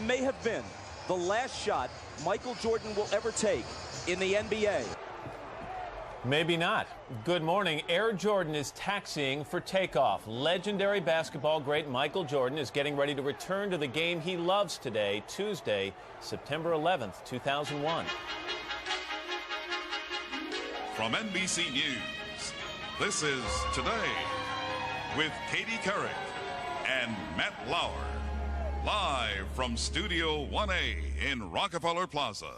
may have been the last shot Michael Jordan will ever take in the NBA. Maybe not. Good morning. Air Jordan is taxiing for takeoff. Legendary basketball great Michael Jordan is getting ready to return to the game he loves today, Tuesday, September 11th, 2001. From NBC News, this is Today with Katie Couric and Matt Lauer. Live from Studio 1A in Rockefeller Plaza.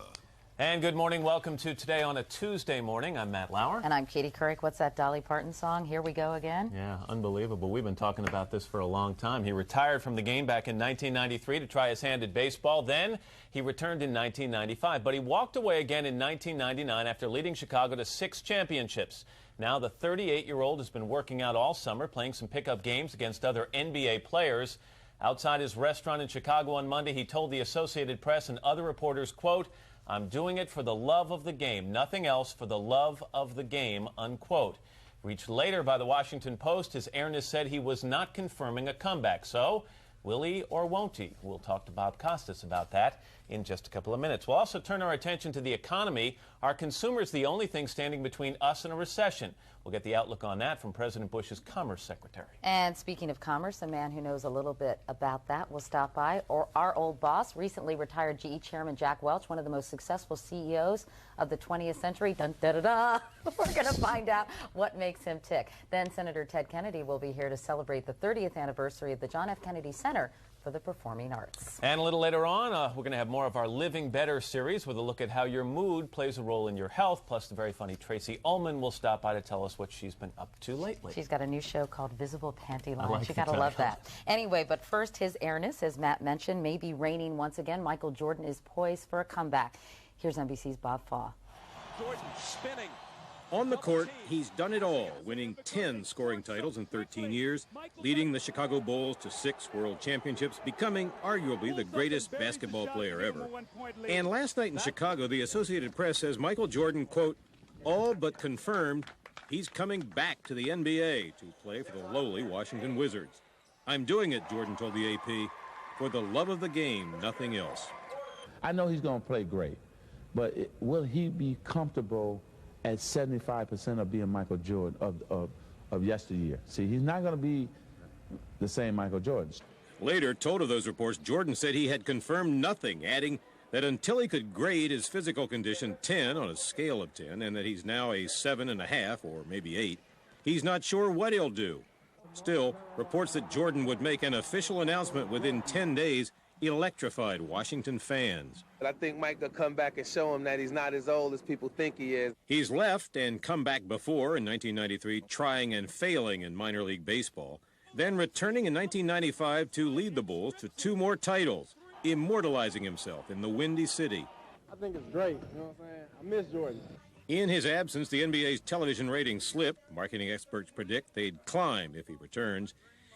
And good morning. Welcome to Today on a Tuesday morning. I'm Matt Lauer. And I'm Katie Couric. What's that Dolly Parton song? Here we go again. Yeah, unbelievable. We've been talking about this for a long time. He retired from the game back in 1993 to try his hand at baseball. Then he returned in 1995. But he walked away again in 1999 after leading Chicago to 6 championships. Now the 38-year-old has been working out all summer, playing some pickup games against other NBA players. Outside his restaurant in Chicago on Monday, he told the Associated Press and other reporters, quote, "I'm doing it for the love of the game, nothing else, for the love of the game," unquote. Reached later by the Washington Post, his airness said he was not confirming a comeback. So, will he or won't he? We'll talk to Bob Costas about that in just a couple of minutes. We'll also turn our attention to the economy. Are consumers the only thing standing between us and a recession? We'll get the outlook on that from President Bush's Commerce Secretary. And speaking of commerce, a man who knows a little bit about that will stop by. Or our old boss, recently retired GE Chairman Jack Welch, one of the most successful CEOs of the 20th century. Dun, da, da, da. We're going to find out what makes him tick. Then Senator Ted Kennedy will be here to celebrate the 30th anniversary of the John F. Kennedy Center for the Performing Arts. And a little later on, we're going to have more of our Living Better series with a look at how your mood plays a role in your health. Plus, the very funny Tracy Ullman will stop by to tell us what she's been up to lately. She's got a new show called Visible Panty Line. Like you got to love that. Anyway, but first, his airness, as Matt mentioned, may be reigning once again. Michael Jordan is poised for a comeback. Here's NBC's Bob Faw. Jordan spinning. On the court, he's done it all, winning 10 scoring titles in 13 years, leading the Chicago Bulls to 6 world championships, becoming arguably the greatest basketball player ever. And last night in Chicago, the Associated Press says Michael Jordan, quote, all but confirmed he's coming back to the NBA to play for the lowly Washington Wizards. I'm doing it, Jordan told the AP, for the love of the game, nothing else. I know he's going to play great, but will he be comfortable at 75% of being Michael Jordan of yesteryear? See, he's not going to be the same Michael Jordan. Later, told of those reports, Jordan said he had confirmed nothing, adding that until he could grade his physical condition 10 on a scale of 10, and that he's now a 7.5 or maybe 8, he's not sure what he'll do. Still, reports that Jordan would make an official announcement within 10 days electrified Washington fans. I think Mike will come back and show him that he's not as old as people think he is. He's left and come back before in 1993, trying and failing in minor league baseball, then returning in 1995 to lead the Bulls to 2 more titles, immortalizing himself in the Windy City. I think it's great, you know what I'm saying? I miss Jordan. In his absence, the NBA's television ratings slipped. Marketing experts predict they'd climb if he returns.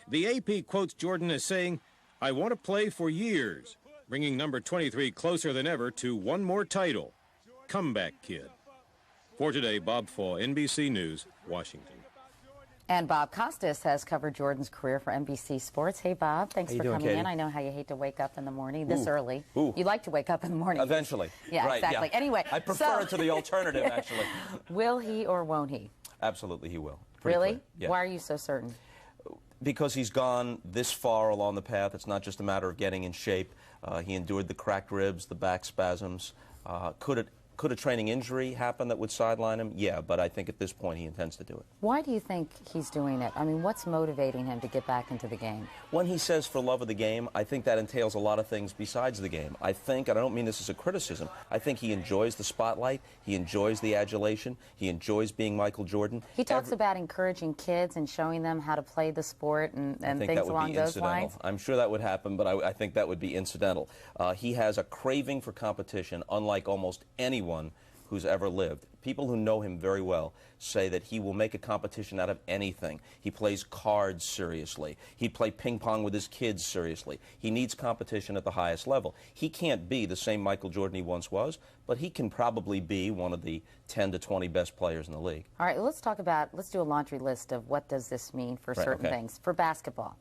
The AP quotes Jordan as saying, I want to play for years, bringing number 23 closer than ever to 1 more title. Comeback kid. For today, Bob Faw, NBC News, Washington. And Bob Costas has covered Jordan's career for NBC Sports. Hey, Bob, thanks for coming in. I know how you hate to wake up in the morning this early. You like to wake up in the morning. Eventually. Yeah, right, exactly. Yeah. Anyway. I prefer it to the alternative, actually. Will he or won't he? Absolutely, he will. Really? Yeah. Why are you so certain? Because he's gone this far along the path. It's not just a matter of getting in shape. He endured the cracked ribs, the back spasms. Could a training injury happen that would sideline him? Yeah, but I think at this point he intends to do it. Why do you think he's doing it? I mean, what's motivating him to get back into the game? When he says for love of the game, I think that entails a lot of things besides the game. I think, and I don't mean this as a criticism, I think he enjoys the spotlight, he enjoys the adulation, he enjoys being Michael Jordan. He talks about encouraging kids and showing them how to play the sport and things along those lines. I'm sure that would happen, but I think that would be incidental. He has a craving for competition unlike almost anyone who's ever lived. People who know him very well say that he will make a competition out of anything. He plays cards seriously. He'd play ping pong with his kids seriously. He needs competition at the highest level. He can't be the same Michael Jordan he once was, but he can probably be one of the 10 to 20 best players in the league. All right, let's do a laundry list of what does this mean for certain things. For basketball.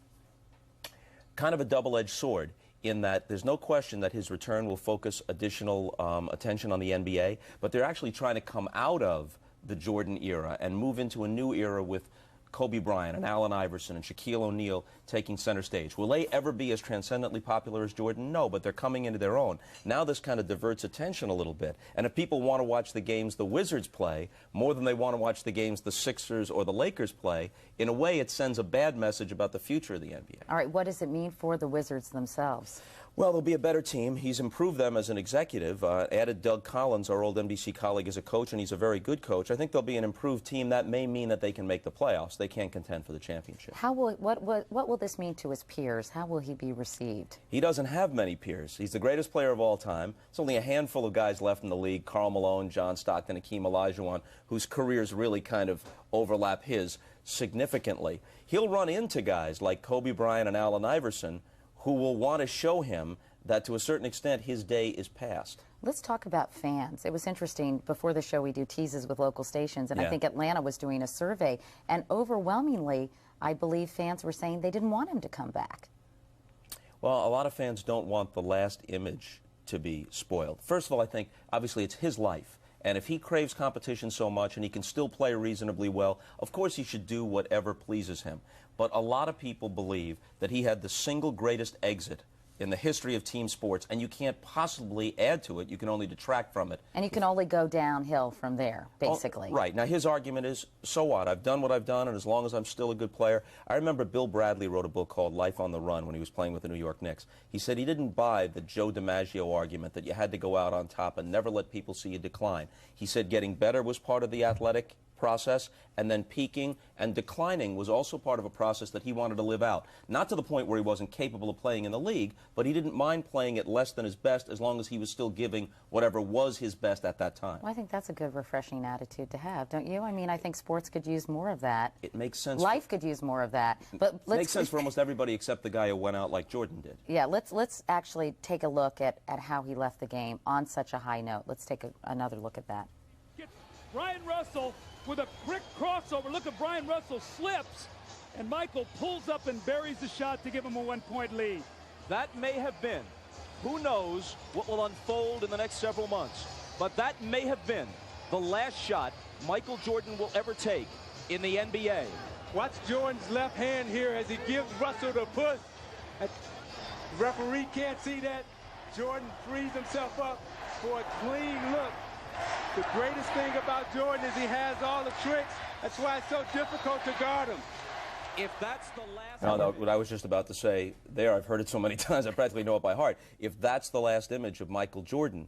Kind of a double-edged sword. in that there's no question that his return will focus additional attention on the NBA, but they're actually trying to come out of the Jordan era and move into a new era with Kobe Bryant and Allen Iverson and Shaquille O'Neal taking center stage. Will they ever be as transcendently popular as Jordan? No, but they're coming into their own. Now this kind of diverts attention a little bit. And if people want to watch the games the Wizards play more than they want to watch the games the Sixers or the Lakers play, in a way it sends a bad message about the future of the NBA. All right, what does it mean for the Wizards themselves? Well, they'll be a better team. He's improved them as an executive, added Doug Collins, our old NBC colleague, as a coach, and he's a very good coach. I think they'll be an improved team. That may mean that they can make the playoffs. They can't contend for the championship. What will this mean to his peers? How will he be received? He doesn't have many peers. He's the greatest player of all time. There's only a handful of guys left in the league, Karl Malone, John Stockton, Hakeem Olajuwon, whose careers really kind of overlap his significantly. He'll run into guys like Kobe Bryant and Allen Iverson, who will want to show him that to a certain extent his day is past. Let's talk about fans. It was interesting, before the show we do teases with local stations, and I think Atlanta was doing a survey, and overwhelmingly, I believe fans were saying they didn't want him to come back. Well, a lot of fans don't want the last image to be spoiled. First of all, I think, obviously, it's his life. And if he craves competition so much and he can still play reasonably well, of course he should do whatever pleases him. But a lot of people believe that he had the single greatest exit in the history of team sports, and you can't possibly add to it. You can only detract from it. And you can only go downhill from there, basically. Oh, right. Now, his argument is, so what? I've done what I've done, and as long as I'm still a good player. I remember Bill Bradley wrote a book called Life on the Run when he was playing with the New York Knicks. He said he didn't buy the Joe DiMaggio argument that you had to go out on top and never let people see you decline. He said getting better was part of the athletic process, and then peaking and declining was also part of a process that he wanted to live out. Not to the point where he wasn't capable of playing in the league, but he didn't mind playing at less than his best as long as he was still giving whatever was his best at that time. Well, I think that's a good, refreshing attitude to have, don't you? I mean, I think sports could use more of that. It makes sense. Life could use more of that. But it makes sense for almost everybody except the guy who went out like Jordan did. Yeah, let's actually take a look at how he left the game on such a high note. Let's take another look at that. Brian Russell with a quick crossover. Look at Brian Russell slips, and Michael pulls up and buries the shot to give him a 1-point lead. That may have been, who knows what will unfold in the next several months, but that may have been the last shot Michael Jordan will ever take in the NBA. Watch Jordan's left hand here as he gives Russell the push. The referee can't see that. Jordan frees himself up for a clean look. The greatest thing about Jordan is he has all the tricks. That's why it's so difficult to guard him. If that's the last... No, what I was just about to say there, I've heard it so many times, I practically know it by heart. If that's the last image of Michael Jordan,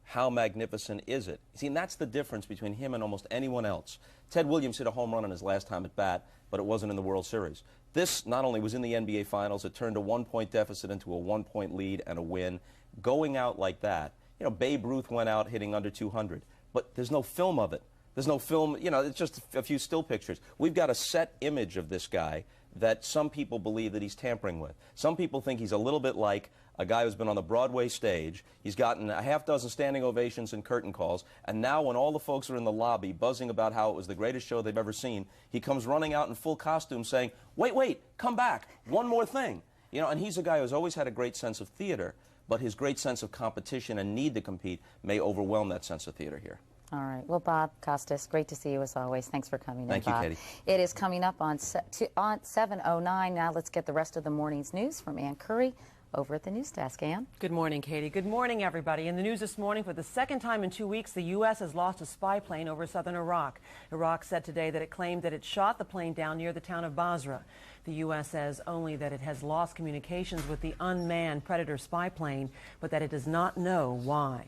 how magnificent is it? See, and that's the difference between him and almost anyone else. Ted Williams hit a home run on his last time at bat, but it wasn't in the World Series. This not only was in the NBA Finals, it turned a 1-point deficit into a 1-point lead and a win. Going out like that, you know, Babe Ruth went out hitting under 200, but there's no film of it. There's no film, you know, it's just a few still pictures. We've got a set image of this guy that some people believe that he's tampering with. Some people think he's a little bit like a guy who's been on the Broadway stage. He's gotten a half-dozen standing ovations and curtain calls, and now when all the folks are in the lobby buzzing about how it was the greatest show they've ever seen, he comes running out in full costume saying, wait, come back, one more thing. You know, and he's a guy who's always had a great sense of theater, but his great sense of competition and need to compete may overwhelm that sense of theater here. All right. Well, Bob Costas, great to see you as always. Thanks for coming in, Bob. Thank you, Katie. It is coming up on 7:09. Now let's get the rest of the morning's news from Ann Curry over at the news desk. Ann? Good morning, Katie. Good morning, everybody. In the news this morning, for the second time in 2 weeks, the U.S. has lost a spy plane over southern Iraq. Iraq said today that it claimed that it shot the plane down near the town of Basra. The U.S. says only that it has lost communications with the unmanned Predator spy plane, but that it does not know why.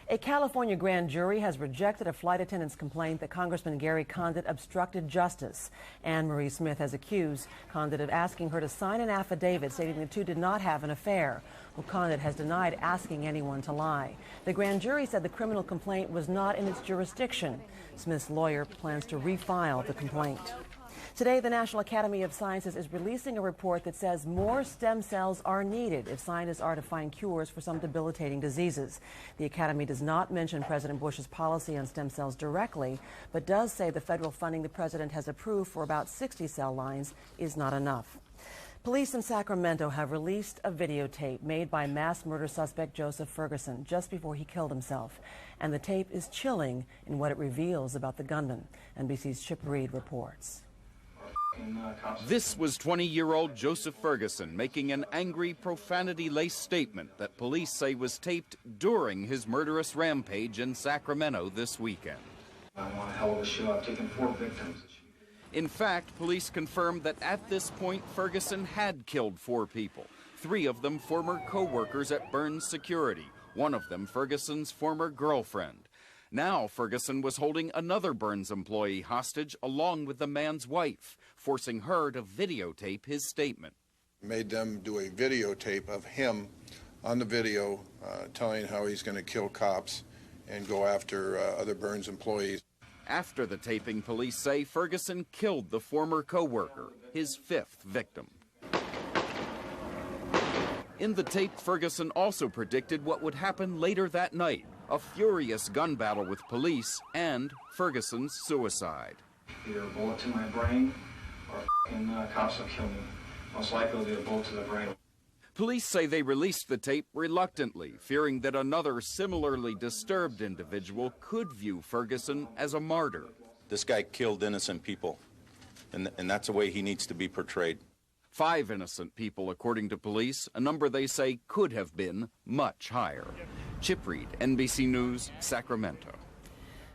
A California grand jury has rejected a flight attendant's complaint that Congressman Gary Condit obstructed justice. Anne Marie Smith has accused Condit of asking her to sign an affidavit stating the two did not have an affair. Well, Condit has denied asking anyone to lie. The grand jury said the criminal complaint was not in its jurisdiction. Smith's lawyer plans to refile the complaint. Today, the National Academy of Sciences is releasing a report that says more stem cells are needed if scientists are to find cures for some debilitating diseases. The Academy does not mention President Bush's policy on stem cells directly, but does say the federal funding the president has approved for about 60 cell lines is not enough. Police in Sacramento have released a videotape made by mass murder suspect Joseph Ferguson just before he killed himself. And the tape is chilling in what it reveals about the gunman. NBC's Chip Reed reports. This was 20-year-old Joseph Ferguson making an angry, profanity-laced statement that police say was taped during his murderous rampage in Sacramento this weekend. I'm on a hell of a show. I've taken 4 victims. In fact, police confirmed that at this point, Ferguson had killed 4 people, 3 of them former co-workers at Burns Security, one of them Ferguson's former girlfriend. Now Ferguson was holding another Burns employee hostage along with the man's wife, forcing her to videotape his statement. Made them do a videotape of him on the video telling how he's going to kill cops and go after other Burns employees. After the taping, police say Ferguson killed the former co-worker, his 5th victim. In the tape, Ferguson also predicted what would happen later that night, a furious gun battle with police and Ferguson's suicide. Either a bullet to my brain or cops will kill me. Most likely it'll be a bullet to the brain. Police say they released the tape reluctantly, fearing that another similarly disturbed individual could view Ferguson as a martyr. This guy killed innocent people, and that's the way he needs to be portrayed. 5 innocent people, according to police, a number they say could have been much higher. Chip Reed, NBC News, Sacramento.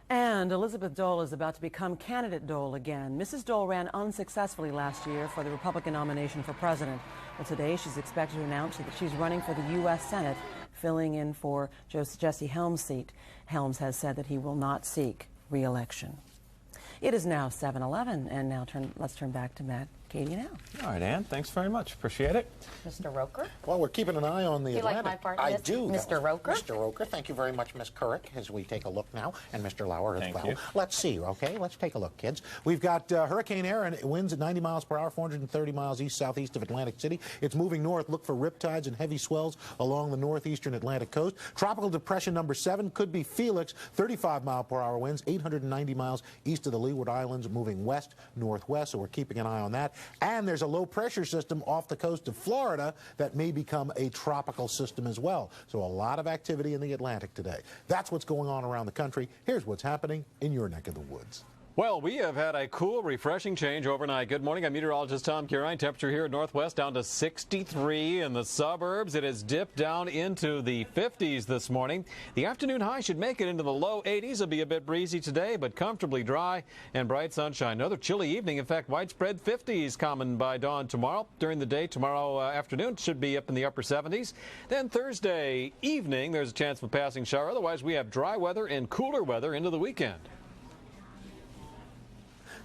And Elizabeth Dole is about to become candidate Dole again. Mrs. Dole ran unsuccessfully last year for the Republican nomination for president. Well, today she's expected to announce that she's running for the U.S. Senate, filling in for Jesse Helms' seat. Helms has said that he will not seek re-election. It is now 7:11, and now let's turn back to Matt, Katie now. All right, Ann, thanks very much. Appreciate it. Mr. Roker? Well, we're keeping an eye on the You Atlantic. like my part, I do. Mr. Roker? Mr. Roker, thank you very much, Miss Couric, as we take a look now, and Mr. Lauer as Thank well. you. Let's see, okay? Let's take a look, kids. We've got Hurricane Aaron. It winds at 90 miles per hour, 430 miles east-southeast of Atlantic City. It's moving north. Look for riptides and heavy swells along the northeastern Atlantic coast. Tropical Depression number 7 could be Felix, 35-mile-per-hour winds, 890 miles east of the Leeward Islands, moving west-northwest, so we're keeping an eye on that. And there's a low-pressure system off the coast of Florida that may become a tropical system as well. So a lot of activity in the Atlantic today. That's what's going on around the country. Here's what's happening in your neck of the woods. Well, we have had a cool, refreshing change overnight. Good morning. I'm meteorologist Tom Curine. Temperature here at Northwest down to 63. In the suburbs, it has dipped down into the 50s this morning. The afternoon high should make it into the low 80s. It'll be a bit breezy today, but comfortably dry and bright sunshine. Another chilly evening. In fact, widespread 50s common by dawn tomorrow. During the day tomorrow afternoon should be up in the upper 70s. Then Thursday evening, there's a chance of a passing shower. Otherwise, we have dry weather and cooler weather into the weekend.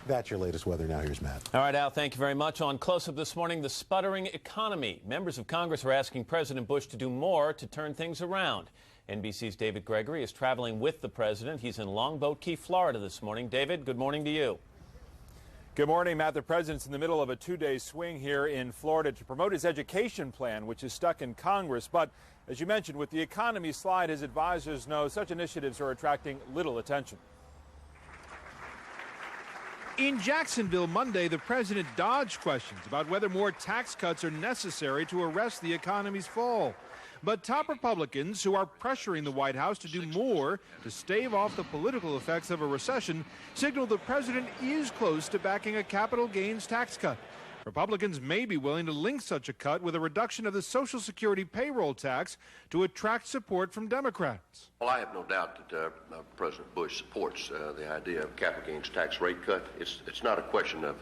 That's your latest weather. Now here's Matt. All right, Al, thank you very much. On Close Up this morning, the sputtering economy. Members of Congress are asking President Bush to do more to turn things around. NBC's David Gregory is traveling with the president. He's in Longboat Key, Florida this morning. David, good morning to you. Good morning, Matt. The president's in the middle of a 2-day swing here in Florida to promote his education plan, which is stuck in Congress. But as you mentioned, with the economy slide, his advisors know such initiatives are attracting little attention. In Jacksonville Monday, the president dodged questions about whether more tax cuts are necessary to arrest the economy's fall. But top Republicans who are pressuring the White House to do more to stave off the political effects of a recession signal the president is close to backing a capital gains tax cut. Republicans may be willing to link such a cut with a reduction of the Social Security payroll tax to attract support from Democrats. Well, I have no doubt that President Bush supports the idea of capital gains tax rate cut. It's not a question of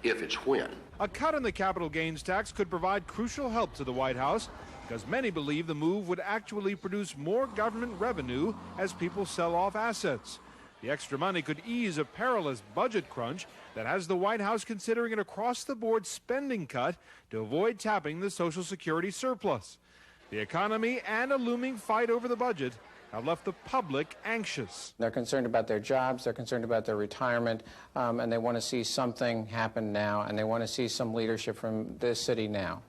if, it's when. A cut in the capital gains tax could provide crucial help to the White House because many believe the move would actually produce more government revenue as people sell off assets. The extra money could ease a perilous budget crunch that has the White House considering an across-the-board spending cut to avoid tapping the Social Security surplus. The economy and a looming fight over the budget have left the public anxious. They're concerned about their jobs, they're concerned about their retirement, and they want to see something happen now, and they want to see some leadership from this city now.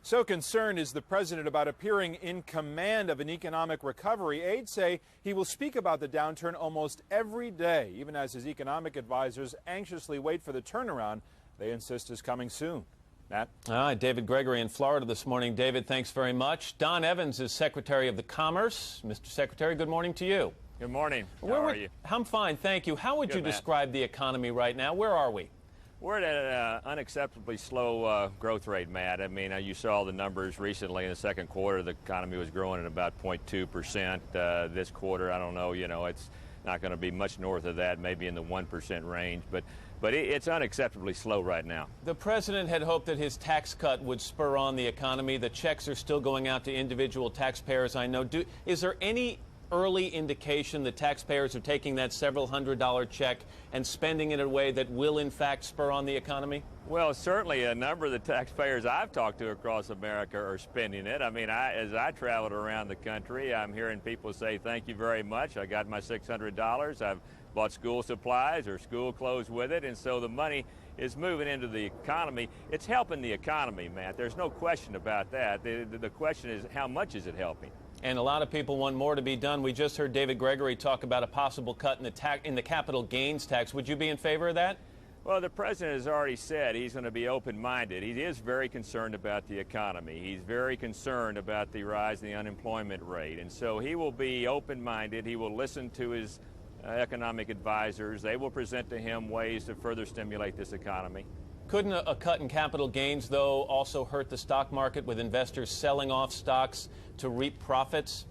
So concerned is the president about appearing in command of an economic recovery. Aides say he will speak about the downturn almost every day, even as his economic advisors anxiously wait for the turnaround they insist is coming soon. Matt? All right, David Gregory in Florida this morning. David, thanks very much. Don Evans is Secretary of the Commerce. Mr. Secretary, good morning to you. Good morning. How are you? I'm fine, thank you. How would you describe the economy right now? Where are we? We're at an unacceptably slow growth rate, Matt. I mean, you saw the numbers recently in the second quarter. The economy was growing at about 0.2%. This quarter, I don't know, it's not going to be much north of that, maybe in the 1% range. But it's unacceptably slow right now. The president had hoped that his tax cut would spur on the economy. The checks are still going out to individual taxpayers, I know. Is there any early indication that taxpayers are taking that several $100 check and spending it in a way that will, in fact, spur on the economy? Well, certainly a number of the taxpayers I've talked to across America are spending it. I mean, as I traveled around the country, I'm hearing people say, thank you very much. I got my $600. I've bought school supplies or school clothes with it. And so the money is moving into the economy. It's helping the economy, Matt. There's no question about that. The question is, how much is it helping? And a lot of people want more to be done. We just heard David Gregory talk about a possible cut in the capital gains tax. Would you be in favor of that? Well, the president has already said he's going to be open-minded. He is very concerned about the economy. He's very concerned about the rise in the unemployment rate. And so he will be open-minded. He will listen to his economic advisors. They will present to him ways to further stimulate this economy. Couldn't a cut in capital gains, though, also hurt the stock market with investors selling off stocks to reap profits?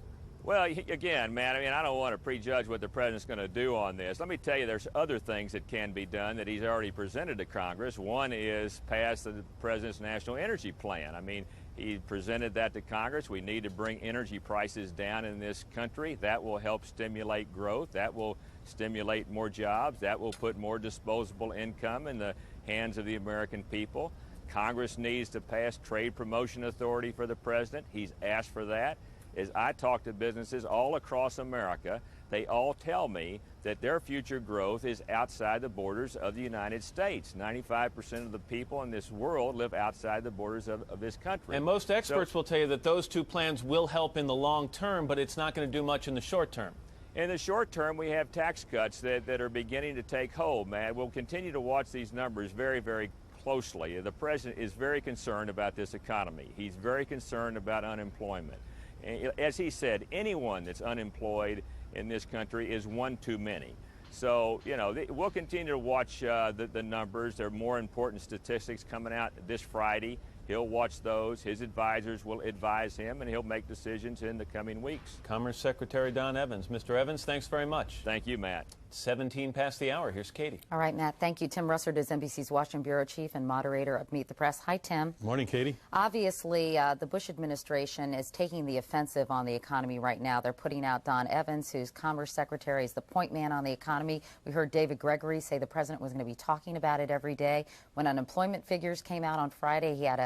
Well, again, man, I mean, I don't want to prejudge what the president's going to do on this. Let me tell you, there's other things that can be done that he's already presented to Congress. One is pass the president's national energy plan. I mean, he presented that to Congress. We need to bring energy prices down in this country. That will help stimulate growth. That will stimulate more jobs. That will put more disposable income in the hands of the American people. Congress needs to pass trade promotion authority for the president. He's asked for that. As I talk to businesses all across America, they all tell me that their future growth is outside the borders of the United States. 95% of the people in this world live outside the borders of this country. And most experts will tell you that those two plans will help in the long term, but it's not going to do much in the short term. In the short term, we have tax cuts that are beginning to take hold, man. We'll continue to watch these numbers very, very closely. The president is very concerned about this economy. He's very concerned about unemployment. As he said, anyone that's unemployed in this country is one too many. So, we'll continue to watch the numbers. There are more important statistics coming out this Friday. He'll watch those. His advisors will advise him, and he'll make decisions in the coming weeks. Commerce Secretary Don Evans. Mr. Evans, thanks very much. Thank you, Matt. 17 past the hour. Here's Katie. All right, Matt, thank you. Tim Russert is NBC's Washington Bureau Chief and moderator of Meet the Press. Hi, Tim. Morning, Katie. Obviously, the Bush administration is taking the offensive on the economy right now. They're putting out Don Evans, who's Commerce Secretary, is the point man on the economy. We heard David Gregory say the president was going to be talking about it every day. When unemployment figures came out on Friday, he had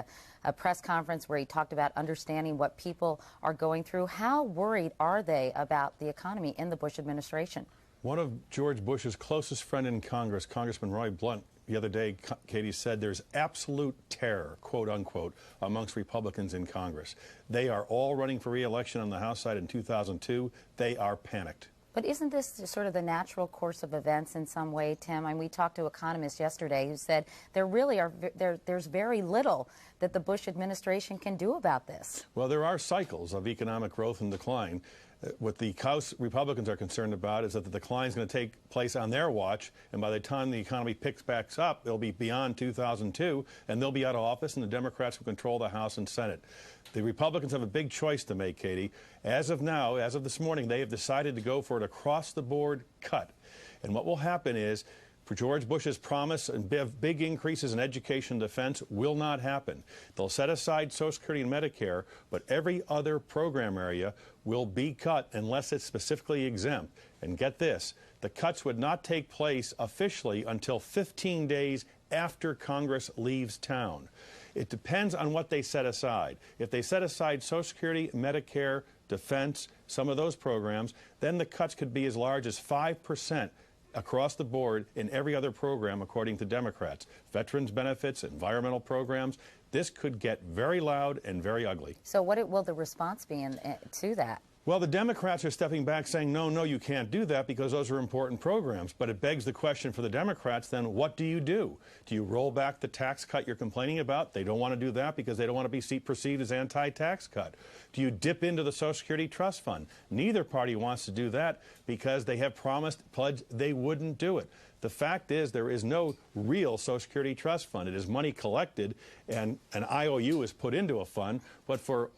a press conference where he talked about understanding what people are going through. How worried are they about the economy in the Bush administration? One of George Bush's closest friend in Congress, Congressman Roy Blunt, the other day, Katie, said there's absolute terror, quote unquote, amongst Republicans in Congress. They are all running for re-election on the House side in 2002. They are panicked. But isn't this sort of the natural course of events in some way, Tim? I mean, we talked to economists yesterday who said there's very little that the Bush administration can do about this. Well, there are cycles of economic growth and decline. What the House Republicans are concerned about is that the decline is going to take place on their watch, and by the time the economy picks back up, it'll be beyond 2002, and they'll be out of office, and the Democrats will control the House and Senate. The Republicans have a big choice to make, Katie. As of now, as of this morning, they have decided to go for an across-the-board cut. And what will happen is, for George Bush's promise and big increases in education and defense will not happen. They'll set aside Social Security and Medicare, but every other program area will be cut unless it's specifically exempt. And get this, the cuts would not take place officially until 15 days after Congress leaves town. It depends on what they set aside. If they set aside Social Security, Medicare, defense, some of those programs, then the cuts could be as large as 5% across the board in every other program, according to Democrats. Veterans benefits, environmental programs. This could get very loud and very ugly. So what will the response be to that? Well, the Democrats are stepping back saying, no, you can't do that because those are important programs. But it begs the question for the Democrats, then what do you do? Do you roll back the tax cut you're complaining about? They don't want to do that because they don't want to be perceived as anti-tax cut. Do you dip into the Social Security Trust Fund? Neither party wants to do that because they have pledged they wouldn't do it. The fact is there is no real Social Security Trust Fund. It is money collected and an IOU is put into a fund, but for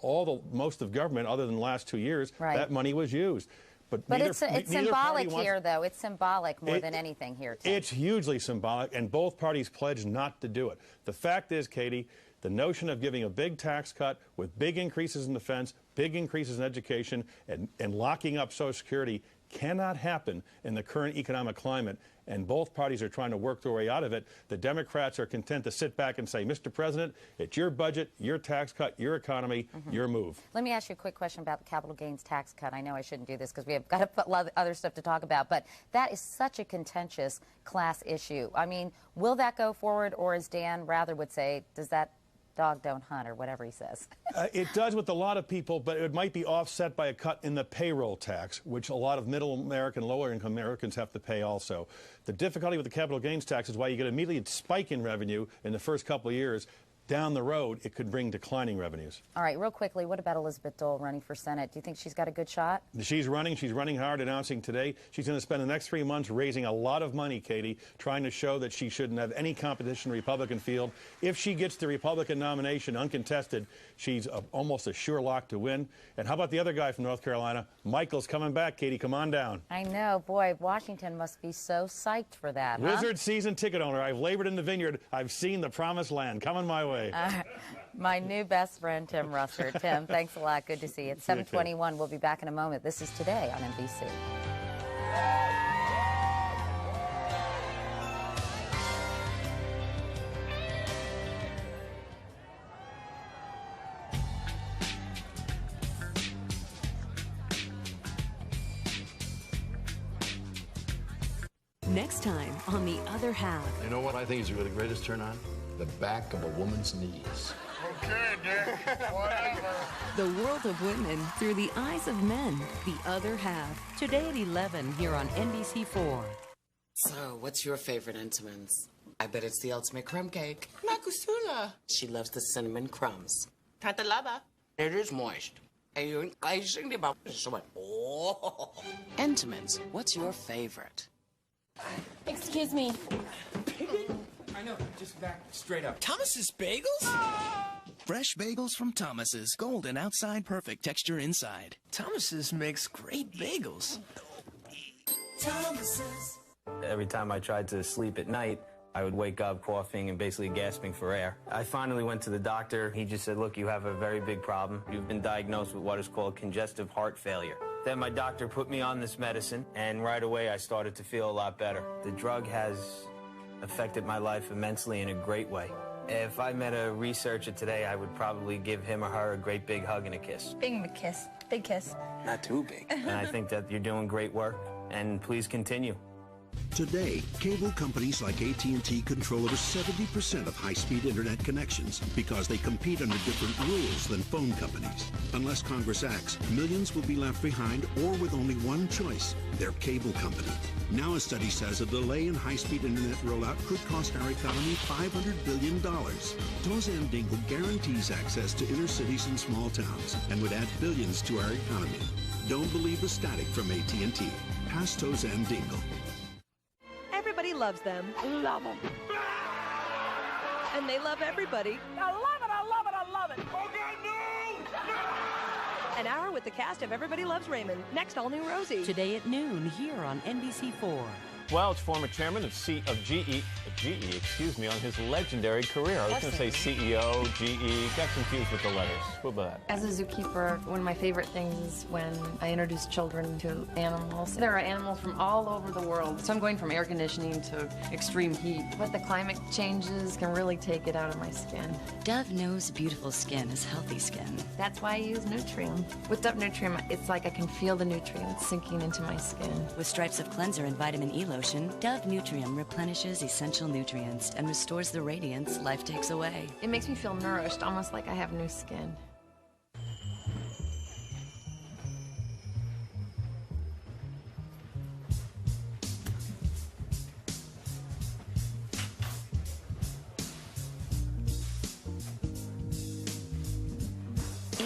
most of government, other than the last 2 years, that money was used. But it's symbolic here, though. It's symbolic more than anything here, Tim. It's hugely symbolic, and both parties pledged not to do it. The fact is, Katie, the notion of giving a big tax cut with big increases in defense, big increases in education, and locking up Social Security cannot happen in the current economic climate, and both parties are trying to work their way out of it. The Democrats are content to sit back and say, Mr. President, it's your budget, your tax cut, your economy, your move. Let me ask you a quick question about the capital gains tax cut. I know I shouldn't do this because we have got a lot of other stuff to talk about, but that is such a contentious class issue. I mean, will that go forward, or as Dan Rather would say, does that dog don't hunt, or whatever he says? It does with a lot of people, but it might be offset by a cut in the payroll tax, which a lot of middle American, lower income Americans have to pay also. The difficulty with the capital gains tax is why you get immediately a spike in revenue in the first couple of years. Down the road, it could bring declining revenues. All right, real quickly, what about Elizabeth Dole running for Senate? Do you think she's got a good shot? She's running hard, announcing today she's going to spend the next 3 months raising a lot of money, Katie, trying to show that she shouldn't have any competition in the Republican field. If she gets the Republican nomination uncontested, she's almost a sure lock to win. And how about the other guy from North Carolina? Michael's coming back, Katie. Come on down. I know. Boy, Washington must be so psyched for that, Wizard season ticket owner. I've labored in the vineyard. I've seen the promised land. Coming my way. My new best friend, Tim Russer. Tim, thanks a lot. Good to see you. It's 7:21. We'll be back in a moment. This is Today on NBC. Next time on The Other Half. You know what I think is the greatest turn on? The back of a woman's knees. Okay, Dick. Whatever. The world of women through the eyes of men. The Other Half. Today at 11 here on NBC4. So, what's your favorite Entenmann's? I bet it's the ultimate crumb cake. Nakusula. She loves the cinnamon crumbs. Tanta Lava. It is moist. Oh. Entenmann's, what's your favorite? Excuse me. I know, just back straight up. Thomas's Bagels? Fresh bagels from Thomas's. Golden outside, perfect texture inside. Thomas's makes great bagels. Thomas's. Every time I tried to sleep at night, I would wake up coughing and basically gasping for air. I finally went to the doctor. He just said, look, you have a very big problem. You've been diagnosed with what is called congestive heart failure. Then my doctor put me on this medicine, and right away I started to feel a lot better. The drug has affected my life immensely in a great way. If I met a researcher today, I would probably give him or her a great big hug and a kiss. Big kiss. Big kiss. Not too big. And I think that you're doing great work, and please continue. Today, cable companies like AT&T control over 70% of high-speed internet connections because they compete under different rules than phone companies. Unless Congress acts, millions will be left behind or with only one choice, their cable company. Now a study says a delay in high-speed internet rollout could cost our economy $500 billion. Tozan Dingle guarantees access to inner cities and small towns and would add billions to our economy. Don't believe the static from AT&T. Pass Tozan Dingle. Everybody loves them. Love them. And they love everybody. I love it, I love it, I love it. Okay, An hour with the cast of Everybody Loves Raymond. Next, all new Rosie. Today at noon here on NBC4. Welch, former chairman of GE, on his legendary career. I was going to say CEO, GE, got confused with the letters. What about that? As a zookeeper, one of my favorite things is when I introduce children to animals. There are animals from all over the world. So I'm going from air conditioning to extreme heat. But the climate changes can really take it out of my skin. Dove knows beautiful skin is healthy skin. That's why I use Nutrium. With Dove Nutrium, it's like I can feel the nutrients sinking into my skin. With stripes of cleanser and vitamin E lotion, Dove Nutrium replenishes essential nutrients and restores the radiance life takes away. It makes me feel nourished, almost like I have new skin.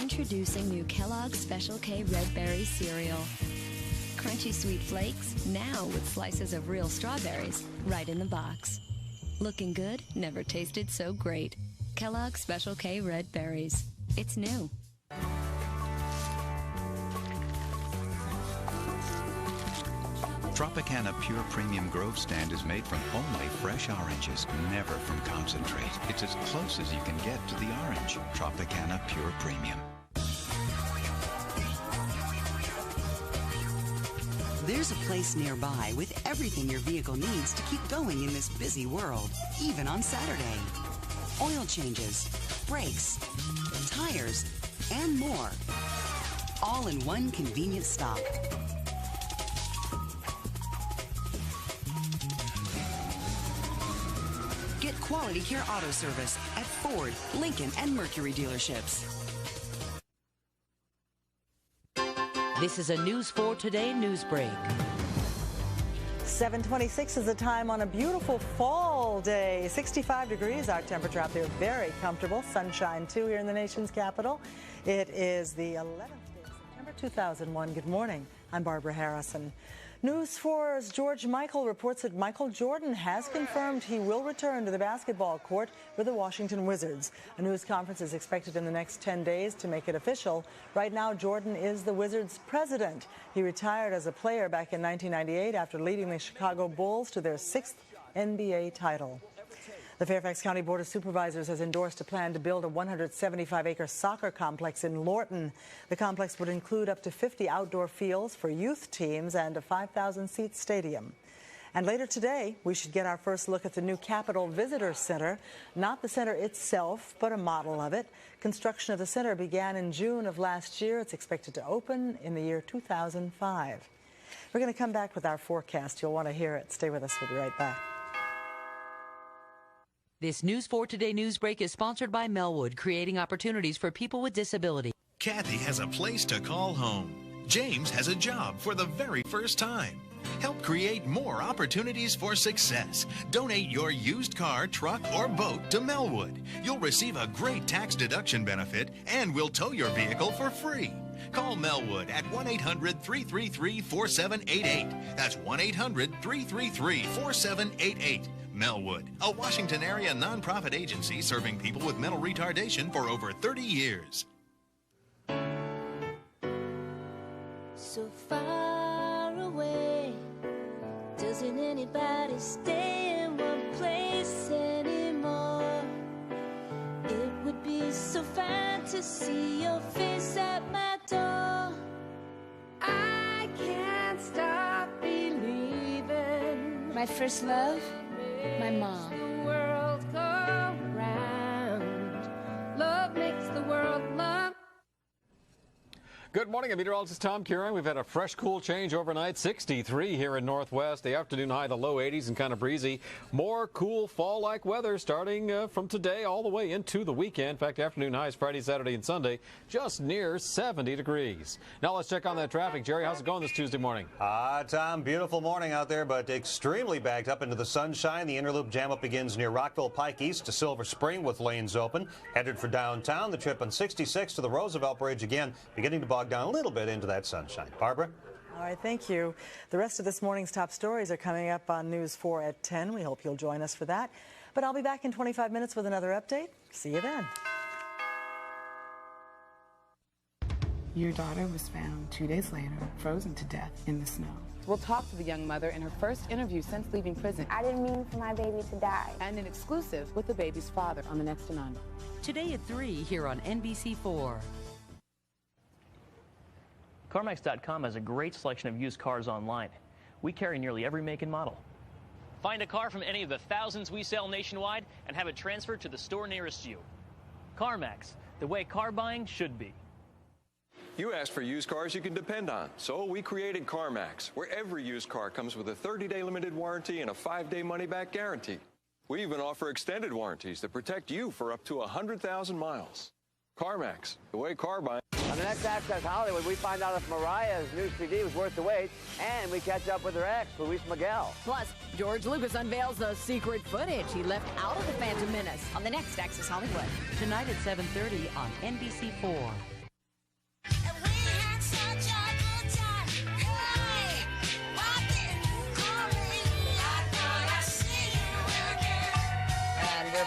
Introducing new Kellogg's Special K Red Berry cereal. Crunchy sweet flakes, now with slices of real strawberries, right in the box. Looking good, never tasted so great. Kellogg's Special K Red Berries. It's new. Tropicana Pure Premium Grove Stand is made from only fresh oranges, never from concentrate. It's as close as you can get to the orange. Tropicana Pure Premium. There's a place nearby with everything your vehicle needs to keep going in this busy world, even on Saturday. Oil changes, brakes, tires, and more. All in one convenient stop. Get Quality Care Auto Service at Ford, Lincoln, and Mercury dealerships. This is a News 4 Today news break. 7:26 is the time on a beautiful fall day. 65 degrees our temperature out there, very comfortable. Sunshine too here in the nation's capital. It is the 11th day of September 2001. Good morning. I'm Barbara Harrison. News 4's George Michael reports that Michael Jordan has confirmed he will return to the basketball court with the Washington Wizards. A news conference is expected in the next 10 days to make it official. Right now, Jordan is the Wizards' president. He retired as a player back in 1998 after leading the Chicago Bulls to their 6th NBA title. The Fairfax County Board of Supervisors has endorsed a plan to build a 175-acre soccer complex in Lorton. The complex would include up to 50 outdoor fields for youth teams and a 5,000-seat stadium. And later today, we should get our first look at the new Capitol Visitor Center. Not the center itself, but a model of it. Construction of the center began in June of last year. It's expected to open in the year 2005. We're going to come back with our forecast. You'll want to hear it. Stay with us. We'll be right back. This News 4 Today news break is sponsored by Melwood, creating opportunities for people with disability. Kathy has a place to call home. James has a job for the very first time. Help create more opportunities for success. Donate your used car, truck, or boat to Melwood. You'll receive a great tax deduction benefit, and we'll tow your vehicle for free. Call Melwood at 1-800-333-4788. That's 1-800-333-4788. Melwood, a Washington area nonprofit agency serving people with mental retardation for over 30 years. So far away, doesn't anybody stay in one place anymore? It would be so fine to see your face at my door. I can't stop believing. My first love? My mom. The world go round. Love makes the world love. Good morning, I'm meteorologist Tom Curran. We've had a fresh, cool change overnight. 63 here in Northwest. The afternoon high, the low 80s and kind of breezy. More cool fall-like weather starting from today all the way into the weekend. In fact, afternoon highs Friday, Saturday, and Sunday just near 70 degrees. Now let's check on that traffic. Jerry, how's it going this Tuesday morning? Tom, beautiful morning out there, but extremely backed up into the sunshine. The interloop jam-up begins near Rockville Pike East to Silver Spring with lanes open. Headed for downtown, the trip on 66 to the Roosevelt Bridge again beginning to bog down a little bit into that sunshine. Barbara? All right, thank you. The rest of this morning's top stories are coming up on News 4 at 10. We hope you'll join us for that. But I'll be back in 25 minutes with another update. See you then. Your daughter was found 2 days later, frozen to death in the snow. We'll talk to the young mother in her first interview since leaving prison. I didn't mean for my baby to die. And an exclusive with the baby's father on the Next to None. Today at 3 here on NBC 4. CarMax.com has a great selection of used cars online. We carry nearly every make and model. Find a car from any of the thousands we sell nationwide and have it transferred to the store nearest you. CarMax, the way car buying should be. You asked for used cars you can depend on, so we created CarMax, where every used car comes with a 30-day limited warranty and a 5-day money-back guarantee. We even offer extended warranties that protect you for up to 100,000 miles. CarMax, the way car buying. On the next Access Hollywood, we find out if Mariah's new CD was worth the wait, and we catch up with her ex, Luis Miguel. Plus, George Lucas unveils the secret footage he left out of The Phantom Menace on the next Access Hollywood. Tonight at 7:30 on NBC 4.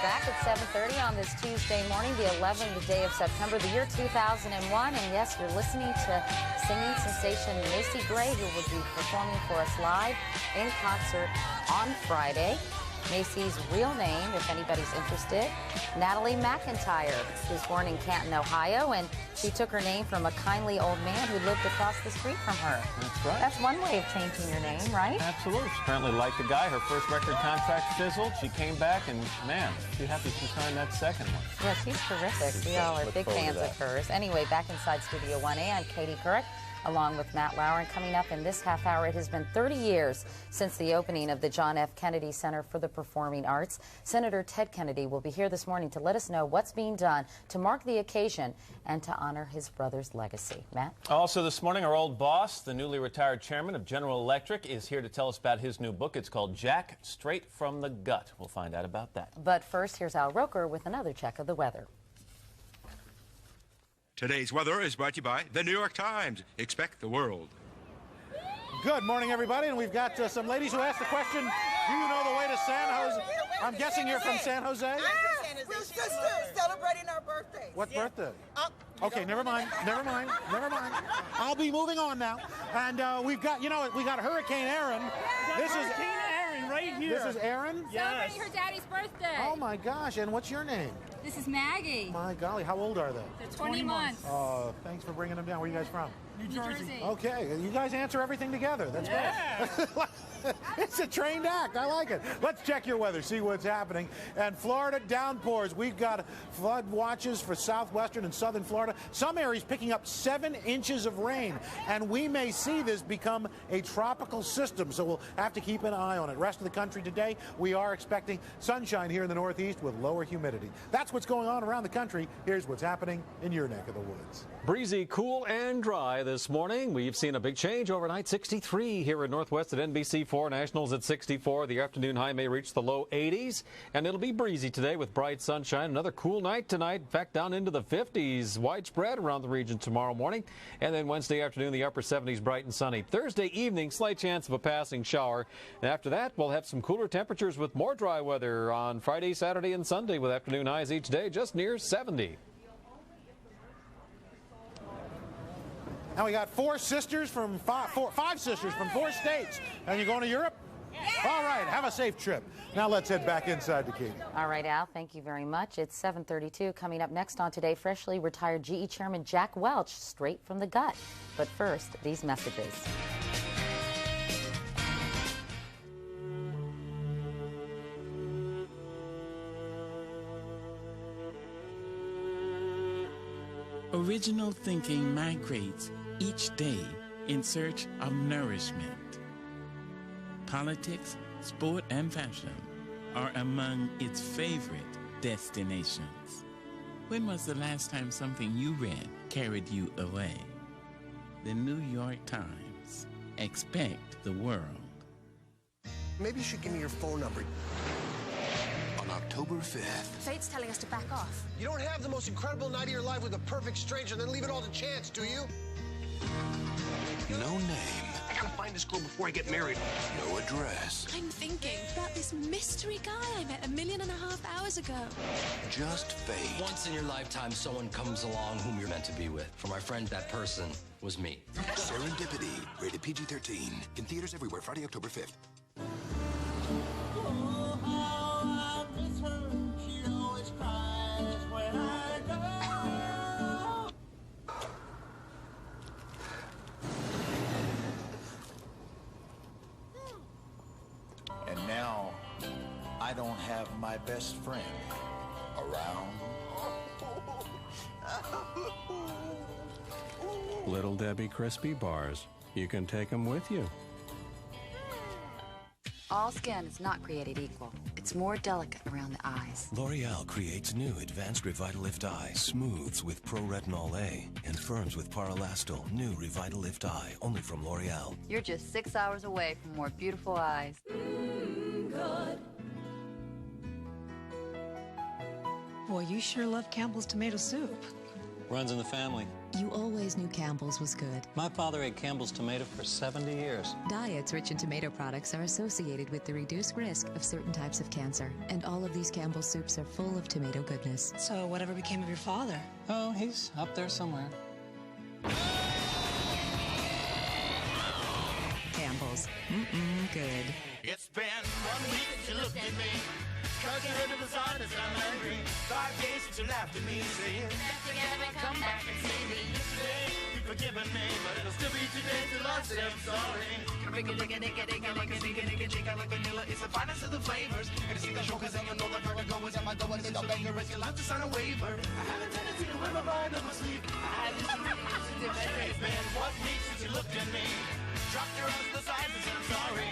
back at 7:30 on this Tuesday morning, the 11th day of September, the year 2001. And yes, you're listening to singing sensation Macy Gray, who will be performing for us live in concert on Friday. Macy's real name, if anybody's interested, Natalie McIntyre, was born in Canton, Ohio, and she took her name from a kindly old man who lived across the street from her. That's right. That's one way of changing your name, right? Absolutely. She apparently liked the guy. Her first record contract fizzled. She came back, and man, she's happy she signed that second one. Yeah, she's terrific. We all are Look big forward to fans of that. hers. Anyway, back inside Studio 1A, I'm Katie Couric, along with Matt Lauer. And coming up in this half hour, it has been 30 years since the opening of the John F. Kennedy Center for the Performing Arts. Senator Ted Kennedy will be here this morning to let us know what's being done to mark the occasion and to honor his brother's legacy. Matt? Also this morning, our old boss, the newly retired chairman of General Electric, is here to tell us about his new book. It's called Jack, Straight from the Gut. We'll find out about that. But first, here's Al Roker with another check of the weather. Today's weather is brought to you by the New York Times. Expect the world. Good morning, everybody, and we've got some ladies who asked the question, do you know the way to San Jose? I'm guessing you're from San Jose? I'm from San Jose. We're sisters celebrating our birthdays. What birthday? Okay, never mind. I'll be moving on now. And we've got, we got Hurricane Aaron. This is Aaron right here. This is Aaron? Yes. Celebrating her daddy's birthday. Oh, my gosh. And what's your name? This is Maggie. My golly, how old are they? They're 20 months. Thanks for bringing them down. Where are you guys from? New Jersey. Okay, you guys answer everything together. That's great. It's a trained act. I like it. Let's check your weather, see what's happening. And Florida downpours. We've got flood watches for southwestern and southern Florida. Some areas picking up 7 inches of rain. And we may see this become a tropical system, so we'll have to keep an eye on it. Rest of the country today, we are expecting sunshine here in the Northeast with lower humidity. That's what's going on around the country. Here's what's happening in your neck of the woods. Breezy, cool, and dry this morning. We've seen a big change overnight. 63 here in Northwest at NBC 4. Nationals at 64. The afternoon high may reach the low 80s. And it'll be breezy today with bright sunshine. Another cool night tonight. In fact, down into the 50s. Widespread around the region tomorrow morning. And then Wednesday afternoon, the upper 70s, bright and sunny. Thursday evening, slight chance of a passing shower. And after that, we'll have some cooler temperatures with more dry weather on Friday, Saturday, and Sunday with afternoon highs each day just near 70. Now we got five sisters from 4 states. And you're going to Europe? Yeah. All right, have a safe trip. Now let's head back inside to Katie. All right, Al, thank you very much. It's 7:32. Coming up next on Today, freshly retired GE Chairman Jack Welch, straight from the gut. But first, these messages. Original thinking migrates each day in search of nourishment. Politics, sport, and fashion are among its favorite destinations. When was the last time something you read carried you away? The New York Times. Expect the world. Maybe you should give me your phone number. On October 5th. Fate's telling us to back off. You don't have the most incredible night of your life with a perfect stranger, then leave it all to chance, do you? No name. I gotta find this girl before I get married. No address. I'm thinking about this mystery guy I met 1.5 million hours ago. Just fate. Once in your lifetime, someone comes along whom you're meant to be with. For my friend, that person was me. Serendipity. Rated PG-13. In theaters everywhere Friday, October 5th. And now, I don't have my best friend around. Little Debbie Crispy Bars. You can take them with you. All skin is not created equal. It's more delicate around the eyes. L'Oreal creates new Advanced Revitalift Eye, smooths with Pro-Retinol A, and firms with Paralastol. New Revitalift Eye, only from L'Oreal. You're just 6 hours away from more beautiful eyes. Good. Boy, you sure love Campbell's tomato soup. Runs in the family. You always knew Campbell's was good. My father ate Campbell's tomato for 70 years. Diets rich in tomato products are associated with the reduced risk of certain types of cancer. And all of these Campbell's soups are full of tomato goodness. So whatever became of your father? Oh, he's up there somewhere. Campbell's. Good. It's been 1 week since you looked at me. Cause you heard the design that I'm angry. 5 days since you laughed at me, saying that together, come back and see me. Yesterday, you've forgiven me, but it'll still be today till I say I'm sorry. Like vanilla, it's the finest of the flavors. And to see the showcase and you know the vertigo is at my door. It's a banger, it's your life to sign a waiver. I have a tendency to wear my mind on my sleeve. It's been 1 week since you looked at me. Dropped your arms to the sides and said I'm sorry.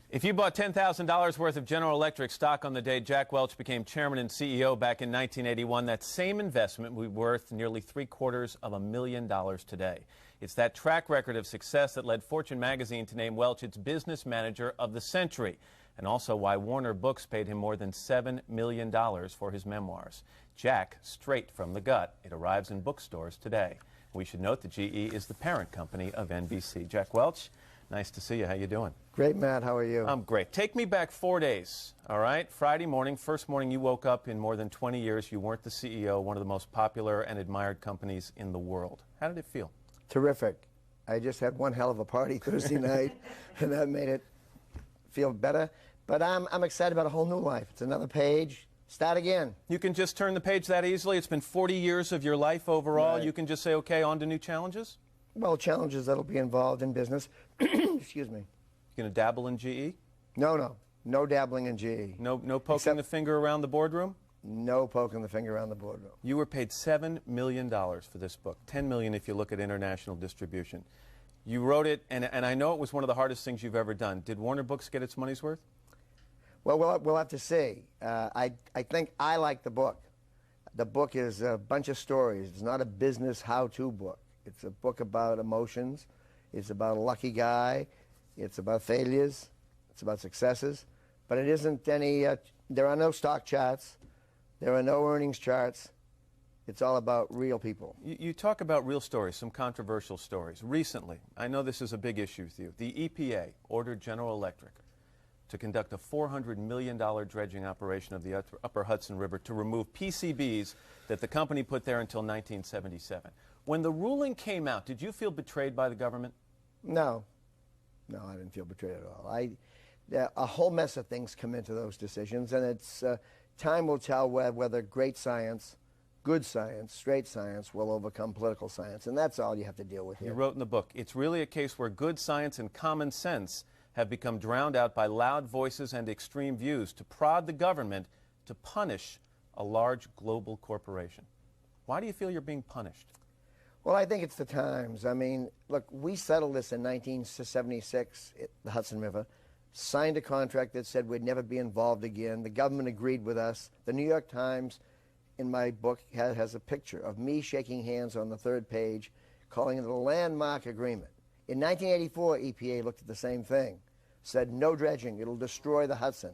If you bought $10,000 worth of General Electric stock on the day Jack Welch became chairman and CEO back in 1981, that same investment would be worth nearly $750,000 today. It's that track record of success that led Fortune magazine to name Welch its business manager of the century, and also why Warner Books paid him more than $7 million for his memoirs. Jack, Straight from the Gut. It arrives in bookstores today. We should note that GE is the parent company of NBC. Jack Welch, nice to see you. How you doing? Great, Matt. How are you? I'm great. Take me back 4 days, all right? Friday morning, first morning you woke up in more than 20 years. You weren't the CEO of one of the most popular and admired companies in the world. How did it feel? Terrific. I just had one hell of a party Thursday night, and that made it feel better. But I'm excited about a whole new life. It's another page. Start again. You can just turn the page that easily? It's been 40 years of your life overall. Right. You can just say, okay, on to new challenges? Well, challenges that'll be involved in business. Excuse me. You going to dabble in GE? No. No dabbling in GE. No poking the finger around the boardroom? No poking the finger around the boardroom. You were paid $7 million for this book, $10 million if you look at international distribution. You wrote it, and I know it was one of the hardest things you've ever done. Did Warner Books get its money's worth? Well, we'll have to see. I think I like the book. The book is a bunch of stories. It's not a business how-to book. It's a book about emotions. It's about a lucky guy. It's about failures. It's about successes. But it isn't any, there are no stock charts. There are no earnings charts. It's all about real people. You talk about real stories, some controversial stories. Recently, I know this is a big issue with you, the EPA ordered General Electric to conduct a $400 million dredging operation of the upper Hudson River to remove PCBs that the company put there until 1977. When the ruling came out, did you feel betrayed by the government? No, I didn't feel betrayed at all. A whole mess of things come into those decisions, and it's time will tell whether great science, good science, straight science will overcome political science, and that's all you have to deal with here. You wrote in the book, it's really a case where good science and common sense have become drowned out by loud voices and extreme views to prod the government to punish a large global corporation. Why do you feel you're being punished? Well, I think it's the times. I mean, look, we settled this in 1976 at the Hudson River, signed a contract that said we'd never be involved again. The government agreed with us. The New York Times, in my book, has a picture of me shaking hands on the third page, calling it a landmark agreement. In 1984, EPA looked at the same thing, said no dredging, it'll destroy the Hudson.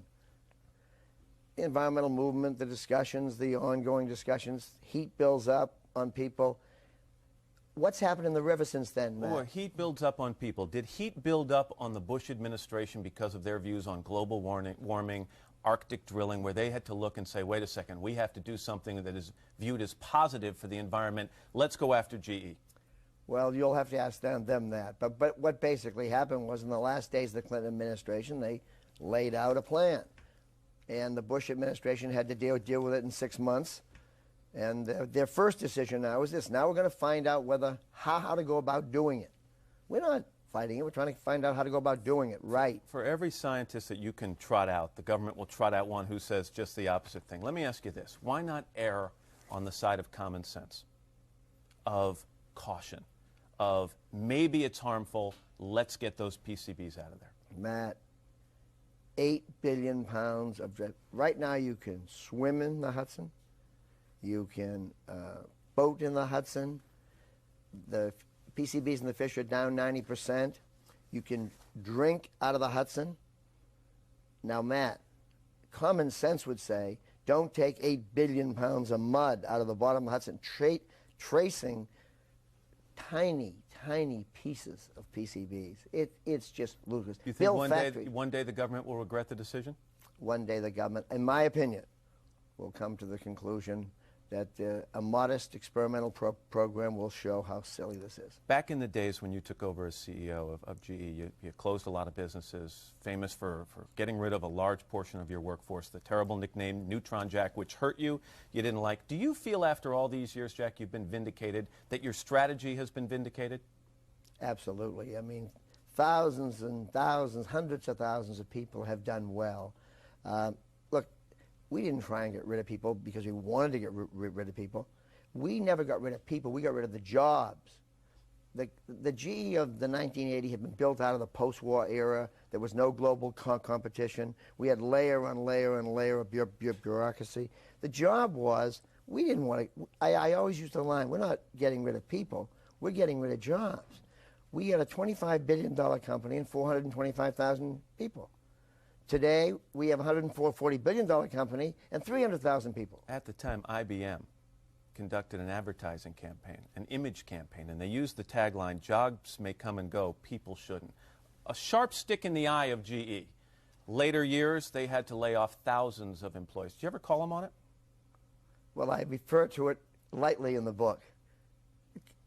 The environmental movement, the discussions, the ongoing discussions, heat builds up on people. What's happened in the river since then, Matt? Well, heat builds up on people. Did heat build up on the Bush administration because of their views on global warming, Arctic drilling, where they had to look and say, wait a second, we have to do something that is viewed as positive for the environment. Let's go after GE. Well, you'll have to ask them that. But what basically happened was in the last days of the Clinton administration, they laid out a plan. And the Bush administration had to deal with it in 6 months. And their first decision now is this. Now we're going to find out how to go about doing it. We're not fighting it. We're trying to find out how to go about doing it right. For every scientist that you can trot out, the government will trot out one who says just the opposite thing. Let me ask you this. Why not err on the side of common sense, of caution, of maybe it's harmful, let's get those PCBs out of there? Matt, 8 billion pounds of dredge. Right now you can swim in the Hudson. You can boat in the Hudson. The PCBs in the fish are down 90%. You can drink out of the Hudson. Now, Matt, common sense would say, Don't take 8 billion pounds of mud out of the bottom of the Hudson, tracing tiny, tiny pieces of PCBs. It's just ludicrous. You think one day the government will regret the decision? One day the government, in my opinion, will come to the conclusion that a modest experimental program will show how silly this is. Back in the days when you took over as CEO of GE, you closed a lot of businesses, famous for getting rid of a large portion of your workforce, the terrible nickname Neutron Jack, which hurt you, you didn't like. Do you feel after all these years, Jack, you've been vindicated, that your strategy has been vindicated? Absolutely. I mean, thousands and thousands, hundreds of thousands of people have done well. Look, we didn't try and get rid of people because we wanted to get rid of people. We never got rid of people. We got rid of the jobs. The GE of the 1980 had been built out of the post-war era. There was no global competition. We had layer on layer and layer of bureaucracy. The job was, we didn't want to, I always used the line, we're not getting rid of people, we're getting rid of jobs. We had a $25 billion company and 425,000 people. Today, we have a $140 billion company and 300,000 people. At the time, IBM conducted an advertising campaign, an image campaign, and they used the tagline, "Jobs may come and go, people shouldn't." A sharp stick in the eye of GE. Later years, they had to lay off thousands of employees. Did you ever call them on it? Well, I refer to it lightly in the book.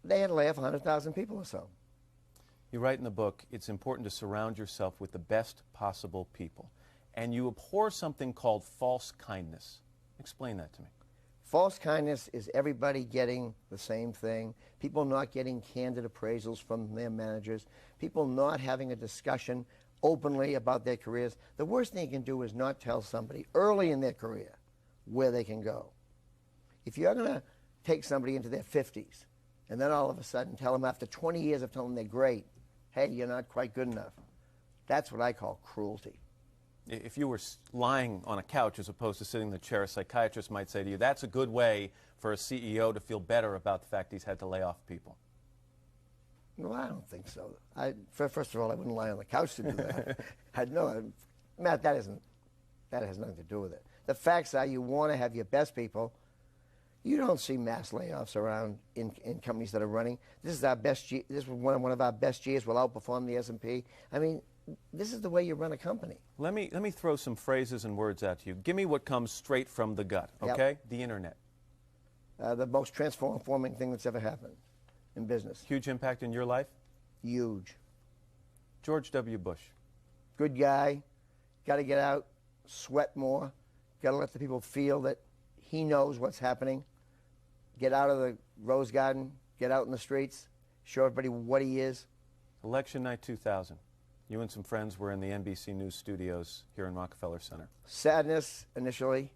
They had to lay off 100,000 people or so. You write in the book, it's important to surround yourself with the best possible people. And you abhor something called false kindness. Explain that to me. False kindness is everybody getting the same thing, people not getting candid appraisals from their managers, people not having a discussion openly about their careers. The worst thing you can do is not tell somebody early in their career where they can go. If you're going to take somebody into their 50s and then all of a sudden tell them after 20 years of telling them they're great, hey, you're not quite good enough, that's what I call cruelty. If you were lying on a couch as opposed to sitting in the chair, a psychiatrist might say to you, that's a good way for a CEO to feel better about the fact he's had to lay off people. No, I don't think so. First of all, I wouldn't lie on the couch to do that. Matt, that has nothing to do with it. The facts are you want to have your best people. You don't see mass layoffs around in companies that are running. This is our best. This is one of our best years. We'll outperform the S&P. I mean, this is the way you run a company. Let me throw some phrases and words out to you. Give me what comes straight from the gut, okay? Yep. The internet. The most transforming thing that's ever happened in business. Huge impact in your life? Huge. George W. Bush. Good guy. Got to get out, sweat more. Got to let the people feel that he knows what's happening. Get out of the Rose Garden. Get out in the streets. Show everybody what he is. Election night 2000. You and some friends were in the NBC News studios here in Rockefeller Center. Sadness initially.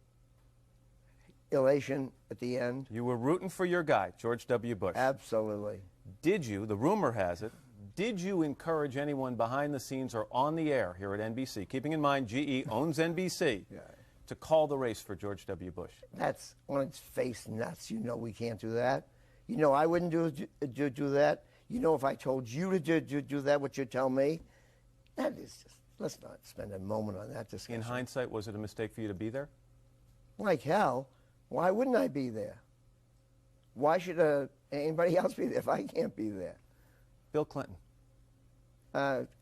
Elation at the end. You were rooting for your guy, George W. Bush. Absolutely. Did you, the rumor has it, did you encourage anyone behind the scenes or on the air here at NBC, keeping in mind GE owns NBC, to call the race for George W. Bush? That's on its face nuts. You know we can't do that. You know I wouldn't do that. You know if I told you to do that, what you'd tell me? That is just, let's not spend a moment on that discussion. In hindsight, was it a mistake for you to be there? Like hell. Why wouldn't I be there? Why should anybody else be there if I can't be there? Bill Clinton.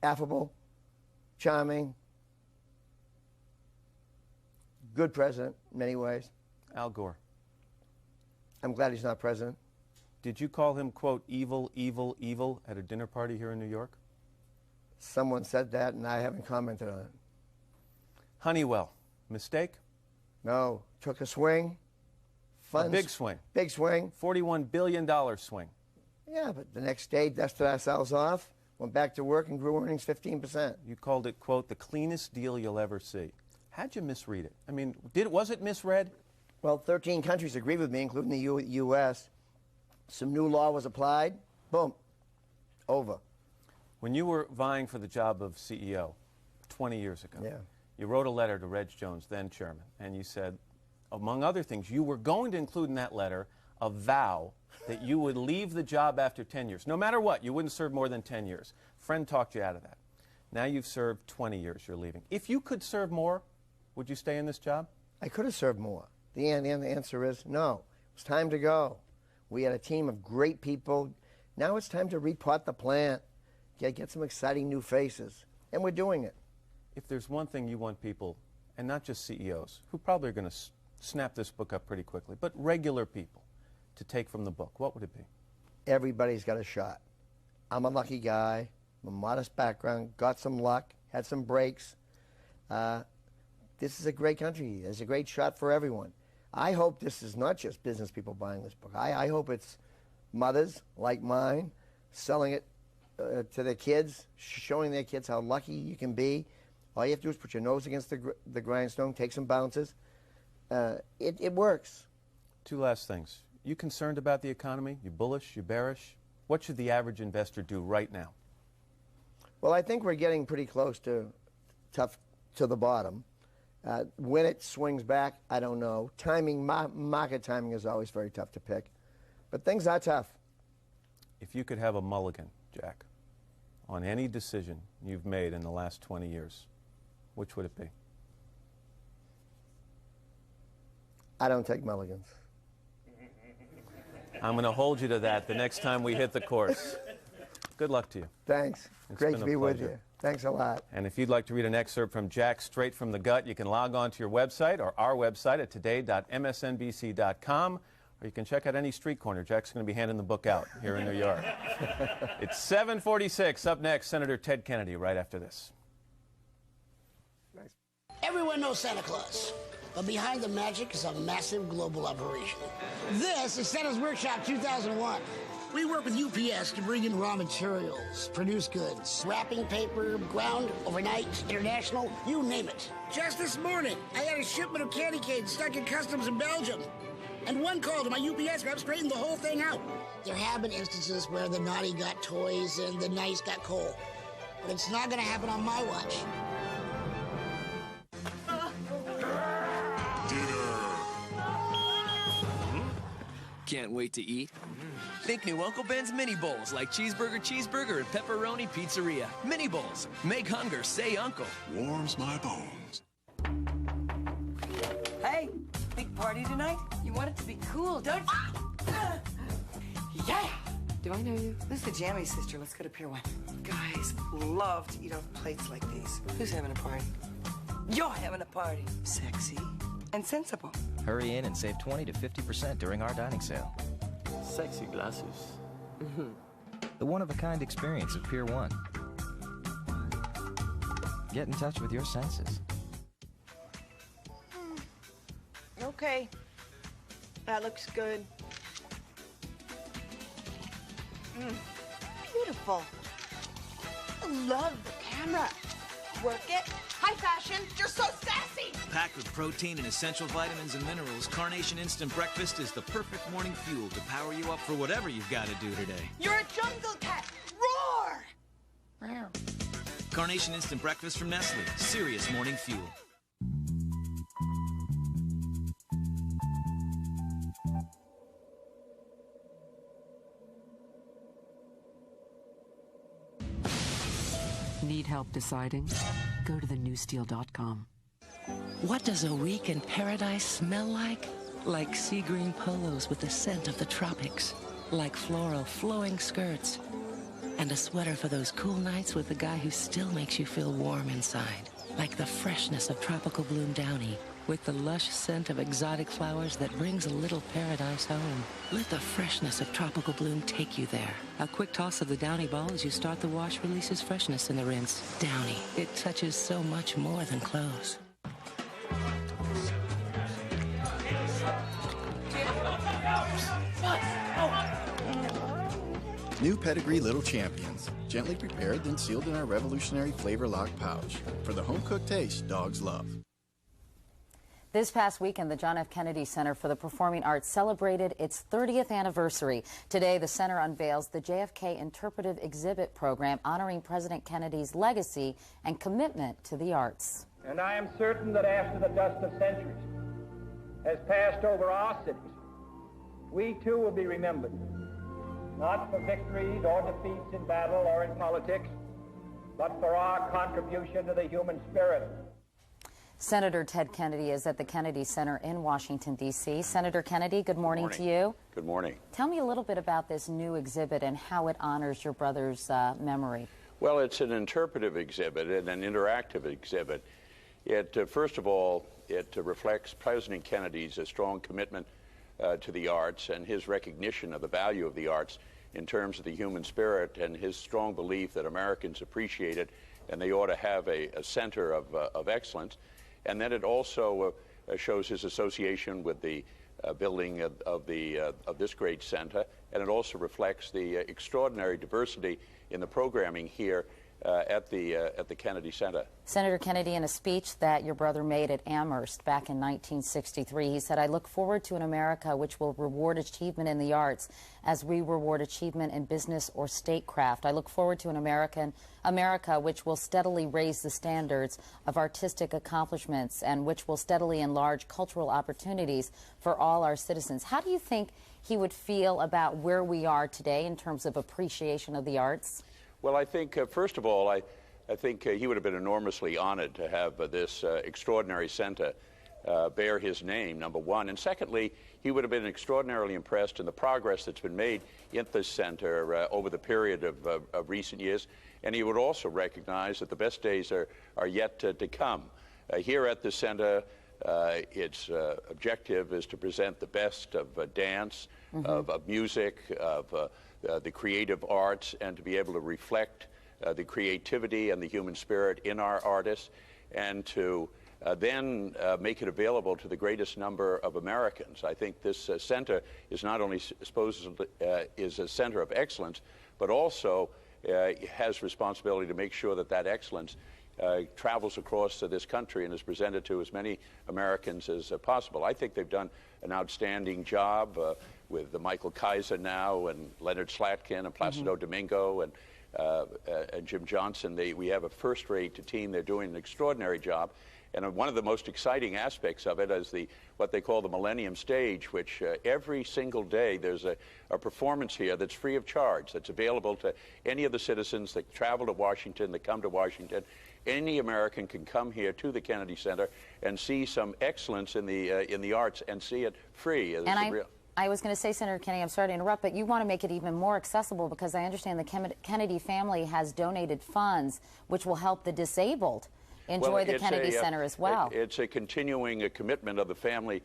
Affable, charming, good president in many ways. Al Gore. I'm glad he's not president. Did you call him, quote, evil, evil, evil at a dinner party here in New York? Someone said that, and I haven't commented on it. Honeywell. Mistake? No. Took a swing. A big swing. Big swing. $41 billion swing. Yeah, but the next day, dusted ourselves off, went back to work, and grew earnings 15%. You called it, quote, the cleanest deal you'll ever see. How'd you misread it? I mean, was it misread? Well, 13 countries agreed with me, including the U.S. Some new law was applied. Boom. Over. When you were vying for the job of CEO 20 years ago, you wrote a letter to Reg Jones, then chairman, and you said, among other things, you were going to include in that letter a vow that you would leave the job after 10 years. No matter what, you wouldn't serve more than 10 years. Friend talked you out of that. Now you've served 20 years, you're leaving. If you could serve more, would you stay in this job? I could have served more. The answer is no. It's time to go. We had a team of great people. Now it's time to repot the plant, get some exciting new faces, and we're doing it. If there's one thing you want people, and not just CEOs, who probably are going to snap this book up pretty quickly, but regular people to take from the book, what would it be? Everybody's got a shot. I'm a lucky guy, a modest background, got some luck, had some breaks. This is a great country. There's a great shot for everyone. I hope this is not just business people buying this book. I hope it's mothers like mine selling it to their kids, showing their kids how lucky you can be. All you have to do is put your nose against the grindstone, take some bounces. It works. Two last things. You concerned about the economy? You bullish? You bearish? What should the average investor do right now? Well, I think we're getting pretty close to tough to the bottom. When it swings back, I don't know. Timing, market timing is always very tough to pick. But things are tough. If you could have a mulligan, Jack, on any decision you've made in the last 20 years, which would it be? I don't take mulligans. I'm going to hold you to that the next time we hit the course. Good luck to you. Thanks. It's Great been to a be with pleasure. you. Thanks a lot. And if you'd like to read an excerpt from Jack straight from the gut, you can log on to your website or our website at today.msnbc.com, or you can check out any street corner. Jack's going to be handing the book out here in New York. It's 7:46. Up next, Senator Ted Kennedy right after this. Everyone knows Santa Claus, but behind the magic is a massive global operation. This is Santa's Workshop 2001. We work with UPS to bring in raw materials, produce goods, wrapping paper, ground, overnight, international, you name it. Just this morning, I had a shipment of candy canes stuck in customs in Belgium. And one call to my UPS rep straightened the whole thing out. There have been instances where the naughty got toys and the nice got coal. But it's not gonna happen on my watch. Can't wait to eat? Think new Uncle Ben's Mini Bowls, like cheeseburger and pepperoni pizzeria. Mini Bowls. Make hunger say uncle. Warms my bones. Hey, big party tonight? You want it to be cool, don't you? Yeah! Do I know you? This is the Jammy sister. Let's go to Pier 1. Guys love to eat off plates like these. Who's having a party? You're having a party. Sexy and sensible. Hurry in and save 20 to 50% during our dining sale. Sexy glasses. The one-of-a-kind experience of Pier 1. Get in touch with your senses. Okay. That looks good. Beautiful. I love the camera. Work it. High fashion. You're so sassy. Packed with protein and essential vitamins and minerals, Carnation Instant Breakfast is the perfect morning fuel to power you up for whatever you've got to do today. You're a jungle cat. Roar! Carnation Instant Breakfast from Nestle. Serious morning fuel. Need help deciding? Go to thenewsteel.com. What does a week in paradise smell like? Like sea green polos with the scent of the tropics. Like floral flowing skirts. And a sweater for those cool nights with the guy who still makes you feel warm inside. Like the freshness of Tropical Bloom Downy. With the lush scent of exotic flowers that brings a little paradise home. Let the freshness of Tropical Bloom take you there. A quick toss of the Downy ball as you start the wash releases freshness in the rinse. Downy. It touches so much more than clothes. New Pedigree Little Champions. Gently prepared, then sealed in our revolutionary flavor lock pouch. For the home-cooked taste dogs love. This past weekend, the John F. Kennedy Center for the Performing Arts celebrated its 30th anniversary. Today, the center unveils the JFK Interpretive Exhibit program honoring President Kennedy's legacy and commitment to the arts. And I am certain that after the dust of centuries has passed over our cities, we too will be remembered, not for victories or defeats in battle or in politics, but for our contribution to the human spirit. Senator Ted Kennedy is at the Kennedy Center in Washington, D.C. Senator Kennedy, good morning to you. Good morning. Tell me a little bit about this new exhibit and how it honors your brother's memory. Well, it's an interpretive exhibit and an interactive exhibit. It, first of all, it reflects President Kennedy's strong commitment to the arts and his recognition of the value of the arts in terms of the human spirit and his strong belief that Americans appreciate it and they ought to have a center of excellence. And then it also shows his association with the building of this great center, and it also reflects the extraordinary diversity in the programming here at the Kennedy Center. Senator Kennedy, in a speech that your brother made at Amherst back in 1963, he said, "I look forward to an America which will reward achievement in the arts as we reward achievement in business or statecraft. I look forward to an America which will steadily raise the standards of artistic accomplishments and which will steadily enlarge cultural opportunities for all our citizens." How do you think he would feel about where we are today in terms of appreciation of the arts? Well, I think, first of all, I think he would have been enormously honored to have this extraordinary center bear his name, number one. And secondly, he would have been extraordinarily impressed in the progress that's been made in this center over the period of recent years. And he would also recognize that the best days are yet to come. Here at the center, its objective is to present the best of dance, of music, of the creative arts, and to be able to reflect the creativity and the human spirit in our artists, and to then make it available to the greatest number of Americans. I think this center is not only supposedly is a center of excellence, but also has responsibility to make sure that that excellence travels across this country and is presented to as many Americans as possible. I think they've done an outstanding job with Michael Kaiser now, and Leonard Slatkin, and Placido Domingo, and Jim Johnson. We have a first-rate team. They're doing an extraordinary job. And one of the most exciting aspects of it is what they call the Millennium Stage, which every single day there's a performance here that's free of charge, that's available to any of the citizens that travel to Washington, that come to Washington. Any American can come here to the Kennedy Center and see some excellence in the arts and see it free. I was going to say, Senator Kennedy, I'm sorry to interrupt, but you want to make it even more accessible, because I understand the Kennedy family has donated funds which will help the disabled enjoy the Kennedy Center as well. It's a continuing commitment of the family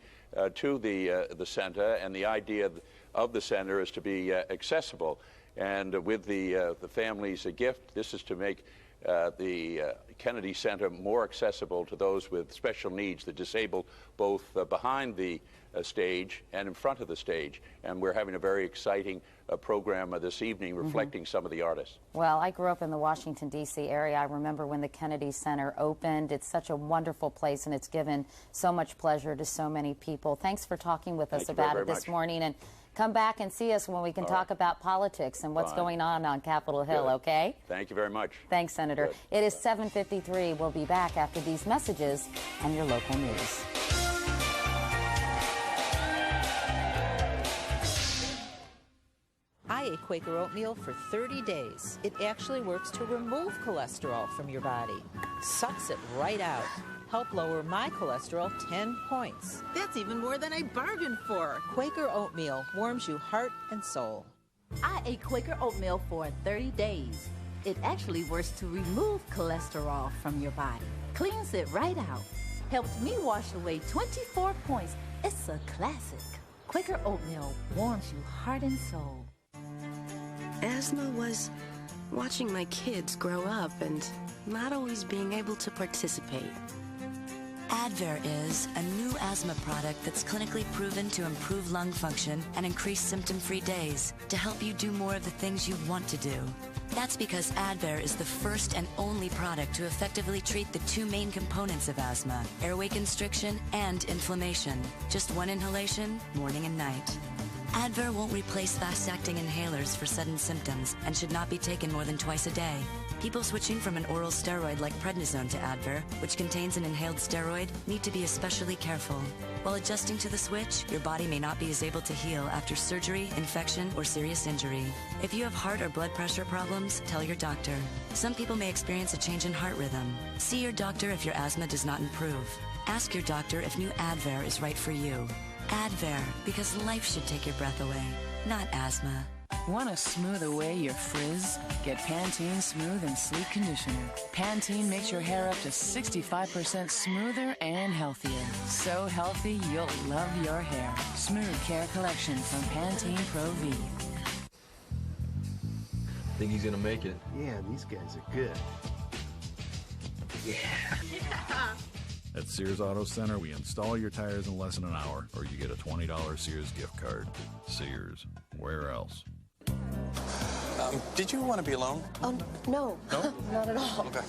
to the center, and the idea of the center is to be accessible. And with the family's gift, this is to make the Kennedy Center more accessible to those with special needs, the disabled, both behind the stage and in front of the stage. And we're having a very exciting program this evening reflecting some of the artists. Well, I grew up in the Washington, D.C. area. I remember when the Kennedy Center opened. It's such a wonderful place, and it's given so much pleasure to so many people. Thanks for talking with us about it this morning. And come back and see us when we can talk about politics and what's going on Capitol Hill, okay? Thank you very much. Thanks, Senator. Good. It is 7:53. We'll be back after these messages and your local news. I ate Quaker oatmeal for 30 days. It actually works to remove cholesterol from your body. Sucks it right out. Help lower my cholesterol 10 points. That's even more than I bargained for. Quaker oatmeal warms you heart and soul. I ate Quaker oatmeal for 30 days. It actually works to remove cholesterol from your body. Cleans it right out. Helped me wash away 24 points. It's a classic. Quaker oatmeal warms you heart and soul. Asthma was watching my kids grow up and not always being able to participate. Advair is a new asthma product that's clinically proven to improve lung function and increase symptom-free days to help you do more of the things you want to do. That's because Advair is the first and only product to effectively treat the two main components of asthma, airway constriction and inflammation. Just one inhalation, morning and night. Advair won't replace fast-acting inhalers for sudden symptoms and should not be taken more than twice a day. People switching from an oral steroid like prednisone to Advair, which contains an inhaled steroid, need to be especially careful. While adjusting to the switch, your body may not be as able to heal after surgery, infection, or serious injury. If you have heart or blood pressure problems, tell your doctor. Some people may experience a change in heart rhythm. See your doctor if your asthma does not improve. Ask your doctor if new Advair is right for you. Advair, because life should take your breath away, not asthma. Want to smooth away your frizz? Get Pantene Smooth and Sleek Conditioner. Pantene makes your hair up to 65% smoother and healthier. So healthy, you'll love your hair. Smooth Care Collection from Pantene Pro V. Think he's gonna make it? Yeah, these guys are good. Yeah. At Sears Auto Center, we install your tires in less than an hour, or you get a $20 Sears gift card. Sears. Where else? Did you want to be alone? Oh, no. No? Not at all. Okay.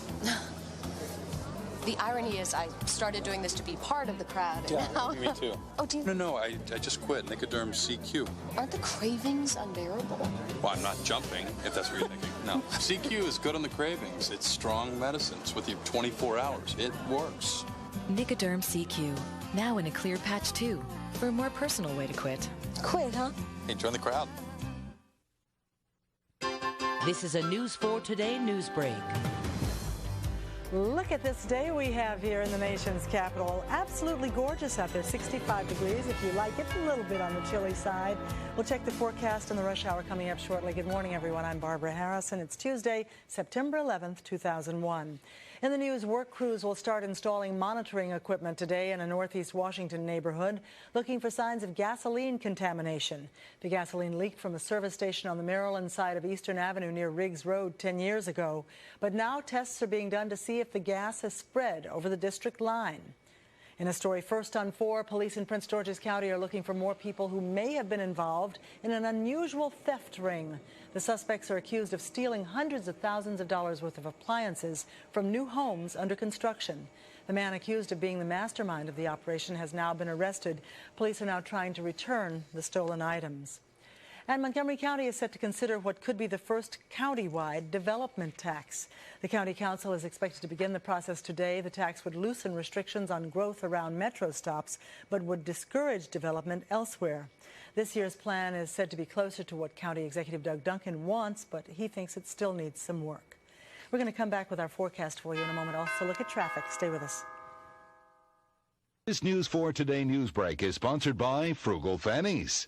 The irony is I started doing this to be part of the crowd. And Yeah, now... me too. Oh, do you... No, I just quit. Nicoderm CQ. Aren't the cravings unbearable? Well, I'm not jumping, if that's what you're thinking. No. CQ is good on the cravings. It's strong medicine. It's with you 24 hours. It works. Nicoderm CQ. Now in a clear patch, too. For a more personal way to quit. Quit, huh? Hey, join the crowd. This is a News 4 Today news break. Look at this day we have here in the nation's capital. Absolutely gorgeous out there, 65 degrees if you like it, a little bit on the chilly side. We'll check the forecast and the rush hour coming up shortly. Good morning, everyone. I'm Barbara Harrison. It's Tuesday, September 11th, 2001. In the news, work crews will start installing monitoring equipment today in a northeast Washington neighborhood, looking for signs of gasoline contamination. The gasoline leaked from a service station on the Maryland side of Eastern Avenue near Riggs Road 10 years ago. But now tests are being done to see if the gas has spread over the district line. In a story first on 4, police in Prince George's County are looking for more people who may have been involved in an unusual theft ring. The suspects are accused of stealing hundreds of thousands of dollars worth of appliances from new homes under construction. The man accused of being the mastermind of the operation has now been arrested. Police are now trying to return the stolen items. And Montgomery County is set to consider what could be the first county-wide development tax. The County Council is expected to begin the process today. The tax would loosen restrictions on growth around metro stops, but would discourage development elsewhere. This year's plan is said to be closer to what County Executive Doug Duncan wants, but he thinks it still needs some work. We're going to come back with our forecast for you in a moment. Also, look at traffic. Stay with us. This News 4 Today news break is sponsored by Frugal Fannies.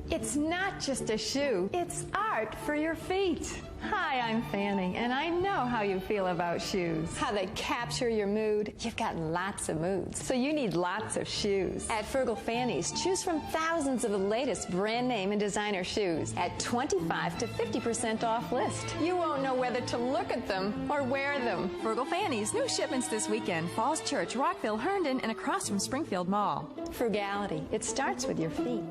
It's not just a shoe, it's art for your feet. Hi, I'm Fanny, and I know how you feel about shoes. How they capture your mood. You've got lots of moods, so you need lots of shoes. At Frugal Fannies, choose from thousands of the latest brand name and designer shoes at 25 to 50% off list. You won't know whether to look at them or wear them. Frugal Fannies, new shipments this weekend. Falls Church, Rockville, Herndon, and across from Springfield Mall. Frugality, it starts with your feet.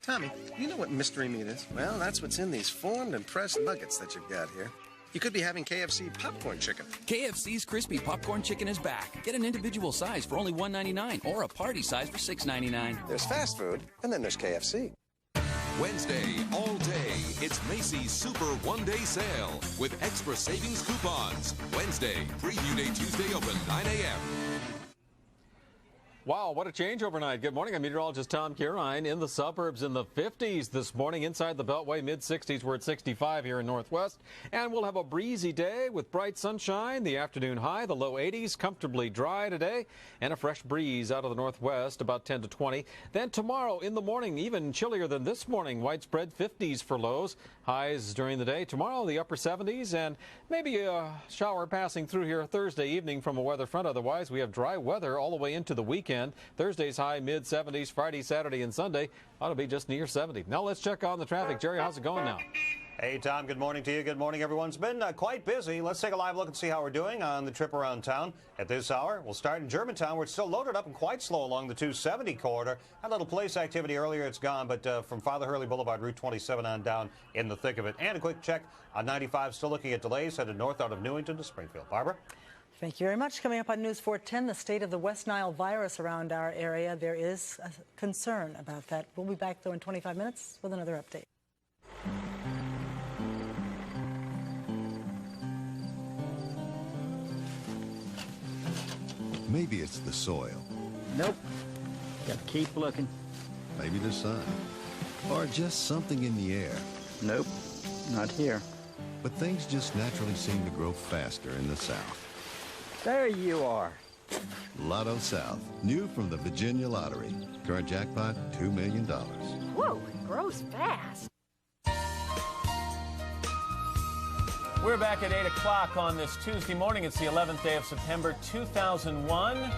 Tommy, you know what mystery meat is? Well, that's what's in these formed and pressed nuggets that you've got here. You could be having KFC popcorn chicken. KFC's crispy popcorn chicken is back. Get an individual size for only $1.99 or a party size for $6.99. There's fast food, and then there's KFC. Wednesday, all day, it's Macy's Super One-Day Sale with extra savings coupons. Wednesday, Preview Day Tuesday open, 9 a.m. Wow, what a change overnight. Good morning. I'm meteorologist Tom Kirine. In the suburbs in the 50s this morning. Inside the Beltway, mid-60s. We're at 65 here in Northwest. And we'll have a breezy day with bright sunshine. The afternoon high, the low 80s. Comfortably dry today. And a fresh breeze out of the northwest, about 10 to 20. Then tomorrow in the morning, even chillier than this morning. Widespread 50s for lows. Highs during the day. Tomorrow, the upper 70s. And maybe a shower passing through here Thursday evening from a weather front. Otherwise, we have dry weather all the way into the weekend. Thursday's high mid-70s. Friday, Saturday, and Sunday ought to be just near 70. Now let's check on the traffic. Jerry, how's it going now? Hey, Tom, good morning to you. Good morning, everyone. It's been quite busy. Let's take a live look and see how we're doing on the trip around town. At this hour, we'll start in Germantown, where it's still loaded up and quite slow along the 270 corridor. Had a little police activity earlier. It's gone, but from Father Hurley Boulevard, Route 27 on down in the thick of it. And a quick check on 95, still looking at delays headed north out of Newington to Springfield. Barbara? Thank you very much. Coming up on News 410, the state of the West Nile virus around our area. There is a concern about that. We'll be back, though, in 25 minutes with another update. Maybe it's the soil. Nope. Gotta keep looking. Maybe the sun. Or just something in the air. Nope. Not here. But things just naturally seem to grow faster in the South. There you are. Lotto South, new from the Virginia Lottery. Current jackpot, $2 million. Whoa, it grows fast. We're back at 8 o'clock on this Tuesday morning. It's the 11th day of September, 2001.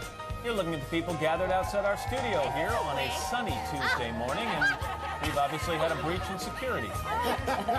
You're looking at the people gathered outside our studio here on a sunny Tuesday morning, and we've obviously had a breach in security.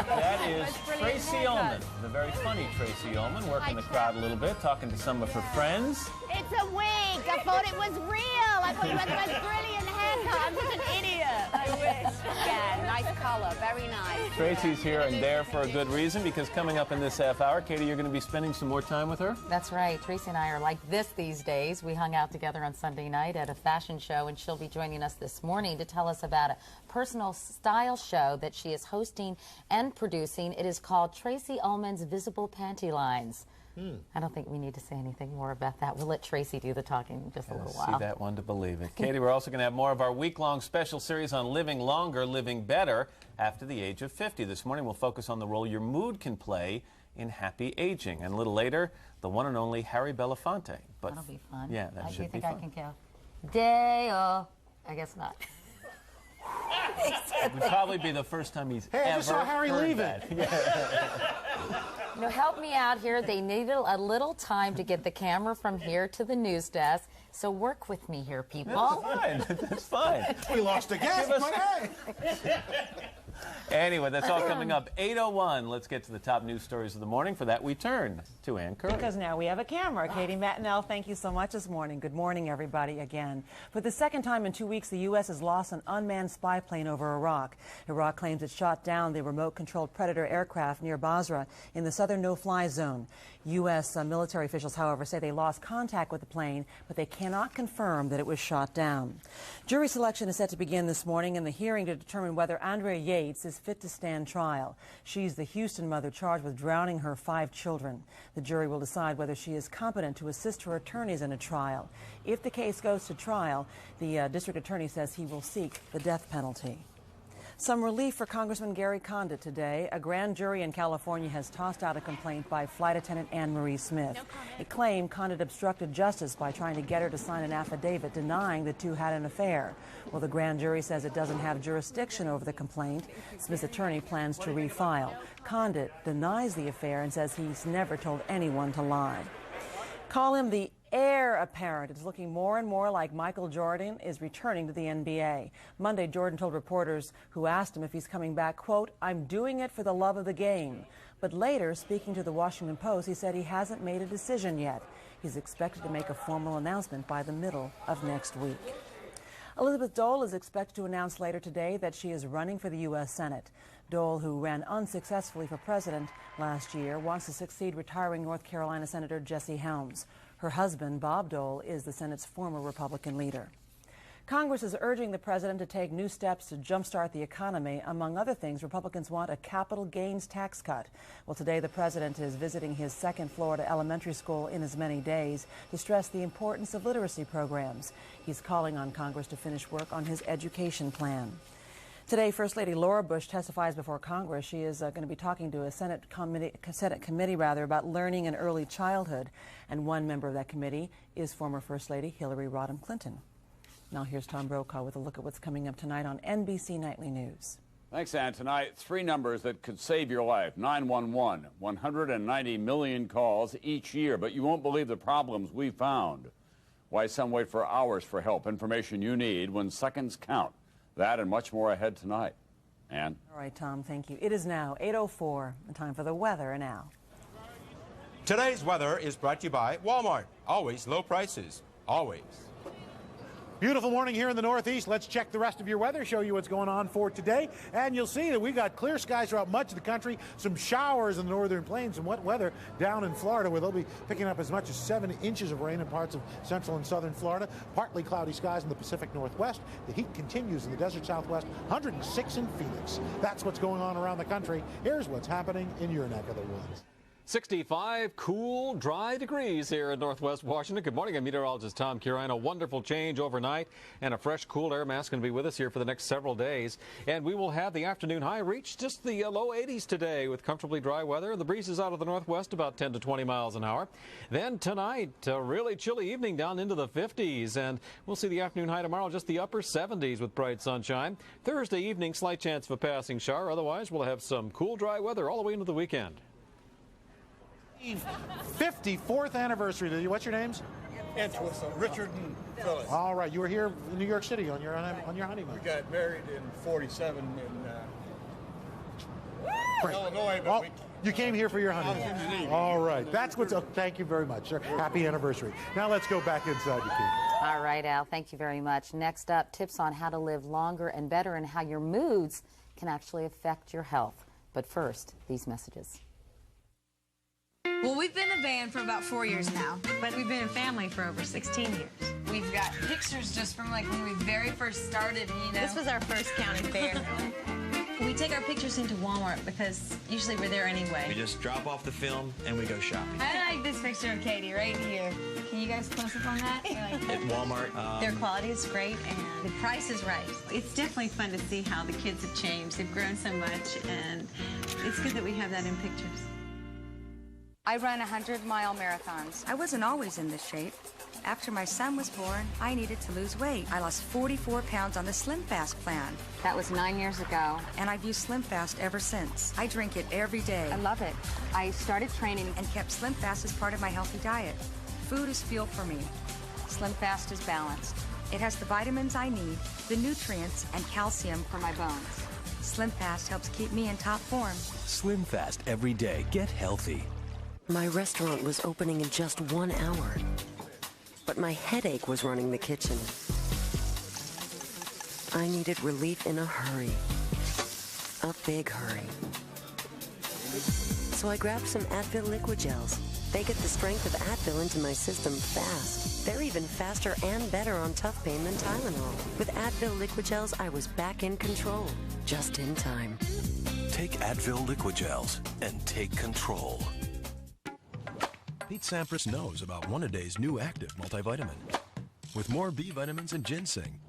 That is Tracy Ullman, the very funny Tracy Ullman, working the crowd a little bit, talking to some of her friends. It's a wig. I thought it was real. I thought you had the most brilliant haircut. I'm just an idiot. I wish. Yeah, nice color. Very nice. Tracy's here and there for a good reason, because coming up in this half hour, Katie, you're going to be spending some more time with her? That's right. Tracy and I are like this these days. We hung out together on Sunday night at a fashion show, and she'll be joining us this morning to tell us about a personal style show that she is hosting and producing. It is called Tracy Ullman's Visible Panty Lines. I don't think we need to say anything more about that. We'll let Tracy do the talking in just a little while. See that one to believe it. Katie, we're also going to have more of our week-long special series on living longer, living better after the age of 50. This morning we'll focus on the role your mood can play in happy aging. And a little later, the one and only Harry Belafonte. But that'll be fun. Yeah, that should be fun. Do you think I can count? Dale. I guess not. It would probably be the first time he's ever I just saw Harry leaving. No, help me out here. They needed a little time to get the camera from here to the news desk. So work with me here, people. That's fine. That's fine. We lost a guest, but hey. Anyway, that's all coming up. 8:01. Let's get to the top news stories of the morning. For that, we turn to Ann Curry. Because now we have a camera. Katie Matinell, thank you so much this morning. Good morning, everybody, again. For the second time in 2 weeks, the U.S. has lost an unmanned spy plane over Iraq. Iraq claims it shot down the remote-controlled Predator aircraft near Basra in the southern no-fly zone. U.S. military officials, however, say they lost contact with the plane, but they cannot confirm that it was shot down. Jury selection is set to begin this morning in the hearing to determine whether Andrea Yates is fit to stand trial. She's the Houston mother charged with drowning her 5 children. The jury will decide whether she is competent to assist her attorneys in a trial. If the case goes to trial, the district attorney says he will seek the death penalty. Some relief for Congressman Gary Condit today. A grand jury in California has tossed out a complaint by flight attendant Anne Marie Smith. It claimed Condit obstructed justice by trying to get her to sign an affidavit denying the two had an affair. Well, the grand jury says it doesn't have jurisdiction over the complaint. Smith's attorney plans to refile. Condit denies the affair and says he's never told anyone to lie. Call him the heir apparent. It's looking more and more like Michael Jordan is returning to the NBA. Monday, Jordan told reporters who asked him if he's coming back, quote, "I'm doing it for the love of the game." But later, speaking to the Washington Post, he said he hasn't made a decision yet. He's expected to make a formal announcement by the middle of next week. Elizabeth Dole is expected to announce later today that she is running for the U.S. Senate. Dole, who ran unsuccessfully for president last year, wants to succeed retiring North Carolina Senator Jesse Helms. Her husband, Bob Dole, is the Senate's former Republican leader. Congress is urging the president to take new steps to jumpstart the economy. Among other things, Republicans want a capital gains tax cut. Well, today the president is visiting his second Florida elementary school in as many days to stress the importance of literacy programs. He's calling on Congress to finish work on his education plan. Today, First Lady Laura Bush testifies before Congress. She is going to be talking to a Senate committee about learning in early childhood. And one member of that committee is former First Lady Hillary Rodham Clinton. Now here's Tom Brokaw with a look at what's coming up tonight on NBC Nightly News. Thanks, Ann. Tonight, 3 numbers that could save your life. 911, 190 million calls each year, but you won't believe the problems we found. Why some wait for hours for help, information you need when seconds count. That and much more ahead tonight. Ann? All right, Tom, thank you. It is now 8:04, and time for the weather and Al. Today's weather is brought to you by Walmart. Always low prices. Always. Beautiful morning here in the Northeast. Let's check the rest of your weather, show you what's going on for today. And you'll see that we've got clear skies throughout much of the country, some showers in the northern plains, and wet weather down in Florida, where they'll be picking up as much as 7 inches of rain in parts of central and southern Florida. Partly cloudy skies in the Pacific Northwest. The heat continues in the desert Southwest, 106 in Phoenix. That's what's going on around the country. Here's what's happening in your neck of the woods. 65 cool, dry degrees here in Northwest Washington. Good morning. I'm meteorologist Tom Curran. A wonderful change overnight and a fresh, cool air mass going to be with us here for the next several days. And we will have the afternoon high reach just the low 80s today with comfortably dry weather. The breeze is out of the northwest about 10 to 20 miles an hour. Then tonight, a really chilly evening down into the 50s. And we'll see the afternoon high tomorrow just the upper 70s with bright sunshine. Thursday evening, slight chance of a passing shower. Otherwise, we'll have some cool, dry weather all the way into the weekend. 54th anniversary. What's your names? Richard and Phyllis. All right, you were here in New York City on your honeymoon. We got married in '47 in Illinois, but you came here for your honeymoon. I was in the Navy. All right, that's what's up. Thank you very much, sir. Happy anniversary. Now let's go back inside the key. All right, Al, thank you very much. Next up, tips on how to live longer and better and how your moods can actually affect your health. But first, these messages. Well, we've been a band for about 4 years now, but we've been a family for over 16 years. We've got pictures just from like when we very first started, you know. This was our first county fair. We take our pictures into Walmart because usually we're there anyway. We just drop off the film and we go shopping. I like this picture of Katie right here. Can you guys close up on that? At Walmart. Their quality is great and the price is right. It's definitely fun to see how the kids have changed. They've grown so much, and it's good that we have that in pictures. I run 100-mile marathons. I wasn't always in this shape. After my son was born, I needed to lose weight. I lost 44 pounds on the Slim Fast plan. That was 9 years ago. And I've used Slim Fast ever since. I drink it every day. I love it. I started training and kept Slim Fast as part of my healthy diet. Food is fuel for me. Slim Fast is balanced. It has the vitamins I need, the nutrients, and calcium for my bones. Slim Fast helps keep me in top form. Slim Fast every day. Get healthy. My restaurant was opening in just 1 hour, but my headache was running the kitchen. I needed relief in a hurry, a big hurry. So I grabbed some Advil liquid gels. They get the strength of Advil into my system fast. They're even faster and better on tough pain than Tylenol. With Advil liquid gels, I was back in control, just in time. Take Advil liquid gels and take control. Pete Sampras knows about One-A-Day's new active multivitamin with more B vitamins and ginseng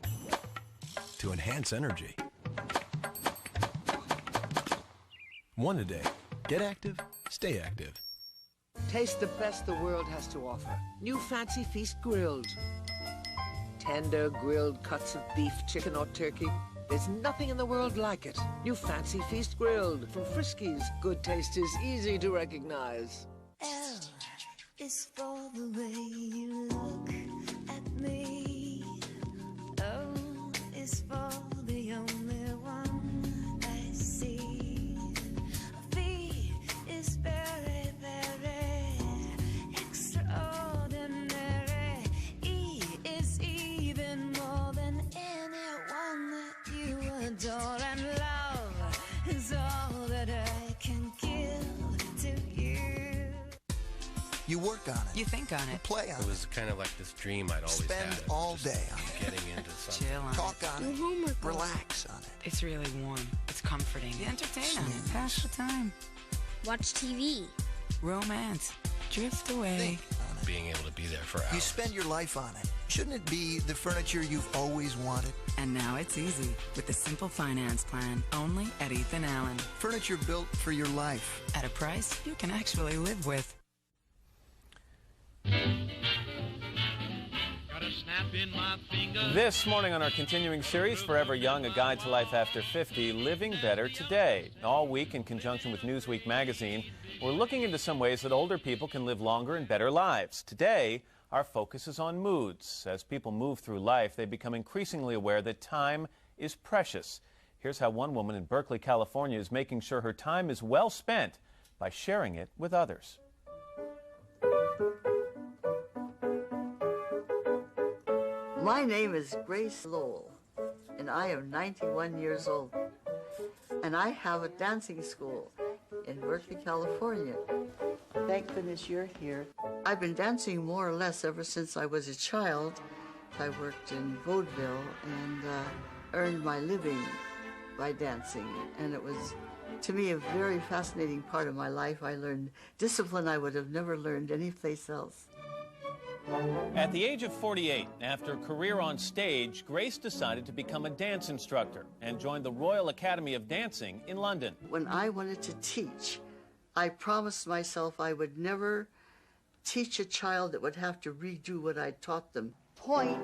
to enhance energy. One-A-Day. Get active, stay active. Taste the best the world has to offer. New Fancy Feast grilled. Tender grilled cuts of beef, chicken, or turkey. There's nothing in the world like it. New Fancy Feast grilled from Friskies. Good taste is easy to recognize. L is for the way you look at me. O is for the only one I see. V is very, very extraordinary. E is even more than anyone that you adore. And love is all that I can give to you. You work on it. You think on it. You play on it. It was kind of like this dream I'd always Spend had. all day on it. Getting into something. Chill on Talk it. on it. Relax on it. It's really warm. It's comforting. You entertain on it. Pass the time. Watch TV. Romance. Drift away. Being able to be there for hours. You spend your life on it. Shouldn't it be the furniture you've always wanted? And now it's easy with the Simple Finance Plan, only at Ethan Allen. Furniture built for your life. At a price you can actually live with. This morning on our continuing series, Forever Young, A Guide to Life After 50, Living Better Today. All week, in conjunction with Newsweek magazine, we're looking into some ways that older people can live longer and better lives. Today, our focus is on moods. As people move through life, they become increasingly aware that time is precious. Here's how one woman in Berkeley, California is making sure her time is well spent by sharing it with others. My name is Grace Lowell, and I am 91 years old, and I have a dancing school in Berkeley, California. Thank goodness you're here. I've been dancing more or less ever since I was a child. I worked in vaudeville and earned my living by dancing, and it was to me, a very fascinating part of my life. I learned discipline I would have never learned anyplace else. At the age of 48, after a career on stage, Grace decided to become a dance instructor and joined the Royal Academy of Dancing in London. When I wanted to teach, I promised myself I would never teach a child that would have to redo what I taught them. Point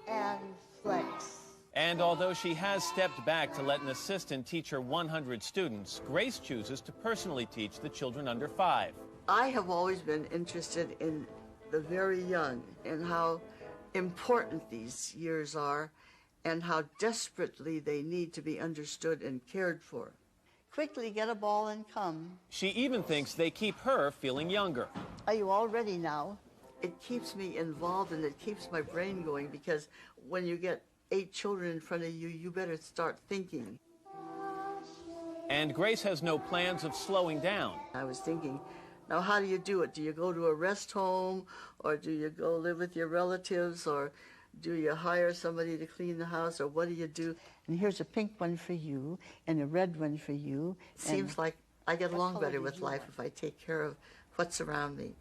and flex. And although she has stepped back to let an assistant teach her 100 students, Grace chooses to personally teach the children under 5. I have always been interested in the very young and how important these years are and how desperately they need to be understood and cared for. Quickly get a ball and come. She even thinks they keep her feeling younger. Are you all ready now? It keeps me involved and it keeps my brain going, because when you get 8 children in front of you, you better start thinking. And Grace has no plans of slowing down. I was thinking, now how do you do it? Do you go to a rest home, or do you go live with your relatives, or do you hire somebody to clean the house, or what do you do? And here's a pink one for you and a red one for you. Seems like I get along better with life if I take care of what's around me.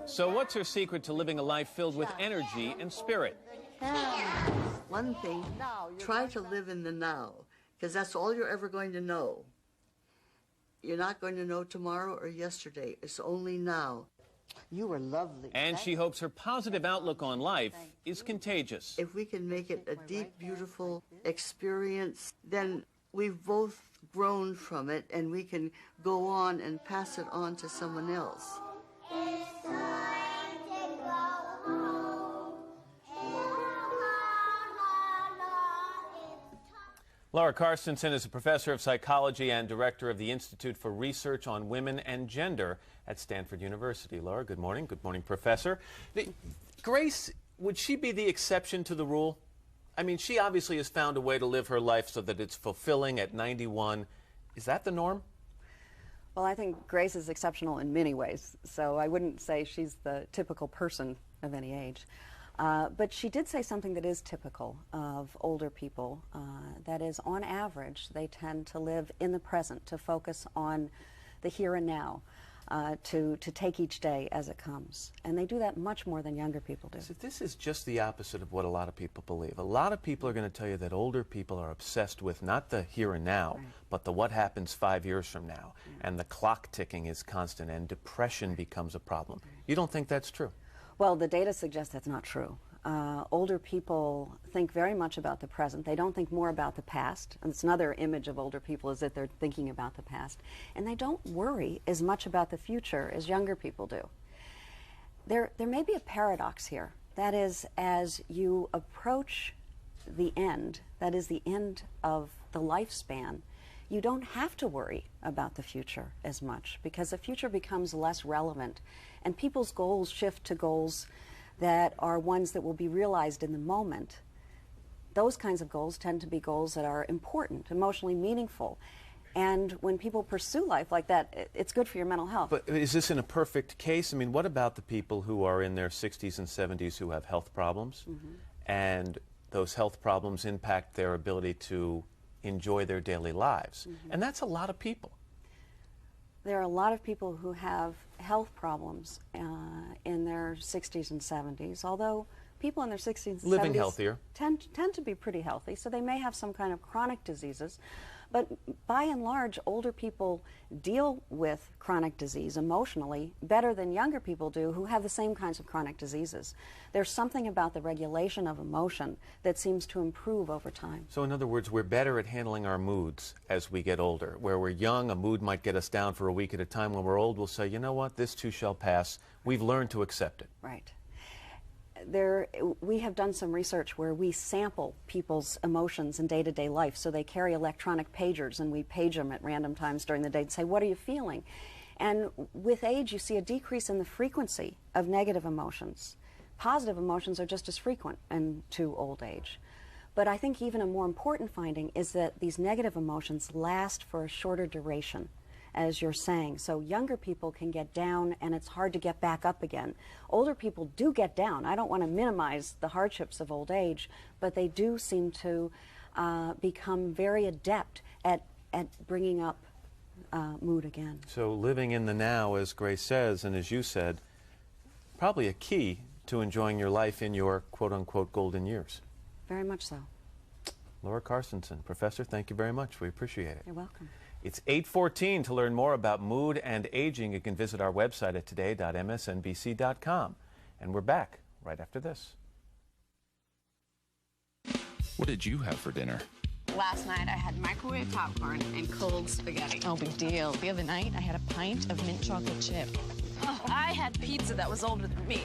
So what's her secret to living a life filled with energy and spirit? One thing, try to live in the now, because that's all you're ever going to know. You're not going to know tomorrow or yesterday. It's only now. You were lovely. And she hopes her positive outlook on life is contagious. If we can make it a deep, beautiful experience, then we've both grown from it, and we can go on and pass it on to someone else. Laura Carstensen is a professor of psychology and director of the Institute for Research on Women and Gender at Stanford University. Laura, good morning. Good morning, Professor. Grace, would she be the exception to the rule? I mean, she obviously has found a way to live her life so that it's fulfilling at 91. Is that the norm? Well, I think Grace is exceptional in many ways, so I wouldn't say she's the typical person of any age. But she did say something that is typical of older people. That is, on average, they tend to live in the present, to focus on the here and now, to take each day as it comes. And they do that much more than younger people do. So this is just the opposite of what a lot of people believe. A lot of people are going to tell you that older people are obsessed with not the here and now, but the what happens 5 years from now. And the clock ticking is constant, and depression becomes a problem. You don't think that's true? Well, the data suggests that's not true. Older people think very much about the present. They don't think more about the past. And it's another image of older people, is that they're thinking about the past. And they don't worry as much about the future as younger people do. There may be a paradox here. That is, as you approach the end, that is the end of the lifespan, you don't have to worry about the future as much, because the future becomes less relevant. And people's goals shift to goals that are ones that will be realized in the moment. Those kinds of goals tend to be goals that are important, emotionally meaningful. And when people pursue life like that, it's good for your mental health. But is this in a perfect case? I mean, what about the people who are in their 60s and 70s who have health problems? And those health problems impact their ability to enjoy their daily lives? And that's a lot of people. There are a lot of people who have health problems in their 60s and 70s, although people in their 60s and 70s living healthier tend to be pretty healthy, so they may have some kind of chronic diseases. But by and large, older people deal with chronic disease emotionally better than younger people do, who have the same kinds of chronic diseases. There's something about the regulation of emotion that seems to improve over time. So in other words, we're better at handling our moods as we get older. Where we're young, a mood might get us down for a week at a time. When we're old, we'll say, you know what, this too shall pass. We've learned to accept it. Right. We have done some research where we sample people's emotions in day-to-day life. So they carry electronic pagers, and we page them at random times during the day and say, what are you feeling? And with age, you see a decrease in the frequency of negative emotions. Positive emotions are just as frequent into old age. But I think even a more important finding is that these negative emotions last for a shorter duration, as you're saying. So younger people can get down, and it's hard to get back up again. Older people do get down. I don't want to minimize the hardships of old age, but they do seem to become very adept at at bringing up mood again. So living in the now, as Grace says, and as you said, probably a key to enjoying your life in your quote-unquote golden years. Very much so. Laura Carstensen, Professor, thank you very much. We appreciate it. You're welcome. It's 8:14. To learn more about mood and aging, you can visit our website at today.msnbc.com. And we're back right after this. What did you have for dinner? Last night I had microwave popcorn and cold spaghetti. Oh, big deal. The other night I had a pint of mint chocolate chip. Oh, I had pizza that was older than me.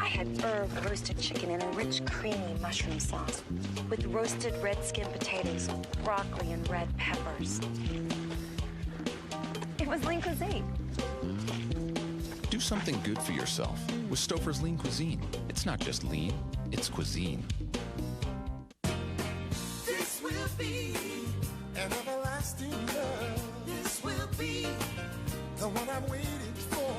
I had herb roasted chicken in a rich, creamy mushroom sauce with roasted red skin potatoes, broccoli, and red peppers. It was lean cuisine. Do something good for yourself with Stouffer's Lean Cuisine. It's not just lean, it's cuisine. This will be an everlasting love. This will be the one I'm waiting for.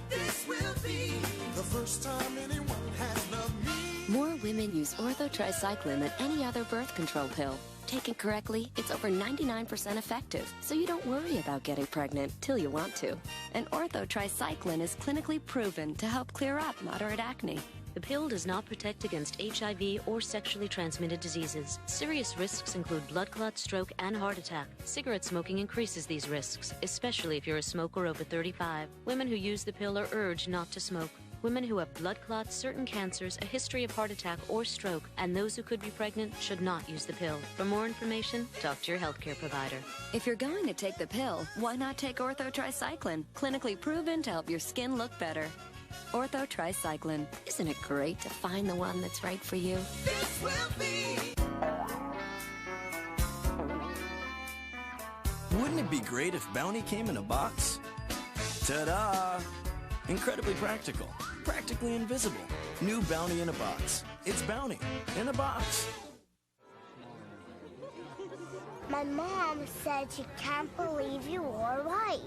This will be the first time anyone has loved me. More women use orthotricycline than any other birth control pill. Taken correctly, it's over 99% effective, so you don't worry about getting pregnant till you want to. And orthotricycline is clinically proven to help clear up moderate acne. The pill does not protect against HIV or sexually transmitted diseases. Serious risks include blood clot, stroke, and heart attack. Cigarette smoking increases these risks, especially if you're a smoker over 35. Women who use the pill are urged not to smoke. Women who have blood clots, certain cancers, a history of heart attack or stroke, and those who could be pregnant should not use the pill. For more information, talk to your healthcare provider. If you're going to take the pill, why not take orthotricycline? Clinically proven to help your skin look better. Orthotricycline. Isn't it great to find the one that's right for you? This will be. Wouldn't it be great if Bounty came in a box? Ta-da! Incredibly practical. Practically invisible. New Bounty in a box. It's Bounty in a box. My mom said she can't believe you were right.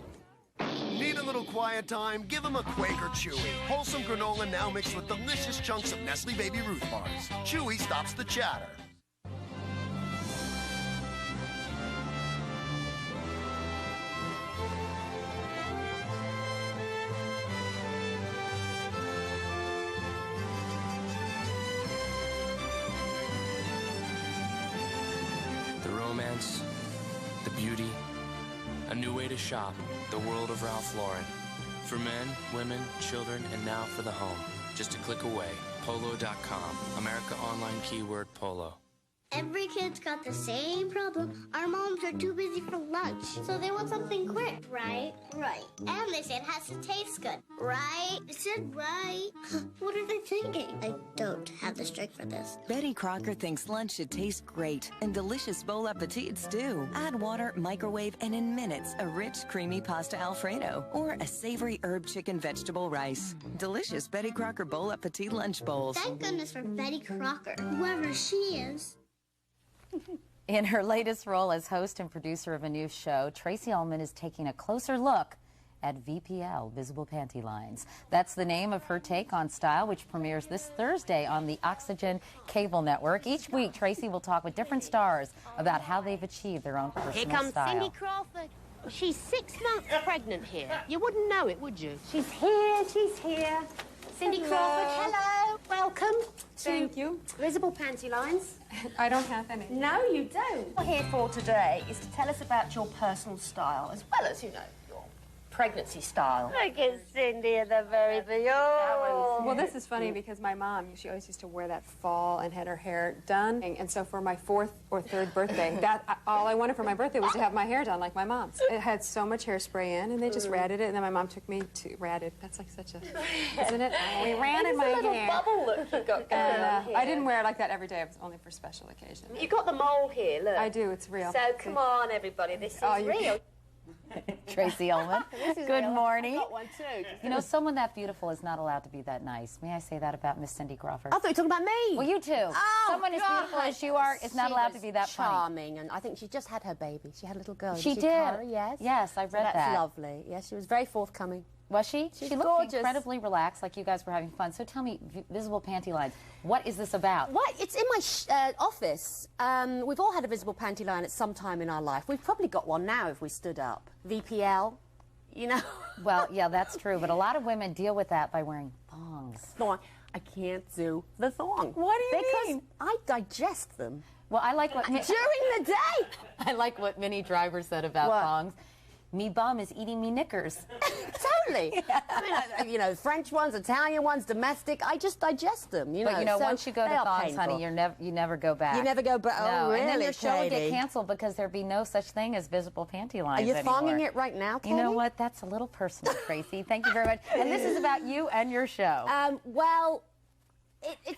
Need a little quiet time? Give them a Quaker Chewy. Wholesome granola now mixed with delicious chunks of Nestle Baby Ruth bars. Chewy stops the chatter. The romance, the beauty, a new way to shop, the world of Ralph Lauren. For men, women, children, and now for the home. Just a click away. Polo.com. America Online keyword Polo. Every kid's got the same problem. Our moms are too busy for lunch, so they want something quick. Right? Right. And they say it has to taste good. Right? It said right. What are they thinking? I don't have the strength for this. Betty Crocker thinks lunch should taste great, and delicious Bon Appetits do. Add water, microwave, and in minutes, a rich, creamy pasta Alfredo or a savory herb chicken vegetable rice. Delicious Betty Crocker Bon Appetit lunch bowls. Thank goodness for Betty Crocker, whoever she is. In her latest role as host and producer of a new show, Tracey Ullman is taking a closer look at VPL, Visible Panty Lines. That's the name of her take on style, which premieres this Thursday on the Oxygen Cable Network. Each week, Tracey will talk with different stars about how they've achieved their own personal Here comes style. Cindy Crawford. She's 6 months pregnant here. You wouldn't know it, would you? She's here, she's here. Cindy Hello. Crawford, hello. Welcome Thank to you. Visible Panty Lines. I don't have any. No, you don't. What we're here for today is to tell us about your personal style, as well as, you know, your pregnancy style. Look at Cindy in the very thing. Oh. Well, this is funny because my mom, she always used to wear that fall and had her hair done. And so for my 4th or 3rd birthday, all I wanted for my birthday was to have my hair done like my mom's. It had so much hairspray in, and they just ratted it. And then my mom took me to ratted. That's like such a, isn't it? We ratted my hair. Bubble look you got going on here. I didn't wear it like that every day. It was only for special occasions. You've got the mole here, look. I do. It's real. So come on, everybody. This is real. Tracey Ullman. Good Good morning. I've got one too. You know, someone that beautiful is not allowed to be that nice. May I say that about Miss Cindy Crawford? I thought you were talking about me. Well, you too. Oh, someone as beautiful as you are is not allowed to be that charming, and I think she just had her baby. She had a little girl. She did. Cara? Yes. Yes, I read that's that. Lovely. Yes, she was very forthcoming. Was she? She's She looked gorgeous. incredibly relaxed, like you guys were having fun. So tell me, visible panty lines, what is this about? What? It's in my office. We've all had a visible panty line at some time in our life. We've probably got one now if we stood up. VPL, you know. Well, yeah, that's true. But a lot of women deal with that by wearing thongs. Thong. I can't do the thong. What do you mean? Because I digest them. Well, I like what... During the day! I like what Minnie Driver said about What? thongs. Me bum is eating me knickers. Totally. I mean, you know, French ones, Italian ones, domestic. I just digest them. You know. But you know, so once you go to they are thongs, painful. honey, you never go back. You never go back. No. Oh, really? And then your show would get Katie? canceled because there'd be no such thing as visible panty lines Are you anymore. thonging it right now, Katie? You know what? That's a little personal, Tracy. Thank you very much. And this is about you and your show. Well,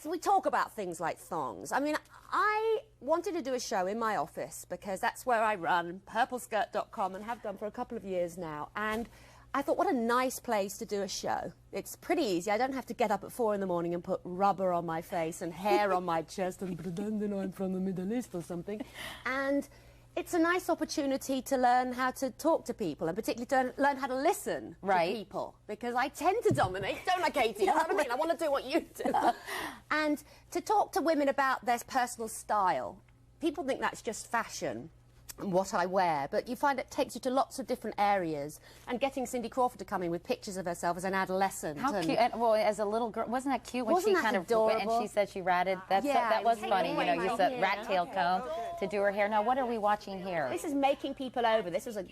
we talk about things like thongs. I mean, I wanted to do a show in my office because that's where I run, purpleskirt.com, and have done for a couple of years now. And I thought, what a nice place to do a show. It's pretty easy. I don't have to get up at 4 in the morning and put rubber on my face and hair on my chest and pretending I'm from the Middle East or something. And it's a nice opportunity to learn how to talk to people, and particularly to learn how to listen to people, because I tend to dominate, don't I, Katie? You know what I mean? I want to do what you do. And to talk to women about their personal style. People think that's just fashion and what I wear, but you find it takes you to lots of different areas. And getting Cindy Crawford to come in with pictures of herself as an adolescent. How cute! And, well, as a little girl, wasn't that cute when Wasn't she that kind adorable? of and she said she ratted? That was funny. You know, use a rat tail comb to do her hair. Now, what are we watching here? This is making people over. This was a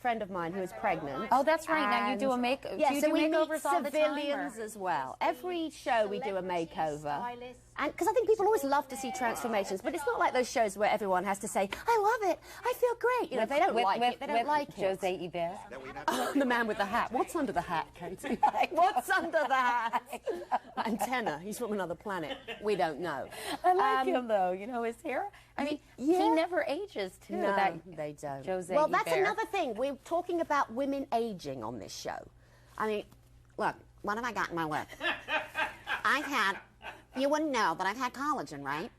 friend of mine who was pregnant. Oh, that's right. Now you do a make. Yeah, do you so do we meet makeovers all the time, civilians or? as well. Every show we do a makeover. And because I think people always love to see transformations, but it's not like those shows where everyone has to say, "I love it, I feel great." You know, if they don't like it, they don't like it. Jose Ibert. Oh, the man with the hat. What's under the hat, Katie? What's under the hat? Antenna. He's from another planet. We don't know. I like him though. You know, his hair. I mean, he never ages too. No, that they don't. Jose well, that's Ibert. another thing. We're talking about women aging on this show. I mean, look, what have I got in my lip? I've had, you wouldn't know, but I've had collagen, right?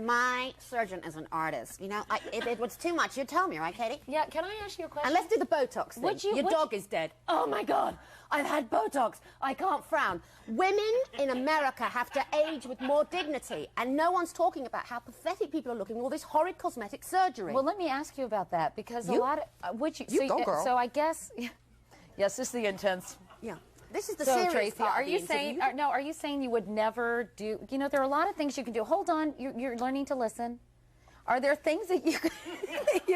My surgeon is an artist. You know, if it was too much, you'd tell me, right, Katie? Yeah, can I ask you a question? And let's do the Botox thing. Your dog is dead. Oh, my God. I've had Botox. I can't frown. Women in America have to age with more dignity, and no one's talking about how pathetic people are looking with all this horrid cosmetic surgery. Well, let me ask you about that, because a lot of girl. So I guess, yes, this is the intense. Yeah. This is the so, serious Tracy, part are of the you saying? interview. Are you saying you would never do? You know, there are a lot of things you can do. Hold on, you're learning to listen. Are there things that you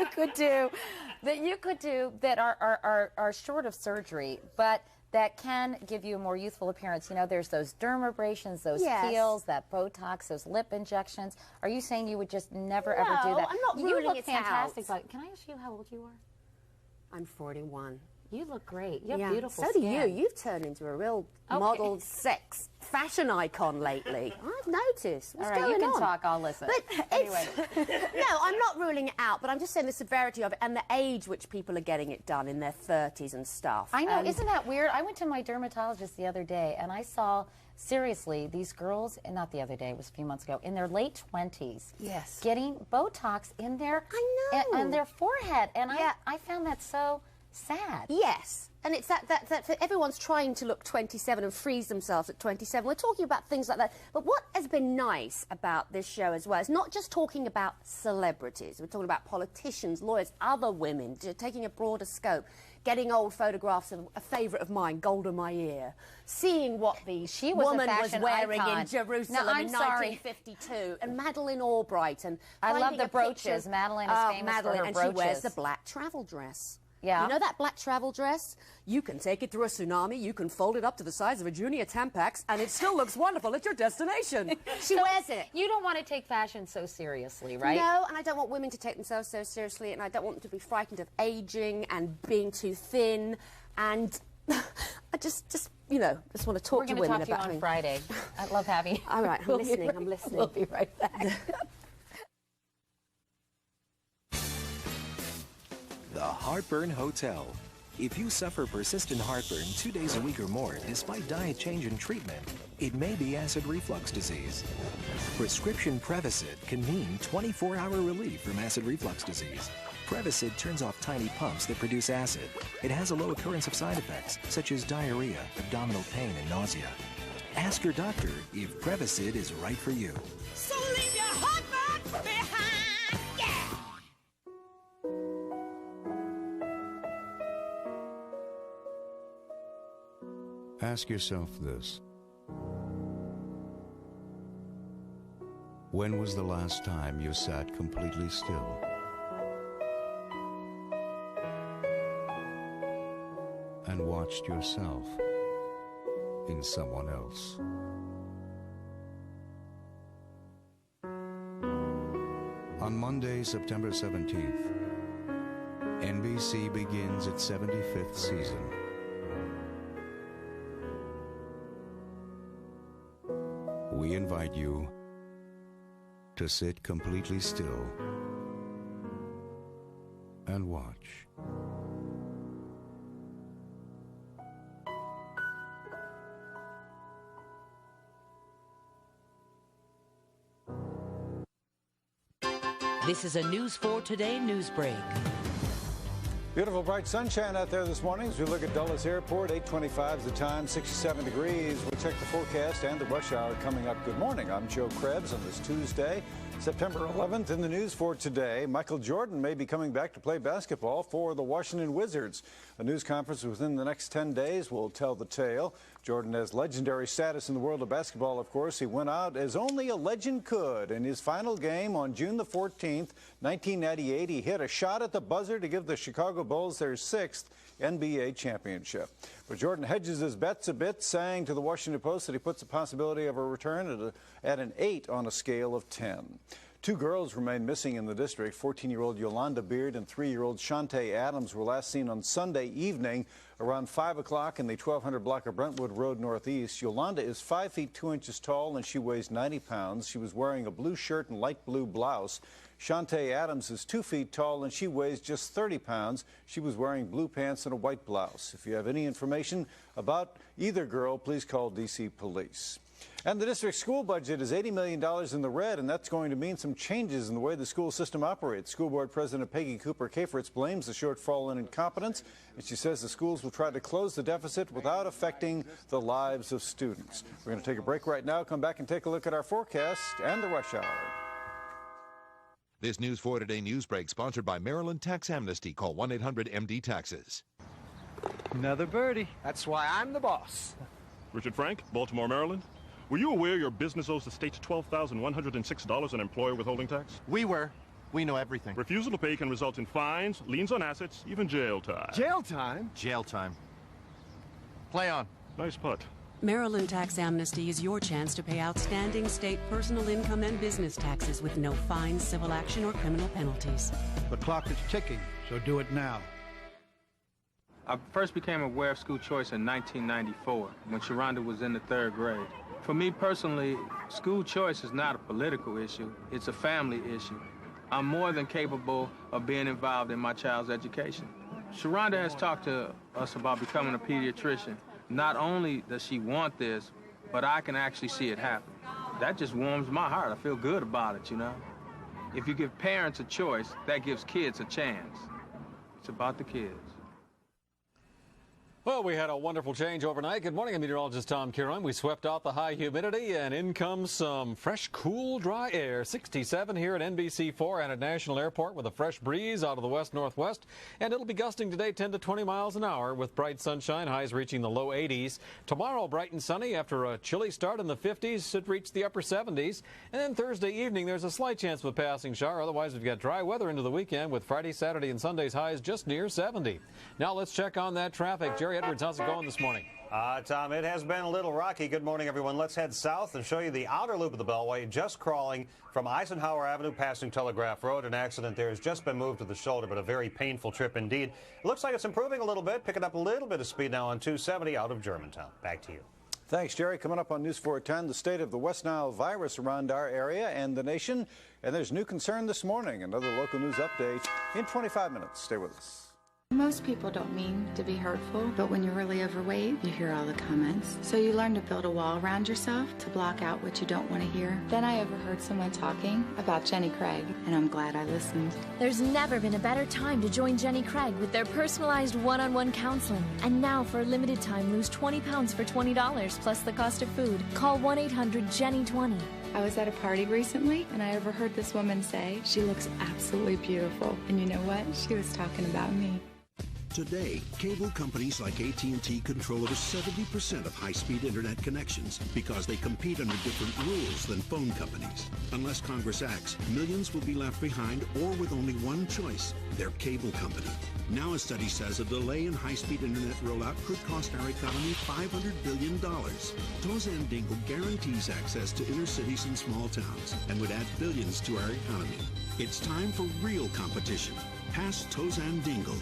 could do that are short of surgery, but that can give you a more youthful appearance? You know, there's those dermabrasions, those peels, that Botox, those lip injections. Are you saying you would just never ever do that? I'm not you ruling look it fantastic. out. Can I ask you how old you are? I'm 41. You look great. You have beautiful so skin. do you. You've turned into a real model sex fashion icon lately. I've noticed. What's All right, going you can on? talk. I'll listen. But anyway. No, I'm not ruling it out, but I'm just saying the severity of it and the age which people are getting it done in their 30s and stuff. I know. Isn't that weird? I went to my dermatologist the other day, and I saw, seriously, these girls, and not the other day, it was a few months ago, in their late 20s. Yes. Getting Botox in their, on their forehead. And I found that so sad. Yes. And it's that everyone's trying to look 27 and freeze themselves at 27. We're talking about things like that. But what has been nice about this show as well is not just talking about celebrities. We're talking about politicians, lawyers, other women, taking a broader scope, getting old photographs of a favourite of mine, Golda Meir, seeing what the woman was wearing in Jerusalem in 1952, and Madeleine Albright. And I love the brooches. Picture. Madeleine is famous for her and brooches. she wears the black travel dress. Yeah. You know that black travel dress? You can take it through a tsunami, you can fold it up to the size of a junior Tampax, and it still looks wonderful at your destination. She wears it. You don't want to take fashion so seriously, right? No, and I don't want women to take themselves so seriously, and I don't want them to be frightened of aging and being too thin, and I just you know, just want to talk to women about We're going to talk to you on Friday. I love having you. All right, I'm listening. We'll be right back. The Heartburn Hotel. If you suffer persistent heartburn 2 days a week or more, despite diet change and treatment, it may be acid reflux disease. Prescription Prevacid can mean 24-hour relief from acid reflux disease. Prevacid turns off tiny pumps that produce acid. It has a low occurrence of side effects, such as diarrhea, abdominal pain, and nausea. Ask your doctor if Prevacid is right for you. So leave your heartburn behind, yeah! Ask yourself this. When was the last time you sat completely still? And watched yourself in someone else? On Monday, September 17th, NBC begins its 75th season. We invite you to sit completely still and watch. This is a News 4 Today news break. Beautiful bright sunshine out there this morning as we look at Dulles Airport. 8:25 is the time, 67 degrees. We'll check the forecast and the rush hour coming up. Good morning. I'm Joe Krebs on this Tuesday, September 11th. In the news for today, Michael Jordan may be coming back to play basketball for the Washington Wizards. A news conference within the next 10 days will tell the tale. Jordan has legendary status in the world of basketball, of course. He went out as only a legend could. In his final game on June the 14th, 1998, he hit a shot at the buzzer to give the Chicago Bulls their 6th NBA championship. But Jordan hedges his bets a bit, saying to the Washington Post that he puts the possibility of a return at an 8 on a scale of 10. Two girls remain missing in the district. 14-year-old Yolanda Beard and 3-year-old Shantae Adams were last seen on Sunday evening around 5 o'clock in the 1200 block of Brentwood Road Northeast. Yolanda is 5 feet 2 inches tall and she weighs 90 pounds. She was wearing a blue shirt and light blue blouse. Shantae Adams is 2 feet tall and she weighs just 30 pounds. She was wearing blue pants and a white blouse. If you have any information about either girl, please call D.C. Police. And the district school budget is $80 million in the red, and that's going to mean some changes in the way the school system operates. School Board President Peggy Cooper-Kafertz blames the shortfall in incompetence, and she says the schools will try to close the deficit without affecting the lives of students. We're going to take a break right now, come back and take a look at our forecast and the rush hour. This News 4 Today news break sponsored by Maryland Tax Amnesty. Call 1-800-MD-TAXES. Another birdie. That's why I'm the boss. Richard Frank, Baltimore, Maryland. Were you aware your business owes the state $12,106 in employer withholding tax? We were. We know everything. Refusal to pay can result in fines, liens on assets, even jail time. Jail time? Jail time. Play on. Nice putt. Maryland Tax Amnesty is your chance to pay outstanding state personal income and business taxes with no fines, civil action, or criminal penalties. The clock is ticking, so do it now. I first became aware of school choice in 1994 when Sharonda was in the 3rd grade. For me personally, school choice is not a political issue, it's a family issue. I'm more than capable of being involved in my child's education. Sharonda has talked to us about becoming a pediatrician. Not only does she want this, but I can actually see it happen. That just warms my heart. I feel good about it, you know? If you give parents a choice, that gives kids a chance. It's about the kids. Well, we had a wonderful change overnight. Good morning, I'm meteorologist Tom Kieran. We swept out the high humidity, and in comes some fresh, cool, dry air. 67 here at NBC4 and at National Airport with a fresh breeze out of the west-northwest. And it'll be gusting today 10 to 20 miles an hour with bright sunshine, highs reaching the low 80s. Tomorrow, bright and sunny after a chilly start in the 50s, should reach the upper 70s. And then Thursday evening, there's a slight chance of a passing shower. Otherwise, we've got dry weather into the weekend with Friday, Saturday, and Sunday's highs just near 70. Now let's check on that traffic. Jerry Edwards, how's it going this morning? Tom, it has been a little rocky. Good morning, everyone. Let's head south and show you the outer loop of the Beltway, just crawling from Eisenhower Avenue passing Telegraph Road. An accident there has just been moved to the shoulder, but a very painful trip indeed. It looks like it's improving a little bit, picking up a little bit of speed now on 270 out of Germantown. Back to you. Thanks, Jerry. Coming up on News 410, the state of the West Nile virus around our area and the nation. And there's new concern this morning. Another local news update in 25 minutes. Stay with us. Most people don't mean to be hurtful, but when you're really overweight, you hear all the comments. So you learn to build a wall around yourself to block out what you don't want to hear. Then I overheard someone talking about Jenny Craig, and I'm glad I listened. There's never been a better time to join Jenny Craig with their personalized one-on-one counseling. And now, for a limited time, lose 20 pounds for $20 plus the cost of food. Call 1-800-JENNY20. I was at a party recently, and I overheard this woman say, she looks absolutely beautiful. And you know what? She was talking about me. Today, cable companies like AT&T control over 70% of high-speed internet connections because they compete under different rules than phone companies. Unless Congress acts, millions will be left behind or with only one choice, their cable company. Now a study says a delay in high-speed internet rollout could cost our economy $500 billion. Tozan Dingle guarantees access to inner cities and small towns and would add billions to our economy. It's time for real competition. Pass Tozan Dingle.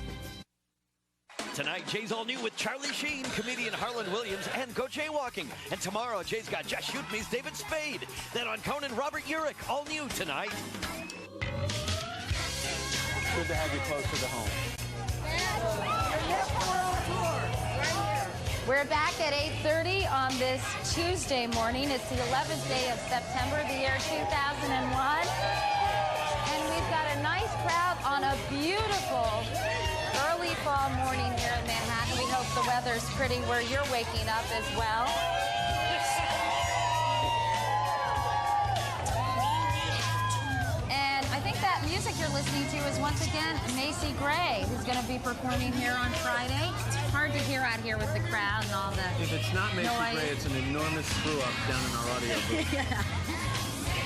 Tonight, Jay's all new with Charlie Sheen, comedian Harlan Williams, and Go Jaywalking. And tomorrow, Jay's got Just Shoot Me's David Spade. Then on Conan, Robert Urich, all new tonight. Good to have you closer to home. We're back at 8:30 on this Tuesday morning. It's the 11th day of September, the year 2001. And we've got a nice crowd on a beautiful early fall morning here in Manhattan. We hope the weather's pretty where you're waking up as well. And I think that music you're listening to is once again Macy Gray, who's going to be performing here on Friday. It's hard to hear out here with the crowd and all the If it's not Macy noise. Gray, it's an enormous screw-up down in our audio booth. Yeah.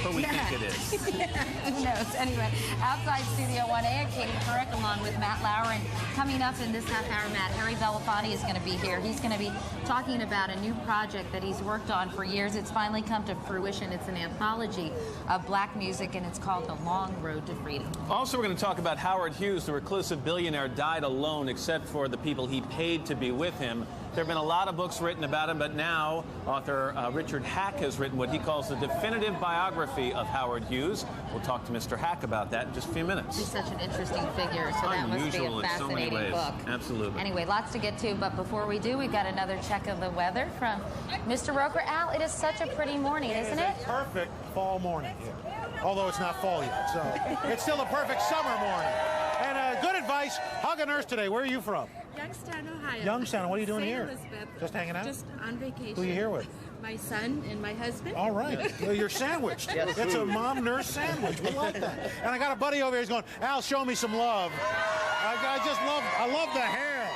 But we think it is. Who knows? Anyway, outside Studio 1A, Katie Couric along with Matt Lauer. And coming up in this half-hour, Matt, Harry Belafonte is going to be here. He's going to be talking about a new project that he's worked on for years. It's finally come to fruition. It's an anthology of black music, and it's called The Long Road to Freedom. Also, we're going to talk about Howard Hughes, the reclusive billionaire, died alone except for the people he paid to be with him. There have been a lot of books written about him, but now author Richard Hack has written what he calls the definitive biography of Howard Hughes. We'll talk to Mr. Hack about that in just a few minutes. He's such an interesting figure, so that must be a fascinating book. Absolutely. Anyway, lots to get to, but before we do, we've got another check of the weather from Mr. Roker. Al, it is such a pretty morning, isn't it? It's a perfect fall morning here, although it's not fall yet, so it's still a perfect summer morning. And good advice, hug a nurse today. Where are you from? Youngstown, Ohio. Youngstown. What are you doing St. here? Elizabeth. Just hanging out? Just on vacation. Who are you here with? My son and my husband. All right. Well, you're sandwiched. It's a mom-nurse sandwich. We like that. And I got a buddy over here who's going, Al, show me some love. I love the hair.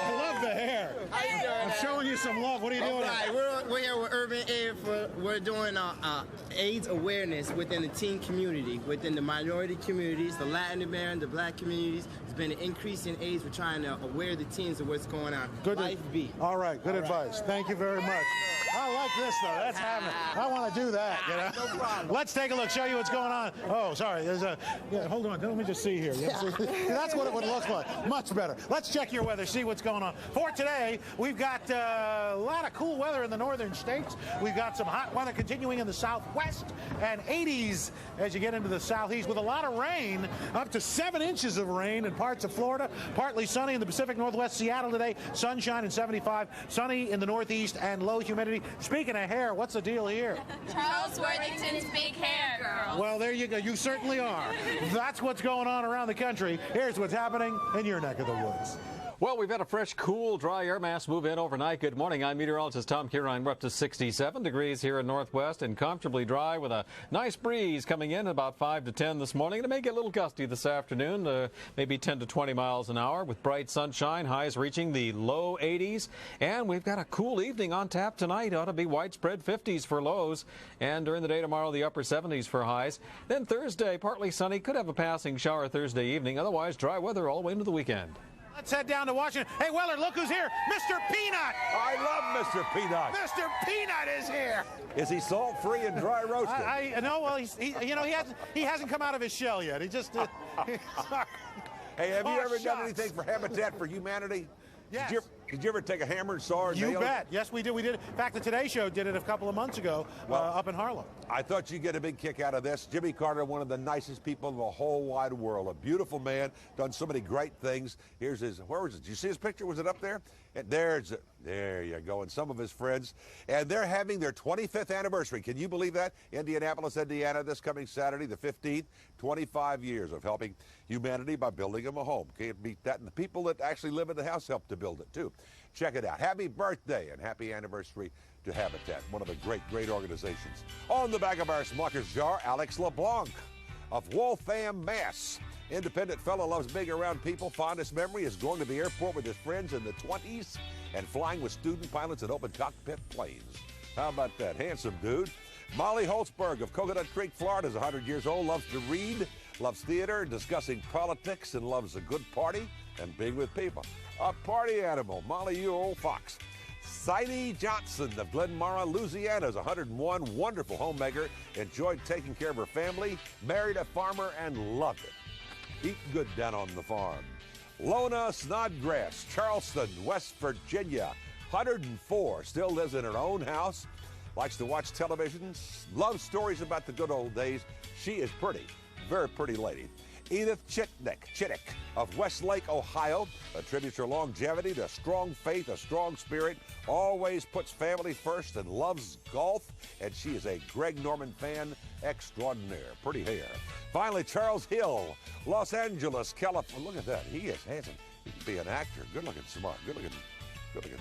I love the hair. I'm showing you some love. What are you doing? Right. We're here with Urban Aid. We're doing AIDS awareness within the teen community, within the minority communities, the Latin American, the black communities. There's been an increase in AIDS. We're trying to aware the teens of what's going on. Good. Life be. All right. Good advice. Thank you very much. I like this, though. That's happening. I want to do that, you know? No problem. Let's take a look, show you what's going on. Oh, sorry. There's a... Yeah, hold on. Let me just see here. That's what it would look like. Much better. Let's check your weather, see what's going on. For today, we've got a lot of cool weather in the northern states. We've got some hot weather continuing in the southwest and 80s as you get into the southeast with a lot of rain, up to 7 inches of rain in parts of Florida. Partly sunny in the Pacific Northwest. Seattle today, sunshine and 75. Sunny in the northeast and low humidity. Speaking of hair, what's the deal here? Charles Worthington's big hair, girl. Well, there you go. You certainly are. That's what's going on around the country. Here's what's happening in your neck of the woods. Well, we've had a fresh, cool, dry air mass move in overnight. Good morning. I'm meteorologist Tom Kierine. We're up to 67 degrees here in Northwest and comfortably dry with a nice breeze coming in about 5 to 10 this morning. It may get a little gusty this afternoon, maybe 10 to 20 miles an hour with bright sunshine, highs reaching the low 80s. And we've got a cool evening on tap tonight. Ought to be widespread 50s for lows. And during the day tomorrow, the upper 70s for highs. Then Thursday, partly sunny. Could have a passing shower Thursday evening. Otherwise, dry weather all the way into the weekend. Let's head down to Washington. Hey, Weller, look who's here. Mr. Peanut. I love Mr. Peanut. Mr. Peanut is here. Is he salt-free and dry roasted? I know. Well, he hasn't come out of his shell yet. He just. Hey, have you ever done anything for Habitat for Humanity? Yes. Did you ever take a hammer and saw or You nail? bet. Yes, we did. We did. In fact, the Today Show did it a couple of months ago up in Harlem. I thought you'd get a big kick out of this. Jimmy Carter, one of the nicest people in the whole wide world. A beautiful man, done so many great things. Here's his, where was it? Did you see his picture? Was it up there? And there you go, and some of his friends. And they're having their 25th anniversary. Can you believe that? Indianapolis, Indiana, this coming Saturday, the 15th. 25 years of helping humanity by building them a home. Can't beat that. And the people that actually live in the house helped to build it, too. Check it out. Happy birthday and happy anniversary to Habitat, one of the great organizations. On the back of our Smucker's jar, Alex LeBlanc of Waltham, Mass. Independent fellow, loves being around people. Fondest memory is going to the airport with his friends in the 20s and flying with student pilots in open cockpit planes. How about that? Handsome dude. Molly Holtzberg of Coconut Creek, Florida is 100 years old, loves to read, loves theater, discussing politics, and loves a good party and being with people. A party animal. Molly, you old fox. Sidney Johnson of Glenmara, Louisiana is 101, wonderful homemaker, enjoyed taking care of her family, married a farmer, and loved it. Eat good down on the farm. Lona Snodgrass, Charleston, West Virginia, 104, still lives in her own house, likes to watch television, loves stories about the good old days. She is pretty, very pretty lady. Edith Chittick of Westlake, Ohio, attributes her longevity to strong faith, a strong spirit, always puts family first and loves golf, and she is a Greg Norman fan extraordinaire. Pretty hair. Finally, Charles Hill, Los Angeles, California. Look at that. He is handsome. He could be an actor. Good-looking, smart, good-looking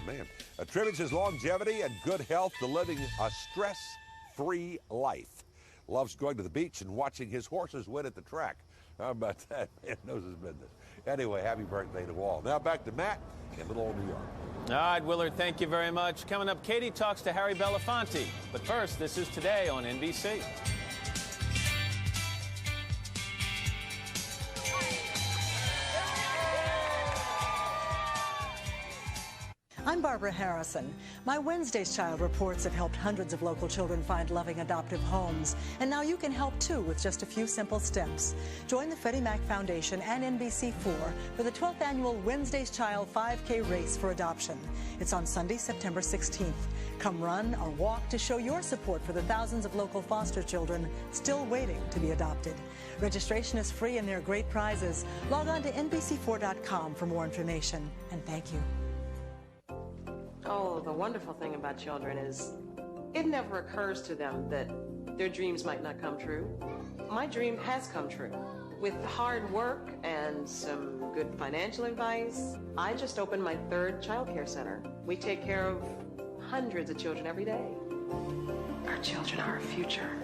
man. Attributes his longevity and good health to living a stress-free life. Loves going to the beach and watching his horses win at the track. How about that? Man knows his business. Anyway, happy birthday to all. Now back to Matt in little old New York. All right, Willard, thank you very much. Coming up, Katie talks to Harry Belafonte. But first, this is Today on NBC. I'm Barbara Harrison. My Wednesday's Child reports have helped hundreds of local children find loving adoptive homes. And now you can help too with just a few simple steps. Join the Freddie Mac Foundation and NBC4 for the 12th annual Wednesday's Child 5K race for adoption. It's on Sunday, September 16th. Come run or walk to show your support for the thousands of local foster children still waiting to be adopted. Registration is free and there are great prizes. Log on to NBC4.com for more information. And thank you. Oh, the wonderful thing about children is it never occurs to them that their dreams might not come true. My dream has come true. With hard work and some good financial advice, I just opened my 3rd child care center. We take care of hundreds of children every day. Our children are our future.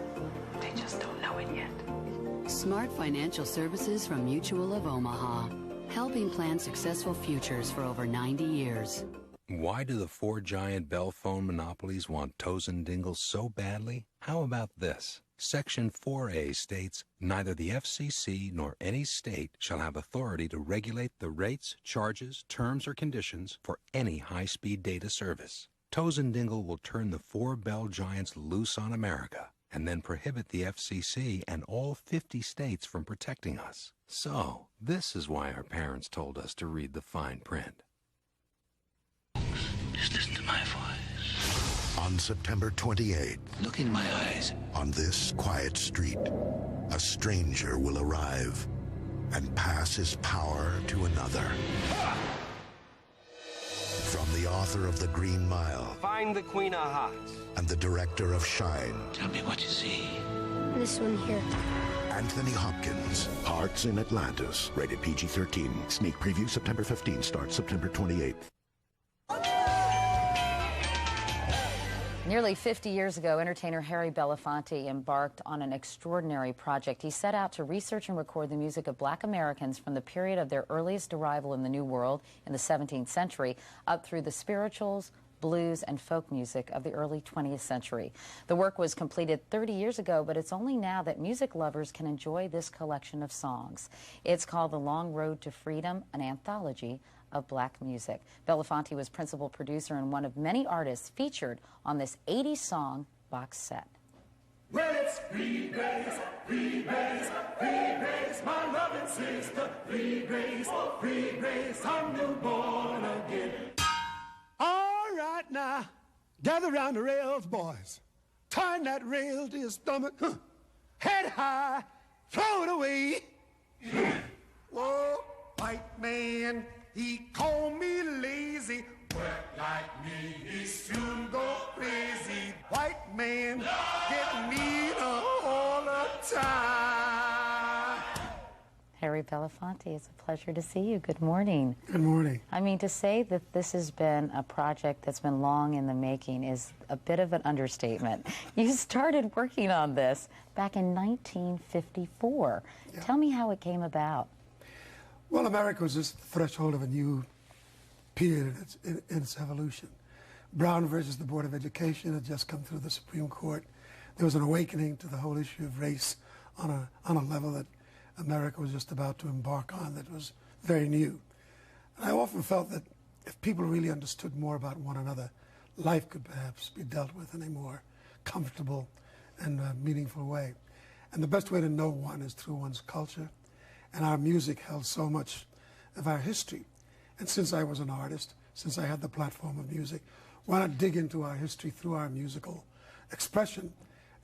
They just don't know it yet. Smart financial services from Mutual of Omaha, helping plan successful futures for over 90 years. Why do the 4 giant bell phone monopolies want toes and dingles so badly? How about this? Section 4A states, neither the FCC nor any state shall have authority to regulate the rates, charges, terms, or conditions for any high-speed data service. Toes and Dingle will turn the 4 bell giants loose on America and then prohibit the FCC and all 50 states from protecting us. So, this is why our parents told us to read the fine print. Just listen to my voice. On September 28th, look in my eyes. On this quiet street, a stranger will arrive and pass his power to another. From the author of The Green Mile. Find the Queen of Hearts. And the director of Shine. Tell me what you see. This one here. Anthony Hopkins. Hearts in Atlantis. Rated PG-13. Sneak preview September 15th. Starts September 28th. Nearly 50 years ago, entertainer Harry Belafonte embarked on an extraordinary project. He set out to research and record the music of Black Americans from the period of their earliest arrival in the New World in the 17th century up through the spirituals, blues, and folk music of the early 20th century. The work was completed 30 years ago, but it's only now that music lovers can enjoy this collection of songs. It's called The Long Road to Freedom, an anthology of black music. Belafonte was principal producer and one of many artists featured on this 80 song box set. Well, it's free grace, free grace, free grace, my loving sister, free grace, I'm newborn again. Gather round the rails, boys. Turn that rail to your stomach. Head high, float away. Whoa, white man, he called me lazy. Work like me, he soon go crazy. White man, get me all the time. Harry Belafonte, it's a pleasure to see you. Good morning. Good morning. I mean, to say that this has been a project that's been long in the making is a bit of an understatement. You started working on this back in 1954. Yeah. Tell me how it came about. Well, America was just the threshold of a new period in its evolution. Brown versus the Board of Education had just come through the Supreme Court. There was an awakening to the whole issue of race on a level that America was just about to embark on that was very new. And I often felt that if people really understood more about one another, life could perhaps be dealt with in a more comfortable and meaningful way. And the best way to know one is through one's culture. And our music held so much of our history. And since I was an artist, since I had the platform of music, why not dig into our history through our musical expression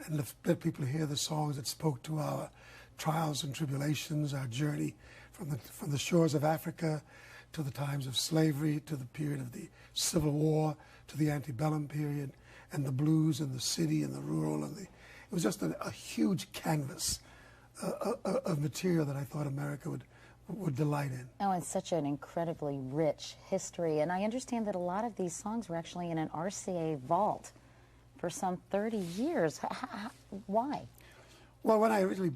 and let people hear the songs that spoke to our trials and tribulations, our journey from the shores of Africa to the times of slavery, to the period of the Civil War, to the antebellum period, and the blues and the city and the rural. And it was just a huge canvas of material that I thought America would delight in. Oh, and such an incredibly rich history. And I understand that a lot of these songs were actually in an RCA vault for some 30 years. Why? Well, when I originally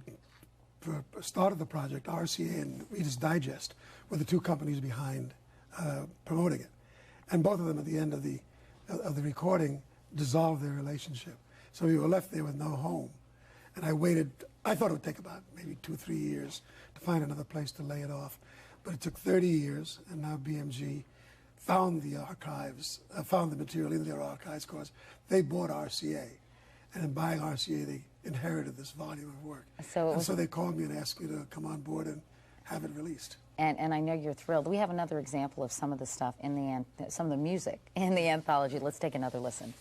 started the project, RCA and Reader's Digest were the two companies behind promoting it. And both of them at the end of the recording dissolved their relationship. So we were left there with no home. And I waited, I thought it would take about maybe 2 or 3 years to find another place to lay it off. But it took 30 years, and now BMG found the archives, found the material in their archives, because they bought RCA. And in buying RCA, they inherited this volume of work. So they called me and asked me to come on board and have it released. And I know you're thrilled. We have another example of some of the stuff in some of the music in the anthology. Let's take another listen.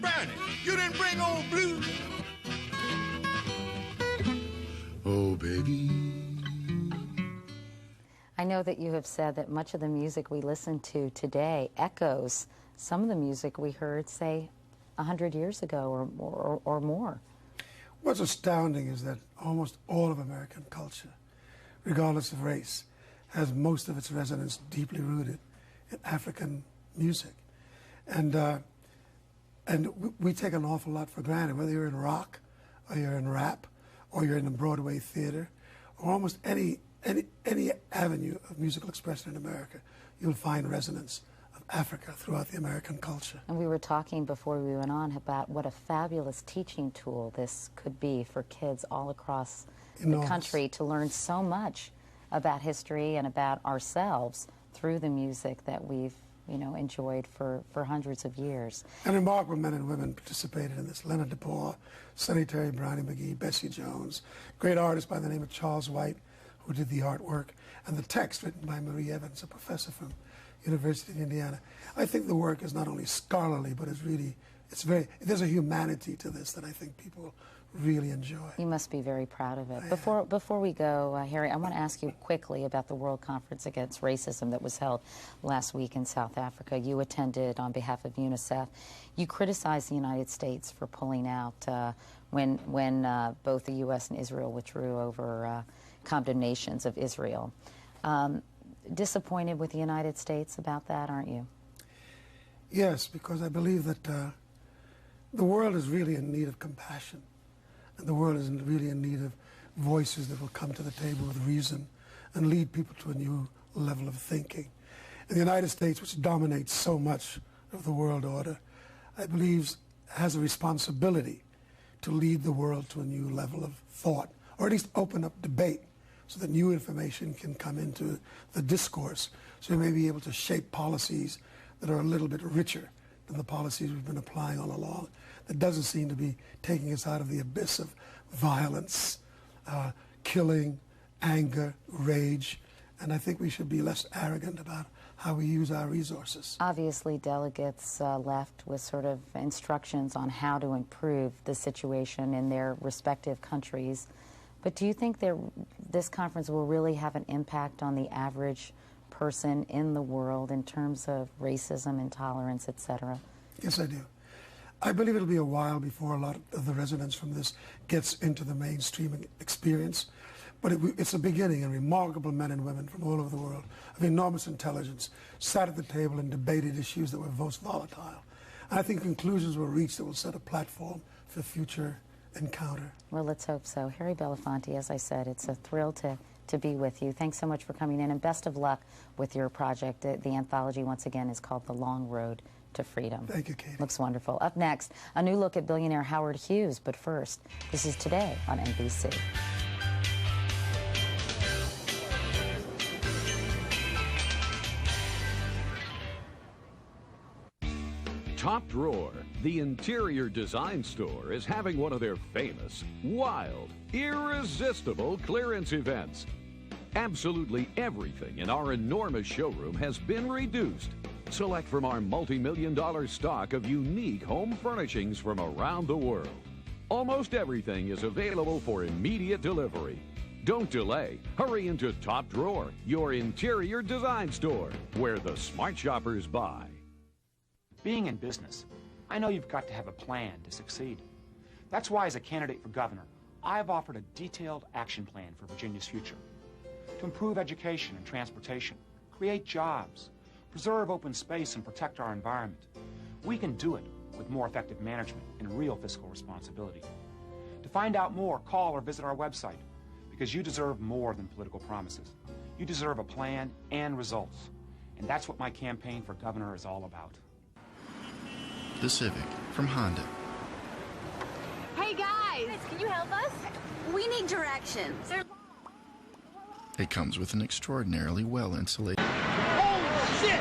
Brownie, you didn't bring old blue. Oh, baby. I know that you have said that much of the music we listen to today echoes some of the music we heard, say, 100 years ago or more. What's astounding is that almost all of American culture, regardless of race, has most of its resonance deeply rooted in African music. And we take an awful lot for granted, whether you're in rock, or you're in rap, or you're in the Broadway theater, or almost any avenue of musical expression in America, you'll find resonance of Africa throughout the American culture. And we were talking before we went on about what a fabulous teaching tool this could be for kids all across the country to learn so much about history and about ourselves through the music that we've enjoyed for hundreds of years. And remarkable men and women participated in this. Leonard DePaul, Sonny Terry, Brownie McGhee, Bessie Jones, great artist by the name of Charles White, who did the artwork, and the text written by Marie Evans, a professor from University of Indiana. I think the work is not only scholarly, but there's a humanity to this that I think people really enjoy. You must be very proud of it. Before we go, Harry, I want to ask you quickly about the World Conference Against Racism that was held last week in South Africa. You attended on behalf of UNICEF. You criticized the United States for pulling out when both the U.S. and Israel withdrew over condemnations of Israel. Disappointed with the United States about that, aren't you? Yes, because I believe that the world is really in need of compassion. And the world is really in need of voices that will come to the table with reason and lead people to a new level of thinking. And the United States, which dominates so much of the world order, I believe has a responsibility to lead the world to a new level of thought, or at least open up debate so that new information can come into the discourse, so we may be able to shape policies that are a little bit richer than the policies we've been applying all along. That doesn't seem to be taking us out of the abyss of violence, killing, anger, rage, and I think we should be less arrogant about how we use our resources. Obviously, delegates left with sort of instructions on how to improve the situation in their respective countries. But do you think this conference will really have an impact on the average person in the world in terms of racism, intolerance, etc.? Yes, I do. I believe it'll be a while before a lot of the resonance from this gets into the mainstream experience. But it's a beginning, and remarkable men and women from all over the world of enormous intelligence sat at the table and debated issues that were most volatile. And I think conclusions were reached that will set a platform for future encounter. Well, let's hope so. Harry Belafonte, as I said, it's a thrill to be with you. Thanks so much for coming in, and best of luck with your project. The anthology, once again, is called The Long Road to Freedom. Thank you, Katie. Looks wonderful. Up next, a new look at billionaire Howard Hughes. But first, this is Today on NBC. Top Drawer, the interior design store, is having one of their famous, wild, irresistible clearance events. Absolutely everything in our enormous showroom has been reduced. Select from our multi-million-dollar stock of unique home furnishings from around the world. Almost everything is available for immediate delivery. Don't delay. Hurry into Top Drawer, your interior design store, where the smart shoppers buy. Being in business, I know you've got to have a plan to succeed. That's why, as a candidate for governor, I've offered a detailed action plan for Virginia's future. To improve education and transportation, create jobs, preserve open space, and protect our environment. We can do it with more effective management and real fiscal responsibility. To find out more, call or visit our website, because you deserve more than political promises. You deserve a plan and results. And that's what my campaign for governor is all about. The Civic from Honda. Hey guys, can you help us? We need directions. It comes with an extraordinarily well-insulated... Oh, shit!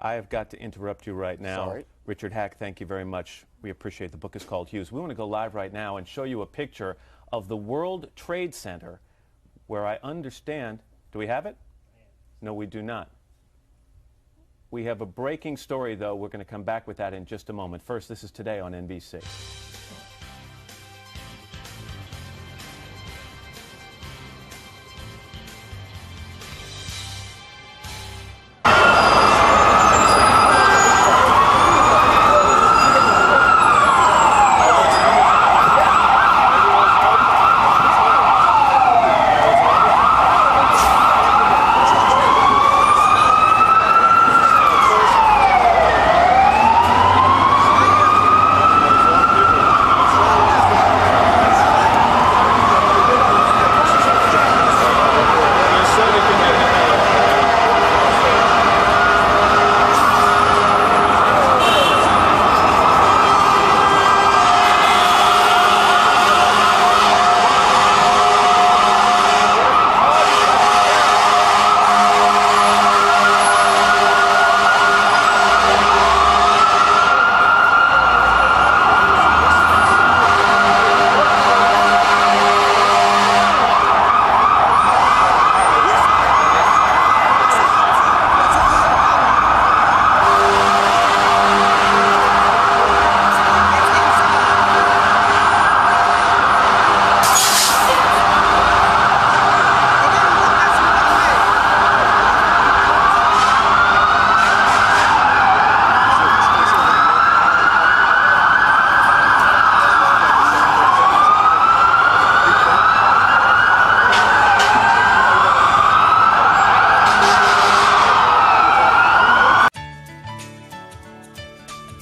I have got to interrupt you right now. Sorry. Richard Hack, thank you very much. We appreciate the book is called Hughes. We want to go live right now and show you a picture of the World Trade Center where I understand, do we have it? No, we do not. We have a breaking story, though. We're going to come back with that in just a moment. First, this is Today on NBC.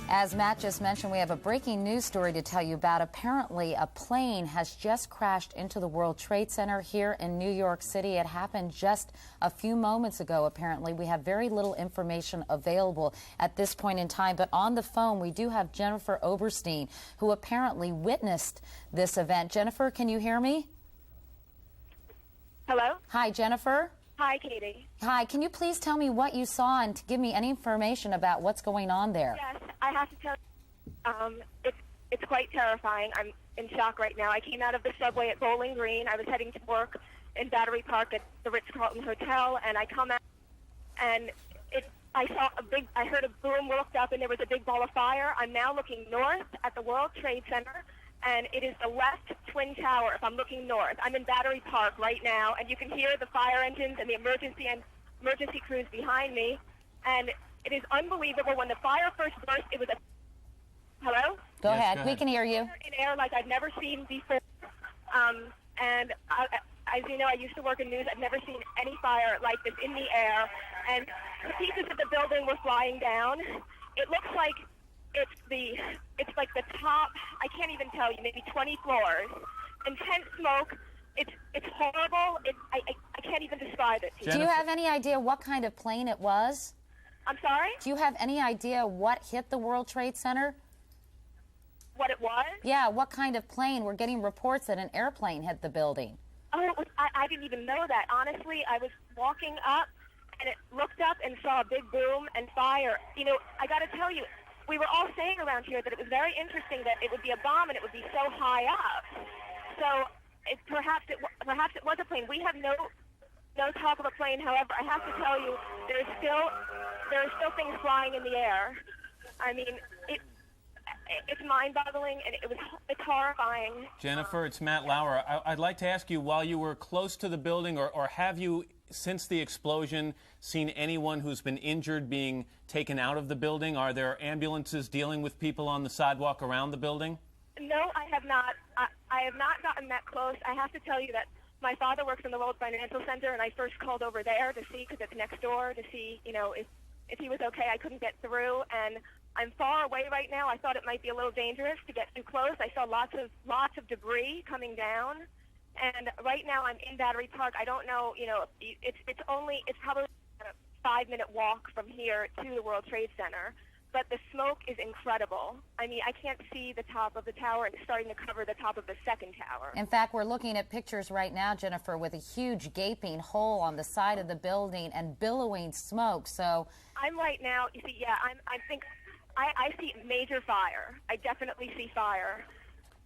As Matt just mentioned, we have a breaking news story to tell you about. Apparently, a plane has just crashed into the World Trade Center here in New York City. It happened just a few moments ago, apparently. We have very little information available at this point in time. But on the phone, we do have Jennifer Oberstein, who apparently witnessed this event. Jennifer, can you hear me? Hello? Hi, Jennifer. Hi, Katie. Hi, can you please tell me what you saw and to give me any information about what's going on there? Yes, I have to tell you, it's quite terrifying. I'm in shock right now. I came out of the subway at Bowling Green. I was heading to work in Battery Park at the Ritz-Carlton Hotel, and I come out, and I heard a boom, looked up, and there was a big ball of fire. I'm now looking north at the World Trade Center, and it is the left twin tower if I'm looking north. I'm in Battery Park right now, and you can hear the fire engines and the emergency crews behind me, and it is unbelievable. When the fire first burst, it was a... Hello? Go ahead. We can hear you. In air like I've never seen before, and as you know, I used to work in news. I've never seen any fire like this in the air, and the pieces of the building were flying down. It looks like it's like the top, I can't even tell you, maybe 20 floors. Intense smoke. It's horrible. I can't even describe it to you. Do you have any idea what kind of plane it was? I'm sorry? Do you have any idea what hit the World Trade Center? What it was? Yeah, what kind of plane? We're getting reports that an airplane hit the building. Oh, I didn't even know that. Honestly, I was walking up, and it looked up and saw a big boom and fire. You know, I got to tell you, we were all saying around here that it was very interesting that it would be a bomb and it would be so high up. So perhaps it was a plane. We have no talk of a plane. However, I have to tell you, there are still things flying in the air. I mean, it's mind-boggling, and it's horrifying. Jennifer, it's Matt Lauer. I'd like to ask you, while you were close to the building, or have you, since the explosion, seen anyone who's been injured being taken out of the building? Are there ambulances dealing with people on the sidewalk around the building? No, I have not. I have not gotten that close. I have to tell you that my father works in the World Financial Center, and I first called over there to see, because it's next door, to see, you know, if he was okay. I couldn't get through, and I'm far away right now. I thought it might be a little dangerous to get too close. I saw lots of debris coming down, and right now I'm in Battery Park. I don't know, you know, it's probably a 5-minute walk from here to the World Trade Center. but the smoke is incredible. I mean, I can't see the top of the tower, and it's starting to cover the top of the second tower. In fact, we're looking at pictures right now, Jennifer, with a huge gaping hole on the side of the building and billowing smoke. So I'm right now, you see, yeah, I see major fire. I definitely see fire.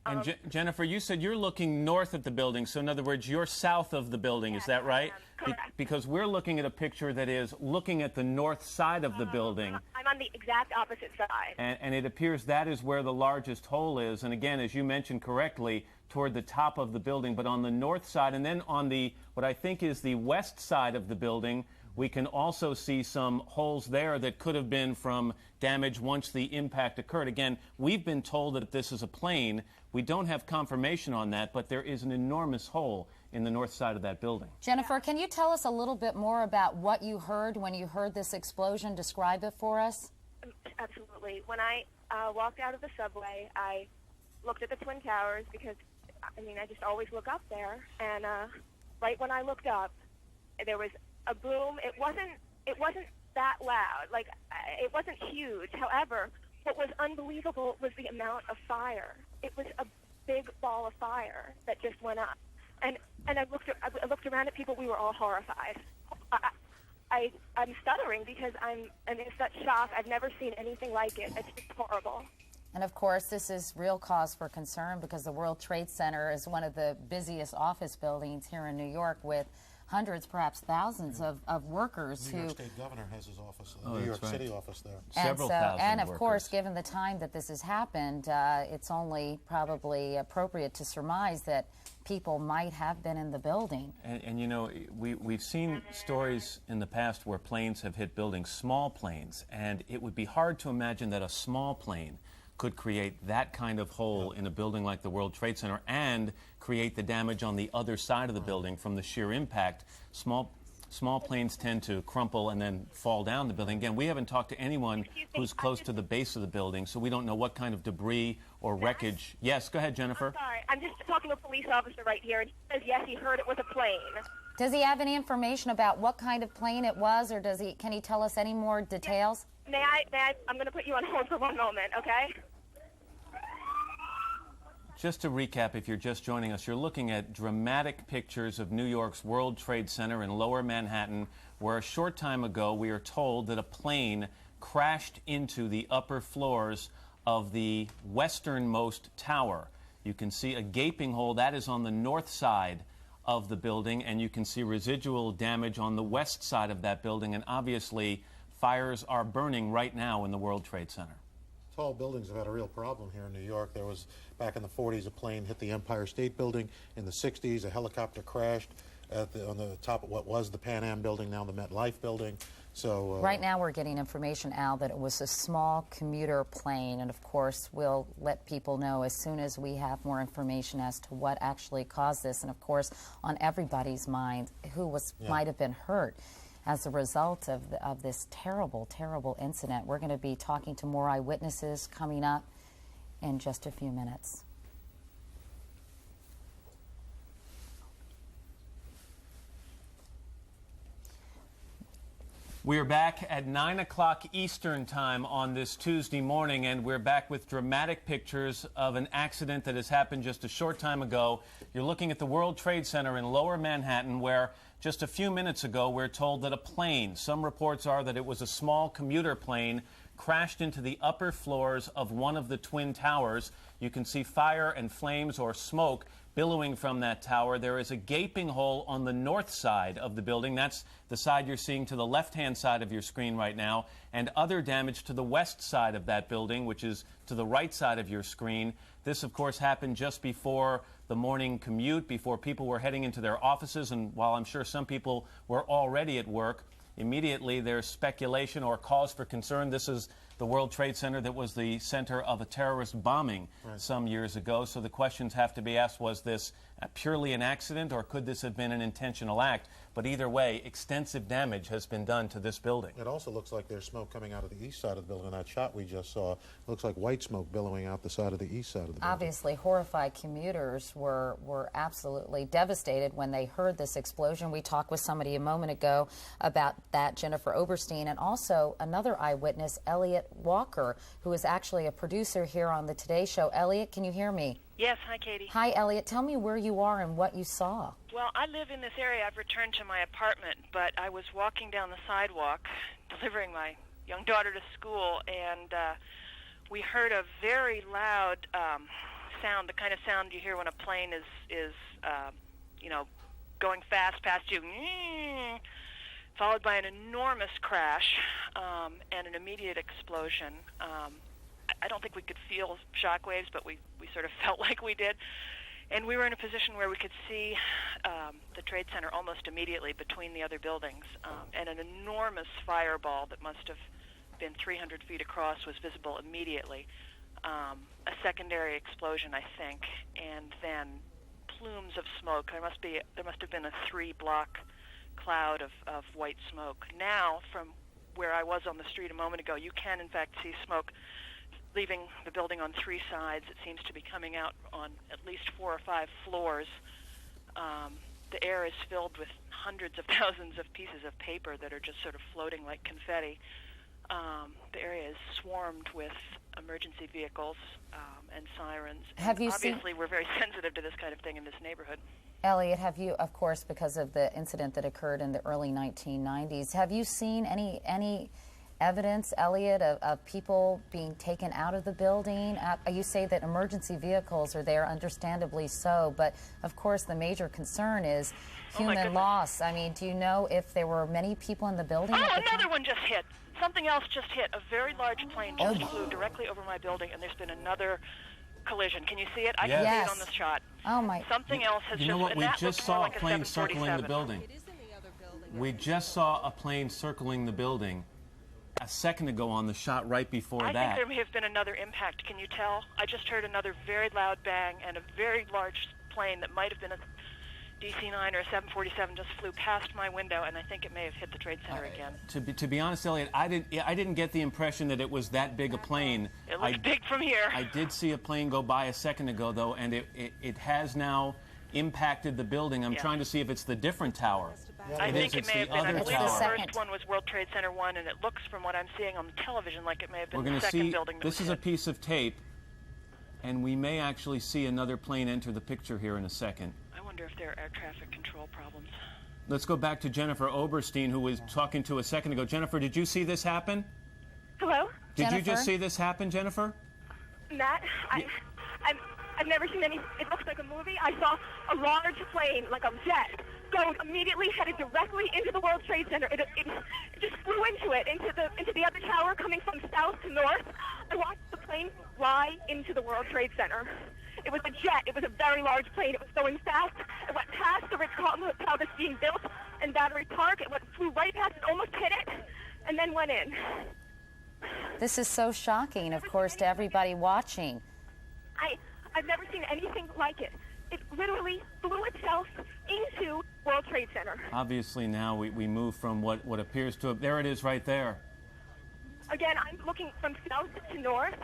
And Jennifer, you said you're looking north at the building, so in other words, you're south of the building, is that right? Correct. Because we're looking at a picture that is looking at the north side of the building. I'm on the exact opposite side. And it appears that is where the largest hole is. And again, as you mentioned correctly, toward the top of the building, but on the north side, and then on the, what I think is the west side of the building, we can also see some holes there that could have been from damage once the impact occurred. Again, we've been told that this is a plane. We don't have confirmation on that, but there is an enormous hole in the north side of that building. Jennifer, can you tell us a little bit more about what you heard when you heard this explosion? Describe it for us. Absolutely. When I walked out of the subway, I looked at the Twin Towers because, I mean, I just always look up there. And right when I looked up, there was a boom. It wasn't that loud. Like, it wasn't huge. However, what was unbelievable was the amount of fire. It was a big ball of fire that just went up. And I looked around at people. We were all horrified. I'm stuttering because I'm in such shock. I've never seen anything like it. It's just horrible. And of course, this is real cause for concern because the World Trade Center is one of the busiest office buildings here in New York with hundreds, perhaps thousands of workers New who... York State Governor has his office, Oh, New York right. City office there. Several thousand and of workers. course, given the time that this has happened, it's only probably appropriate to surmise that people might have been in the building. And you know, we've seen stories in the past where planes have hit buildings, small planes, and it would be hard to imagine that a small plane could create that kind of hole in a building like the World Trade Center and create the damage on the other side of the building from the sheer impact. Small planes tend to crumple and then fall down the building. Again, we haven't talked to anyone who's close to the base of the building, so we don't know what kind of debris or wreckage. Yes, go ahead, Jennifer. I'm sorry. I'm just talking to a police officer right here, and he says, yes, he heard it was a plane. Does he have any information about what kind of plane it was, or can he tell us any more details? May I? I'm going to put you on hold for one moment, okay? Just to recap, if you're just joining us, you're looking at dramatic pictures of New York's World Trade Center in Lower Manhattan, where a short time ago we are told that a plane crashed into the upper floors of the westernmost tower. You can see a gaping hole. That is on the north side of the building, and you can see residual damage on the west side of that building, and obviously fires are burning right now in the World Trade Center. Tall buildings have had a real problem here in New York. There was, back in the 40s, a plane hit the Empire State Building. In the 60s, a helicopter crashed on the top of what was the Pan Am building, now the MetLife building. So right now we're getting information, Al, that it was a small commuter plane, and of course we'll let people know as soon as we have more information as to what actually caused this, and of course on everybody's mind who might have been hurt as a result of this terrible, terrible incident. We're going to be talking to more eyewitnesses coming up in just a few minutes. We are back at 9 o'clock Eastern Time on this Tuesday morning, and we're back with dramatic pictures of an accident that has happened just a short time ago. You're looking at the World Trade Center in Lower Manhattan, where just a few minutes ago we're told that a plane, some reports are that it was a small commuter plane, crashed into the upper floors of one of the Twin Towers. You can see fire and flames or smoke billowing from that tower. There is a gaping hole on the north side of the building. That's the side you're seeing to the left-hand side of your screen right now, and other damage to the west side of that building, which is to the right side of your screen. This, of course, happened just before the morning commute, before people were heading into their offices, and while I'm sure some people were already at work, immediately there's speculation or cause for concern. This is the World Trade Center that was the center of a terrorist bombing some years ago. So the questions have to be asked, was this purely an accident, or could this have been an intentional act? But either way, extensive damage has been done to this building. it also looks like there's smoke coming out of the east side of the building. That shot we just saw looks like white smoke billowing out the side of the east side of the building. Obviously, horrified commuters were absolutely devastated when they heard this explosion. We talked with somebody a moment ago about that, Jennifer Oberstein, and also another eyewitness, Elliot Walker, who is actually a producer here on the Today Show. Elliot, can you hear me? Yes, hi, Katie. Hi, Elliot. Tell me where you are and what you saw. Well, I live in this area. I've returned to my apartment, but I was walking down the sidewalk, delivering my young daughter to school, and we heard a very loud sound, the kind of sound you hear when a plane is going fast past you, followed by an enormous crash and an immediate explosion. I don't think we could feel shock waves, but we sort of felt like we did. And we were in a position where we could see the Trade Center almost immediately between the other buildings. And an enormous fireball that must have been 300 feet across was visible immediately. A secondary explosion, I think, and then plumes of smoke. There must have been a 3-block cloud of white smoke. Now, from where I was on the street a moment ago, you can, in fact, see smoke leaving the building on 3 sides. It seems to be coming out on at least 4 or 5 floors. The air is filled with hundreds of thousands of pieces of paper that are just sort of floating like confetti. The area is swarmed with emergency vehicles and sirens. Obviously, we're very sensitive to this kind of thing in this neighborhood. Elliot, have you, of course, because of the incident that occurred in the early 1990s, have you seen any evidence, Elliot, of people being taken out of the building? You say that emergency vehicles are there, understandably so, but of course the major concern is human loss. I mean, do you know if there were many people in the building? Another one just hit. Something else just hit. A very large plane just flew directly over my building, and there's been another collision. Can you see it? I can see it on the shot. Oh my! Something else has You know what? We just saw like a plane circling the building. We just saw a plane circling the building a second ago on the shot right before that. I think there may have been another impact. Can you tell? I just heard another very loud bang, and a very large plane that might have been a DC-9 or a 747 just flew past my window, and I think it may have hit the Trade Center again. To be honest, Elliot, I didn't get the impression that it was that big a plane. It looks big from here. I did see a plane go by a second ago, though, and it has now impacted the building. I'm trying to see if it's the different tower. I think it may have been. I believe tower. the first one was World Trade Center 1, and it looks, from what I'm seeing on the television, like it may have been the the second building that this is a piece of tape, and we may actually see another plane enter the picture here in a second. I wonder if there are air traffic control problems. Let's go back to Jennifer Oberstein, who was talking to a second ago. Jennifer, did you see this happen? Hello? Did you just see this happen, Jennifer? Matt, I've never seen any. It looks like a movie. I saw a large plane, like a jet, go immediately headed directly into the World Trade Center. It just flew into it, into the other tower, coming from south to north. I watched the plane fly into the World Trade Center. It was a jet. It was a very large plane. It was going fast. It went past the Ritz-Carlton Hotel that's being built in Battery Park. It flew right past it, almost hit it, and then went in. This is so shocking, of course, to everybody watching. I've never seen anything like it. It literally flew itself into World Trade Center. Obviously, now we move from what appears to there it is right there. Again, I'm looking from south to north,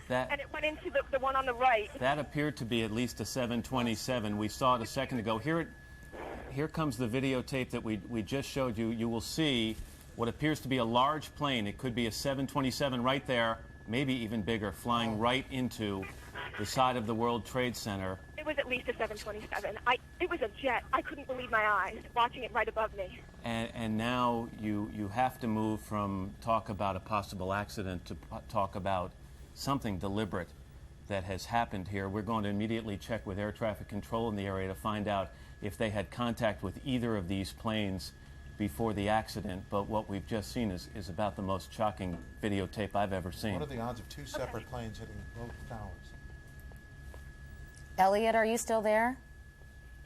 and it went into the one on the right. That appeared to be at least a 727. We saw it a second ago. Here comes the videotape that we just showed you. You will see what appears to be a large plane. It could be a 727 right there, maybe even bigger, flying right into the side of the World Trade Center. It was at least a 727. It was a jet. I couldn't believe my eyes watching it right above me. And now you have to move from talk about a possible accident to talk about something deliberate that has happened here. We're going to immediately check with air traffic control in the area to find out if they had contact with either of these planes before the accident. But what we've just seen is about the most shocking videotape I've ever seen. What are the odds of 2 separate planes hitting both towers? Elliot, are you still there?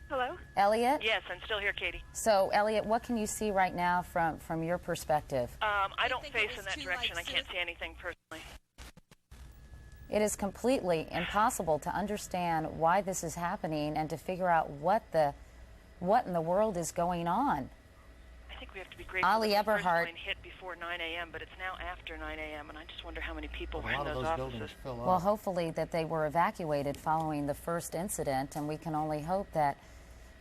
Hello? Elliot? Yes, I'm still here, Katie. So, Elliot, what can you see right now from your perspective? I don't face in that direction. I can't see anything personally. It is completely impossible to understand why this is happening and to figure out what in the world is going on. I think we have to be grateful Ali that the first Eberhard plane hit before 9 a.m., but it's now after 9 a.m., and I just wonder how many people were A lot in of those those offices. buildings fill up. Well, hopefully that they were evacuated following the first incident, and we can only hope that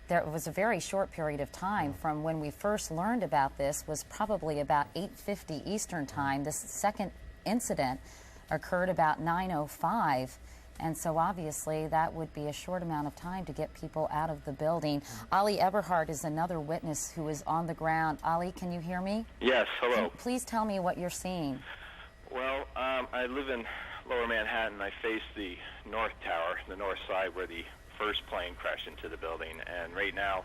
there was a very short period of time from when we first learned about this was probably about 8:50 Eastern Time. This second incident occurred about 9:05. And so obviously that would be a short amount of time to get people out of the building. Ali Eberhard is another witness who is on the ground. Ali, can you hear me? Yes, hello. Please tell me what you're seeing. Well, I live in Lower Manhattan. I face the north tower, the north side where the first plane crashed into the building. And right now,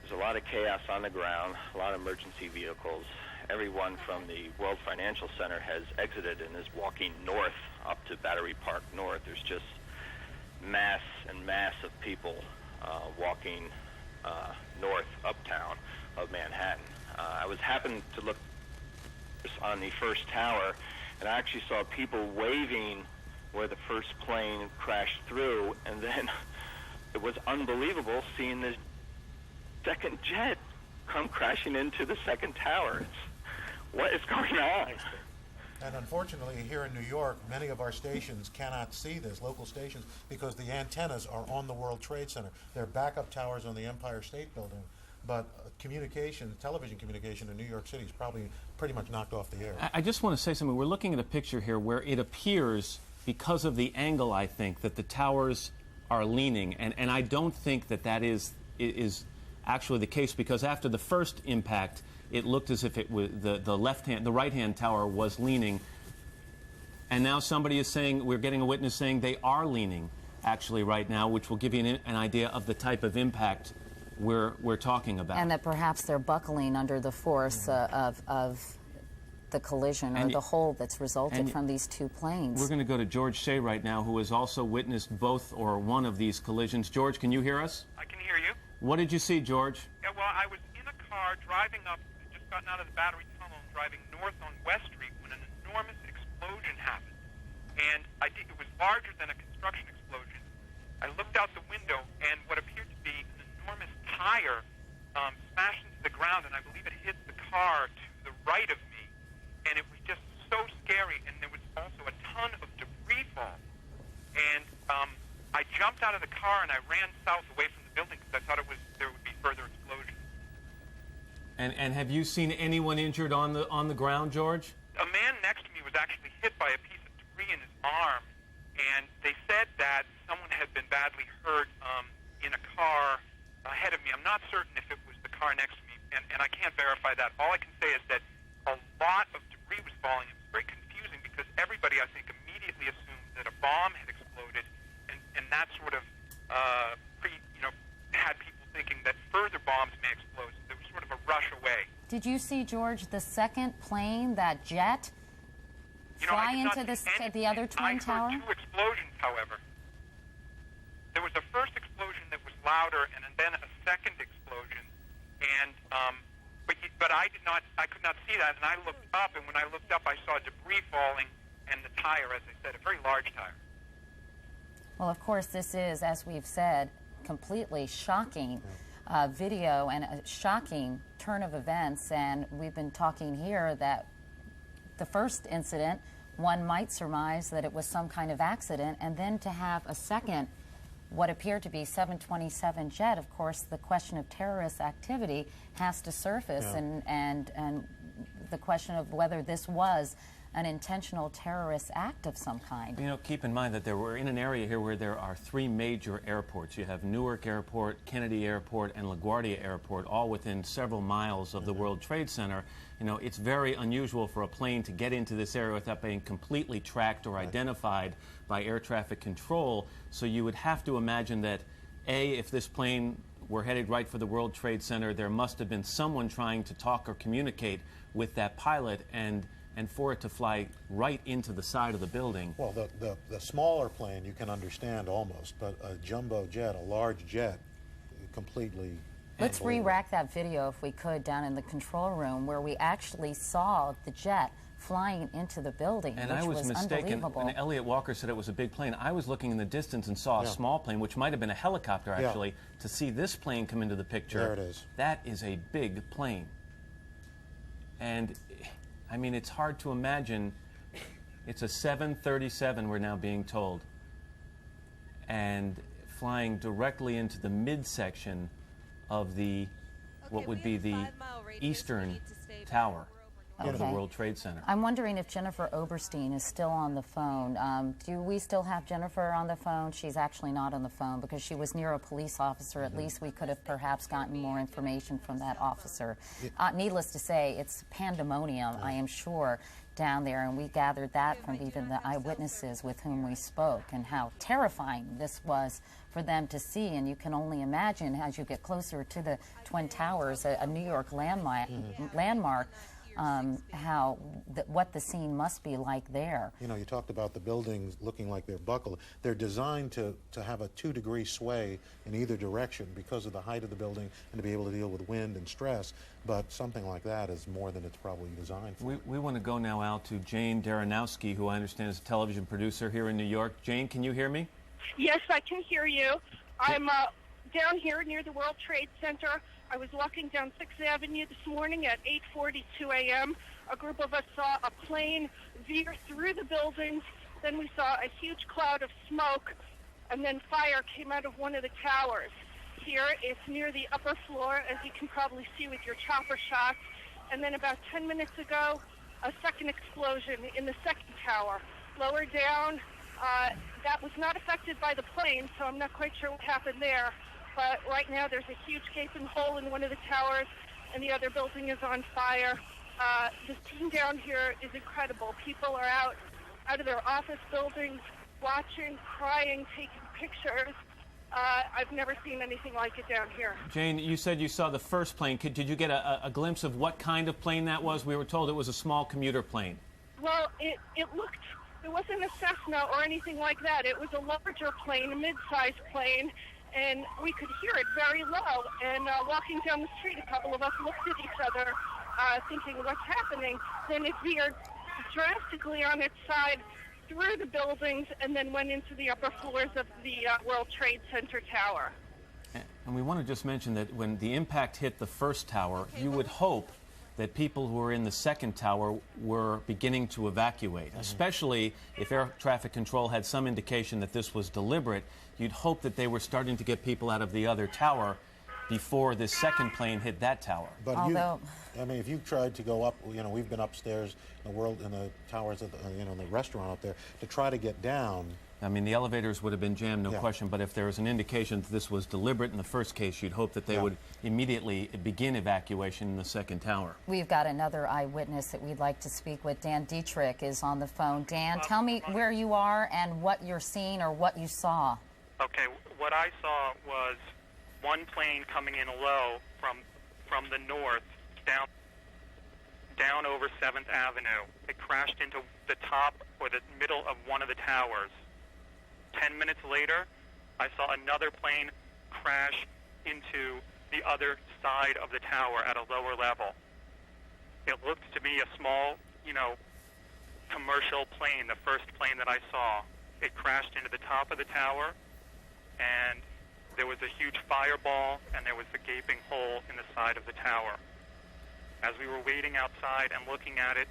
there's a lot of chaos on the ground, a lot of emergency vehicles. Everyone from the World Financial Center has exited and is walking north up to Battery Park North. There's just mass and mass of people walking north uptown of Manhattan. I was happened to look on the first tower, and I actually saw people waving where the first plane crashed through, and then it was unbelievable seeing this second jet come crashing into the second tower. What is going on? And unfortunately, here in New York, many of our stations cannot see this, local stations, because the antennas are on the World Trade Center. They're backup towers on the Empire State Building, but communication, television communication in New York City is probably pretty much knocked off the air. I just want to say something. We're looking at a picture here where it appears, because of the angle, I think, that the towers are leaning, and I don't think that that is actually the case, because after the first impact, it looked as if it was the right-hand tower was leaning, and now somebody is saying, we're getting a witness saying they are leaning actually right now, which will give you an idea of the type of impact we're talking about. And that perhaps they're buckling under the force of the collision or the hole that's resulted from these two planes. We're going to go to George Shea right now, who has also witnessed both or one of these collisions. George, can you hear us? I can hear you. What did you see, George? Yeah, well, I was in a car driving up, just gotten out of the Battery Tunnel, driving north on West Street when an enormous explosion happened. And it was larger than a construction explosion. I looked out the window, and what appeared to be an enormous tire smashed into the ground, and I believe it hit the car to the right of me. And it was just so scary, and there was also a ton of debris fall. And I jumped out of the car, and I ran south away from the building because I thought there would be further explosions. And have you seen anyone injured on the ground, George? A man next to me was actually hit by a piece of debris in his arm, and they said that someone had been badly hurt in a car ahead of me. I'm not certain if it was the car next to me, and I can't verify that. All I can say is that a lot of debris was falling. It was very confusing because everybody, I think, immediately assumed that a bomb had exploded, and that sort of had people thinking that further bombs may explode. So there was sort of a rush away. Did you see, George, the second plane, that jet, fly into the other twin tower? I heard two explosions, however. There was a first explosion that was louder, and then a second explosion. And but I could not see that, and I looked up, and when I looked up, I saw debris falling, and the tire, as I said, a very large tire. Well, of course, this is, as we've said, completely shocking video and a shocking turn of events. And we've been talking here that the first incident, one might surmise that it was some kind of accident, and then to have a second, what appeared to be 727 jet, of course, the question of terrorist activity has to surface, and the question of whether this was an intentional terrorist act of some kind. You know, keep in mind that we're in an area here where there are three major airports. You have Newark Airport, Kennedy Airport, and LaGuardia Airport, all within several miles of the World Trade Center. You know, it's very unusual for a plane to get into this area without being completely tracked or identified by air traffic control. So you would have to imagine that, A, if this plane were headed right for the World Trade Center, there must have been someone trying to talk or communicate with that pilot, and for it to fly right into the side of the building. Well, the smaller plane you can understand almost, but a jumbo jet, a large jet, completely. Let's re-rack that video, if we could, down in the control room where we actually saw the jet flying into the building, and which I was mistaken. When Elliot Walker said it was a big plane, I was looking in the distance and saw a small plane, which might have been a helicopter, actually. To see this plane come into the picture, there it is. That is a big plane. And I mean, it's hard to imagine. It's a 737, we're now being told, and flying directly into the midsection of what would be the eastern tower. of the World Trade Center. I'm wondering if Jennifer Oberstein is still on the phone. Do we still have Jennifer on the phone? She's actually not on the phone because she was near a police officer. At least we could have perhaps gotten more information from that officer. Needless to say, it's pandemonium, I am sure, down there, and we gathered that from even the eyewitnesses with whom we spoke, and how terrifying this was for them to see. And you can only imagine, as you get closer to the Twin Towers, a New York landmark, what the scene must be like there. You know, you talked about the buildings looking like they're buckled. They're designed to have a 2-degree sway in either direction because of the height of the building and to be able to deal with wind and stress, but something like that is more than it's probably designed for. We want to go now out to Jane Daranowski, who I understand is a television producer here in New York. Jane, can you hear me? Yes, I can hear you. I'm down here near the World Trade Center. I was walking down 6th Avenue this morning at 8:42 a.m. A group of us saw a plane veer through the buildings. Then we saw a huge cloud of smoke, and then fire came out of one of the towers. Here, it's near the upper floor, as you can probably see with your chopper shots. And then about 10 minutes ago, a second explosion in the second tower. Lower down, that was not affected by the plane, so I'm not quite sure what happened there. But right now there's a huge gaping hole in one of the towers, and the other building is on fire. The scene down here is incredible. People are out of their office buildings, watching, crying, taking pictures. I've never seen anything like it down here. Jane, you said you saw the first plane. Did you get a glimpse of what kind of plane that was? We were told it was a small commuter plane. Well, it wasn't a Cessna or anything like that. It was a larger plane, a mid-sized plane, and we could hear it very low. And walking down the street, a couple of us looked at each other, thinking, what's happening? Then it veered drastically on its side through the buildings and then went into the upper floors of the World Trade Center tower. And we want to just mention that when the impact hit the first tower, you would hope that people who were in the second tower were beginning to evacuate, especially if air traffic control had some indication that this was deliberate. You'd hope that they were starting to get people out of the other tower before this second plane hit that tower. But if you tried to go up, we've been upstairs in the towers of in the restaurant up there to try to get down. I mean, the elevators would have been jammed, no question, but if there was an indication that this was deliberate in the first case, you'd hope that they would immediately begin evacuation in the second tower. We've got another eyewitness that we'd like to speak with. Dan Dietrich is on the phone. Dan, tell me where you are and what you're seeing or what you saw. Okay, what I saw was one plane coming in low from the north down over 7th Avenue. It crashed into the top or the middle of one of the towers. 10 minutes later, I saw another plane crash into the other side of the tower at a lower level. It looked to me a small, commercial plane, the first plane that I saw. It crashed into the top of the tower, and there was a huge fireball, and there was a gaping hole in the side of the tower. As we were waiting outside and looking at it,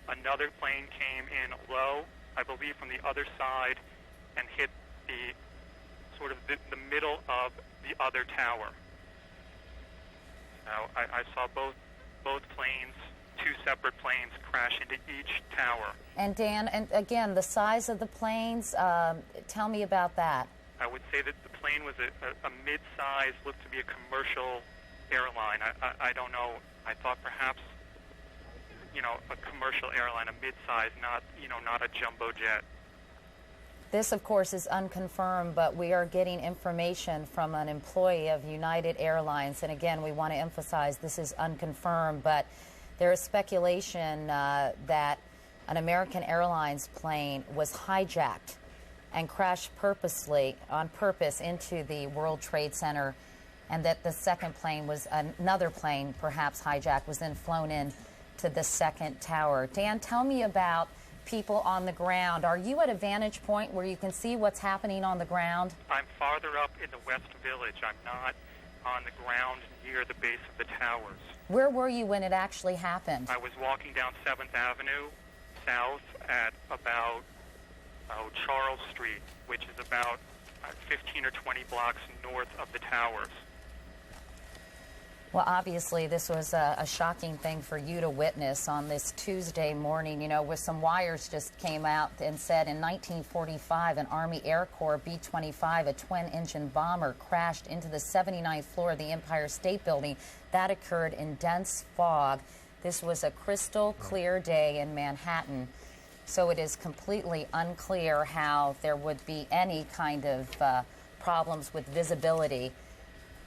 another plane came in low, I believe from the other side, and hit the middle of the other tower. Now, I saw both planes, two separate planes, crash into each tower. And Dan, and again, the size of the planes, tell me about that. I would say that the plane was a mid-size, looked to be a commercial airline. I don't know. I thought perhaps, a commercial airline, a mid-size, not a jumbo jet. This, of course, is unconfirmed, but we are getting information from an employee of United Airlines. And again, we want to emphasize this is unconfirmed, but there is speculation that an American Airlines plane was hijacked and crashed on purpose into the World Trade Center, and that the second plane was another plane, perhaps hijacked, was then flown in to the second tower. Dan, tell me about people on the ground. Are you at a vantage point where you can see what's happening on the ground? I'm farther up in the West Village. I'm not on the ground near the base of the towers. Where were you when it actually happened? I was walking down 7th Avenue south at about Charles Street, which is about 15 or 20 blocks north of the towers. Well, obviously, this was a shocking thing for you to witness on this Tuesday morning, you know, where some wires just came out and said in 1945, an Army Air Corps B-25, a twin-engine bomber, crashed into the 79th floor of the Empire State Building. That occurred in dense fog. This was a crystal clear day in Manhattan, so it is completely unclear how there would be any kind of problems with visibility.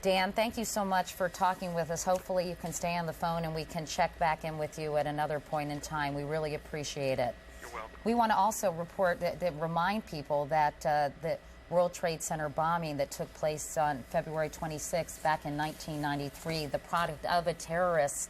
Dan, thank you so much for talking with us. Hopefully you can stay on the phone and we can check back in with you at another point in time. We really appreciate it. You're welcome. We want to also report that remind people that the World Trade Center bombing that took place on February 26th back in 1993, the product of a terrorist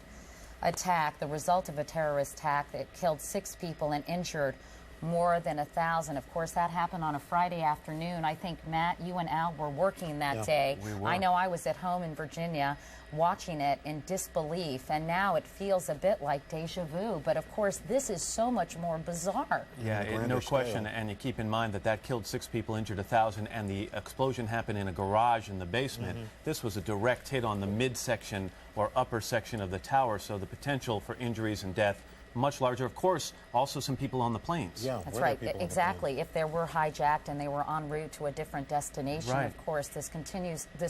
attack, the result of a terrorist attack that killed 6 people and injured more than 1,000. Of course, that happened on a Friday afternoon. I think, Matt, you and Al were working that day. We were. I know I was at home in Virginia watching it in disbelief, and now it feels a bit like deja vu. But, of course, this is so much more bizarre. Yeah, no question. And you keep in mind that that killed 6 people, injured 1,000, and the explosion happened in a garage in the basement. This was a direct hit on the midsection or upper section of the tower, so the potential for injuries and death much larger. Of course, also some people on the planes. Yeah, that's right. Exactly. If they were hijacked and they were en route to a different destination, of course, this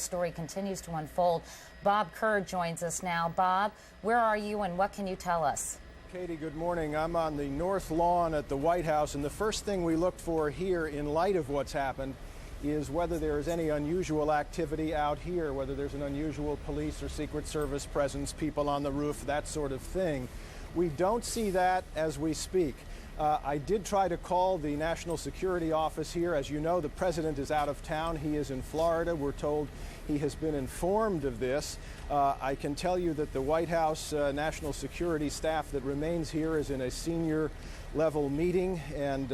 story continues to unfold. Bob Kerr joins us now. Bob, where are you and what can you tell us? Katie, good morning. I'm on the north lawn at the White House, and the first thing we look for here in light of what's happened is whether there is any unusual activity out here, whether there's an unusual police or Secret Service presence, people on the roof, that sort of thing. We don't see that as we speak. I did try to call the National Security Office here. As you know, the president is out of town. He is in Florida. We're told he has been informed of this. I can tell you that the White House National Security staff that remains here is in a senior level meeting, and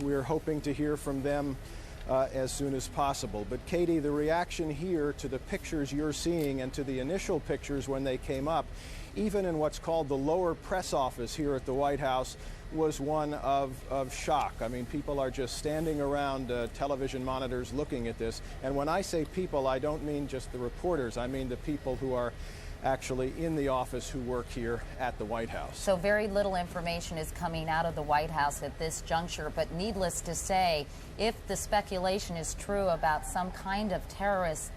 we're hoping to hear from them as soon as possible. But Katie, the reaction here to the pictures you're seeing and to the initial pictures when they came up, even in what's called the lower press office here at the White House, was one of shock. I mean, people are just standing around television monitors looking at this. And when I say people, I don't mean just the reporters. I mean the people who are actually in the office who work here at the White House. So very little information is coming out of the White House at this juncture, but needless to say, if the speculation is true about some kind of terrorist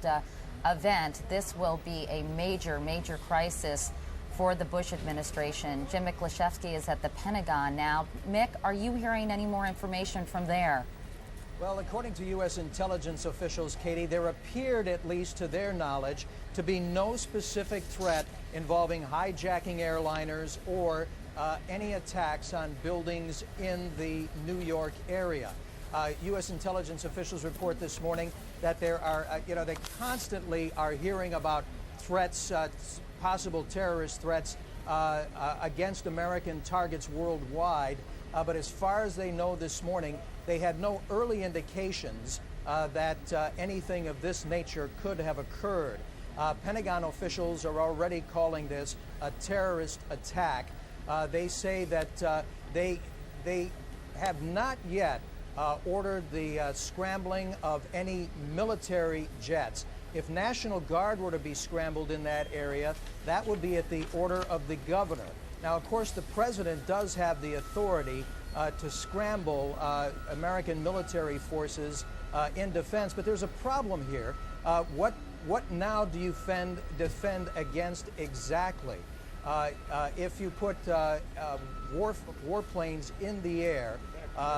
event, this will be a major, major crisis for the Bush administration. Jim Miklashevsky is at the Pentagon now. Mick, are you hearing any more information from there? Well, according to U.S. intelligence officials, Katie, there appeared, at least to their knowledge, to be no specific threat involving hijacking airliners or any attacks on buildings in the New York area. U.S. intelligence officials report this morning that there are, they constantly are hearing about threats, possible terrorist threats against American targets worldwide. But as far as they know this morning, they had no early indications that anything of this nature could have occurred. Pentagon officials are already calling this a terrorist attack. They say that they have not yet ordered the scrambling of any military jets. If National Guard were to be scrambled in that area, that would be at the order of the governor. Now, of course, the president does have the authority to scramble American military forces in defense, but there's a problem here. What now do you defend against exactly? If you put warplanes in the air,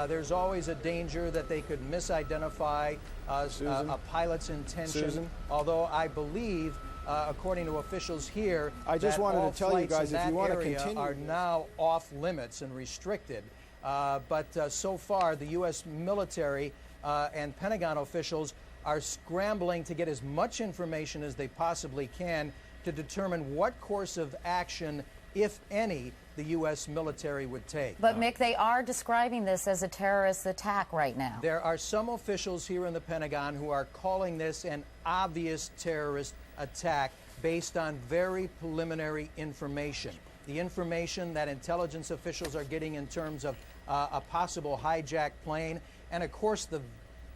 there's always a danger that they could misidentify a pilot's intention. Although I believe, according to officials here, I just wanted to tell you guys, if you want to continue, are now off limits and restricted. But so far, the U.S. military and Pentagon officials are scrambling to get as much information as they possibly can to determine what course of action, if any, the U.S. military would take. But, Mick, they are describing this as a terrorist attack right now. There are some officials here in the Pentagon who are calling this an obvious terrorist attack based on very preliminary information. The information that intelligence officials are getting in terms of a possible hijacked plane, and, of course, the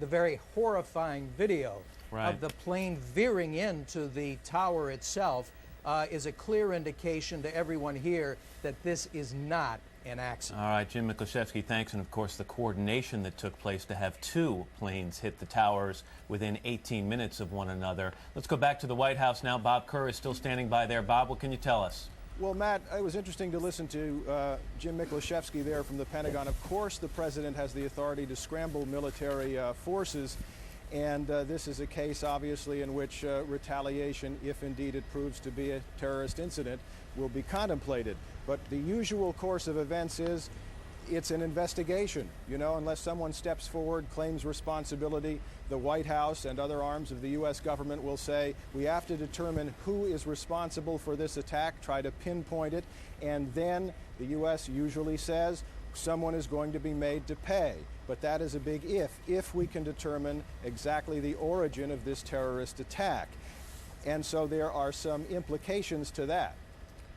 very horrifying video of the plane veering into the tower itself. is a clear indication to everyone here that this is not an accident. All right, Jim Miklashevsky, thanks. And, of course, the coordination that took place to have two planes hit the towers within 18 minutes of one another. Let's go back to the White House now. Bob Kerr is still standing by there. Bob, what can you tell us? Well, Matt, it was interesting to listen to Jim Miklashevsky there from the Pentagon. Of course, the president has the authority to scramble military forces, and this is a case, obviously, in which retaliation, if indeed it proves to be a terrorist incident, will be contemplated. But the usual course of events is it's an investigation. You know, unless someone steps forward, claims responsibility, the White House and other arms of the U.S. government will say, we have to determine who is responsible for this attack, try to pinpoint it, and then the U.S. usually says someone is going to be made to pay. But that is a big if we can determine exactly the origin of this terrorist attack. And so there are some implications to that.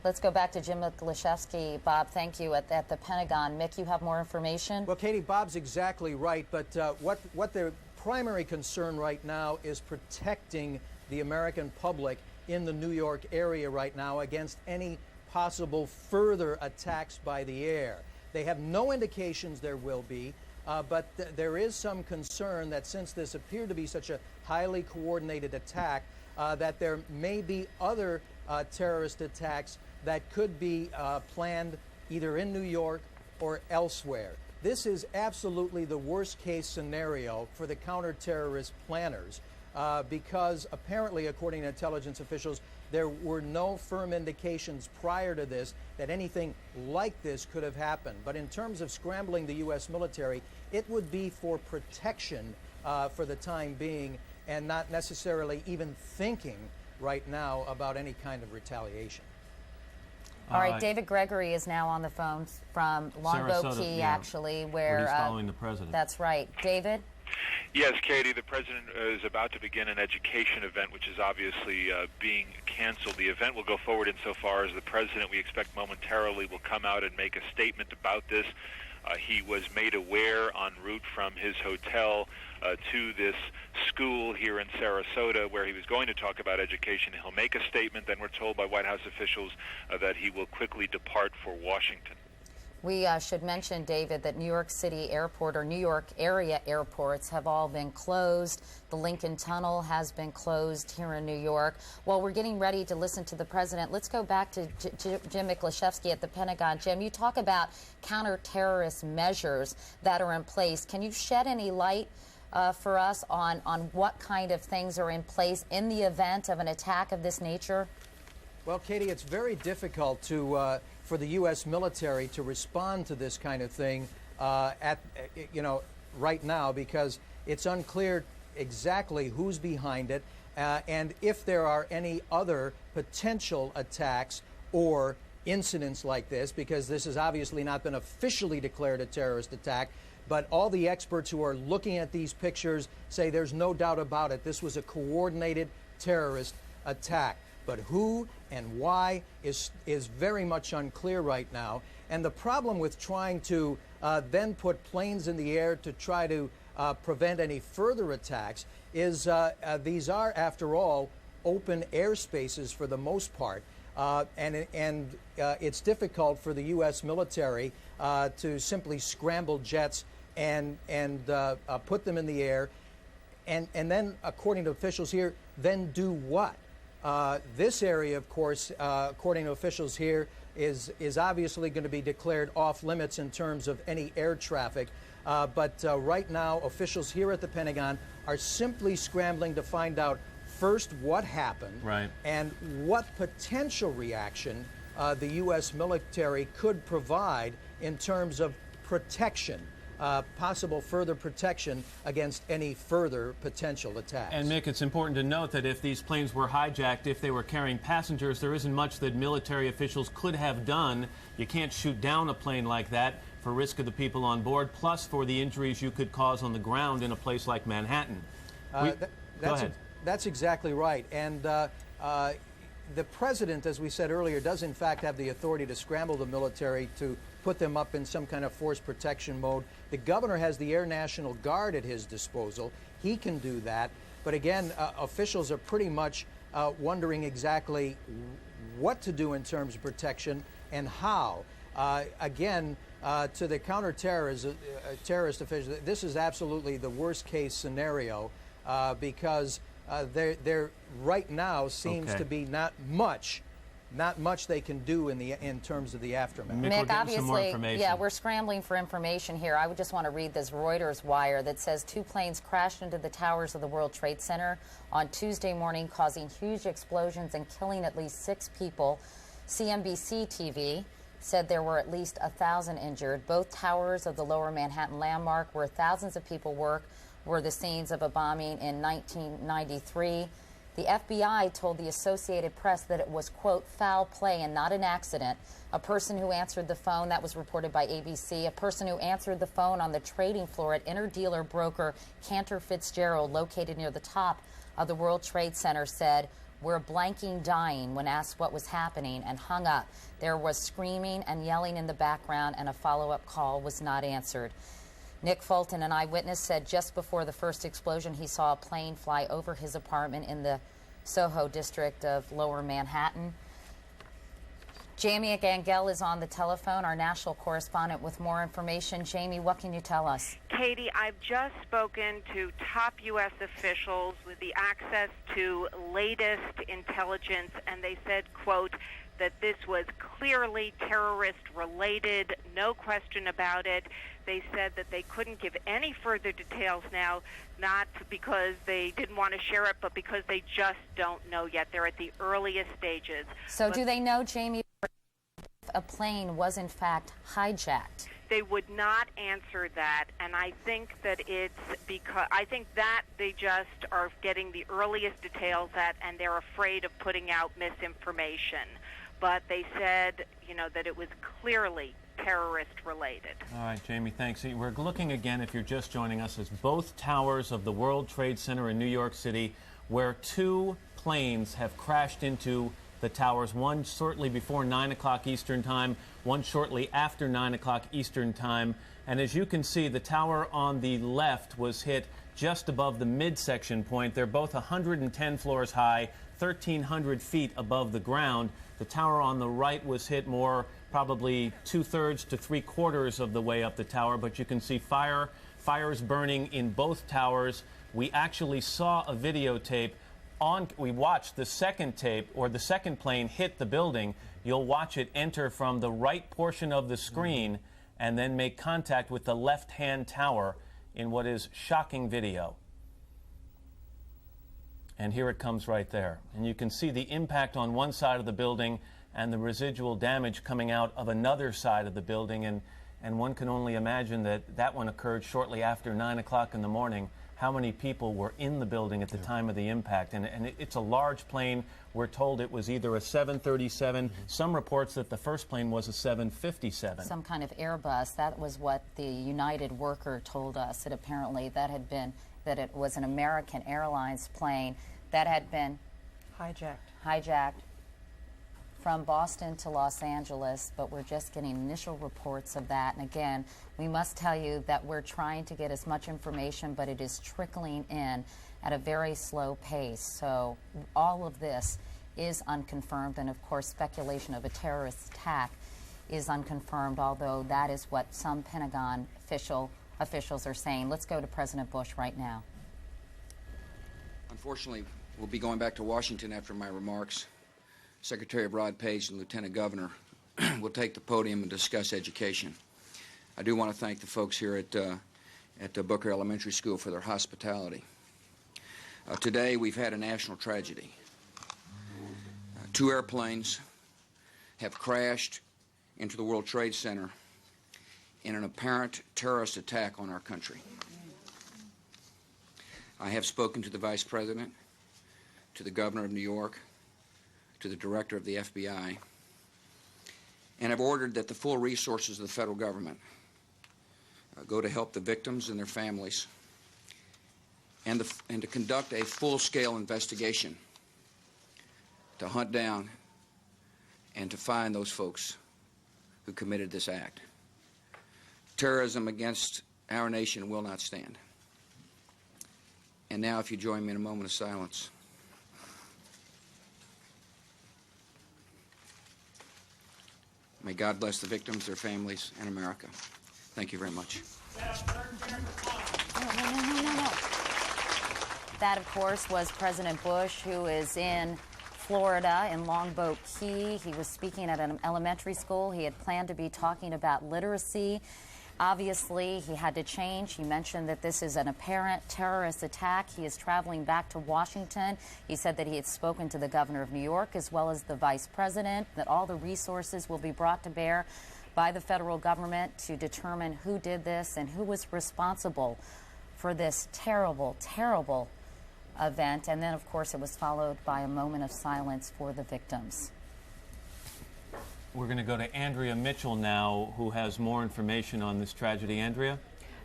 Let's go back to Jim Miklashevsky. Bob, thank you, at the Pentagon. Mick, you have more information? Well, Katie, Bob's exactly right, but what their primary concern right now is protecting the American public in the New York area right now against any possible further attacks by the air. They have no indications there will be, but there is some concern that since this appeared to be such a highly coordinated attack, that there may be other terrorist attacks that could be planned either in New York or elsewhere. This is absolutely the worst case scenario for the counterterrorist planners because apparently, according to intelligence officials, there were no firm indications prior to this that anything like this could have happened. But in terms of scrambling the U.S. military, it would be for protection for the time being and not necessarily even thinking right now about any kind of retaliation. All right, David Gregory is now on the phone from Longboat Sarasota, Key, yeah, actually, where he's following the president. That's right. David? Yes, Katie, the president is about to begin an education event, which is obviously being canceled. The event will go forward insofar as the president, we expect momentarily, will come out and make a statement about this. He was made aware en route from his hotel to this school here in Sarasota where he was going to talk about education. He'll make a statement, then we're told by White House officials that he will quickly depart for Washington. We should mention, David, that New York City Airport or New York area airports have all been closed. The Lincoln Tunnel has been closed here in New York. While we're getting ready to listen to the president, let's go back to Jim Miklashevsky at the Pentagon. Jim, you talk about counter-terrorist measures that are in place. Can you shed any light for us on what kind of things are in place in the event of an attack of this nature? Well, Katie, it's very difficult for the U.S. military to respond to this kind of thing right now because it's unclear exactly who's behind it and if there are any other potential attacks or incidents like this, because this has obviously not been officially declared a terrorist attack. But all the experts who are looking at these pictures say there's no doubt about it. This was a coordinated terrorist attack. But who and why is very much unclear right now. And the problem with trying to then put planes in the air to try to prevent any further attacks is these are, after all, open airspaces for the most part. And it's difficult for the U.S. military to simply scramble jets and put them in the air. And then, according to officials here, then do what? This area, of course, according to officials here, is obviously going to be declared off limits in terms of any air traffic. But right now, officials here at the Pentagon are simply scrambling to find out first what happened and what potential reaction the U.S. military could provide in terms of protection. Possible further protection against any further potential attacks. And Mick, it's important to note that if these planes were hijacked, if they were carrying passengers, there isn't much that military officials could have done. You can't shoot down a plane like that for risk of the people on board, plus for the injuries you could cause on the ground in a place like Manhattan. Go ahead. That's exactly right. And the president, as we said earlier, does in fact have the authority to scramble the military to put them up in some kind of force protection mode. The governor has the Air National Guard at his disposal. He can do that. But again, officials are pretty much wondering exactly what to do in terms of protection and how. Again, to the terrorist officials, this is absolutely the worst case scenario because there right now seems to be not much they can do in terms of the aftermath. Mick, obviously, yeah, we're scrambling for information here. I would just want to read this Reuters wire that says 2 planes crashed into the towers of the World Trade Center on Tuesday morning, causing huge explosions and killing at least 6 people. CNBC TV said there were at least 1,000 injured. Both towers of the Lower Manhattan landmark, where thousands of people work, were the scenes of a bombing in 1993. The FBI told the Associated Press that it was, quote, foul play and not an accident. A person who answered the phone, that was reported by ABC, a person who answered the phone on the trading floor at interdealer broker Cantor Fitzgerald, located near the top of the World Trade Center, said, "We're blanking dying," when asked what was happening, and hung up. There was screaming and yelling in the background, and a follow-up call was not answered. Nick Fulton, an eyewitness, said just before the first explosion he saw a plane fly over his apartment in the Soho district of Lower Manhattan. Jamie Gangel is on the telephone, our national correspondent, with more information. Jamie, what can you tell us? Katie, I've just spoken to top U.S. officials with the access to latest intelligence, and they said, quote, that this was clearly terrorist-related, no question about it. They said that they couldn't give any further details now, not because they didn't want to share it, but because they just don't know yet. They're at the earliest stages. So do they know, Jamie, if a plane was in fact hijacked? They would not answer that, and I think that it's because they just are getting the earliest details and they're afraid of putting out misinformation. But they said, that it was clearly terrorist-related. All right, Jamie, thanks. We're looking again, if you're just joining us, as both towers of the World Trade Center in New York City, where 2 planes have crashed into the towers, one shortly before 9 o'clock Eastern Time, one shortly after 9 o'clock Eastern Time. And as you can see, the tower on the left was hit just above the midsection point. They're both 110 floors high, 1,300 feet above the ground. The tower on the right was hit more, probably 2/3 to 3/4 of the way up the tower, but you can see fires burning in both towers. We actually saw a videotape we watched the second tape, or the second plane hit the building. You'll watch it enter from the right portion of the screen and then make contact with the left-hand tower in what is shocking video. And here it comes right there. And you can see the impact on one side of the building and the residual damage coming out of another side of the building. And one can only imagine that one occurred shortly after 9 o'clock in the morning. How many people were in the building at the time of the impact? And it's a large plane. We're told it was either a 737. Some reports that the first plane was a 757. Some kind of Airbus. That was what the United worker told us. That apparently that it was an American Airlines plane that had been hijacked from Boston to Los Angeles, but we're just getting initial reports of that. And again, we must tell you that we're trying to get as much information, but it is trickling in at a very slow pace. So all of this is unconfirmed, and of course speculation of a terrorist attack is unconfirmed, although that is what some Pentagon officials are saying. Let's go to President Bush right now. Unfortunately, we'll be going back to Washington after my remarks. Secretary Rod Page and Lieutenant Governor will take the podium and discuss education. I do want to thank the folks here at Booker Elementary School for their hospitality. Today, we've had a national tragedy. 2 airplanes have crashed into the World Trade Center in an apparent terrorist attack on our country. I have spoken to the Vice President, to the Governor of New York, to the Director of the FBI, and have ordered that the full resources of the federal government go to help the victims and their families, and to conduct a full-scale investigation to hunt down and to find those folks who committed this act. Terrorism against our nation will not stand. And now, if you join me in a moment of silence. May God bless the victims, their families, and America. Thank you very much. No. That, of course, was President Bush, who is in Florida, in Longboat Key. He was speaking at an elementary school. He had planned to be talking about literacy. Obviously, he had to change. He mentioned that this is an apparent terrorist attack. He is traveling back to Washington. He said that he had spoken to the governor of New York as well as the vice president, that all the resources will be brought to bear by the federal government to determine who did this and who was responsible for this terrible, terrible event. And then, of course, it was followed by a moment of silence for the victims. We're going to go to Andrea Mitchell now, who has more information on this tragedy. Andrea?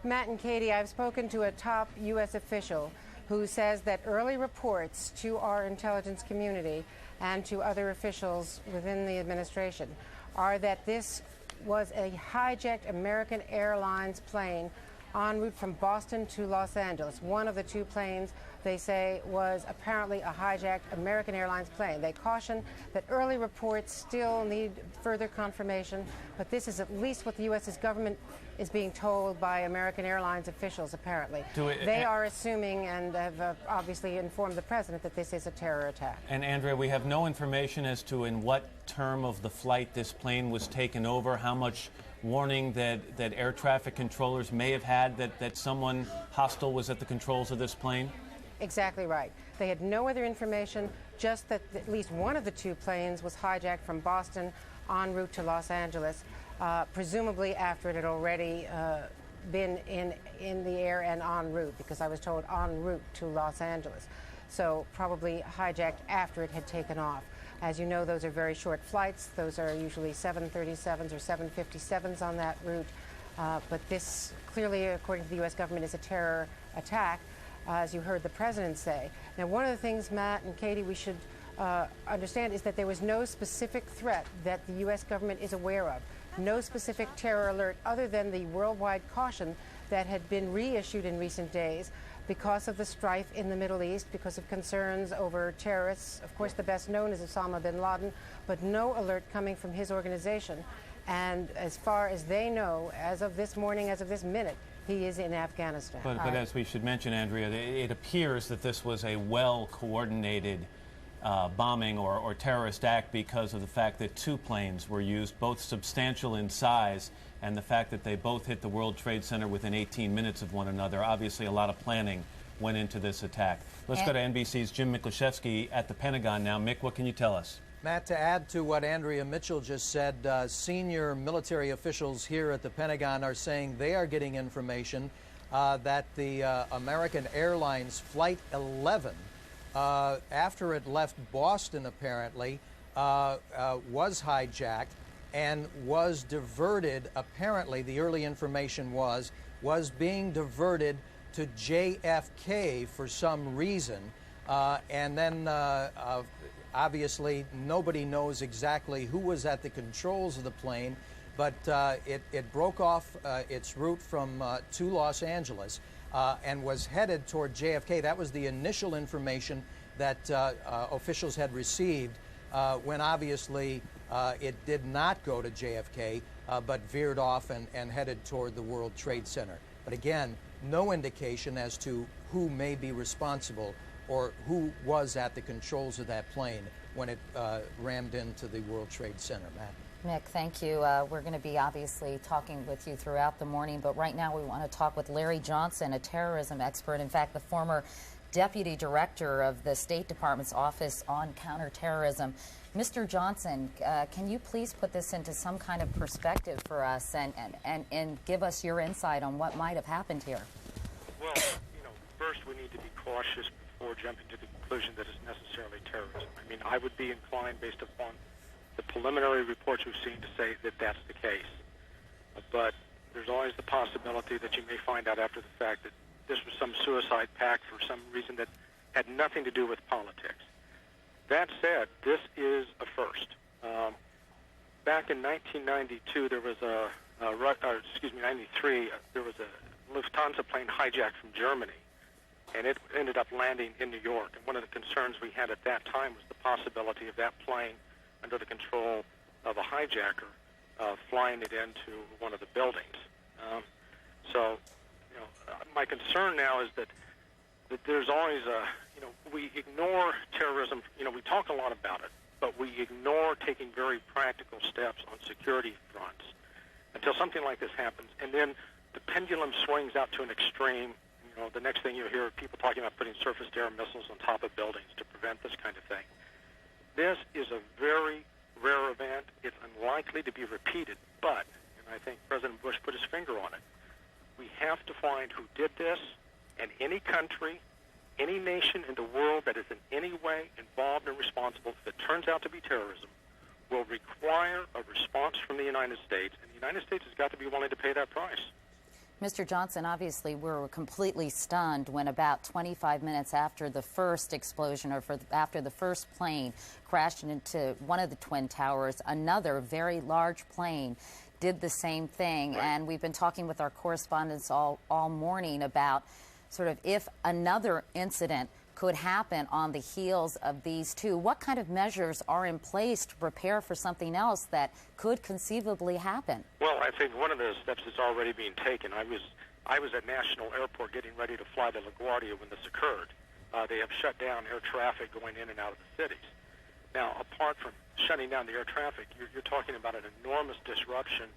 Matt and Katie, I've spoken to a top U.S. official who says that early reports to our intelligence community and to other officials within the administration are that this was a hijacked American Airlines plane en route from Boston to Los Angeles. One of the two planes, they say, was apparently a hijacked American Airlines plane. They caution that early reports still need further confirmation, but this is at least what the U.S. government is being told by American Airlines officials, apparently. They are assuming and have obviously informed the president that this is a terror attack. And Andrea, we have no information as to in what term of the flight this plane was taken over, how much warning that air traffic controllers may have had that someone hostile was at the controls of this plane? Exactly right. They had no other information, just that at least one of the two planes was hijacked from Boston en route to Los Angeles, presumably after it had already been in the air and en route, because I was told en route to Los Angeles. So probably hijacked after it had taken off. As you know, those are very short flights. Those are usually 737s or 757s on that route. But this clearly, according to the U.S. government, is a terror attack, as you heard the president say. Now, one of the things, Matt and Katie, we should understand is that there was no specific threat that the U.S. government is aware of. No specific terror alert other than the worldwide caution that had been reissued in recent days because of the strife in the Middle East, because of concerns over terrorists. Of course, the best known is Osama bin Laden, but no alert coming from his organization. And as far as they know, as of this morning, as of this minute, he is in Afghanistan. But as we should mention, Andrea, it appears that this was a well-coordinated bombing or terrorist act because of the fact that two planes were used, both substantial in size, and the fact that they both hit the World Trade Center within 18 minutes of one another. Obviously, a lot of planning went into this attack. Let's go to NBC's Jim Miklaszewski at the Pentagon now. Mick, what can you tell us? Matt, to add to what Andrea Mitchell just said, senior military officials here at the Pentagon are saying they are getting information that the American Airlines Flight 11, after it left Boston apparently, was hijacked and was diverted, apparently the early information was being diverted to JFK for some reason. And then obviously nobody knows exactly who was at the controls of the plane, but it broke off its route from to Los Angeles and was headed toward JFK. That was the initial information that officials had received when obviously it did not go to JFK, but veered off and headed toward the World Trade Center. But again, no indication as to who may be responsible or who was at the controls of that plane when it rammed into the World Trade Center. Matt. Mick, thank you. We're going to be obviously talking with you throughout the morning, but right now we want to talk with Larry Johnson, a terrorism expert, in fact, the former Deputy Director of the State Department's Office on Counterterrorism. Mr. Johnson, can you please put this into some kind of perspective for us and give us your insight on what might have happened here? Well, first we need to be cautious before jumping to the conclusion that it's necessarily terrorism. I mean, I would be inclined, based upon the preliminary reports we've seen, to say that that's the case. But there's always the possibility that you may find out after the fact that this was some suicide pact for some reason that had nothing to do with politics. That said, this is a first. Back in 1992, there was 93, there was a Lufthansa plane hijacked from Germany, and it ended up landing in New York. And one of the concerns we had at that time was the possibility of that plane under the control of a hijacker flying it into one of the buildings. So, my concern now is that there's always we ignore terrorism. We talk a lot about it, but we ignore taking very practical steps on security fronts until something like this happens, and then the pendulum swings out to an extreme. The next thing you hear people talking about putting surface-to-air missiles on top of buildings to prevent this kind of thing. This is a very rare event. It's unlikely to be repeated, but, and I think President Bush put his finger on it, we have to find who did this, and any country, any nation in the world that is in any way involved and responsible, if it turns out to be terrorism, will require a response from the United States, and the United States has got to be willing to pay that price. Mr. Johnson, obviously we were completely stunned when about 25 minutes after the first explosion, or after the first plane crashed into one of the Twin Towers, another very large plane did the same thing. Right. And we've been talking with our correspondents all morning about sort of if another incident could happen on the heels of these two. What kind of measures are in place to prepare for something else that could conceivably happen? Well, I think one of the steps that's already being taken, I was at National Airport getting ready to fly to LaGuardia when this occurred. They have shut down air traffic going in and out of the cities. Now, apart from shutting down the air traffic, you're talking about an enormous disruption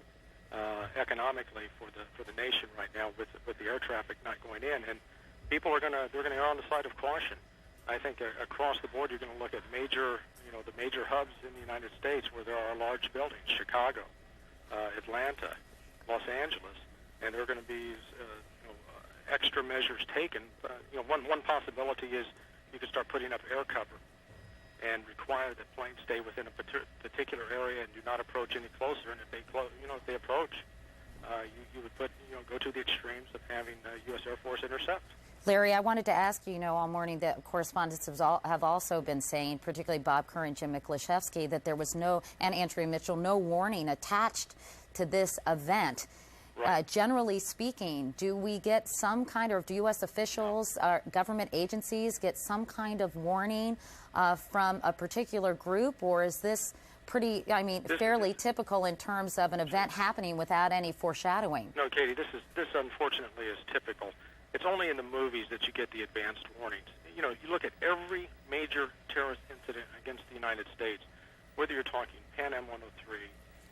economically for the nation right now with the air traffic not going in, and people are going to err on the side of caution. I think across the board, you're going to look at the major hubs in the United States where there are large buildings: Chicago, Atlanta, Los Angeles, and there are going to be extra measures taken. One possibility is you could start putting up air cover and require that planes stay within a particular area and do not approach any closer. And if they approach, you would go to the extremes of having the U.S. Air Force intercept. Larry, I wanted to ask you, all morning that correspondents have also been saying, particularly Bob Kerr and Jim Miklashevsky, that there was and Andrea Mitchell, no warning attached to this event. Right. Generally speaking, do we get some kind of, do U.S. officials, government agencies get some kind of warning from a particular group, or is this pretty, fairly typical in terms of an event happening without any foreshadowing? No, Katie, this unfortunately is typical. It's only in the movies that you get the advanced warnings. You look at every major terrorist incident against the United States, whether you're talking Pan Am 103,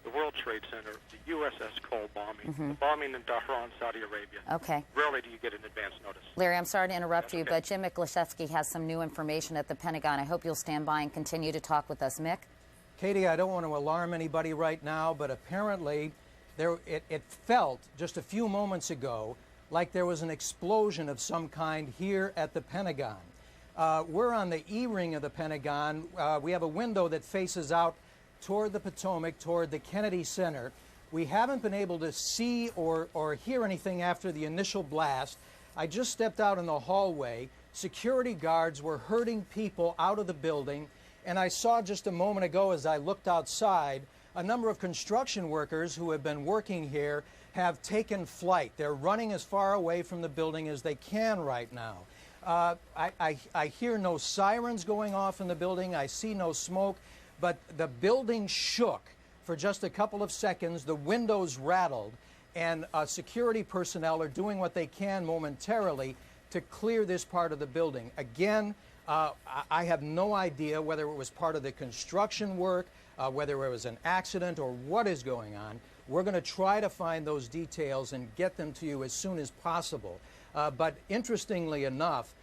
the World Trade Center, the USS Cole bombing, the bombing in Dhahran, Saudi Arabia. Okay. Rarely do you get an advance notice. Larry, I'm sorry to interrupt you, but Jim Miklashevsky has some new information at the Pentagon. I hope you'll stand by and continue to talk with us. Mick? Katie, I don't want to alarm anybody right now, but apparently it felt just a few moments ago like there was an explosion of some kind here at the Pentagon. We're on the E-ring of the Pentagon. We have a window that faces out toward the Potomac, toward the Kennedy Center. We haven't been able to see or hear anything after the initial blast. I just stepped out in the hallway. Security guards were herding people out of the building, and I saw just a moment ago as I looked outside, a number of construction workers who have been working here have taken flight. They're running as far away from the building as they can right now. I hear no sirens going off in the building. I see no smoke, but the building shook for just a couple of seconds. The windows rattled, and security personnel are doing what they can momentarily to clear this part of the building. Again, I have no idea whether it was part of the construction work, whether it was an accident, or what is going on. We're going to try to find those details and get them to you as soon as possible. But interestingly enough,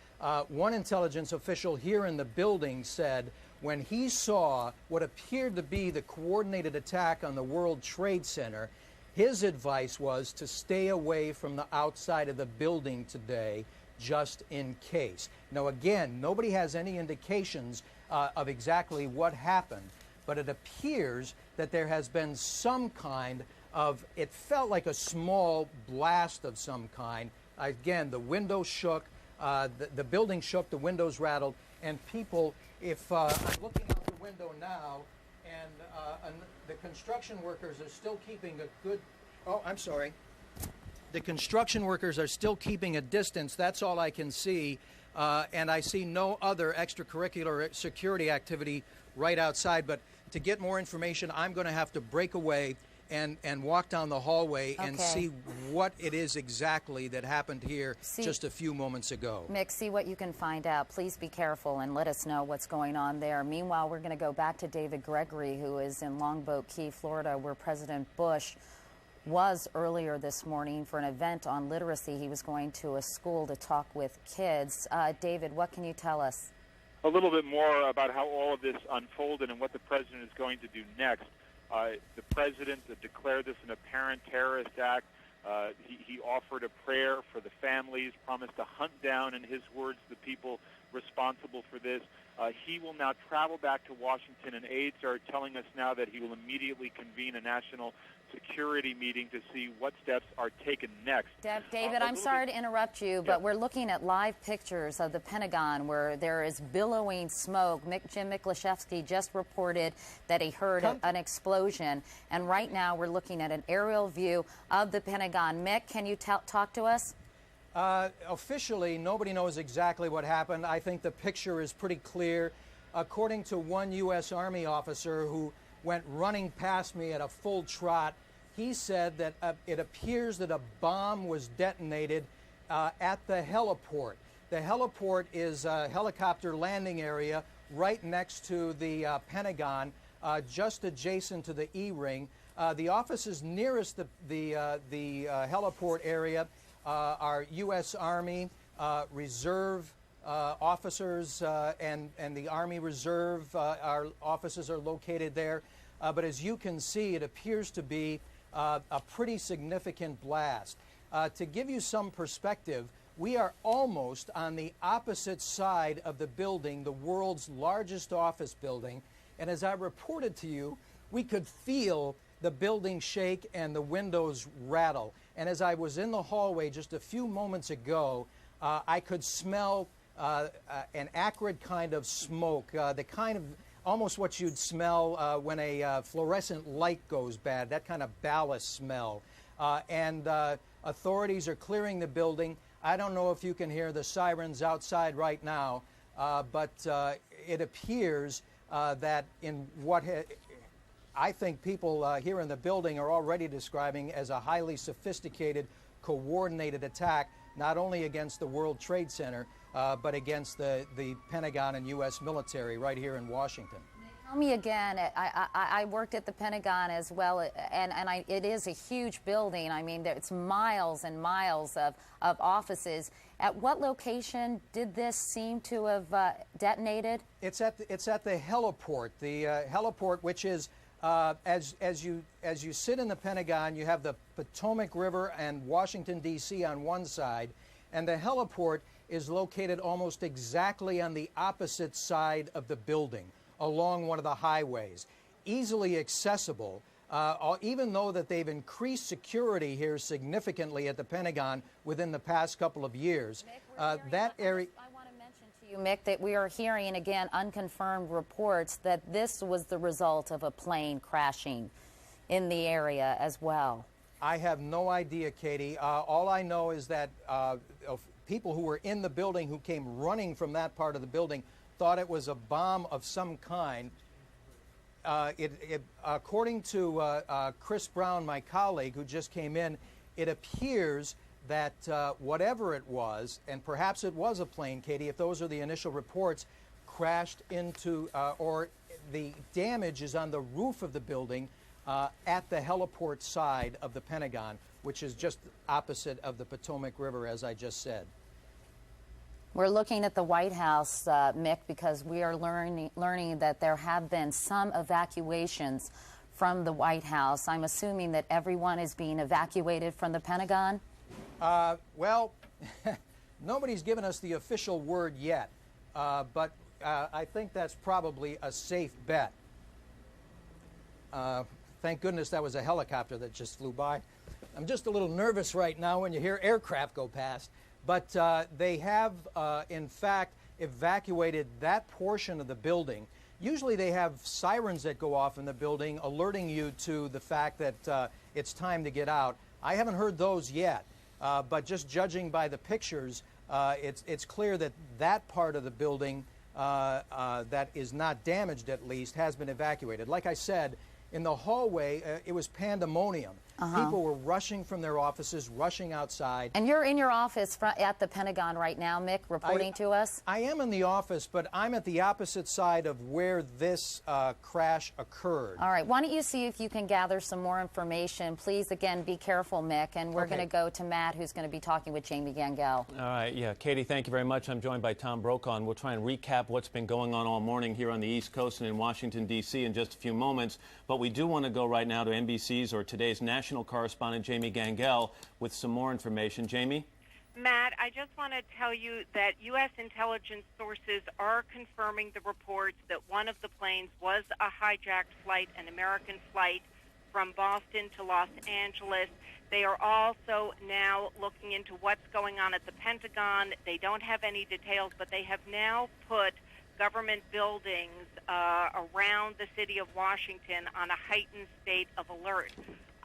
one intelligence official here in the building said when he saw what appeared to be the coordinated attack on the World Trade Center, his advice was to stay away from the outside of the building today, just in case. Now, again, nobody has any indications of exactly what happened, but it appears that there has been some kind of, it felt like a small blast of some kind. Again, the windows shook, the building shook, the windows rattled, and people, if I'm looking out the window now, and the construction workers are still keeping a good, the construction workers are still keeping a distance. That's all I can see, and I see no other extracurricular security activity right outside. But to get more information, I'm going to have to break away and walk down the hallway and see what it is exactly that happened here just a few moments ago. Mick, see what you can find out. Please be careful and let us know what's going on there. Meanwhile, we're going to go back to David Gregory, who is in Longboat Key, Florida, where President Bush was earlier this morning for an event on literacy. He was going to a school to talk with kids. David, what can you tell us? A little bit more about how all of this unfolded and what the president is going to do next. The president declared this an apparent terrorist act. He offered a prayer for the families, promised to hunt down, in his words, the people responsible for this. He will now travel back to Washington, and aides are telling us now that he will immediately convene a national security meeting to see what steps are taken next. David, I'm sorry to interrupt you, but we're looking at live pictures of the Pentagon where there is billowing smoke. Jim Miklashevsky just reported that he heard an explosion, and right now we're looking at an aerial view of the Pentagon. Mick, can you talk to us? Officially, nobody knows exactly what happened. I think the picture is pretty clear. According to one U.S. Army officer who went running past me at a full trot, he said that it appears that a bomb was detonated at the heliport. The heliport is a helicopter landing area right next to the Pentagon, just adjacent to the E-ring. The offices nearest the heliport area are U.S. Army, Reserve officers, and the Army Reserve our offices are located there. But as you can see, it appears to be a pretty significant blast. To give you some perspective, we are almost on the opposite side of the building, the world's largest office building. And as I reported to you, we could feel the building shake and the windows rattle. And as I was in the hallway just a few moments ago, I could smell an acrid kind of smoke, the kind of almost what you'd smell when a fluorescent light goes bad, that kind of ballast smell. And authorities are clearing the building. I don't know if you can hear the sirens outside right now, but it appears that in what I think people here in the building are already describing as a highly sophisticated, coordinated attack, not only against the World Trade Center, but against the Pentagon and U.S. military right here in Washington. Tell me again, I worked at the Pentagon as well, and it is a huge building. I mean, it's miles and miles of offices. At what location did this seem to have detonated? It's at the heliport. The heliport, which is as you sit in the Pentagon, you have the Potomac River and Washington, D.C. on one side, and the heliport is located almost exactly on the opposite side of the building, along one of the highways. Easily accessible, even though that they've increased security here significantly at the Pentagon within the past couple of years. That area... Mick, that we are hearing, again, unconfirmed reports that this was the result of a plane crashing in the area as well. I have no idea, Katie. All I know is that people who were in the building who came running from that part of the building thought it was a bomb of some kind. According to Chris Brown, my colleague, who just came in, it appears that whatever it was, and perhaps it was a plane, Katie, if those are the initial reports, crashed into, or the damage is on the roof of the building at the heliport side of the Pentagon, which is just opposite of the Potomac River, as I just said. We're looking at the White House, Mick, because we are learning that there have been some evacuations from the White House. I'm assuming that everyone is being evacuated from the Pentagon? Well, nobody's given us the official word yet, but I think that's probably a safe bet. Thank goodness that was a helicopter that just flew by. I'm just a little nervous right now when you hear aircraft go past, but they have, in fact, evacuated that portion of the building. Usually they have sirens that go off in the building alerting you to the fact that it's time to get out. I haven't heard those yet. But just judging by the pictures, it's clear that that part of the building that is not damaged, at least, has been evacuated. Like I said, in the hallway, it was pandemonium. People were rushing from their offices, rushing outside. And you're in your office at the Pentagon right now, Mick, reporting to us? I am in the office, but I'm at the opposite side of where this crash occurred. All right. Why don't you see if you can gather some more information? Please, again, be careful, Mick. And we're going to go to Matt, who's going to be talking with Jamie Gangel. All right. Yeah. Katie, thank you very much. I'm joined by Tom Brokaw, and we'll try and recap what's been going on all morning here on the East Coast and in Washington, D.C. in just a few moments. But we do want to go right now to NBC's or today's national correspondent, Jamie Gangel, with some more information. Jamie? Matt, I just want to tell you that U.S. intelligence sources are confirming the reports that one of the planes was a hijacked flight, an American flight from Boston to Los Angeles. They are also now looking into what's going on at the Pentagon. They don't have any details, but they have now put government buildings around the city of Washington on a heightened state of alert.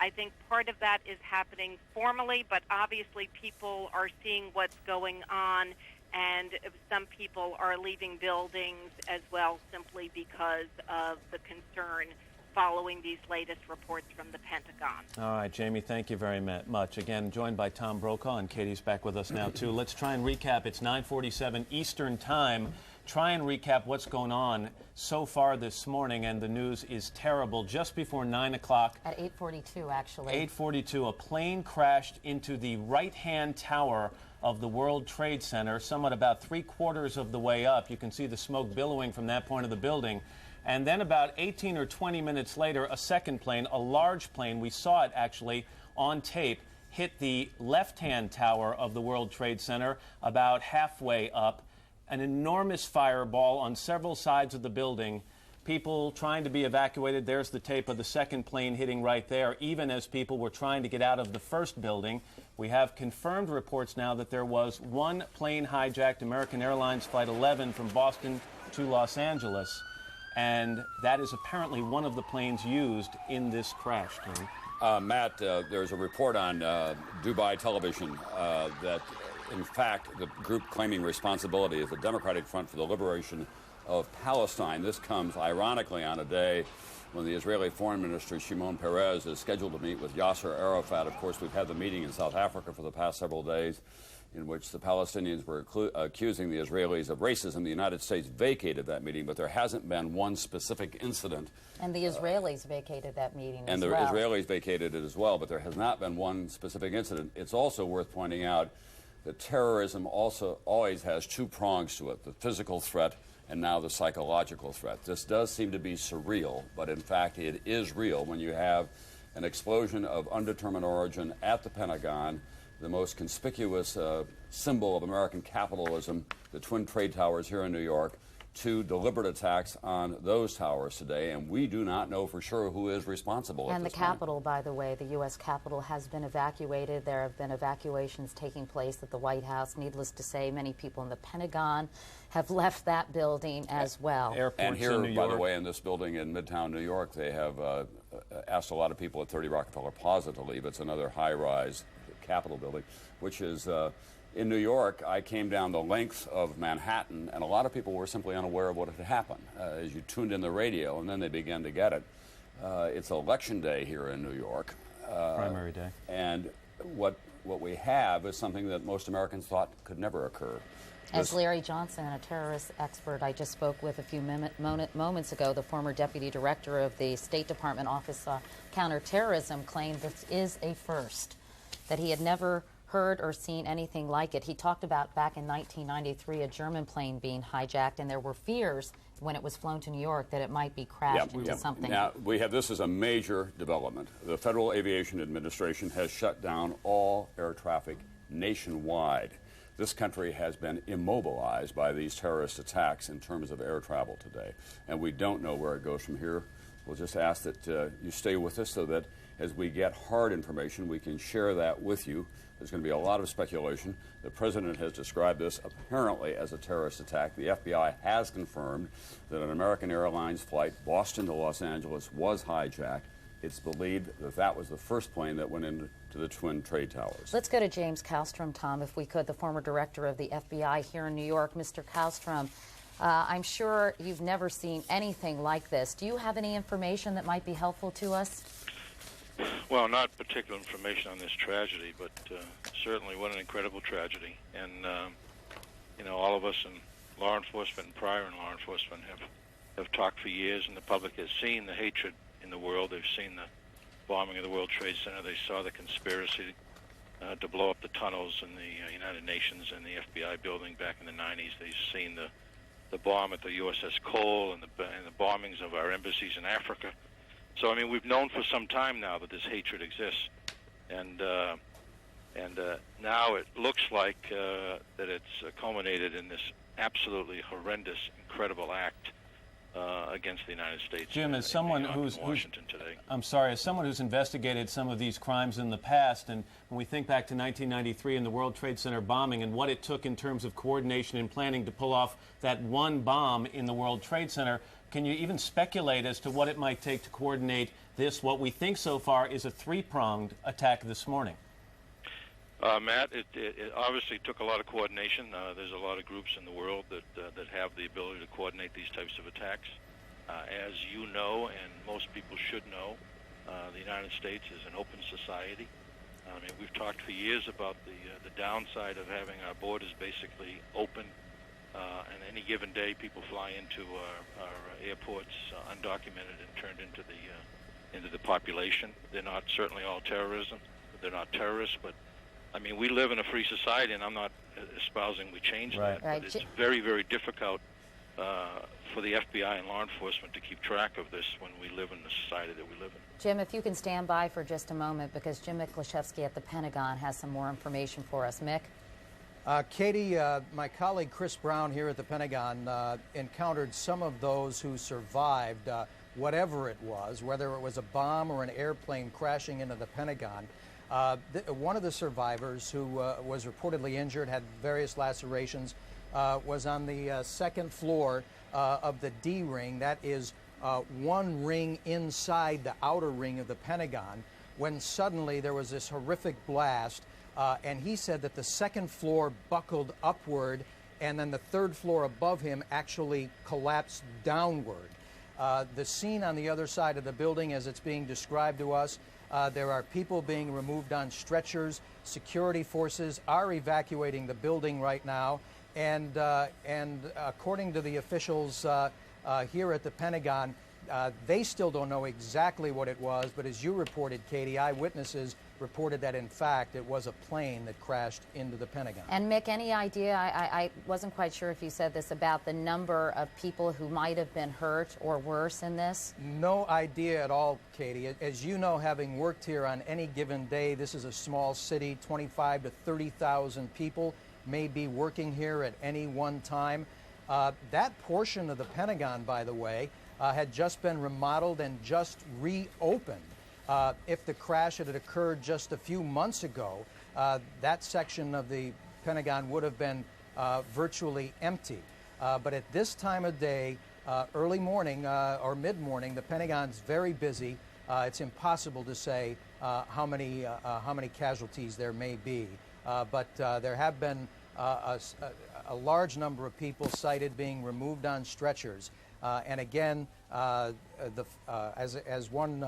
I think part of that is happening formally, but obviously people are seeing what's going on, and some people are leaving buildings as well simply because of the concern following these latest reports from the Pentagon. All right, Jamie, thank you very much. Again, joined by Tom Brokaw, and Katie's back with us now, too. Let's try and recap. It's 9:47 Eastern Time. Try and recap what's going on so far this morning, and the news is terrible. Just before 9 o'clock. At 8:42, actually. 8:42, a plane crashed into the right-hand tower of the World Trade Center, somewhat about 3/4 of the way up. You can see the smoke billowing from that point of the building. And then about 18 or 20 minutes later, a second plane, a large plane, we saw it actually on tape, hit the left-hand tower of the World Trade Center about halfway up. An enormous fireball on several sides of the building. People trying to be evacuated. There's the tape of the second plane hitting right there, even as people were trying to get out of the first building. We have confirmed reports now that there was one plane hijacked, American Airlines Flight 11 from Boston to Los Angeles. And that is apparently one of the planes used in this crash, Tony. Matt, there's a report on Dubai television that, in fact, the group claiming responsibility is the Democratic Front for the Liberation of Palestine. This comes, ironically, on a day when the Israeli Foreign Minister, Shimon Peres, is scheduled to meet with Yasser Arafat. Of course, we've had the meeting in South Africa for the past several days in which the Palestinians were accusing the Israelis of racism. The United States vacated that meeting, but there hasn't been one specific incident. And the Israelis vacated that meeting as well. And the Israelis vacated it as well, but there has not been one specific incident. It's also worth pointing out that terrorism also always has two prongs to it, the physical threat and now the psychological threat. This does seem to be surreal, but in fact it is real when you have an explosion of undetermined origin at the Pentagon, the most conspicuous symbol of American capitalism, the Twin Trade Towers here in New York, two deliberate attacks on those towers today, and we do not know for sure who is responsible. And the Capitol, by the way, the U.S. Capitol has been evacuated. There have been evacuations taking place at the White House. Needless to say, many people in the Pentagon have left that building as well. Airports and here, in New York, by the way, in this building in Midtown New York, they have asked a lot of people at 30 Rockefeller Plaza to leave. It's another high-rise Capitol building, which is in New York. I came down the length of Manhattan, and a lot of people were simply unaware of what had happened as you tuned in the radio, and then they began to get it. It's election day here in New York. Primary day. And what we have is something that most Americans thought could never occur. As Larry Johnson, a terrorist expert I just spoke with a few moments ago, the former deputy director of the State Department Office on Counterterrorism, claimed this is a first, that he had never heard or seen anything like it. He talked about back in 1993 a German plane being hijacked, and there were fears when it was flown to New York that it might be crashed into something. Now, this is a major development. The Federal Aviation Administration has shut down all air traffic nationwide. This country has been immobilized by these terrorist attacks in terms of air travel today, and we don't know where it goes from here. We'll just ask that you stay with us so that as we get hard information, we can share that with you. There's going to be a lot of speculation. The president has described this apparently as a terrorist attack. The FBI has confirmed that an American Airlines flight, Boston to Los Angeles, was hijacked. It's believed that that was the first plane that went into the Twin Trade Towers. Let's go to James Kallstrom, Tom, if we could, the former director of the FBI here in New York. Mr. Kallstrom, I'm sure you've never seen anything like this. Do you have any information that might be helpful to us? Well, not particular information on this tragedy, but certainly what an incredible tragedy. And, you know, all of us in law enforcement and prior in law enforcement have talked for years, and the public has seen the hatred in the world. They've seen the bombing of the World Trade Center. They saw the conspiracy to blow up the tunnels in the United Nations and the FBI building back in the 90s. They've seen the bomb at the USS Cole and the bombings of our embassies in Africa. So, I mean, we've known for some time now that this hatred exists, and now it looks like that it's culminated in this absolutely horrendous, incredible act against the United States. Jim, as someone who's Washington today. I'm sorry, as someone who's investigated some of these crimes in the past, and when we think back to 1993 and the World Trade Center bombing and what it took in terms of coordination and planning to pull off that one bomb in the World Trade Center, can you even speculate as to what it might take to coordinate this, what we think so far is a three-pronged attack this morning? Matt, it obviously took a lot of coordination. There's a lot of groups in the world that have the ability to coordinate these types of attacks. As you know, and most people should know, the United States is an open society. I mean, we've talked for years about the downside of having our borders basically open, and any given day people fly into our airports undocumented and turned into the population. They're not certainly all terrorism. They're not terrorists, but I mean, we live in a free society, and I'm not espousing we change that, but it's very, very difficult for the FBI and law enforcement to keep track of this when we live in the society that we live in. Jim, if you can stand by for just a moment, because Jim Miklaszewski at the Pentagon has some more information for us. Mick? Katie, my colleague Chris Brown here at the Pentagon encountered some of those who survived, whatever it was, whether it was a bomb or an airplane crashing into the Pentagon. One of the survivors who was reportedly injured, had various lacerations, was on the second floor of the D ring. That is one ring inside the outer ring of the Pentagon, when suddenly there was this horrific blast, and he said that the second floor buckled upward, and then the third floor above him actually collapsed downward. The scene on the other side of the building, as it's being described to us, there are people being removed on stretchers. Security forces are evacuating the building right now, and according to the officials here at the Pentagon, they still don't know exactly what it was, but as you reported, Katie, eyewitnesses reported that, in fact, it was a plane that crashed into the Pentagon. And Mick, any idea, I wasn't quite sure if you said this, about the number of people who might have been hurt or worse in this? No idea at all, Katie. As you know, having worked here on any given day, this is a small city, 25 to 30,000 people may be working here at any one time. That portion of the Pentagon, by the way, had just been remodeled and just reopened. If the crash had occurred just a few months ago, that section of the Pentagon would have been virtually empty. But at this time of day, early morning or mid-morning, the Pentagon's very busy. It's impossible to say how many casualties there may be. But there have been a large number of people cited being removed on stretchers. And again, as one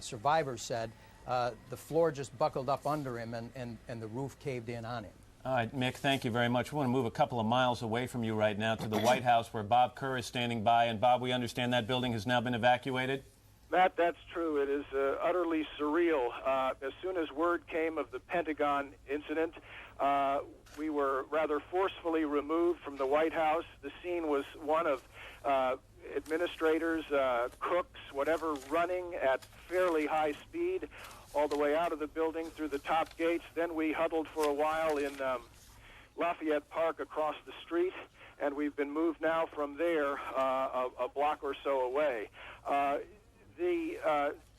survivor said, the floor just buckled up under him and the roof caved in on him. All right, Mick, thank you very much. We want to move a couple of miles away from you right now to the White House, where Bob Kerr is standing by. And Bob, we understand that building has now been evacuated? Matt, that's true. It is utterly surreal. As soon as word came of the Pentagon incident, we were rather forcefully removed from the White House. The scene was one of administrators, cooks, whatever, running at fairly high speed all the way out of the building through the top gates. Then we huddled for a while in Lafayette Park across the street, and we've been moved now from there a block or so away.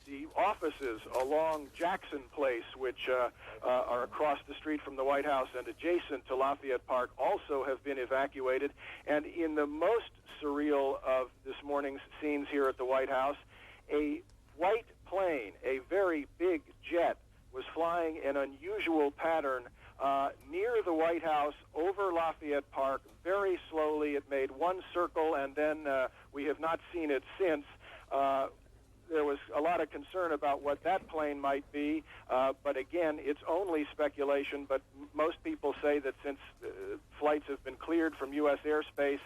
The offices along Jackson Place, which are across the street from the White House and adjacent to Lafayette Park, also have been evacuated. And in the most surreal of this morning's scenes here at the White House, a white plane, a very big jet, was flying an unusual pattern near the White House over Lafayette Park. Very slowly, it made one circle, and then we have not seen it since. There was a lot of concern about what that plane might be, but again, it's only speculation, but most people say that since flights have been cleared from U.S. airspace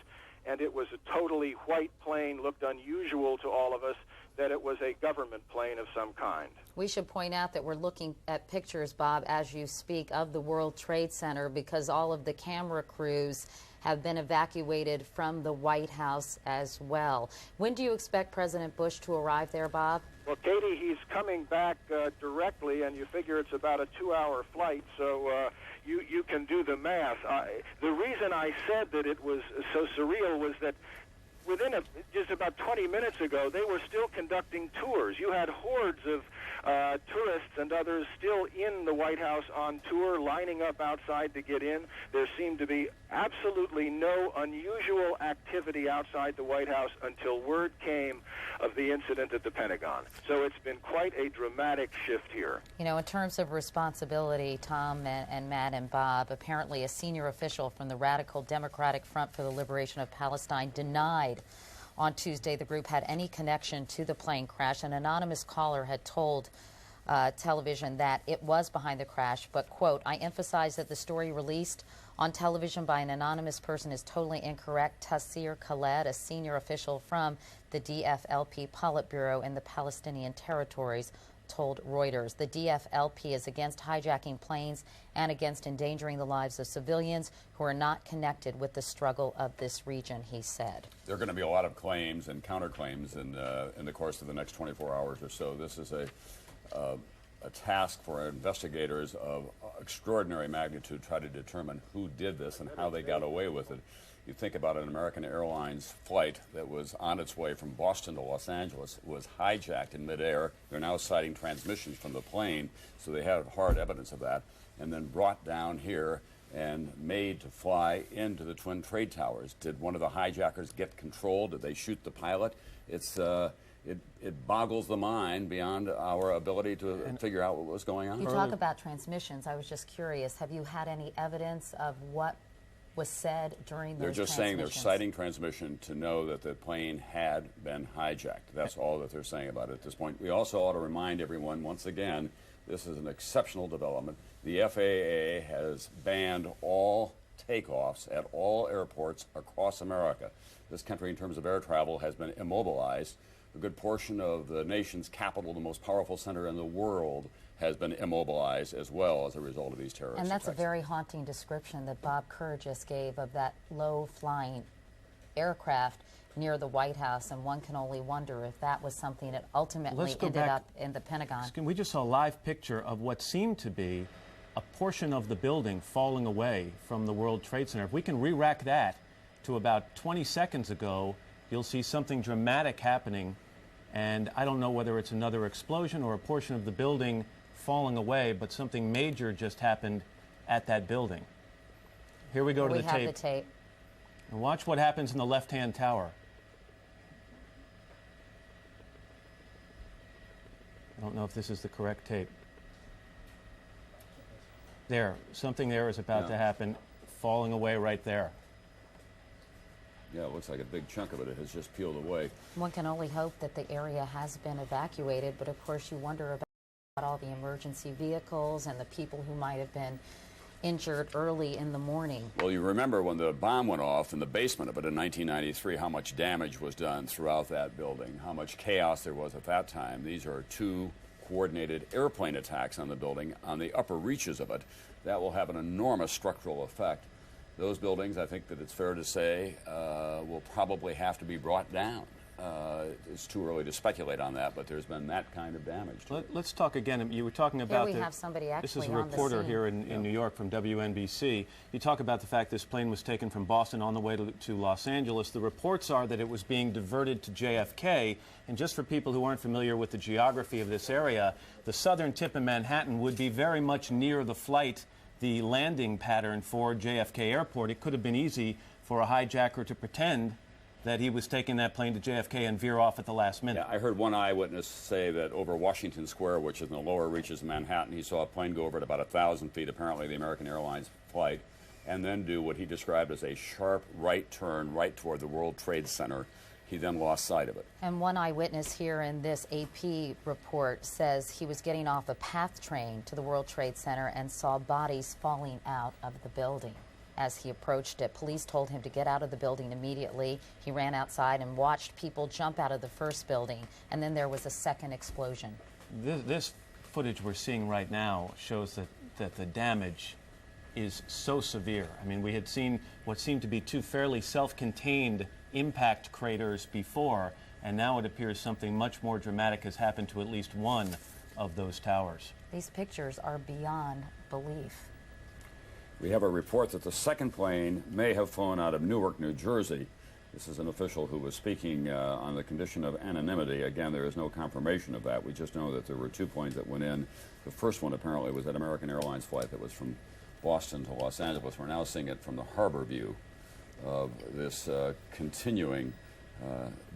and it was a totally white plane, looked unusual to all of us, that it was a government plane of some kind. We should point out that we're looking at pictures, Bob, as you speak, of the World Trade Center because all of the camera crews have been evacuated from the White House as well. When do you expect President Bush to arrive there, Bob? Well, Katie, he's coming back directly, and you figure it's about a 2-hour flight, so you can do the math. The reason I said that it was so surreal was that within just about 20 minutes ago, they were still conducting tours. You had hordes of tourists and others still in the White House on tour, lining up outside to get in. There seemed to be absolutely no unusual activity outside the White House until word came of the incident at the Pentagon. So it's been quite a dramatic shift here. You know, in terms of responsibility, Tom and Matt and Bob, apparently a senior official from the Radical Democratic Front for the Liberation of Palestine denied on Tuesday the group had any connection to the plane crash. An anonymous caller had told television that it was behind the crash, but, quote, I emphasize that the story released on television by an anonymous person is totally incorrect. Tassir Khaled, a senior official from the DFLP Politburo in the Palestinian territories, told Reuters. The DFLP is against hijacking planes and against endangering the lives of civilians who are not connected with the struggle of this region, he said. There are going to be a lot of claims and counterclaims in the course of the next 24 hours or so. This is a task for investigators of extraordinary magnitude to try to determine who did this and how they got away with it. You think about an American Airlines flight that was on its way from Boston to Los Angeles, was hijacked in midair. They're now citing transmissions from the plane, so they have hard evidence of that, and then brought down here and made to fly into the Twin Trade Towers. Did one of the hijackers get control? Did they shoot the pilot? It boggles the mind beyond our ability to figure out what was going on. You talk about transmissions. I was just curious. Have you had any evidence of what was said during those They're just saying they're citing transmission to know that the plane had been hijacked. That's all that they're saying about it at this point. We also ought to remind everyone, once again, this is an exceptional development. The FAA has banned all takeoffs at all airports across America. This country, in terms of air travel, has been immobilized. A good portion of the nation's capital, the most powerful center in the world, has been immobilized as well as a result of these terrorist attacks. And that's attacks. A very haunting description that Bob Kerr just gave of that low-flying aircraft near the White House, and one can only wonder if that was something that ultimately ended up in the Pentagon. We just saw a live picture of what seemed to be a portion of the building falling away from the World Trade Center. If we can re-rack that to about 20 seconds ago, you'll see something dramatic happening, and I don't know whether it's another explosion or a portion of the building falling away, but something major just happened at that building. Here we go to the tape. We have the tape. And watch what happens in the left-hand tower. I don't know if this is the correct tape. There, something there is about to happen, falling away right there. Yeah, it looks like a big chunk of it has just peeled away. One can only hope that the area has been evacuated, but of course you wonder about all the emergency vehicles and the people who might have been injured early in the morning. Well, you remember when the bomb went off in the basement of it in 1993, how much damage was done throughout that building, how much chaos there was at that time. These are two coordinated airplane attacks on the building on the upper reaches of it. That will have an enormous structural effect. Those buildings, I think that it's fair to say, will probably have to be brought down. It's too early to speculate on that, but there's been that kind of damage. Let's talk again. You were talking about here we have somebody actually this is a reporter here in New York from WNBC. You talk about the fact this plane was taken from Boston on the way to Los Angeles. The reports are that it was being diverted to JFK. And just for people who aren't familiar with the geography of this area, the southern tip of Manhattan would be very much near the flight, the landing pattern for JFK Airport. It could have been easy for a hijacker to pretend that he was taking that plane to JFK and veer off at the last minute. Yeah, I heard one eyewitness say that over Washington Square, which is in the lower reaches of Manhattan, he saw a plane go over at about 1,000 feet, apparently the American Airlines flight, and then do what he described as a sharp right turn right toward the World Trade Center. He then lost sight of it. And one eyewitness here in this AP report says he was getting off a PATH train to the World Trade Center and saw bodies falling out of the building. As he approached it, police told him to get out of the building immediately. He ran outside and watched people jump out of the first building, and then there was a second explosion. This footage we're seeing right now shows that the damage is so severe. I mean, we had seen what seemed to be two fairly self-contained impact craters before, and now it appears something much more dramatic has happened to at least one of those towers. These pictures are beyond belief. We have a report that the second plane may have flown out of Newark, New Jersey. This is an official who was speaking on the condition of anonymity. Again, there is no confirmation of that. We just know that there were two planes that went in. The first one apparently was an American Airlines flight that was from Boston to Los Angeles. We're now seeing it from the harbor view of this continuing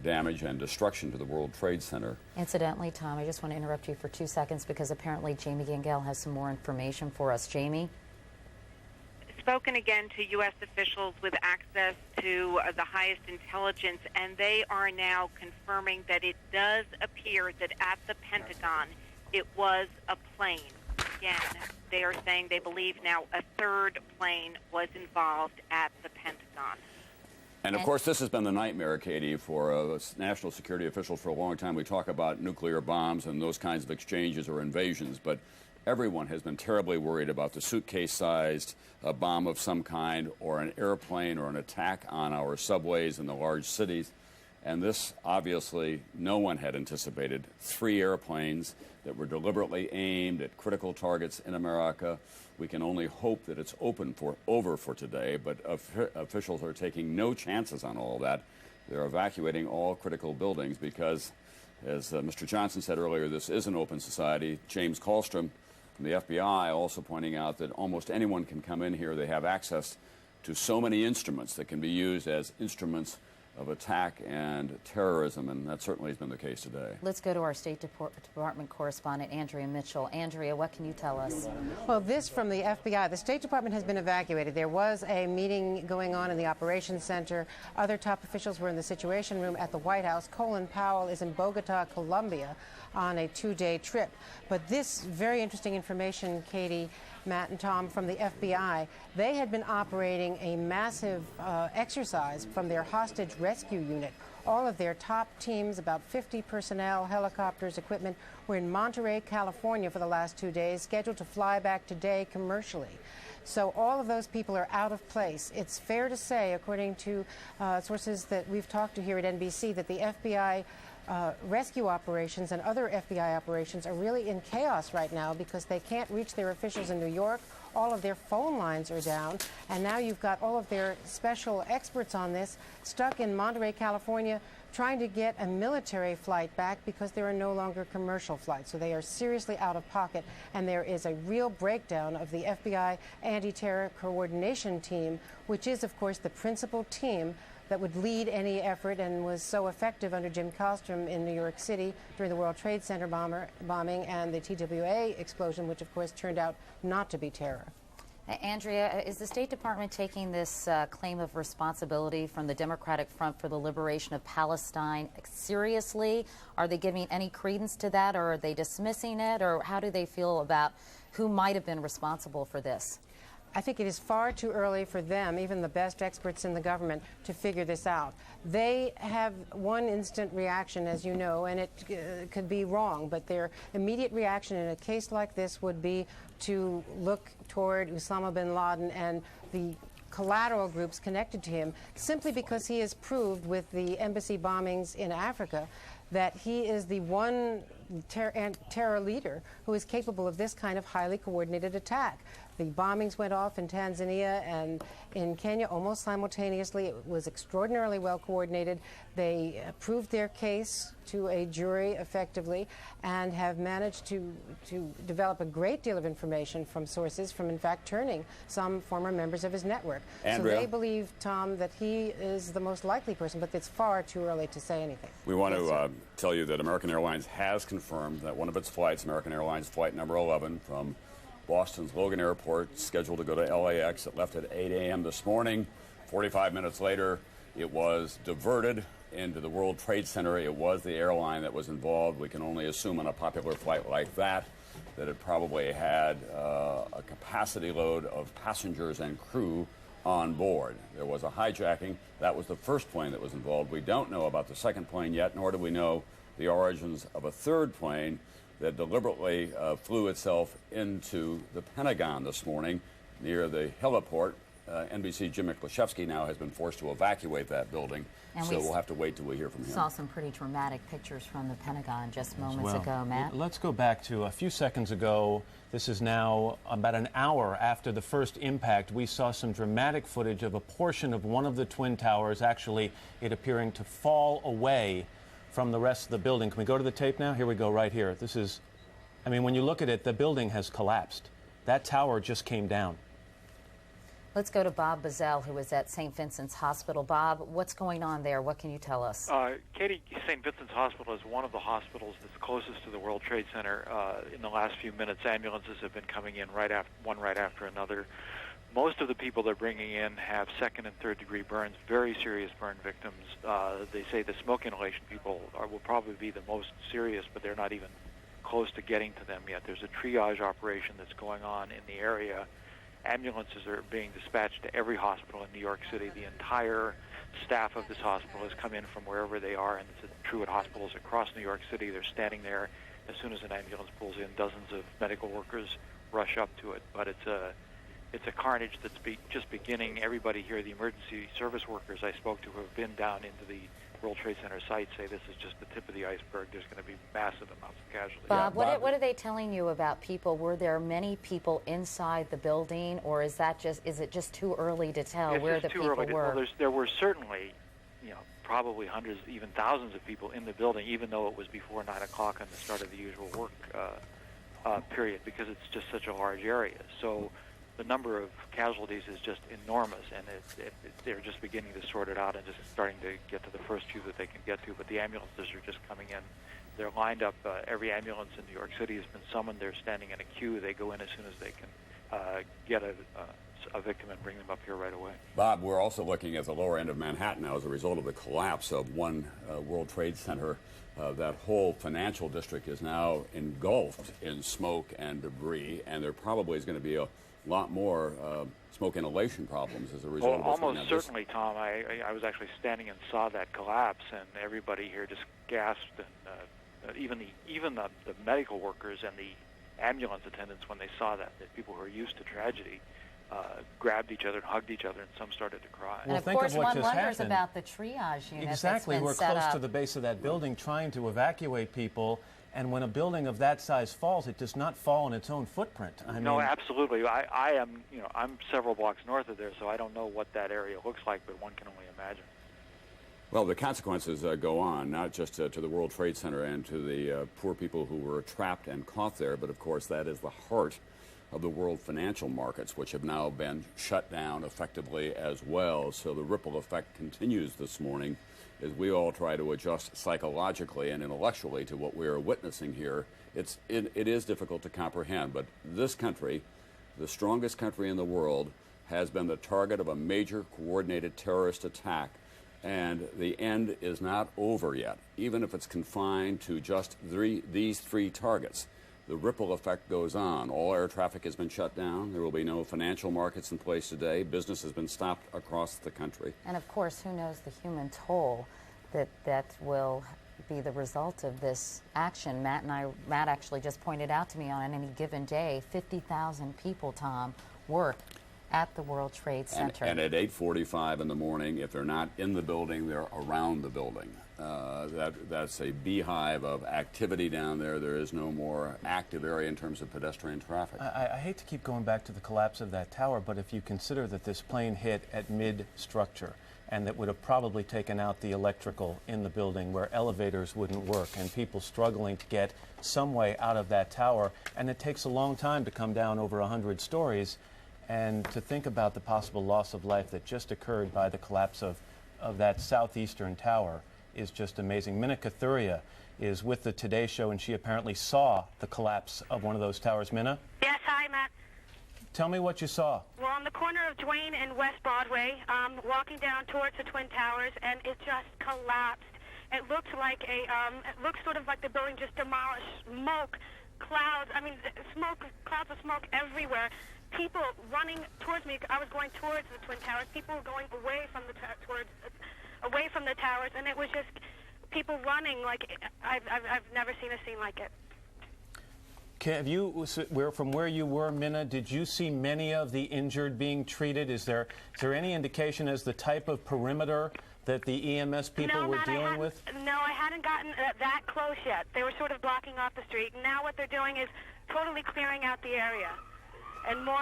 damage and destruction to the World Trade Center. Incidentally, Tom, I just want to interrupt you for 2 seconds because apparently Jamie Gangel has some more information for us. Jamie? Spoken again to U.S. officials with access to the highest intelligence, and they are now confirming that it does appear that at the Pentagon it was a plane. Again, they are saying they believe now a third plane was involved at the Pentagon. And of course, this has been the nightmare, Katie, for national security officials for a long time. We talk about nuclear bombs and those kinds of exchanges or invasions, but everyone has been terribly worried about the suitcase-sized bomb of some kind or an airplane or an attack on our subways in the large cities. And this, obviously, no one had anticipated. 3 airplanes that were deliberately aimed at critical targets in America. We can only hope that it's over for today, but officials are taking no chances on all of that. They're evacuating all critical buildings because, as Mr. Johnson said earlier, this is an open society. James Kallstrom from the FBI also pointing out that almost anyone can come in here. They have access to so many instruments that can be used as instruments of attack and terrorism, and that certainly has been the case today. Let's go to our State Department correspondent, Andrea Mitchell. Andrea, what can you tell us? Well, this from the FBI. The State Department has been evacuated. There was a meeting going on in the Operations Center. Other top officials were in the Situation Room at the White House. Colin Powell is in Bogota, Colombia, on a 2-day trip. But this very interesting information, Katie, Matt and Tom, from the FBI, they had been operating a massive exercise from their hostage rescue unit. All of their top teams, about 50 personnel, helicopters, equipment, were in Monterey, California for the last 2 days, scheduled to fly back today commercially. So all of those people are out of place. It's fair to say, according to sources that we've talked to here at NBC, that the FBI rescue operations and other FBI operations are really in chaos right now because they can't reach their officials in New York. All of their phone lines are down, and now you've got all of their special experts on this stuck in Monterey, California, trying to get a military flight back because there are no longer commercial flights. So they are seriously out of pocket, and there is a real breakdown of the FBI anti-terror coordination team, which is, of course, the principal team that would lead any effort and was so effective under Jim Kallstrom in New York City during the World Trade Center bombing and the TWA explosion, which of course turned out not to be terror. Andrea, is the State Department taking this claim of responsibility from the Democratic Front for the Liberation of Palestine seriously? Are they giving any credence to that, or are they dismissing it, or how do they feel about who might have been responsible for this? I think it is far too early for them, even the best experts in the government, to figure this out. They have one instant reaction, as you know, and it could be wrong, but their immediate reaction in a case like this would be to look toward Osama bin Laden and the collateral groups connected to him, simply because he has proved with the embassy bombings in Africa that he is the one terror leader who is capable of this kind of highly coordinated attack. The bombings went off in Tanzania and in Kenya almost simultaneously. It was extraordinarily well coordinated. They proved their case to a jury effectively and have managed to develop a great deal of information from sources from, in fact, turning some former members of his network. Andrea? So they believe, Tom, that he is the most likely person, but it's far too early to say anything. We want to tell you that American Airlines has confirmed that one of its flights, American Airlines Flight number 11 from Boston's Logan Airport, scheduled to go to LAX. It left at 8 a.m. this morning. 45 minutes later, it was diverted into the World Trade Center. It was the airline that was involved. We can only assume on a popular flight like that it probably had a capacity load of passengers and crew on board. There was a hijacking. That was the first plane that was involved. We don't know about the second plane yet, nor do we know the origins of a third plane that deliberately flew itself into the Pentagon this morning near the heliport. NBC Jim Miklashevsky now has been forced to evacuate that building, and so we'll have to wait till we hear from him. Saw some pretty dramatic pictures from the Pentagon just moments ago, Matt. Let's go back to a few seconds ago. This is now about an hour after the first impact. We saw some dramatic footage of a portion of one of the Twin Towers, actually it appearing to fall away from the rest of the building. Can we go to the tape now? Here we go, right here. This is, I mean, when you look at it, the building has collapsed. That tower just came down. Let's go to Bob Bazell, who is at St. Vincent's Hospital. Bob, what's going on there? What can you tell us? Katie, St. Vincent's Hospital is one of the hospitals that's closest to the World Trade Center. In the last few minutes, ambulances have been coming in one right after another. Most of the people they're bringing in have second and third degree burns, very serious burn victims. They say the smoke inhalation people will probably be the most serious, but they're not even close to getting to them yet. There's a triage operation that's going on in the area. Ambulances are being dispatched to every hospital in New York City. The entire staff of this hospital has come in from wherever they are, and it's true at hospitals across New York City. They're standing there. As soon as an ambulance pulls in, dozens of medical workers rush up to it. But it's a carnage that's just beginning. Everybody here, the emergency service workers I spoke to who have been down into the World Trade Center site, say this is just the tip of the iceberg. There's going to be massive amounts of casualties. Bob, what are they telling you about people? Were there many people inside the building, or is it just too early to tell where the people were? Well, there were certainly, probably hundreds, even thousands of people in the building, even though it was before 9 o'clock on the start of the usual work period, because it's just such a large area. So the number of casualties is just enormous, and they're just beginning to sort it out and just starting to get to the first few that they can get to. But the ambulances are just coming in. They're lined up. Every ambulance in New York City has been summoned. They're standing in a queue. They go in as soon as they can get a victim and bring them up here right away. Bob, we're also looking at the lower end of Manhattan now as a result of the collapse of one World Trade Center. That whole financial district is now engulfed in smoke and debris, and there probably is going to be a lot more smoke inhalation problems as a result of this. Almost certainly, Tom. I was actually standing and saw that collapse, and everybody here just gasped, and even the medical workers and the ambulance attendants, when they saw that people who are used to tragedy, grabbed each other and hugged each other, and some started to cry. And of course, one wonders about the triage unit. Exactly, we're close to the base of that building trying to evacuate people. And when a building of that size falls, it does not fall in its own footprint. No, absolutely. I'm several blocks north of there, so I don't know what that area looks like, but one can only imagine. Well, the consequences go on, not just to the World Trade Center and to the poor people who were trapped and caught there, but of course that is the heart of the world financial markets, which have now been shut down effectively as well. So the ripple effect continues this morning as we all try to adjust psychologically and intellectually to what we are witnessing here. It is difficult to comprehend, but this country, the strongest country in the world, has been the target of a major coordinated terrorist attack, and the end is not over yet, even if it's confined to just these three targets. The ripple effect goes on. All air traffic has been shut down. There will be no financial markets in place today. Business has been stopped across the country. And of course, who knows the human toll that will be the result of this action. Matt actually just pointed out to me on any given day, 50,000 people, Tom, work at the World Trade Center. And at 8:45 in the morning, if they're not in the building, they're around the building. That's a beehive of activity down there. There is no more active area in terms of pedestrian traffic. I hate to keep going back to the collapse of that tower, but if you consider that this plane hit at mid-structure and that would have probably taken out the electrical in the building where elevators wouldn't work and people struggling to get some way out of that tower, and it takes a long time to come down over 100 stories, and to think about the possible loss of life that just occurred by the collapse of that southeastern tower is just amazing. Minna Kathuria is with the Today Show, and she apparently saw the collapse of one of those towers. Minna? Yes, hi, Matt. Tell me what you saw. Well, on the corner of Duane and West Broadway, walking down towards the Twin Towers, and it just collapsed. It looked like it looked sort of like the building just demolished. Smoke, clouds, clouds of smoke everywhere. People running towards me. I was going towards the Twin Towers. People were going away from the towers, and it was just people running like I've never seen a scene like it. Have you, from where you were, Minna, did you see many of the injured being treated? Is there any indication as the type of perimeter that the EMS people were dealing with? No, I hadn't gotten that close yet. They were sort of blocking off the street. Now what they're doing is totally clearing out the area. And more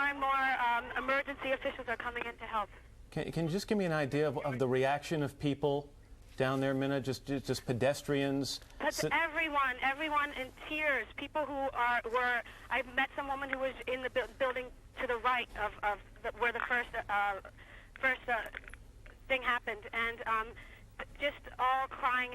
emergency officials are coming in to help. Can you just give me an idea of the reaction of people down there, Minna? Just pedestrians? That's everyone in tears. People who were. I met some woman who was in the building to the right of where the first thing happened, and just all crying,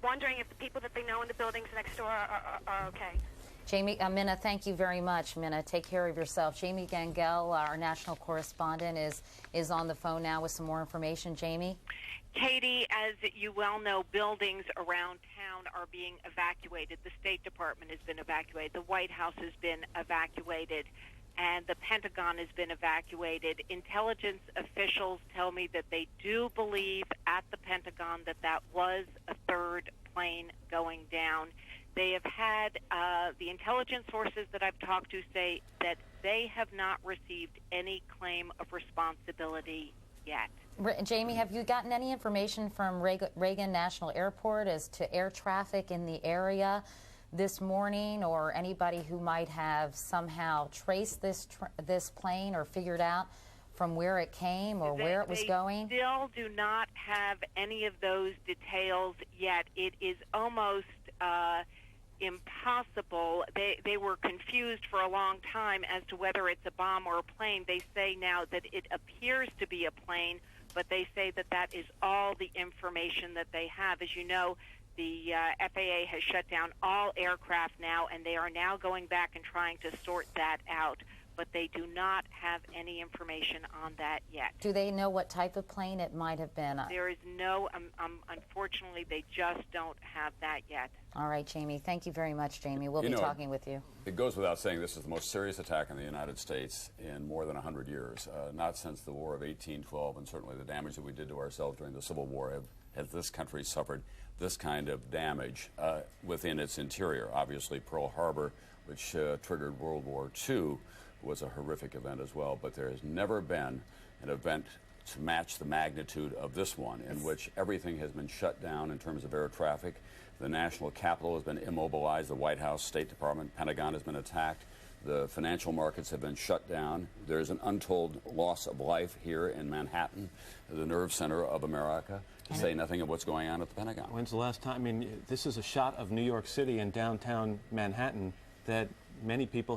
wondering if the people that they know in the buildings next door are okay. Jamie, Minna, thank you very much. Minna, take care of yourself. Jamie Gangel, our national correspondent, is on the phone now with some more information. Jamie? Katie, as you well know, buildings around town are being evacuated. The State Department has been evacuated. The White House has been evacuated. And the Pentagon has been evacuated. Intelligence officials tell me that they do believe at the Pentagon that was a third plane going down. They have had, the intelligence sources that I've talked to say that they have not received any claim of responsibility yet. Jamie, have you gotten any information from Reagan National Airport as to air traffic in the area this morning, or anybody who might have somehow traced this plane or figured out from where it came or where it was going? They still do not have any of those details yet. It is almost impossible. They were confused for a long time as to whether it's a bomb or a plane. They say now that it appears to be a plane, but they say that is all the information that they have. As you know, the FAA has shut down all aircraft now, and they are now going back and trying to sort that out. But they do not have any information on that yet. Do they know what type of plane it might have been? There is no, unfortunately, they just don't have that yet. All right, Jamie. Thank you very much, Jamie. We'll be talking with you. It goes without saying this is the most serious attack in the United States in more than 100 years. Not since the War of 1812, and certainly the damage that we did to ourselves during the Civil War has this country suffered this kind of damage within its interior. Obviously, Pearl Harbor, which triggered World War II, was a horrific event as well, but there has never been an event to match the magnitude of this one, in which everything has been shut down in terms of air traffic. The national capital has been immobilized. The White House, State Department, Pentagon has been attacked. The financial markets have been shut down. There's an untold loss of life here in Manhattan, the nerve center of America, to say nothing of what's going on at the Pentagon. When's the last time? I mean, this is a shot of New York City and downtown Manhattan that many people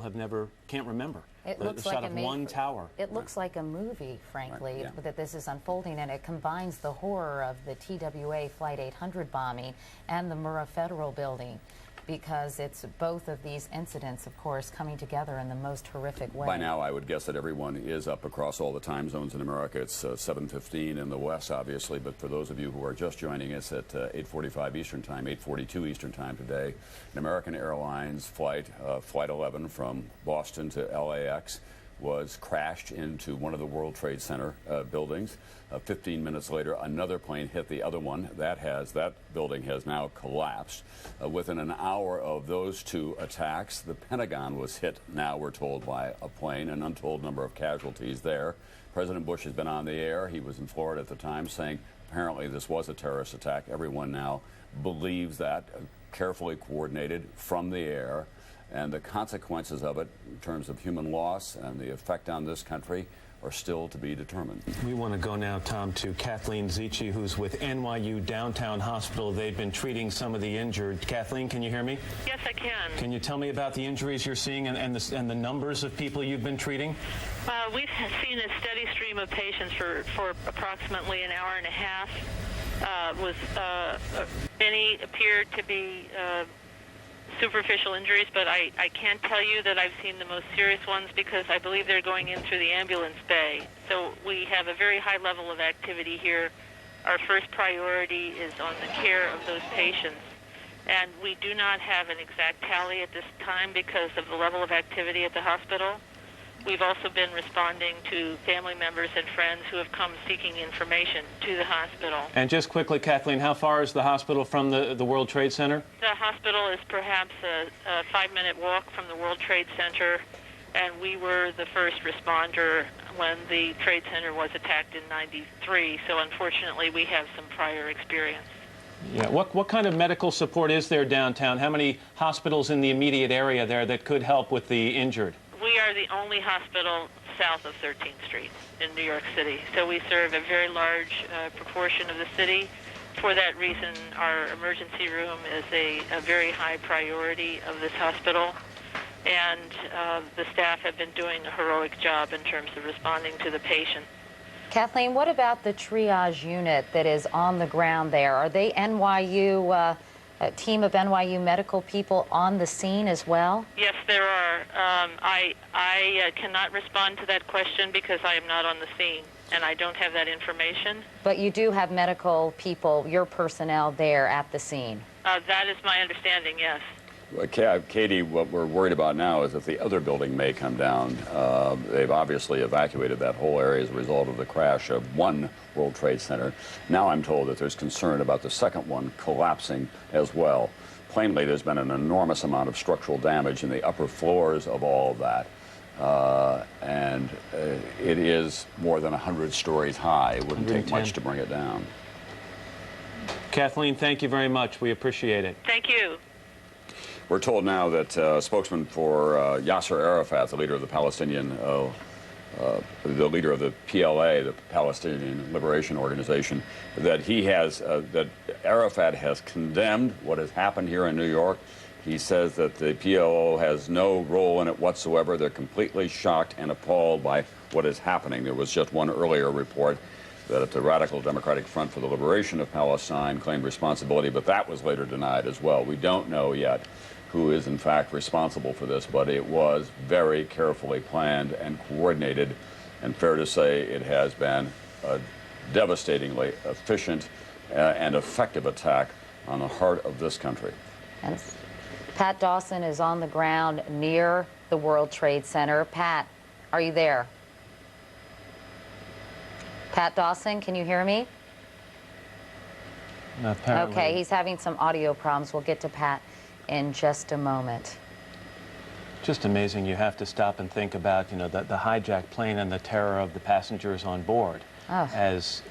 can't remember. It looks the like shot of one tower. It looks like a movie, frankly, Right, yeah. that this is unfolding, and it combines the horror of the TWA Flight 800 bombing and the Murrah Federal Building, because it's both of these incidents, of course, coming together in the most horrific way. By now, I would guess that everyone is up across all the time zones in America. It's 7:15 in the West, obviously, but for those of you who are just joining us at 8:45 Eastern Time, 8:42 Eastern Time today, an American Airlines flight 11 from Boston to LAX was crashed into one of the World Trade Center buildings. 15 minutes later, another plane hit the other one. That building has now collapsed. Within an hour of those two attacks, the Pentagon was hit, now we're told, by a plane, an untold number of casualties there. President Bush has been on the air. He was in Florida at the time saying apparently this was a terrorist attack. Everyone now believes that, carefully coordinated from the air. And the consequences of it in terms of human loss and the effect on this country are still to be determined. We want to go now, Tom, to Kathleen Zichi, who's with NYU Downtown Hospital. They've been treating some of the injured. Kathleen, can you hear me? Yes, I can. Can you tell me about the injuries you're seeing and the numbers of people you've been treating? We've seen a steady stream of patients for approximately an hour and a half. Many appeared to be superficial injuries, but I can't tell you that I've seen the most serious ones because I believe they're going in through the ambulance bay. So we have a very high level of activity here. Our first priority is on the care of those patients. And we do not have an exact tally at this time because of the level of activity at the hospital. We've also been responding to family members and friends who have come seeking information to the hospital. And just quickly, Kathleen, how far is the hospital from the World Trade Center? The hospital is perhaps a 5-minute walk from the World Trade Center, and we were the first responder when the Trade Center was attacked in '93, so unfortunately we have some prior experience. Yeah. What kind of medical support is there downtown? How many hospitals in the immediate area there that could help with the injured? We are the only hospital south of 13th Street in New York City, so we serve a very large proportion of the city. For that reason, our emergency room is a very high priority of this hospital, and the staff have been doing a heroic job in terms of responding to the patient. Kathleen, what about the triage unit that is on the ground there? Are they NYU, a team of NYU medical people on the scene as well? Yes, there are. I cannot respond to that question because I am not on the scene, and I don't have that information. But you do have medical people, your personnel there at the scene? That is my understanding, yes. Well, Katie, what we're worried about now is that the other building may come down. They've obviously evacuated that whole area as a result of the crash of one World Trade Center. Now I'm told that there's concern about the second one collapsing as well. Plainly, there's been an enormous amount of structural damage in the upper floors of all of that. And it is more than 100 stories high. It wouldn't take much to bring it down. Kathleen, thank you very much. We appreciate it. Thank you. We're told now that a spokesman for Yasser Arafat, the leader of the Palestinian, the leader of the PLA, the Palestinian Liberation Organization, that that Arafat has condemned what has happened here in New York. He says that the PLO has no role in it whatsoever. They're completely shocked and appalled by what is happening. There was just one earlier report that the Radical Democratic Front for the Liberation of Palestine claimed responsibility, but that was later denied as well. We don't know yet who is in fact responsible for this, but it was very carefully planned and coordinated, and fair to say it has been a devastatingly efficient and effective attack on the heart of this country. And Pat Dawson is on the ground near the World Trade Center. Pat, are you there? Pat Dawson, can you hear me? Apparently. Okay, he's having some audio problems. We'll get to Pat in just a moment. Just amazing. You have to stop and think about, the hijacked plane and the terror of the passengers on board. Oh. As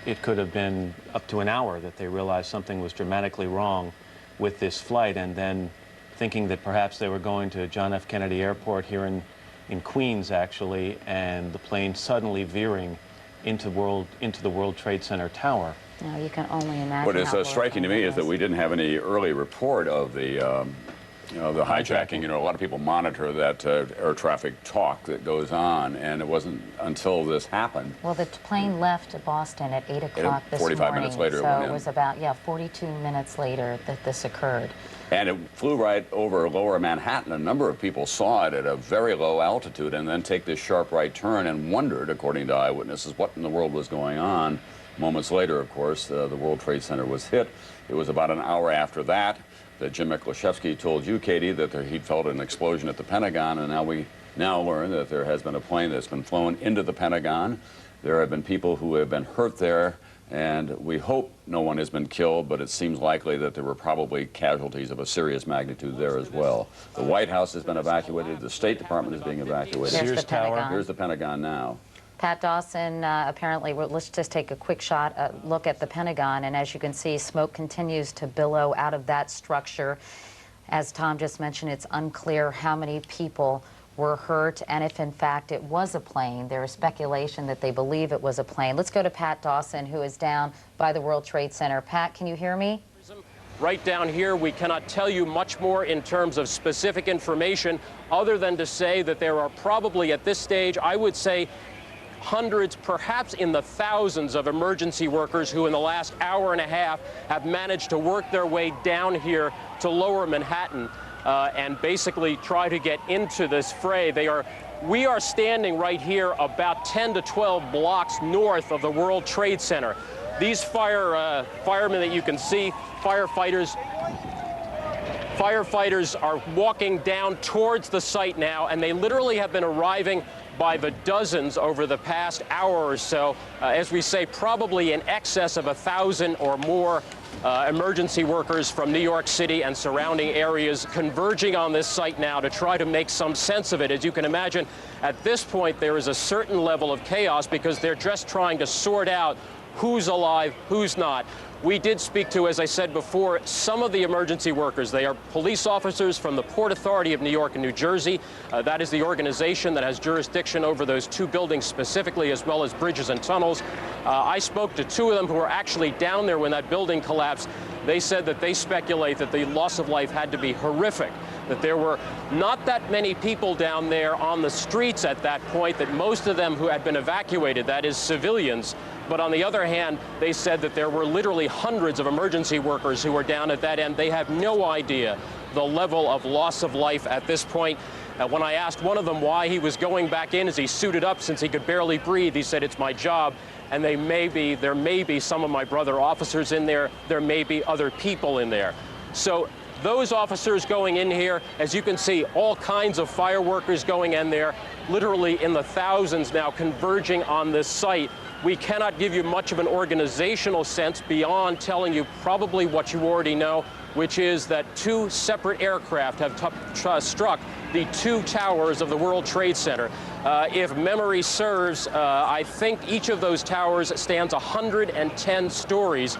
it could have been up to an hour that they realized something was dramatically wrong with this flight, and then thinking that perhaps they were going to John F. Kennedy Airport here in Queens, actually, and the plane suddenly veering into the World Trade Center tower. Now, you can only imagine. What is striking to me is that we didn't have any early report of the the hijacking. A lot of people monitor that air traffic talk that goes on, and it wasn't until this happened. Well, the plane left Boston at 8 o'clock this 45 morning. minutes later. So it was about 42 minutes later that this occurred. And it flew right over lower Manhattan. A number of people saw it at a very low altitude and then take this sharp right turn and wondered, according to eyewitnesses, what in the world was going on. Moments later, of course, the World Trade Center was hit. It was about an hour after that Jim Miklashevsky told you, Katie, that he felt an explosion at the Pentagon, and now we now learn that there has been a plane that's been flown into the Pentagon. There have been people who have been hurt there, and we hope no one has been killed, but it seems likely that there were probably casualties of a serious magnitude there as well. The White House has been evacuated. The State Department is being evacuated. Here's the Pentagon. Here's the Pentagon now. Pat Dawson, apparently, let's just take a quick look at the Pentagon, and as you can see, smoke continues to billow out of that structure. As Tom just mentioned, it's unclear how many people were hurt, and if in fact it was a plane. There is speculation that they believe it was a plane. Let's go to Pat Dawson, who is down by the World Trade Center. Pat, can you hear me? Right down here, we cannot tell you much more in terms of specific information other than to say that there are probably at this stage, I would say, hundreds, perhaps in the thousands of emergency workers who in the last hour and a half have managed to work their way down here to lower Manhattan and basically try to get into this fray. We are standing right here about 10 to 12 blocks north of the World Trade Center. These firemen that you can see, firefighters are walking down towards the site now, and they literally have been arriving by the dozens over the past hour or so. As we say, probably in excess of 1,000 or more emergency workers from New York City and surrounding areas converging on this site now to try to make some sense of it. As you can imagine, at this point, there is a certain level of chaos because they're just trying to sort out who's alive, who's not. We did speak to, as I said before, some of the emergency workers. They are police officers from the Port Authority of New York and New Jersey. That is the organization that has jurisdiction over those two buildings specifically, as well as bridges and tunnels. I spoke to two of them who were actually down there when that building collapsed. They said that they speculate that the loss of life had to be horrific, that there were not that many people down there on the streets at that point, that most of them who had been evacuated, that is civilians. But on the other hand, they said that there were literally hundreds of emergency workers who were down at that end. They have no idea the level of loss of life at this point. When I asked one of them why he was going back in as he suited up since he could barely breathe, he said, "It's my job." And there may be some of my brother officers in there. There may be other people in there. So those officers going in here, as you can see, all kinds of fire workers going in there, literally in the thousands now converging on this site. We cannot give you much of an organizational sense beyond telling you probably what you already know, which is that two separate aircraft have struck the two towers of the World Trade Center. If memory serves, I think each of those towers stands 110 stories.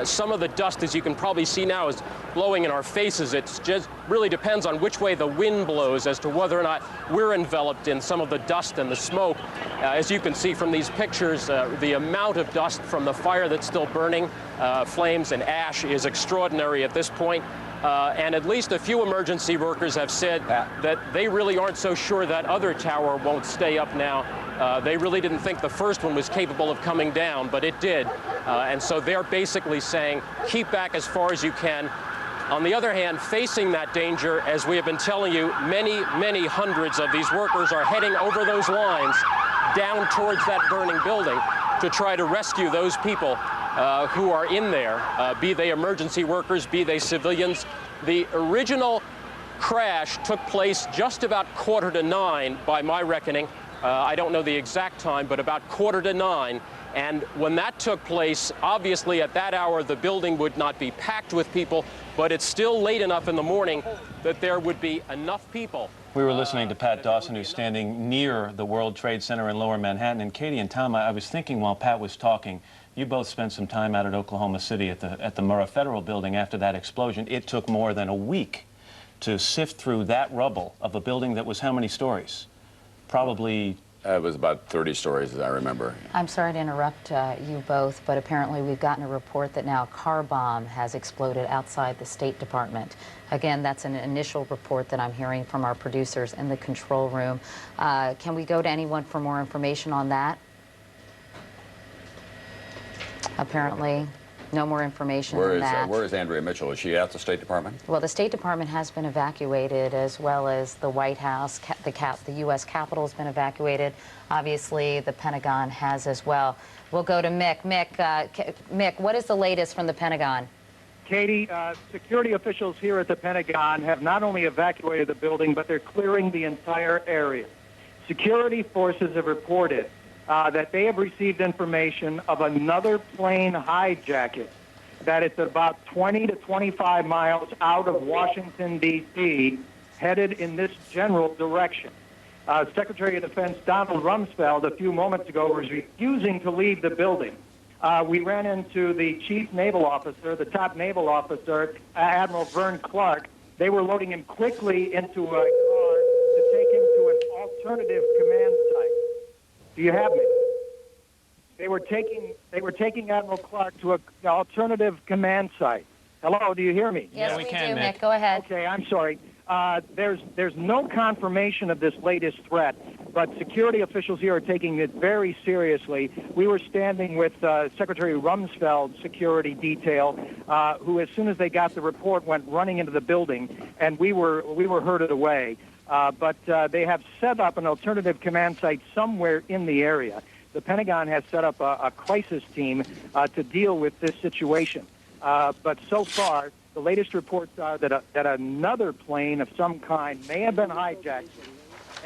Some of the dust, as you can probably see now, is blowing in our faces. It just really depends on which way the wind blows as to whether or not we're enveloped in some of the dust and the smoke. As you can see from these pictures, the amount of dust from the fire that's still burning, flames and ash, is extraordinary at this point. And at least a few emergency workers have said that they really aren't so sure that other tower won't stay up now. They really didn't think the first one was capable of coming down, but it did. And so they're basically saying, keep back as far as you can. On the other hand, facing that danger, as we have been telling you, many, many hundreds of these workers are heading over those lines down towards that burning building to try to rescue those people who are in there, be they emergency workers, be they civilians. The original crash took place just about 8:45 by my reckoning. I don't know the exact time, but about 8:45. And when that took place, obviously at that hour, the building would not be packed with people, but it's still late enough in the morning that there would be enough people. We were listening to Pat Dawson, who's standing near the World Trade Center in Lower Manhattan. And Katie and Tom, I was thinking while Pat was talking, you both spent some time out at Oklahoma City at the Murrah Federal Building after that explosion. It took more than a week to sift through that rubble of a building that was how many stories? Probably... It was about 30 stories, as I remember. I'm sorry to interrupt you both, but apparently we've gotten a report that now a car bomb has exploded outside the State Department. Again, that's an initial report that I'm hearing from our producers in the control room. Can we go to anyone for more information on that? Apparently, no more information than that. Where is Andrea Mitchell? Is she at the State Department? Well, the State Department has been evacuated, as well as the White House. The U.S. Capitol has been evacuated. Obviously, the Pentagon has as well. We'll go to Mick. Mick, what is the latest from the Pentagon? Katie, security officials here at the Pentagon have not only evacuated the building, but they're clearing the entire area. Security forces have reported that they have received information of another plane hijacking, that it's about 20 to 25 miles out of Washington, D.C., headed in this general direction. Secretary of Defense Donald Rumsfeld a few moments ago was refusing to leave the building. We ran into the chief naval officer, the top naval officer, Admiral Vern Clark. They were loading him quickly into a car to take him to an alternative command site. Do you have me? They were taking Admiral Clark to an alternative command site. Hello, do you hear me? Yes, we do, Nick. Go ahead. Okay, I'm sorry. There's no confirmation of this latest threat, but security officials here are taking it very seriously. We were standing with Secretary Rumsfeld's security detail, who, as soon as they got the report, went running into the building, and we were herded away. But they have set up an alternative command site somewhere in the area. The Pentagon has set up a crisis team to deal with this situation. But so far, the latest reports are that another plane of some kind may have been hijacked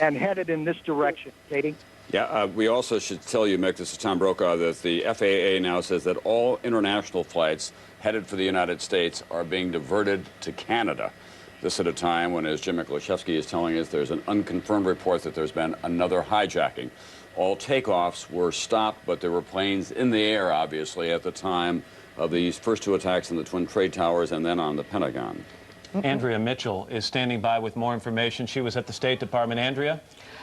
and headed in this direction. Katie? Yeah, we also should tell you, Mick, this is Tom Brokaw, that the FAA now says that all international flights headed for the United States are being diverted to Canada. This at a time when, as Jim Miklashevsky is telling us, there's an unconfirmed report that there's been another hijacking. All takeoffs were stopped, but there were planes in the air, obviously, at the time of these first two attacks on the Twin Trade Towers and then on the Pentagon. Andrea Mitchell is standing by with more information. She was at the State Department. Andrea?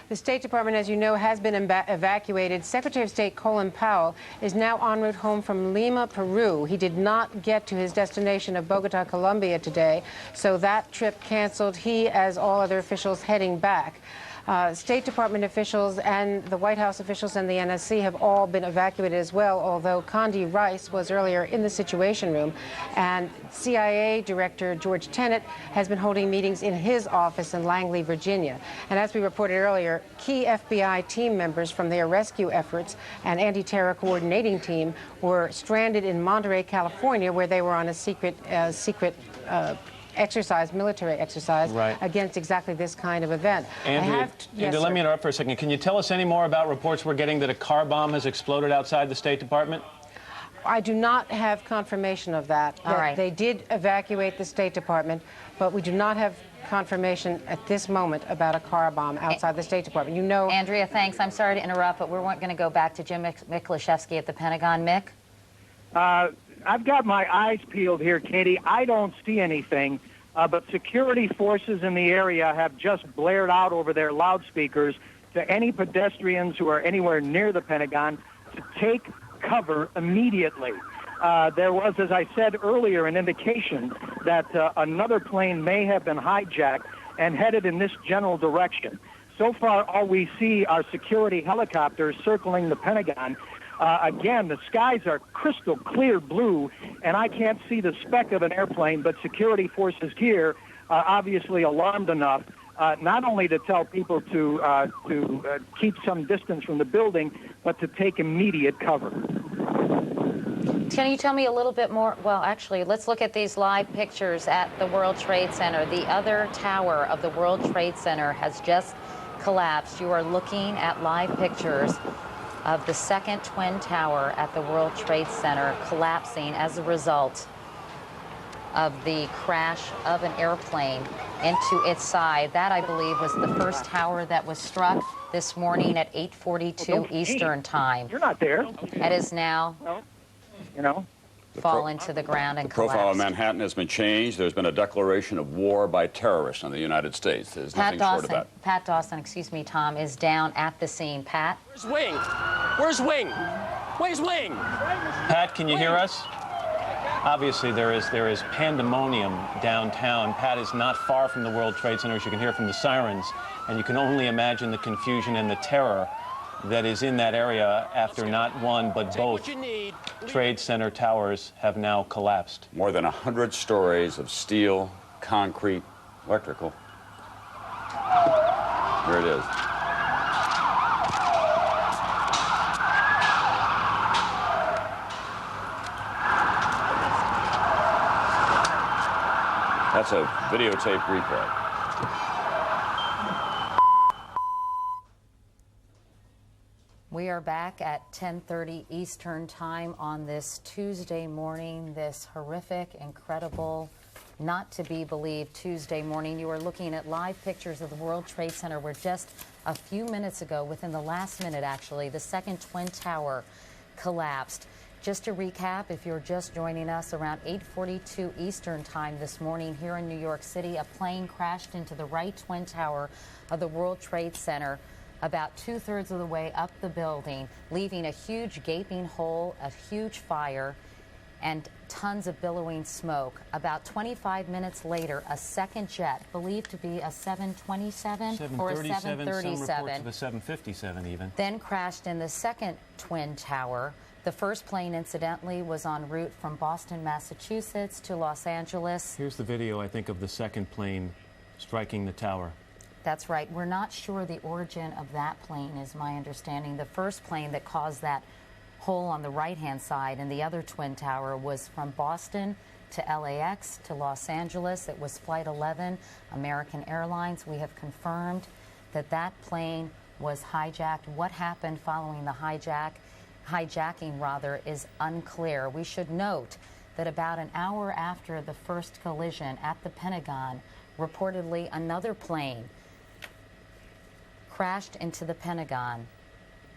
The State Department, as you know, has been evacuated. Secretary of State Colin Powell is now en route home from Lima, Peru. He did not get to his destination of Bogota, Colombia today, so that trip canceled. He, as all other officials, heading back. State Department officials and the White House officials and the NSC have all been evacuated as well, although Condi Rice was earlier in the Situation Room. And CIA Director George Tenet has been holding meetings in his office in Langley, Virginia. And as we reported earlier, key FBI team members from their rescue efforts and anti-terror coordinating team were stranded in Monterey, California, where they were on a secret military exercise against exactly this kind of event. Andrea, let me interrupt for a second. Can you tell us any more about reports we're getting that a car bomb has exploded outside the State Department? I do not have confirmation of that. All right. They did evacuate the State Department, but we do not have confirmation at this moment about a car bomb outside the State Department. You know, Andrea, thanks. I'm sorry to interrupt, but we're going to go back to Jim Miklashevsky at the Pentagon. Mick? I've got my eyes peeled here, Katie. I don't see anything, but security forces in the area have just blared out over their loudspeakers to any pedestrians who are anywhere near the Pentagon to take cover immediately. There was, as I said earlier, an indication that another plane may have been hijacked and headed in this general direction. So far, all we see are security helicopters circling the Pentagon. Again, the skies are crystal clear blue, and I can't see the speck of an airplane, but security forces here are obviously alarmed enough not only to tell people to keep some distance from the building, but to take immediate cover. Can you tell me a little bit more? Well, actually, let's look at these live pictures at the World Trade Center. The other tower of the World Trade Center has just collapsed. You are looking at live pictures of the second twin tower at the World Trade Center collapsing as a result of the crash of an airplane into its side. That, I believe, was the first tower that was struck this morning at 8:42 Eastern Time. You're not there. It is now fallen to the ground and The profile of collapsed. Manhattan has been changed. There's been a declaration of war by terrorists on the United States. There's nothing short of that. Pat Dawson, excuse me, Tom, is down at the scene. Pat? Where's Wing? Where's Wing? Where's Wing? Pat, can you hear us? Obviously, there is pandemonium downtown. Pat is not far from the World Trade Center, as you can hear from the sirens, and you can only imagine the confusion and the terror that is in that area after not one but both Trade Center towers have now collapsed. More than 100 stories of steel, concrete, electrical. Here it is. That's a videotape replay. We are back at 10:30 Eastern Time on this Tuesday morning, this horrific, incredible, not to be believed Tuesday morning. You are looking at live pictures of the World Trade Center where just a few minutes ago, within the last minute actually, the second Twin Tower collapsed. Just to recap, if you're just joining us, around 8:42 Eastern Time this morning here in New York City, a plane crashed into the right Twin Tower of the World Trade Center about 2/3 of the way up the building, leaving a huge gaping hole, a huge fire, and tons of billowing smoke. About 25 minutes later, a second jet, believed to be a 727 or a 737, some reports of a 757 even, then crashed in the second Twin Tower. The first plane, incidentally, was en route from Boston, Massachusetts to Los Angeles. Here's the video, I think, of the second plane striking the tower. That's right. We're not sure the origin of that plane, is my understanding. The first plane that caused that hole on the right-hand side in the other Twin Tower was from Boston to LAX to Los Angeles. It was Flight 11, American Airlines. We have confirmed that that plane was hijacked. What happened following the hijacking is unclear. We should note that about an hour after the first collision at the Pentagon, reportedly another plane crashed into the Pentagon,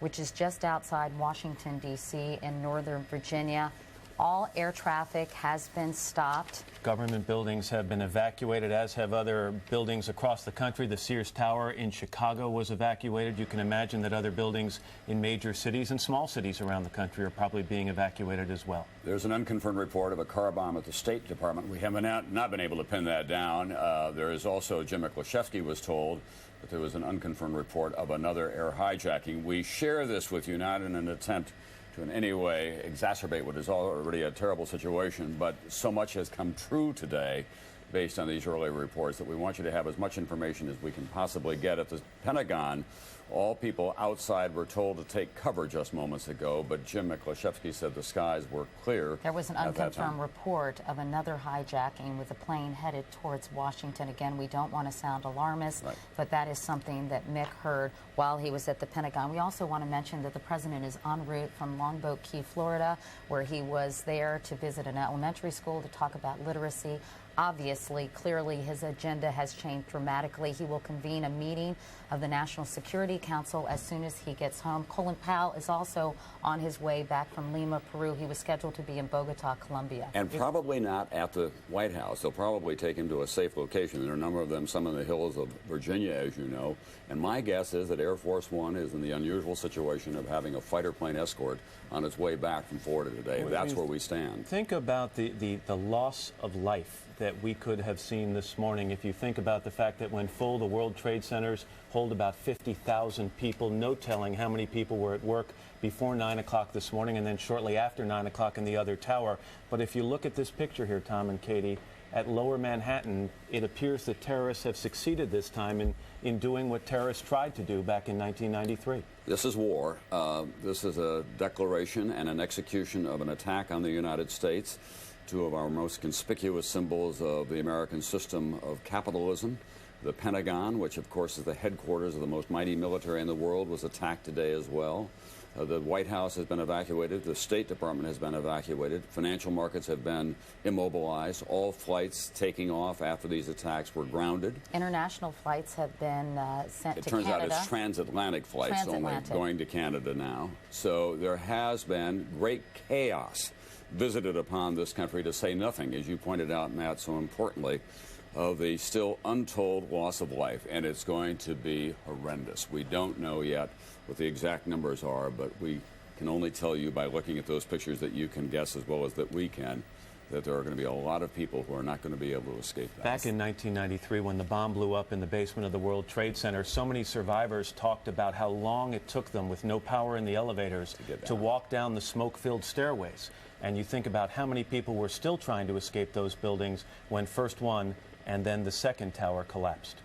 which is just outside Washington, D.C. in Northern Virginia. All air traffic has been stopped. Government buildings have been evacuated, as have other buildings across the country. The Sears Tower in Chicago was evacuated. You can imagine that other buildings in major cities and small cities around the country are probably being evacuated as well. There's an unconfirmed report of a car bomb at the State Department. We have not been able to pin that down. There is also, Jim Miklashevsky was told that there was an unconfirmed report of another air hijacking. We share this with you not in an attempt to in any way exacerbate what is already a terrible situation, but so much has come true today based on these early reports that we want you to have as much information as we can possibly get. At the Pentagon, all people outside were told to take cover just moments ago, but Jim Miklashevsky said the skies were clear. There was an unconfirmed report of another hijacking with a plane headed towards Washington. Again, we don't want to sound alarmist, but that is something that Mick heard while he was at the Pentagon. We also want to mention that the president is en route from Longboat Key, Florida, where he was there to visit an elementary school to talk about literacy. Obviously, clearly, his agenda has changed dramatically. He will convene a meeting of the National Security Council as soon as he gets home. Colin Powell is also on his way back from Lima, Peru. He was scheduled to be in Bogota, Colombia. And probably not at the White House. They'll probably take him to a safe location. There are a number of them, some in the hills of Virginia, as you know. And my guess is that Air Force One is in the unusual situation of having a fighter plane escort on its way back from Florida today. That's where we stand. Think about the loss of life that we could have seen this morning. If you think about the fact that when full, the World Trade Centers hold about 50,000 people, no telling how many people were at work before 9 o'clock this morning and then shortly after 9 o'clock in the other tower. But if you look at this picture here, Tom and Katie, at Lower Manhattan, it appears that terrorists have succeeded this time in doing what terrorists tried to do back in 1993. This is war. This is a declaration and an execution of an attack on the United States, two of our most conspicuous symbols of the American system of capitalism. The Pentagon, which of course is the headquarters of the most mighty military in the world, was attacked today as well. The White House has been evacuated. The State Department has been evacuated. Financial markets have been immobilized. All flights taking off after these attacks were grounded. International flights have been sent to Canada. It turns out it's transatlantic flights only going to Canada now. So there has been great chaos visited upon this country, to say nothing, as you pointed out, Matt, so importantly, of the still untold loss of life. And it's going to be horrendous. We don't know yet what the exact numbers are, but we can only tell you by looking at those pictures that you can guess as well as that we can, that there are going to be a lot of people who are not going to be able to escape that. Back in 1993, when the bomb blew up in the basement of the World Trade Center, so many survivors talked about how long it took them, with no power in the elevators, to walk down the smoke-filled stairways. And you think about how many people were still trying to escape those buildings when first one and then the second tower collapsed.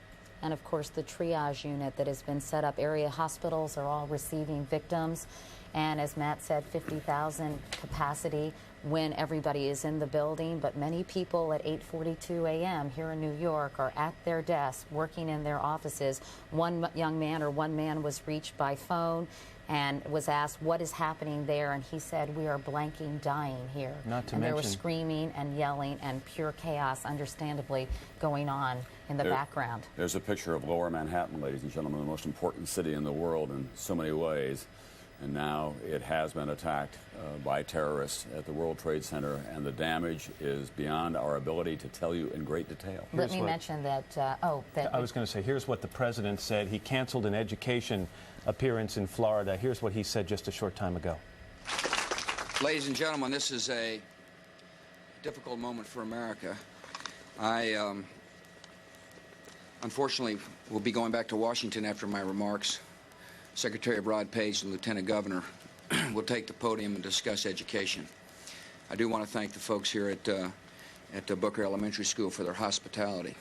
And of course, the triage unit that has been set up. Area hospitals are all receiving victims. And as Matt said, 50,000 capacity. when everybody is in the building, but many people at 8:42 a.m. here in New York are at their desks working in their offices. One young man or one man was reached by phone and was asked what is happening there, and he said, we are blanking dying here. And there was screaming and yelling and pure chaos, understandably, going on in the background. There's a picture of Lower Manhattan, ladies and gentlemen, the most important city in the world in so many ways. And now it has been attacked by terrorists at the World Trade Center, and the damage is beyond our ability to tell you in great detail. Let me mention that, I was going to say, here's what the president said. He canceled an education appearance in Florida. Here's what he said just a short time ago. Ladies and gentlemen, this is a difficult moment for America. I, unfortunately, will be going back to Washington after my remarks. Secretary Rod Page and Lieutenant Governor will take the podium and discuss education. I do want to thank the folks here at Booker Elementary School for their hospitality.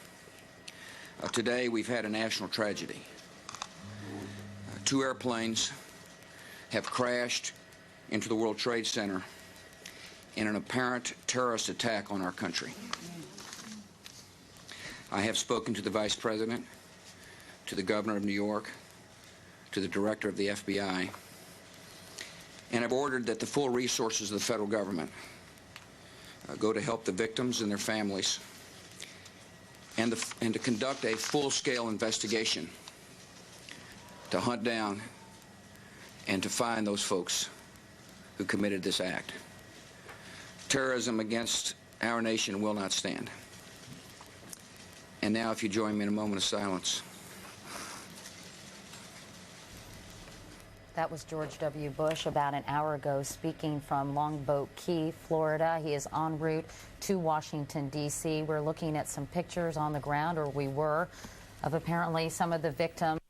Today, we've had a national tragedy. 2 airplanes have crashed into the World Trade Center in an apparent terrorist attack on our country. I have spoken to the Vice President, to the Governor of New York, to the Director of the FBI, and I've ordered that the full resources of the federal government go to help the victims and their families, and to conduct a full-scale investigation to hunt down and to find those folks who committed this act. Terrorism against our nation will not stand. And now, if you join me in a moment of silence. That was George W. Bush about an hour ago speaking from Longboat Key, Florida. He is en route to Washington, D.C. We're looking at some pictures on the ground, or we were, of apparently some of the victims.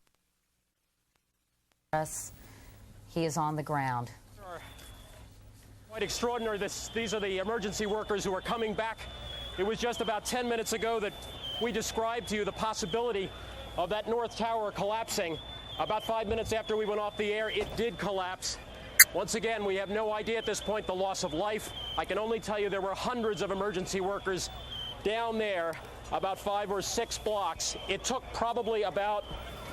He is on the ground. Quite extraordinary. These are the emergency workers who are coming back. It was just about 10 minutes ago that we described to you the possibility of that North Tower collapsing. About 5 minutes after we went off the air, it did collapse. Once again, we have no idea at this point the loss of life. I can only tell you there were hundreds of emergency workers down there, about 5 or 6 blocks. It took probably about,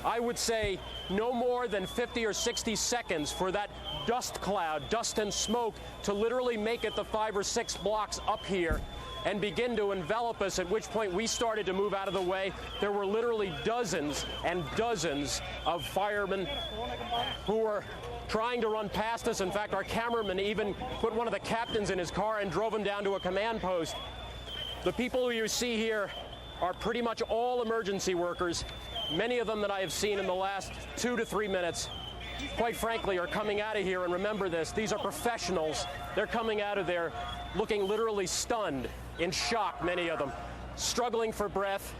I would say, no more than 50 or 60 seconds for that dust cloud, dust and smoke, to literally make it the 5 or 6 blocks up here and begin to envelop us, at which point we started to move out of the way. There were literally dozens and dozens of firemen who were trying to run past us. In fact, our cameraman even put one of the captains in his car and drove him down to a command post. The people who you see here are pretty much all emergency workers. Many of them that I have seen in the last 2 to 3 minutes, quite frankly, are coming out of here. And remember this, these are professionals. They're coming out of there looking literally stunned, in shock, many of them, struggling for breath,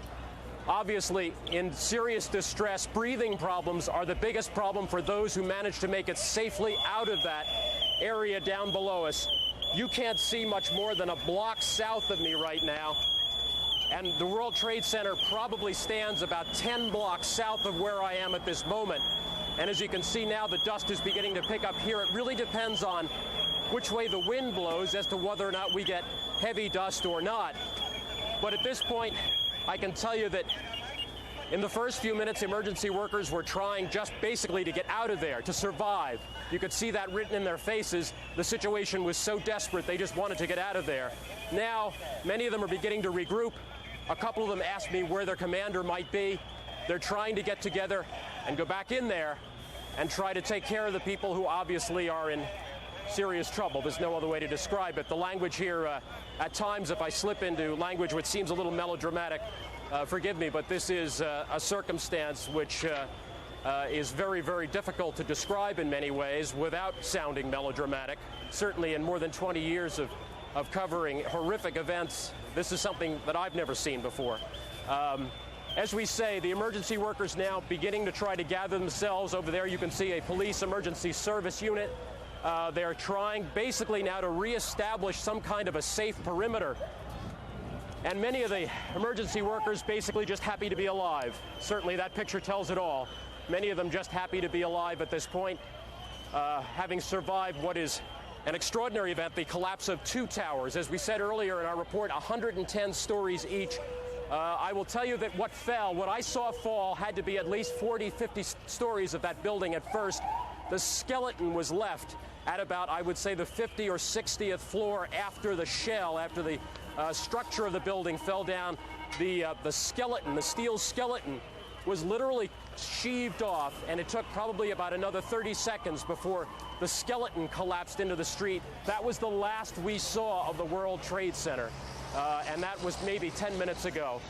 obviously in serious distress. Breathing problems are the biggest problem for those who manage to make it safely out of that area down below us. You can't see much more than a block south of me right now. And the World Trade Center probably stands about 10 blocks south of where I am at this moment. And as you can see now, the dust is beginning to pick up here. It really depends on which way the wind blows as to whether or not we get heavy dust or not. But at this point, I can tell you that in the first few minutes, emergency workers were trying just basically to get out of there, to survive. You could see that written in their faces. The situation was so desperate, they just wanted to get out of there. Now, many of them are beginning to regroup. A couple of them asked me where their commander might be. They're trying to get together and go back in there and try to take care of the people who obviously are in serious trouble. There's no other way to describe it. The language here, at times, if I slip into language which seems a little melodramatic, forgive me, but this is a circumstance which is very, very difficult to describe in many ways without sounding melodramatic. Certainly in more than 20 years of covering horrific events, this is something that I've never seen before. As we say, the emergency workers now beginning to try to gather themselves. Over there you can see a police emergency service unit. They're trying basically now to reestablish some kind of a safe perimeter. And many of the emergency workers basically just happy to be alive. Certainly that picture tells it all. Many of them just happy to be alive at this point, having survived what is An extraordinary event, the collapse of 2 towers. As we said earlier in our report, 110 stories each. I will tell you that what I saw fall had to be at least 40, 50 stories of that building at first. The skeleton was left at about, I would say, the 50 or 60th floor after the shell, after the structure of the building fell down. The skeleton, the steel skeleton, was literally sheaved off, and it took probably about another 30 seconds before the skeleton collapsed into the street. That was the last we saw of the World Trade Center, and that was maybe 10 minutes ago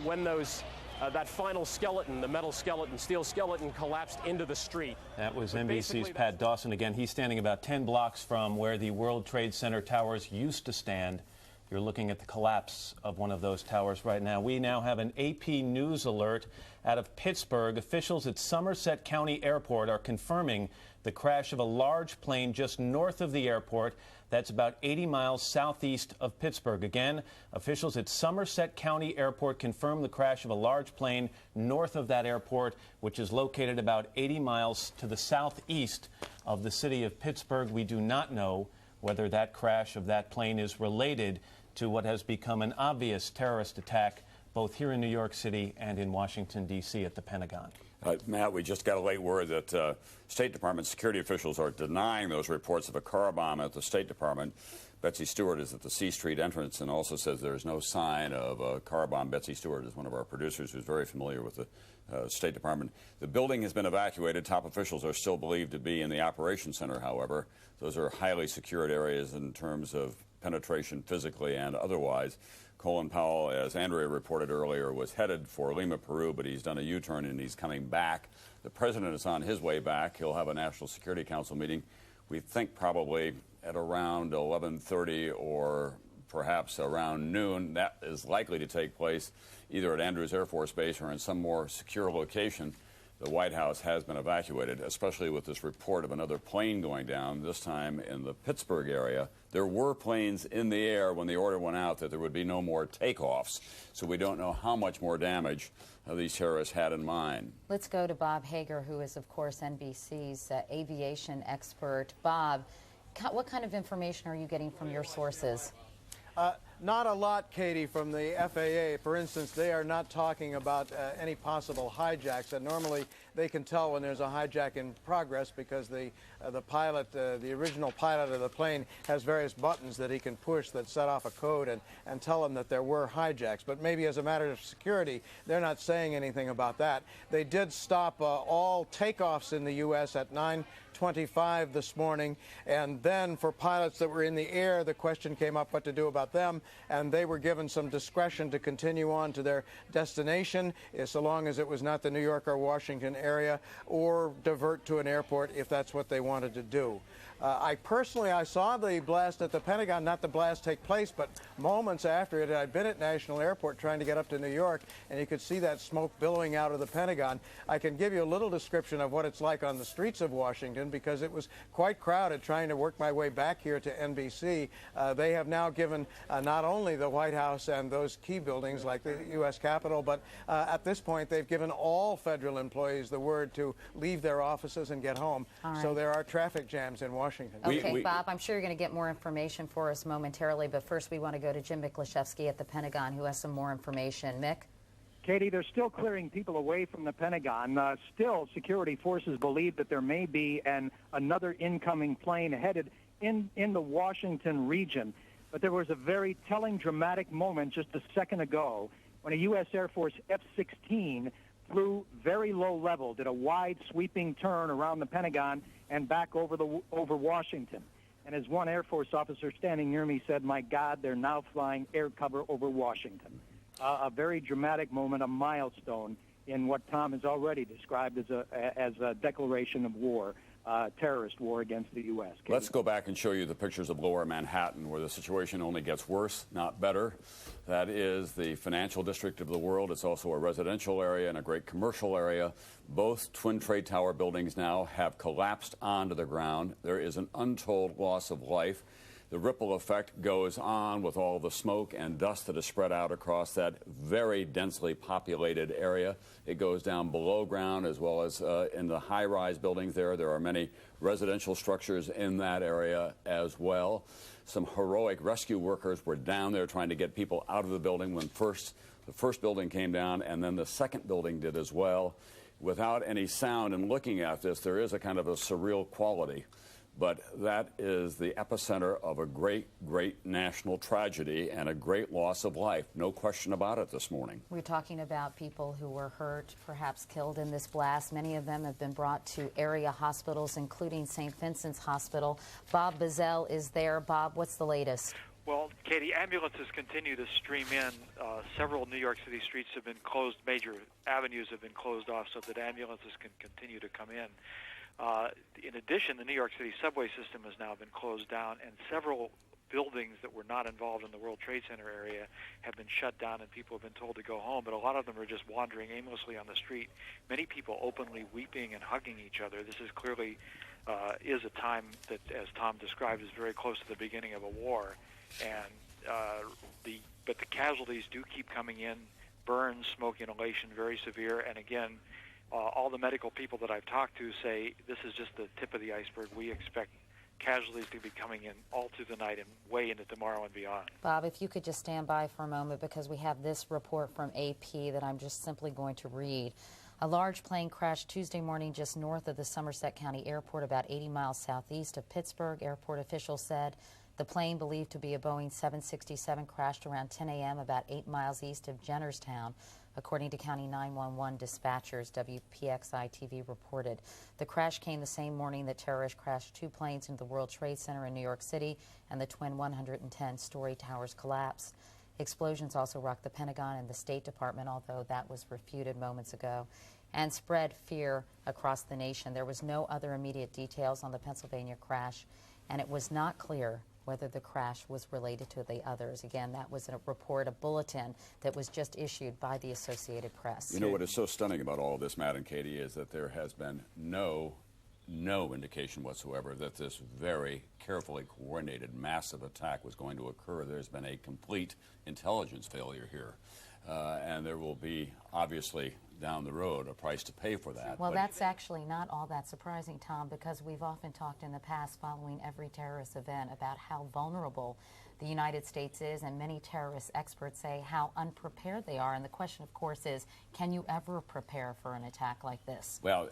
when that final skeleton, the metal skeleton, steel skeleton, collapsed into the street. That was NBC's Pat Dawson again. He's standing about 10 blocks from where the World Trade Center towers used to stand. You're looking at the collapse of one of those towers right now. We now have an AP News alert out of Pittsburgh. Officials at Somerset County Airport are confirming the crash of a large plane just north of the airport. That's about 80 miles southeast of Pittsburgh. Again, officials at Somerset County Airport confirm the crash of a large plane north of that airport, which is located about 80 miles to the southeast of the city of Pittsburgh. We do not know whether that crash of that plane is related to what has become an obvious terrorist attack both here in New York City and in Washington, D.C. at the Pentagon. Matt, we just got a late word that State Department security officials are denying those reports of a car bomb at the State Department. Betsy Stewart is at the C Street entrance and also says there's no sign of a car bomb. Betsy Stewart is one of our producers who's very familiar with the State Department. The building has been evacuated. Top officials are still believed to be in the operations center, however. Those are highly secured areas in terms of penetration physically and otherwise. Colin Powell, as Andrea reported earlier, was headed for Lima, Peru, but he's done a U-turn and he's coming back. The president is on his way back. He'll have a National Security Council meeting, we think probably at around 11:30 or perhaps around noon. That is likely to take place either at Andrews Air Force Base or in some more secure location. The White House has been evacuated, especially with this report of another plane going down, this time in the Pittsburgh area. There were planes in the air when the order went out that there would be no more takeoffs, so we don't know how much more damage these terrorists had in mind. Let's go to Bob Hager, who is, of course, NBC's aviation expert. Bob, what kind of information are you getting from your sources? Not a lot, Katie, from the FAA. For instance, they are not talking about any possible hijacks. And normally they can tell when there's a hijack in progress because the pilot, the original pilot of the plane, has various buttons that he can push that set off a code and tell them that there were hijacks. But maybe as a matter of security, they're not saying anything about that. They did stop all takeoffs in the U.S. at 9:25 this morning, and then for pilots that were in the air, the question came up what to do about them, and they were given some discretion to continue on to their destination, so long as it was not the New York or Washington area, or divert to an airport if that's what they wanted to do. I saw the blast at the Pentagon, not the blast take place, but moments after it. I'd been at National Airport trying to get up to New York, and you could see that smoke billowing out of the Pentagon. I can give you a little description of what it's like on the streets of Washington, because it was quite crowded trying to work my way back here to NBC. They have now given not only the White House and those key buildings like the U.S. Capitol, but at this point they've given all federal employees the word to leave their offices and get home. Right. So there are traffic jams in Washington. Okay, Bob, I'm sure you're going to get more information for us momentarily, but first we want to go to Jim Miklaszewski at the Pentagon, who has some more information. Mick? Katie, they're still clearing people away from the Pentagon. Still, security forces believe that there may be another incoming plane headed in the Washington region. But there was a very telling, dramatic moment just a second ago when a U.S. Air Force F-16 flew very low level, did a wide sweeping turn around the Pentagon and back over Washington. And as one Air Force officer standing near me said, "My God, they're now flying air cover over Washington." A very dramatic moment, a milestone in what Tom has already described as a declaration of war, terrorist war against the U.S. Katie? Let's go back and show you the pictures of Lower Manhattan, where the situation only gets worse, not better. That is the financial district of the world. It's also a residential area and a great commercial area. Both Twin Trade Tower buildings now have collapsed onto the ground. There is an untold loss of life. The ripple effect goes on with all the smoke and dust that is spread out across that very densely populated area. It goes down below ground as well as in the high-rise buildings there. There are many residential structures in that area as well. Some heroic rescue workers were down there trying to get people out of the building when the first building came down, and then the second building did as well. Without any sound, and looking at this, there is a kind of a surreal quality. But that is the epicenter of a great, great national tragedy and a great loss of life. No question about it this morning. We're talking about people who were hurt, perhaps killed in this blast. Many of them have been brought to area hospitals, including St. Vincent's Hospital. Bob Bazell is there. Bob, what's the latest? Well, Katie, ambulances continue to stream in. Several New York City streets have been closed. Major avenues have been closed off so that ambulances can continue to come in. In addition, the New York City subway system has now been closed down, and several buildings that were not involved in the World Trade Center area have been shut down, and people have been told to go home. But a lot of them are just wandering aimlessly on the street. Many people openly weeping and hugging each other. This is clearly is a time that, as Tom described, is very close to the beginning of a war. And but the casualties do keep coming in. Burns, smoke inhalation, very severe. And again, all the medical people that I've talked to say this is just the tip of the iceberg. We expect casualties to be coming in all through the night and way into tomorrow and beyond. Bob, if you could just stand by for a moment, because we have this report from AP that I'm just simply going to read. A large plane crashed Tuesday morning just north of the Somerset County Airport, about 80 miles southeast of Pittsburgh. Airport officials said the plane, believed to be a Boeing 767, crashed around 10 a.m. about 8 miles east of Jennerstown. According to County 911 dispatchers, WPXI-TV reported. The crash came the same morning that terrorists crashed 2 planes into the World Trade Center in New York City, and the twin 110-story towers collapsed. Explosions also rocked the Pentagon and the State Department, although that was refuted moments ago, and spread fear across the nation. There was no other immediate details on the Pennsylvania crash, and it was not clear whether the crash was related to the others. Again, that was a report, a bulletin that was just issued by the Associated Press. You know what is so stunning about all of this, Matt and Katie, is that there has been no indication whatsoever that this very carefully coordinated massive attack was going to occur. There's been a complete intelligence failure here. And there will be, obviously, down the road, a price to pay for that. Well, that's actually not all that surprising, Tom, because we've often talked in the past, following every terrorist event, about how vulnerable the United States is, and many terrorist experts say how unprepared they are. And the question, of course, is, can you ever prepare for an attack like this? Well,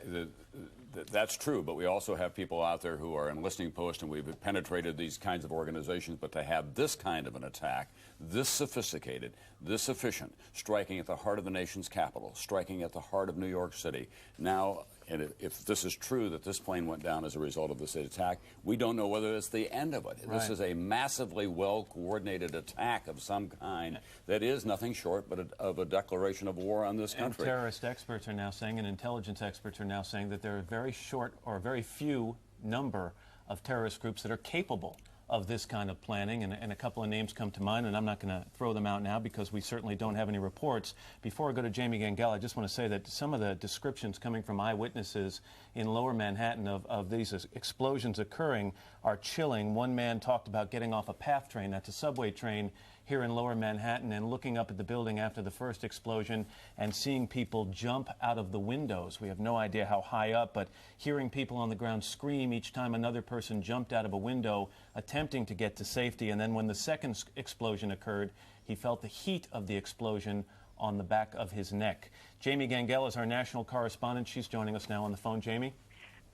that's true, but we also have people out there who are in listening posts, and we've penetrated these kinds of organizations, but to have this kind of an attack, this sophisticated, this efficient, striking at the heart of the nation's capital, striking at the heart of New York City, now, and if this is true that this plane went down as a result of this attack, we don't know whether it's the end of it. Right. This is a massively well-coordinated attack of some kind that is nothing short but of a declaration of war on this country. And terrorist experts are now saying, and intelligence experts are now saying, that there are very short or very few number of terrorist groups that are capable of this kind of planning, and a couple of names come to mind, and I'm not going to throw them out now because we certainly don't have any reports. Before I go to Jamie Gangel, I just want to say that some of the descriptions coming from eyewitnesses in Lower Manhattan of these explosions occurring are chilling. One man talked about getting off a PATH train, that's a subway train, here in Lower Manhattan, and looking up at the building after the first explosion and seeing people jump out of the windows. We have no idea how high up, but hearing people on the ground scream each time another person jumped out of a window, attempting to get to safety. And then when the second explosion occurred, he felt the heat of the explosion on the back of his neck. Jamie Gangel is our national correspondent. She's joining us now on the phone. Jamie?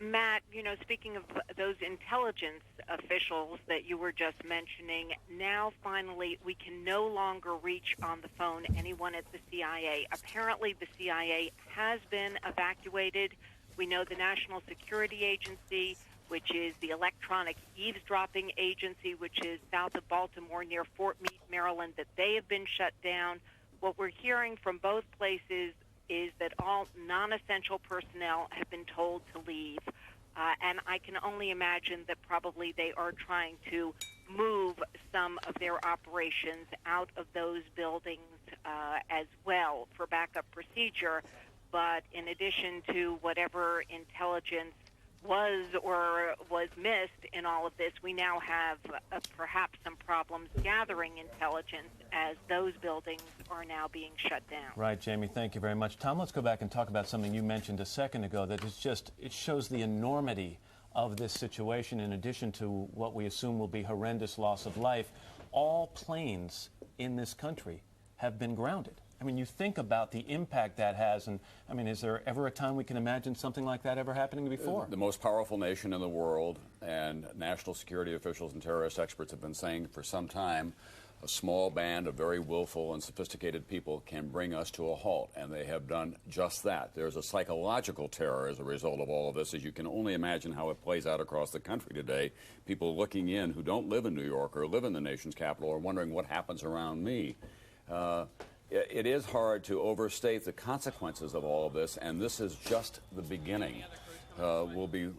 Matt, speaking of those intelligence officials that you were just mentioning, now finally we can no longer reach on the phone anyone at the CIA. Apparently the CIA has been evacuated. We know the National Security Agency, which is the electronic eavesdropping agency, which is south of Baltimore near Fort Meade, Maryland, that they have been shut down. What we're hearing from both places is that all non-essential personnel have been told to leave. And I can only imagine that probably they are trying to move some of their operations out of those buildings as well for backup procedure. But in addition to whatever intelligence was missed in all of this. We now have perhaps some problems gathering intelligence as those buildings are now being shut down. Right, Jamie, thank you very much. Tom, let's go back and talk about something you mentioned a second ago, that it shows the enormity of this situation. In addition to what we assume will be horrendous loss of life, all planes in this country have been grounded. I mean, you think about the impact that has, and I mean, is there ever a time we can imagine something like that ever happening before? The most powerful nation in the world, and national security officials and terrorist experts have been saying for some time, a small band of very willful and sophisticated people can bring us to a halt, and they have done just that. There's a psychological terror as a result of all of this, as you can only imagine how it plays out across the country today. People looking in who don't live in New York or live in the nation's capital are wondering what happens around me. It is hard to overstate the consequences of all of this, and this is just the beginning. We'll be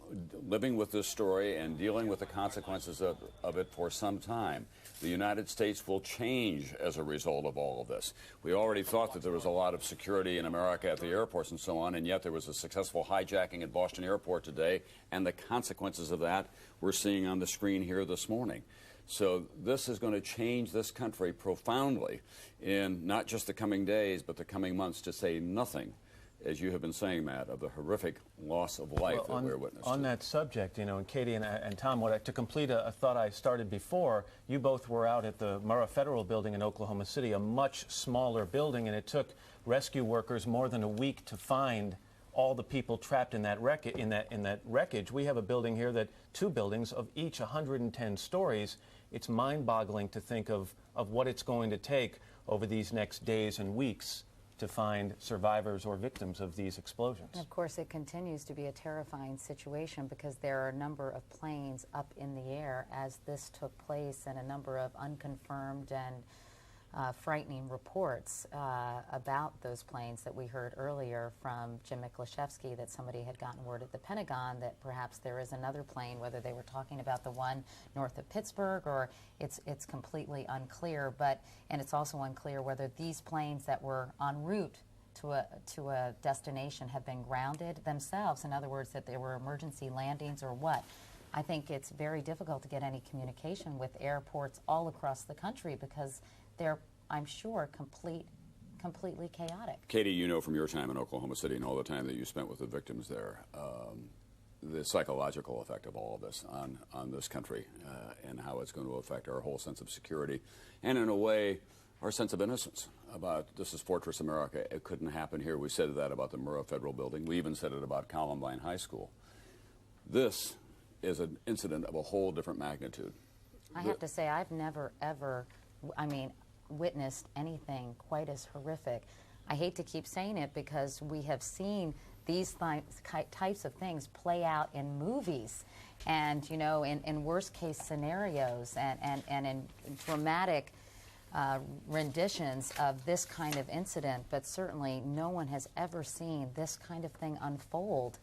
living with this story and dealing with the consequences of it for some time. The United States will change as a result of all of this. We already thought that there was a lot of security in America at the airports and so on, and yet there was a successful hijacking at Boston Airport today, and the consequences of that we're seeing on the screen here this morning. So this is going to change this country profoundly in not just the coming days, but the coming months, to say nothing, as you have been saying, Matt, of the horrific loss of life that we're witnessing. On that subject, you know, and Katie and Tom, to complete a thought I started before, you both were out at the Murrah Federal Building in Oklahoma City, a much smaller building, and it took rescue workers more than a week to find all the people trapped in that wreckage. We have a building here two buildings of each 110 stories. It's mind-boggling to think of what it's going to take over these next days and weeks to find survivors or victims of these explosions. And of course, it continues to be a terrifying situation because there are a number of planes up in the air as this took place, and a number of unconfirmed and frightening reports about those planes that we heard earlier from Jim Miklashevsky, that somebody had gotten word at the Pentagon that perhaps there is another plane, whether they were talking about the one north of Pittsburgh or it's completely unclear. And it's also unclear whether these planes that were en route to a destination have been grounded themselves. In other words, that they were emergency landings or what. I think it's very difficult to get any communication with airports all across the country because they're, I'm sure, completely chaotic. Katie, you know from your time in Oklahoma City and all the time that you spent with the victims there, the psychological effect of all of this on this country and how it's going to affect our whole sense of security and, in a way, our sense of innocence about this is Fortress America. It couldn't happen here. We said that about the Murrah Federal Building. We even said it about Columbine High School. This is an incident of a whole different magnitude. I have to say, I've never, ever, witnessed anything quite as horrific. I hate to keep saying it because we have seen these types of things play out in movies and, you know, in worst case scenarios and in dramatic renditions of this kind of incident, but certainly no one has ever seen this kind of thing unfold.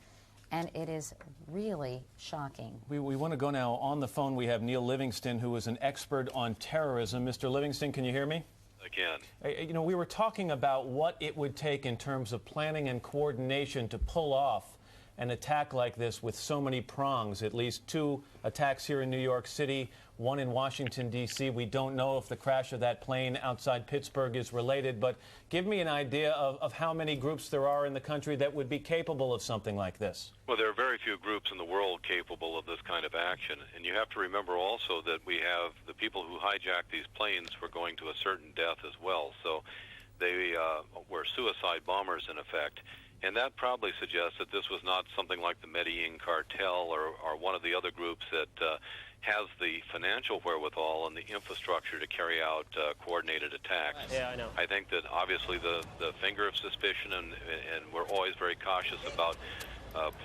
And it is really shocking. We want to go now. On the phone, we have Neil Livingston, who is an expert on terrorism. Mr. Livingston, can you hear me? I can. You know, we were talking about what it would take in terms of planning and coordination to pull off an attack like this with so many prongs. At least 2 attacks here in New York City, 1 in Washington, D.C. We don't know if the crash of that plane outside Pittsburgh is related, but give me an idea of how many groups there are in the country that would be capable of something like this. Well, there are very few groups in the world capable of this kind of action. And you have to remember also that we have the people who hijacked these planes were going to a certain death as well. So they were suicide bombers, in effect. And that probably suggests that this was not something like the Medellin cartel or one of the other groups that has the financial wherewithal and the infrastructure to carry out coordinated attacks. Yeah, I know. I think that obviously the finger of suspicion, and we're always very cautious about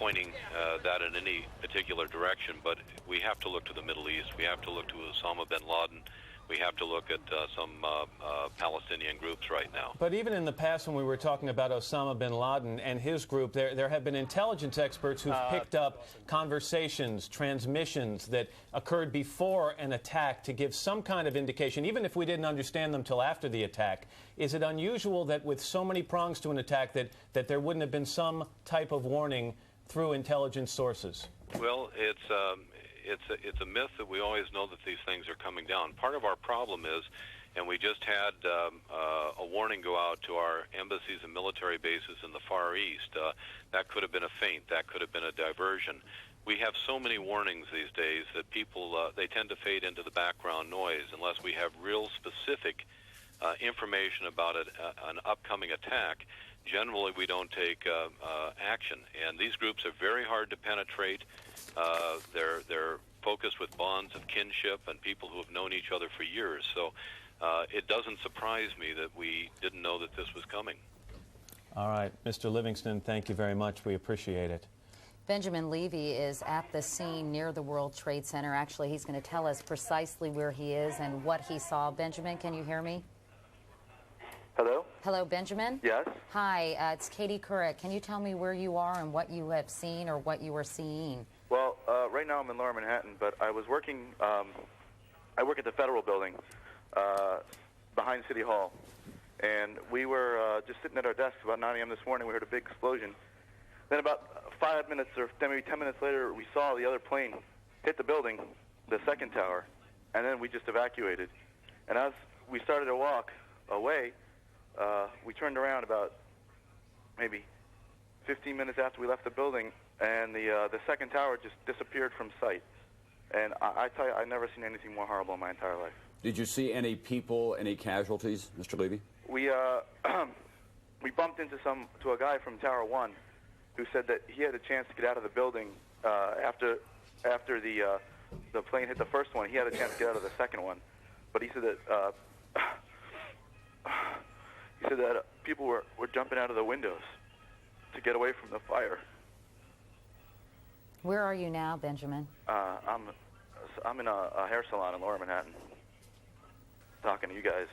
pointing that in any particular direction, but we have to look to the Middle East. We have to look to Osama bin Laden. We have to look at some Palestinian groups right now. But even in the past, when we were talking about Osama bin Laden and his group, there have been intelligence experts who've picked up conversations, transmissions that occurred before an attack to give some kind of indication, even if we didn't understand them till after the attack. Is it unusual that with so many prongs to an attack that there wouldn't have been some type of warning through intelligence sources? Well, it's a myth that we always know that these things are coming down. Part of our problem is, and we just had a warning go out to our embassies and military bases in the Far East. That could have been a feint. That could have been a diversion. We have so many warnings these days that people, they tend to fade into the background noise unless we have real specific information about an upcoming attack. Generally, we don't take action. And these groups are very hard to penetrate. They're focused with bonds of kinship and people who have known each other for years. So it doesn't surprise me that we didn't know that this was coming. All right, Mr. Livingston, thank you very much. We appreciate it. Benjamin Levy is at the scene near the World Trade Center. Actually, he's going to tell us precisely where he is and what he saw. Benjamin, can you hear me? Hello? Hello, Benjamin? Yes? Hi, it's Katie Couric. Can you tell me where you are and what you have seen or what you are seeing? Well, right now I'm in Lower Manhattan, but I was working, I work at the Federal Building behind City Hall. And we were just sitting at our desks about 9 a.m. this morning. We heard a big explosion. Then about 5 minutes or maybe 10 minutes later, we saw the other plane hit the building, the second tower, and then we just evacuated. And as we started to walk away, we turned around about maybe 15 minutes after we left the building, and the second tower just disappeared from sight. And I tell you, I've never seen anything more horrible in my entire life. Did you see any people, any casualties, Mr. Levy? We we bumped into a guy from Tower 1 who said that he had a chance to get out of the building after the plane hit the first one. He had a chance to get out of the second one, but he said that people were jumping out of the windows to get away from the fire. Where are you now, Benjamin? I'm in a hair salon in Lower Manhattan, talking to you guys.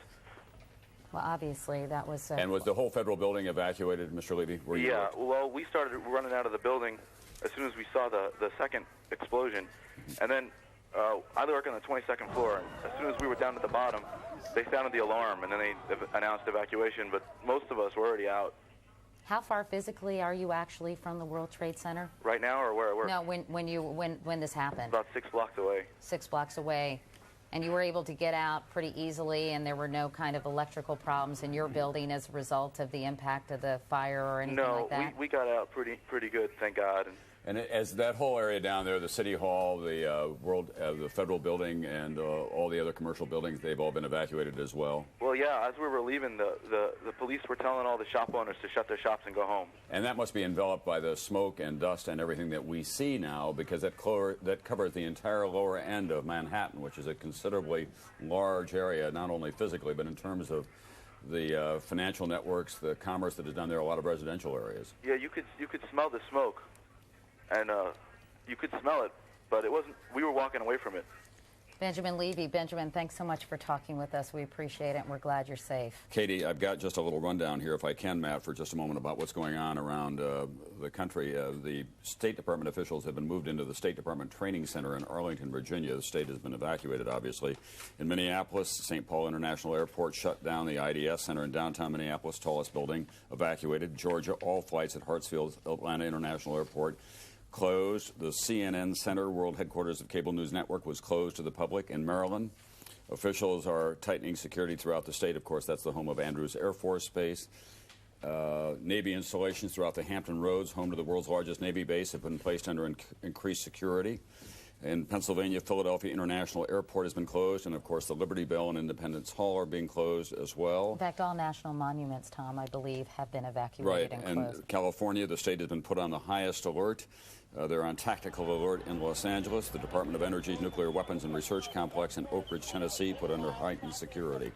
Well, obviously, that was... And was the whole Federal Building evacuated, Mr. Levy? Yeah, well, we started running out of the building as soon as we saw the second explosion. And then I work on the 22nd floor, and as soon as we were down at the bottom, they sounded the alarm, and then they announced evacuation, but most of us were already out. How far physically are you actually from the World Trade Center? Right now, or where I work? No, when this happened. About 6 blocks away. 6 blocks away. And you were able to get out pretty easily, and there were no kind of electrical problems in your building as a result of the impact of the fire or anything like that? No, we got out pretty good, thank God. And as that whole area down there, the City Hall, the Federal Building, and all the other commercial buildings, they've all been evacuated as well? Well, yeah, as we were leaving, the police were telling all the shop owners to shut their shops and go home. And that must be enveloped by the smoke and dust and everything that we see now, because that covers the entire lower end of Manhattan, which is a considerably large area, not only physically, but in terms of the financial networks, the commerce that is done there, a lot of residential areas. Yeah, you could smell the smoke. And you could smell it, but it wasn't. We were walking away from it. Benjamin Levy. Benjamin, thanks so much for talking with us. We appreciate it, and we're glad you're safe. Katie, I've got just a little rundown here, if I can, Matt, for just a moment about what's going on around the country. The State Department officials have been moved into the State Department Training Center in Arlington, Virginia. The state has been evacuated, obviously. In Minneapolis, St. Paul International Airport shut down. The IDS Center in downtown Minneapolis, tallest building, evacuated. Georgia, all flights at Hartsfield Atlanta International Airport closed. The CNN Center, world headquarters of Cable News Network, was closed to the public. In Maryland, officials are tightening security throughout the state. Of course, that's the home of Andrews Air Force Base. Navy installations throughout the Hampton Roads, home to the world's largest Navy base, have been placed under increased security. In Pennsylvania, Philadelphia International Airport has been closed, and of course the Liberty Bell and Independence Hall are being closed as well. In fact, all national monuments, Tom, I believe, have been evacuated and closed. And California, the state has been put on the highest alert. They're on tactical alert in Los Angeles. The Department of Energy's Nuclear Weapons and Research Complex in Oak Ridge, Tennessee, put under heightened security.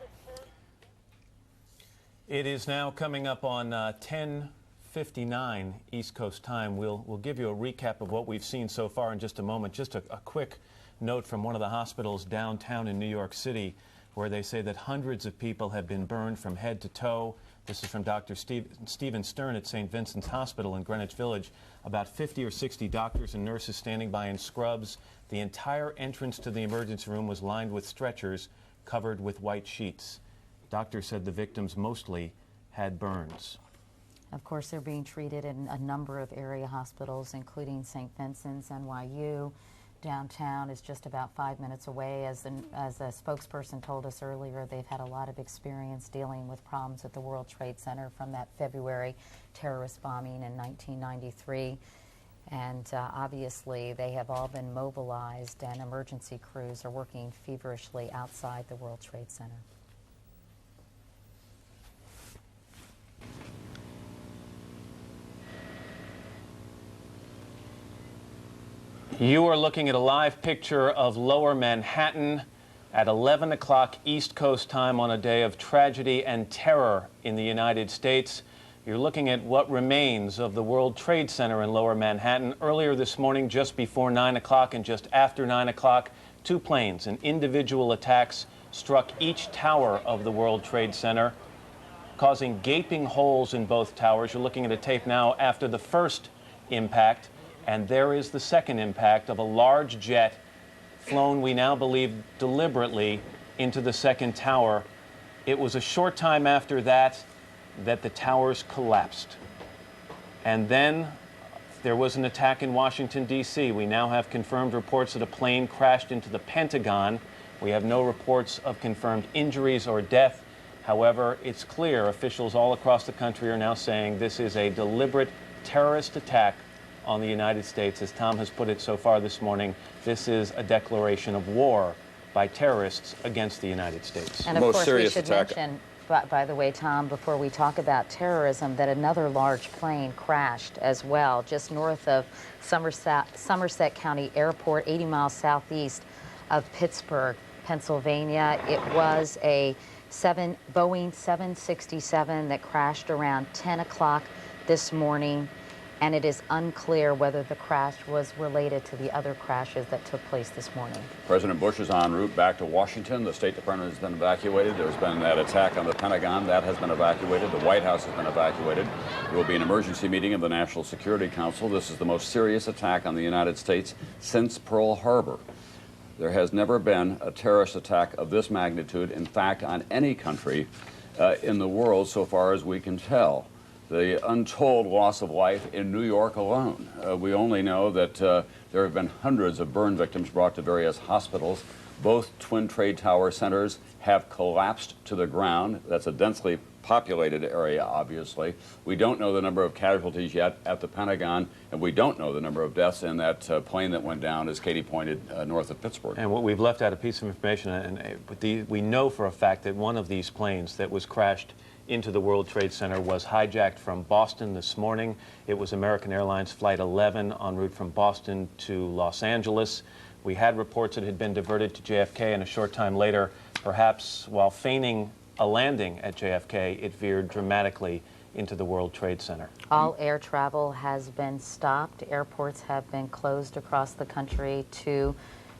It is now coming up on 10:59 East Coast time. We'll give you a recap of what we've seen so far in just a moment. Just a quick note from one of the hospitals downtown in New York City, where they say that hundreds of people have been burned from head to toe. This is from Dr. Stephen Stern at St. Vincent's Hospital in Greenwich Village. About 50 or 60 doctors and nurses standing by in scrubs. The entire entrance to the emergency room was lined with stretchers covered with white sheets. Doctors said the victims mostly had burns. Of course, they're being treated in a number of area hospitals, including St. Vincent's, NYU. Downtown is just about 5 minutes away. As a spokesperson told us earlier, they've had a lot of experience dealing with problems at the World Trade Center from that February terrorist bombing in 1993. And obviously, they have all been mobilized, and emergency crews are working feverishly outside the World Trade Center. You are looking at a live picture of Lower Manhattan at 11 o'clock East Coast time on a day of tragedy and terror in the United States. You're looking at what remains of the World Trade Center in Lower Manhattan. Earlier this morning, just before 9 o'clock and just after 9 o'clock, 2 planes and individual attacks struck each tower of the World Trade Center, causing gaping holes in both towers. You're looking at a tape now after the first impact. And there is the second impact of a large jet flown, we now believe, deliberately into the second tower. It was a short time after that that the towers collapsed. And then there was an attack in Washington, D.C. We now have confirmed reports that a plane crashed into the Pentagon. We have no reports of confirmed injuries or death. However, it's clear officials all across the country are now saying this is a deliberate terrorist attack on the United States. As Tom has put it so far this morning, this is a declaration of war by terrorists against the United States. And of course, we should mention, by the way, Tom, before we talk about terrorism, that another large plane crashed as well, just north of Somerset County Airport, 80 miles southeast of Pittsburgh, Pennsylvania. It was a Boeing 767 that crashed around 10 o'clock this morning. And it is unclear whether the crash was related to the other crashes that took place this morning. President Bush is en route back to Washington. The State Department has been evacuated. There's been that attack on the Pentagon. That has been evacuated. The White House has been evacuated. There will be an emergency meeting of the National Security Council. This is the most serious attack on the United States since Pearl Harbor. There has never been a terrorist attack of this magnitude, in fact, on any country in the world so far as we can tell. The untold loss of life in New York alone. We only know that there have been hundreds of burn victims brought to various hospitals. Both Twin Trade Tower centers have collapsed to the ground. That's a densely populated area, obviously. We don't know the number of casualties yet at the Pentagon, and we don't know the number of deaths in that plane that went down, as Katie pointed, north of Pittsburgh. And what we've left out a piece of information, and we know for a fact that one of these planes that was crashed into the World Trade Center was hijacked from Boston this morning. It was American Airlines Flight 11 en route from Boston to Los Angeles. We had reports it had been diverted to JFK, and a short time later, perhaps while feigning a landing at JFK, it veered dramatically into the World Trade Center. All air travel has been stopped. Airports have been closed across the country to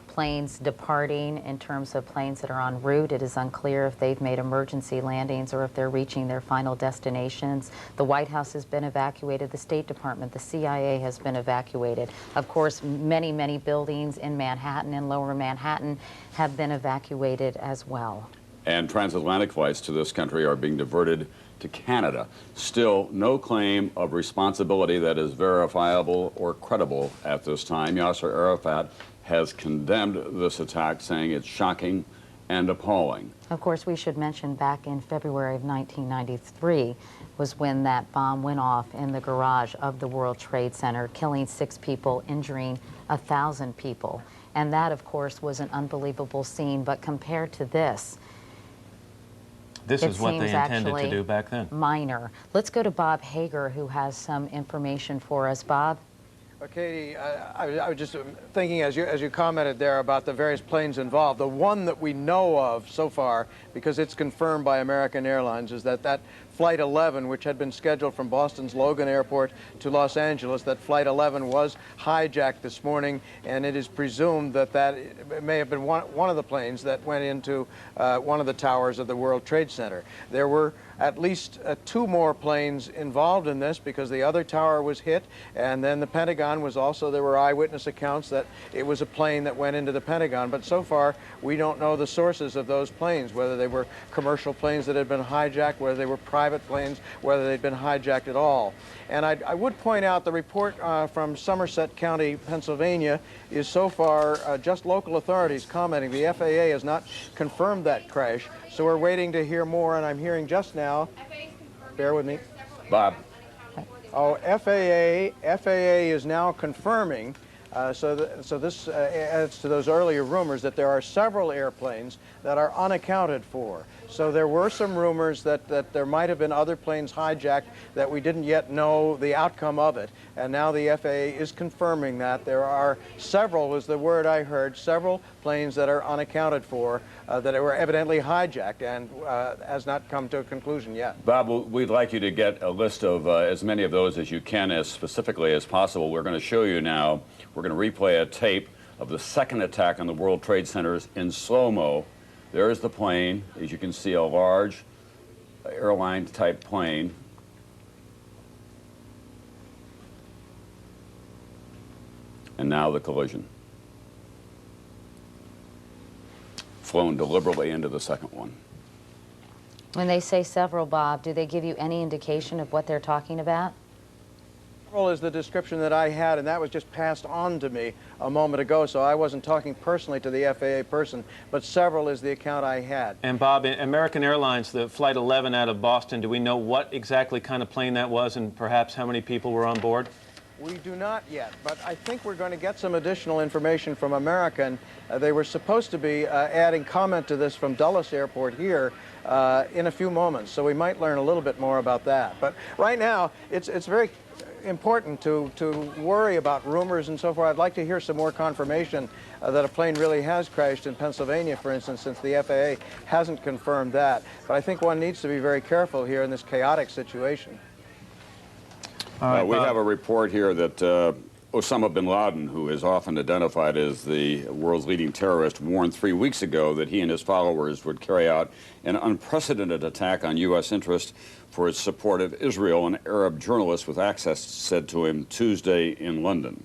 planes departing. In terms of planes that are en route, it is unclear if they've made emergency landings or if they're reaching their final destinations. The White House has been evacuated, the State Department, the CIA has been evacuated. Of course, many, many buildings in Manhattan and Lower Manhattan have been evacuated as well. And transatlantic flights to this country are being diverted to Canada. Still, no claim of responsibility that is verifiable or credible at this time. Yasser Arafat has condemned this attack, saying it's shocking and appalling. Of course, we should mention back in February of 1993 was when that bomb went off in the garage of the World Trade Center, killing 6 people, injuring 1,000 people. And that, of course, was an unbelievable scene. But compared to this is what they intended to do back then. Minor. Let's go to Bob Hager, who has some information for us. Bob? Katie, I was just thinking as you commented there about the various planes involved. The one that we know of so far, because it's confirmed by American Airlines, is that Flight 11, which had been scheduled from Boston's Logan Airport to Los Angeles, that Flight 11 was hijacked this morning, and it is presumed that it may have been one of the planes that went into one of the towers of the World Trade Center. There were at least 2 more planes involved in this because the other tower was hit, and then the Pentagon was also, there were eyewitness accounts that it was a plane that went into the Pentagon. But so far, we don't know the sources of those planes, whether they were commercial planes that had been hijacked, whether they were private planes, whether they'd been hijacked at all. And I would point out the report from Somerset County, Pennsylvania, is so far just local authorities commenting. The FAA has not confirmed that crash, so we're waiting to hear more, and I'm hearing just now, bear with me. Bob. Oh, FAA is now confirming, so this adds to those earlier rumors that there are several airplanes that are unaccounted for. So there were some rumors that there might have been other planes hijacked that we didn't yet know the outcome of it. And now the FAA is confirming that. There are several, was the word I heard, several planes that are unaccounted for that were evidently hijacked and has not come to a conclusion yet. Bob, we'd like you to get a list of as many of those as you can, as specifically as possible. We're going to show you now, we're going to replay a tape of the second attack on the World Trade Centers in slow-mo. There's the plane. As you can see, a large airline-type plane. And now the collision. Flown deliberately into the second one. When they say several, Bob, do they give you any indication of what they're talking about? Several is the description that I had, and that was just passed on to me a moment ago, so I wasn't talking personally to the FAA person, but several is the account I had. And Bob, American Airlines, the Flight 11 out of Boston, do we know what exactly kind of plane that was and perhaps how many people were on board? We do not yet, but I think we're going to get some additional information from American. They were supposed to be adding comment to this from Dulles Airport here in a few moments, so we might learn a little bit more about that. But right now, it's very important to worry about rumors and so forth. I'd like to hear some more confirmation that a plane really has crashed in Pennsylvania, for instance, since the FAA hasn't confirmed that. But I think one needs to be very careful here in this chaotic situation. We have a report here that Osama bin Laden, who is often identified as the world's leading terrorist, warned 3 weeks ago that he and his followers would carry out an unprecedented attack on U.S. interest for its support of Israel, an Arab journalist with access said to him Tuesday in London.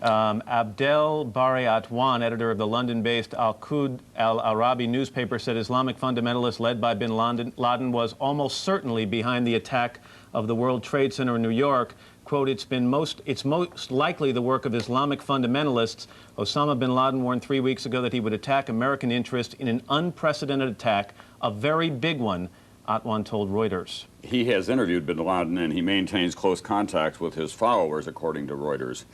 Abdel Bari Atwan, editor of the London-based Al-Qud Al-Arabi newspaper, said Islamic fundamentalists led by bin Laden was almost certainly behind the attack of the World Trade Center in New York. Quote, it's most likely the work of Islamic fundamentalists. Osama bin Laden warned 3 weeks ago that he would attack American interest in an unprecedented attack, a very big one, Atwan told Reuters. He has interviewed bin Laden, and he maintains close contact with his followers, according to Reuters.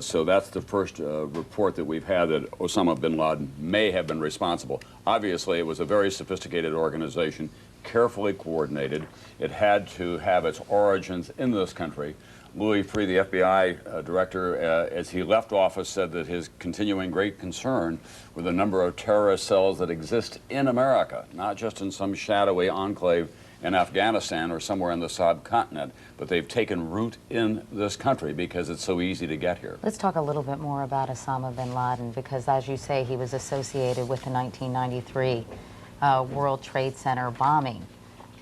So that's the first report that we've had that Osama bin Laden may have been responsible. Obviously, it was a very sophisticated organization, carefully coordinated. It had to have its origins in this country. Louis Freeh, the FBI director, as he left office, said that his continuing great concern with the number of terrorist cells that exist in America, not just in some shadowy enclave in Afghanistan or somewhere in the subcontinent, but they've taken root in this country because it's so easy to get here. Let's talk a little bit more about Osama bin Laden, because as you say, he was associated with the 1993 World Trade Center bombing.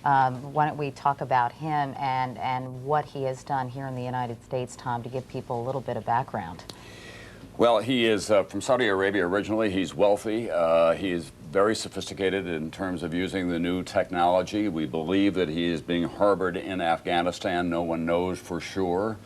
Why don't we talk about him and what he has done here in the United States, Tom, to give people a little bit of background? Well, he is from Saudi Arabia originally. He's wealthy. He is very sophisticated in terms of using the new technology. We believe that he is being harbored in Afghanistan. No one knows for sure.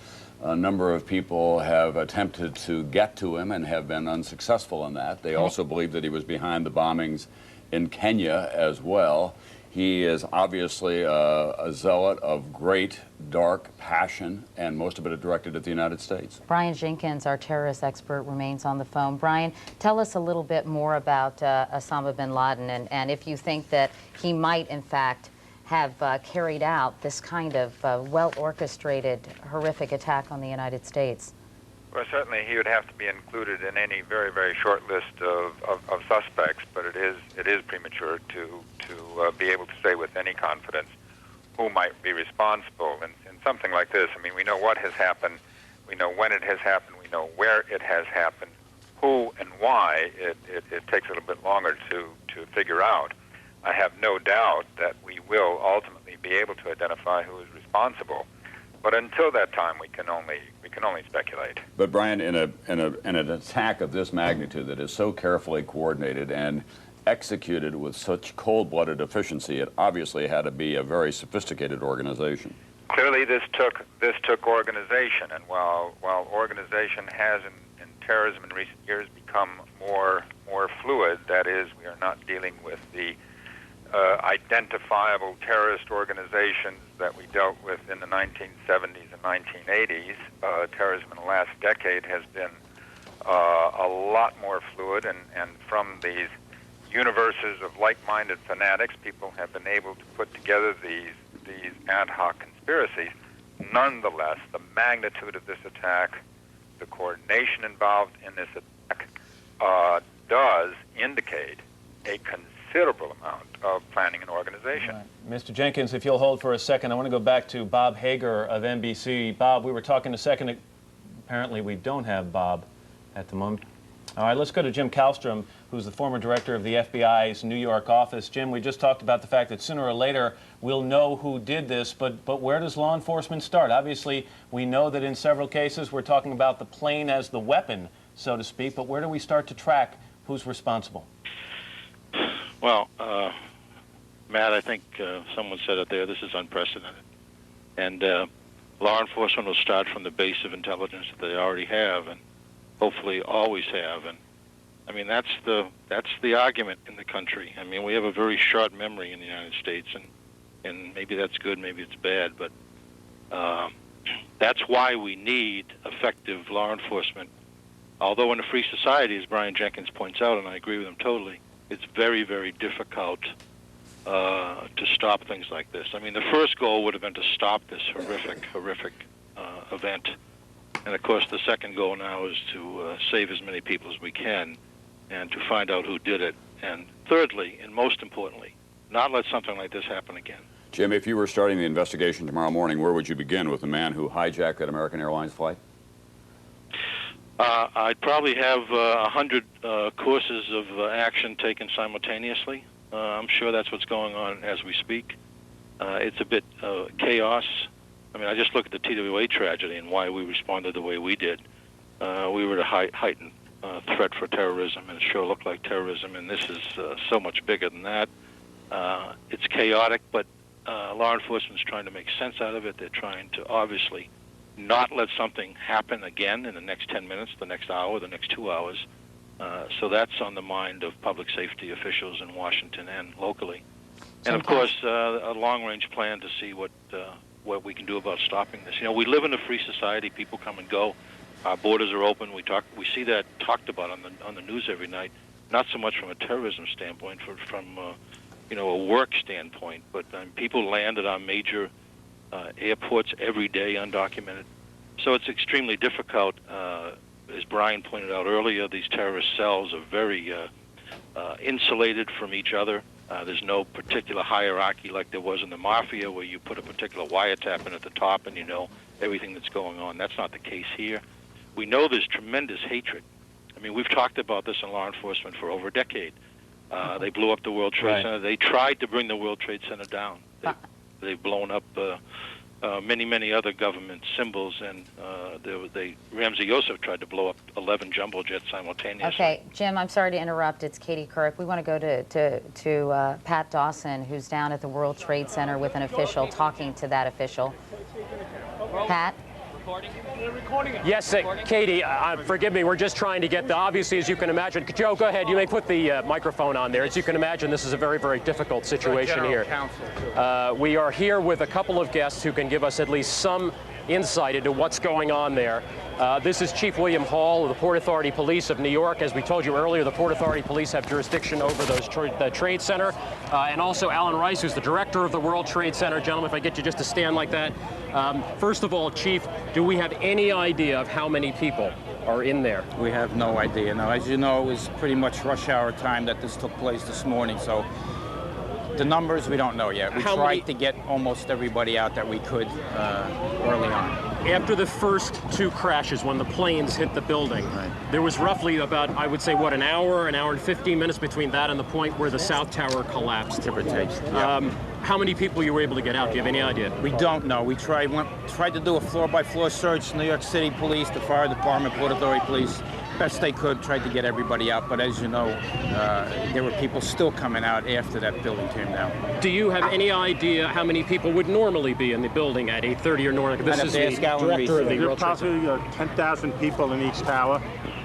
A number of people have attempted to get to him and have been unsuccessful in that. They also believe that he was behind the bombings in Kenya as well. He is obviously a zealot of great, dark passion, and most of it directed at the United States. Brian Jenkins, our terrorist expert, remains on the phone. Brian, tell us a little bit more about Osama bin Laden and if you think that he might, in fact, have carried out this kind of well-orchestrated, horrific attack on the United States. Well, certainly he would have to be included in any very, very short list of suspects, but it is premature to be able to say with any confidence who might be responsible. In something like this, I mean, we know what has happened, we know when it has happened, we know where it has happened, who and why it takes a little bit longer to figure out. I have no doubt that we will ultimately be able to identify who is responsible. But until that time, we can only speculate. But Brian, in an attack of this magnitude that is so carefully coordinated and executed with such cold-blooded efficiency, it obviously had to be a very sophisticated organization. Clearly, this took organization, and while organization has in terrorism in recent years become more fluid, that is, we are not dealing with the identifiable terrorist organizations that we dealt with in the 1970s and 1980s. Terrorism in the last decade has been a lot more fluid, and from these universes of like-minded fanatics, people have been able to put together these ad hoc conspiracies. Nonetheless, the magnitude of this attack, the coordination involved in this attack, does indicate a considerable amount of planning and organization. Right. Mr. Jenkins, if you'll hold for a second, I want to go back to Bob Hager of NBC. Bob, we were talking a second. Apparently, we don't have Bob at the moment. All right, let's go to Jim Kallstrom, who's the former director of the FBI's New York office. Jim, we just talked about the fact that sooner or later we'll know who did this, but where does law enforcement start? Obviously, we know that in several cases we're talking about the plane as the weapon, so to speak, but where do we start to track who's responsible? Well, Matt, I think someone said it there, this is unprecedented. And law enforcement will start from the base of intelligence that they already have and hopefully always have. And I mean, that's the argument in the country. I mean, we have a very short memory in the United States, and maybe that's good, maybe it's bad, but that's why we need effective law enforcement. Although in a free society, as Brian Jenkins points out, and I agree with him totally, it's very, very difficult to stop things like this. I mean, the first goal would have been to stop this horrific event. And, of course, the second goal now is to save as many people as we can and to find out who did it. And thirdly, and most importantly, not let something like this happen again. Jim, if you were starting the investigation tomorrow morning, where would you begin with the man who hijacked that American Airlines flight? I'd probably have 100 courses of action taken simultaneously. I'm sure that's what's going on as we speak. It's a bit chaos. I mean, I just look at the TWA tragedy and why we responded the way we did. We were at a heightened threat for terrorism, and it sure looked like terrorism, and this is so much bigger than that. It's chaotic, but law enforcement's trying to make sense out of it. They're trying to obviously not let something happen again in the next 10 minutes, the next hour, the next 2 hours. So that's on the mind of public safety officials in Washington and locally. And, of course, a long-range plan to see what we can do about stopping this. You know, we live in a free society. People come and go. Our borders are open. We see that talked about on the news every night, not so much from a terrorism standpoint, from a work standpoint. But people land at our major airports every day undocumented. So it's extremely difficult. As Brian pointed out earlier, these terrorist cells are very insulated from each other. There's no particular hierarchy like there was in the mafia where you put a particular wiretap in at the top and you know everything that's going on. That's not the case here. We know there's tremendous hatred. I mean, we've talked about this in law enforcement for over a decade. They blew up the World Trade Center. They tried to bring the World Trade Center down. They've blown up many other government symbols, and Ramsey Youssef tried to blow up 11 jumbo jets simultaneously. Okay, Jim, I'm sorry to interrupt. It's Katie Couric. We want to go to Pat Dawson, who's down at the World Trade Center with an official, talking to that official. Pat? Yes, Katie, forgive me, we're just trying to get obviously, as you can imagine, Joe, go ahead, you may put the microphone on there. As you can imagine, this is a very, very difficult situation here. We are here with a couple of guests who can give us at least some insight into what's going on there. This is Chief William Hall of the Port Authority Police of New York. As we told you earlier, the Port Authority Police have jurisdiction over the Trade Center. And also Alan Rice, who's the director of the World Trade Center. Gentlemen, if I get you just to stand like that. First of all, Chief, do we have any idea of how many people are in there? We have no idea. Now, as you know, it was pretty much rush hour time that this took place this morning. So The numbers, we don't know yet. We tried to get almost everybody out that we could early on. After the first two crashes, when the planes hit the building, there was roughly about, I would say, what, an hour and 15 minutes between that and the point where the South Tower collapsed. Give or take. How many people you were able to get out? Do you have any idea? We don't know. We tried to do a floor-by-floor search. New York City Police, the Fire Department, Port Authority Police, best they could, tried to get everybody out. But as you know, there were people still coming out after that building came down. Do you have any idea how many people would normally be in the building at 8:30 or north? This is the director of the World Trade Center. There are probably 10,000 people in each tower.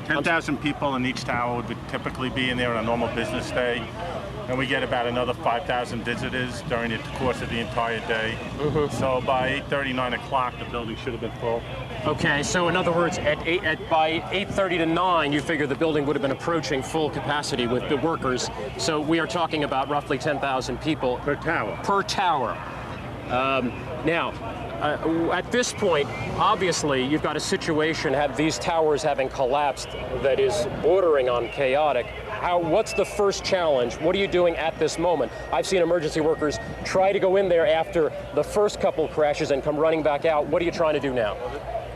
10,000 people in each tower would typically be in there on a normal business day. And we get about another 5,000 visitors during the course of the entire day. So by 8:30, 9 o'clock, the building should have been full. Okay, so in other words, by 8:30 to 9, you figure the building would have been approaching full capacity with the workers. So we are talking about roughly 10,000 people. Per tower. Per tower. Now, at this point, obviously, you've got a situation, these towers having collapsed, that is bordering on chaotic. What's the first challenge? What are you doing at this moment? I've seen emergency workers try to go in there after the first couple crashes and come running back out. What are you trying to do now?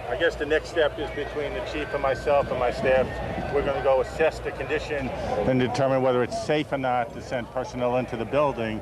I guess the next step is between the chief and myself and my staff. We're going to go assess the condition and determine whether it's safe or not to send personnel into the building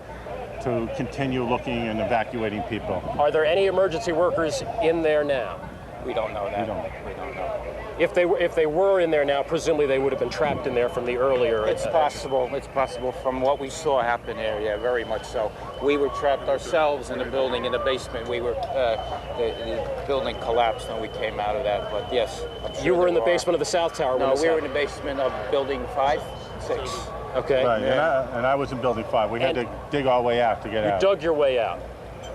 to continue looking and evacuating people. Are there any emergency workers in there now? We don't know that. We don't know. If they were in there now, presumably they would have been trapped in there from the earlier. It's possible. It's possible from what we saw happen here. Yeah, very much so. We were trapped ourselves in the building in the basement. We were the building collapsed and we came out of that. But yes, sure you were in the basement of the South Tower. No, we were in the basement of building 5, 6. Okay. Right, yeah. and I was in building 5. We had to dig our way out to get out. You dug your way out.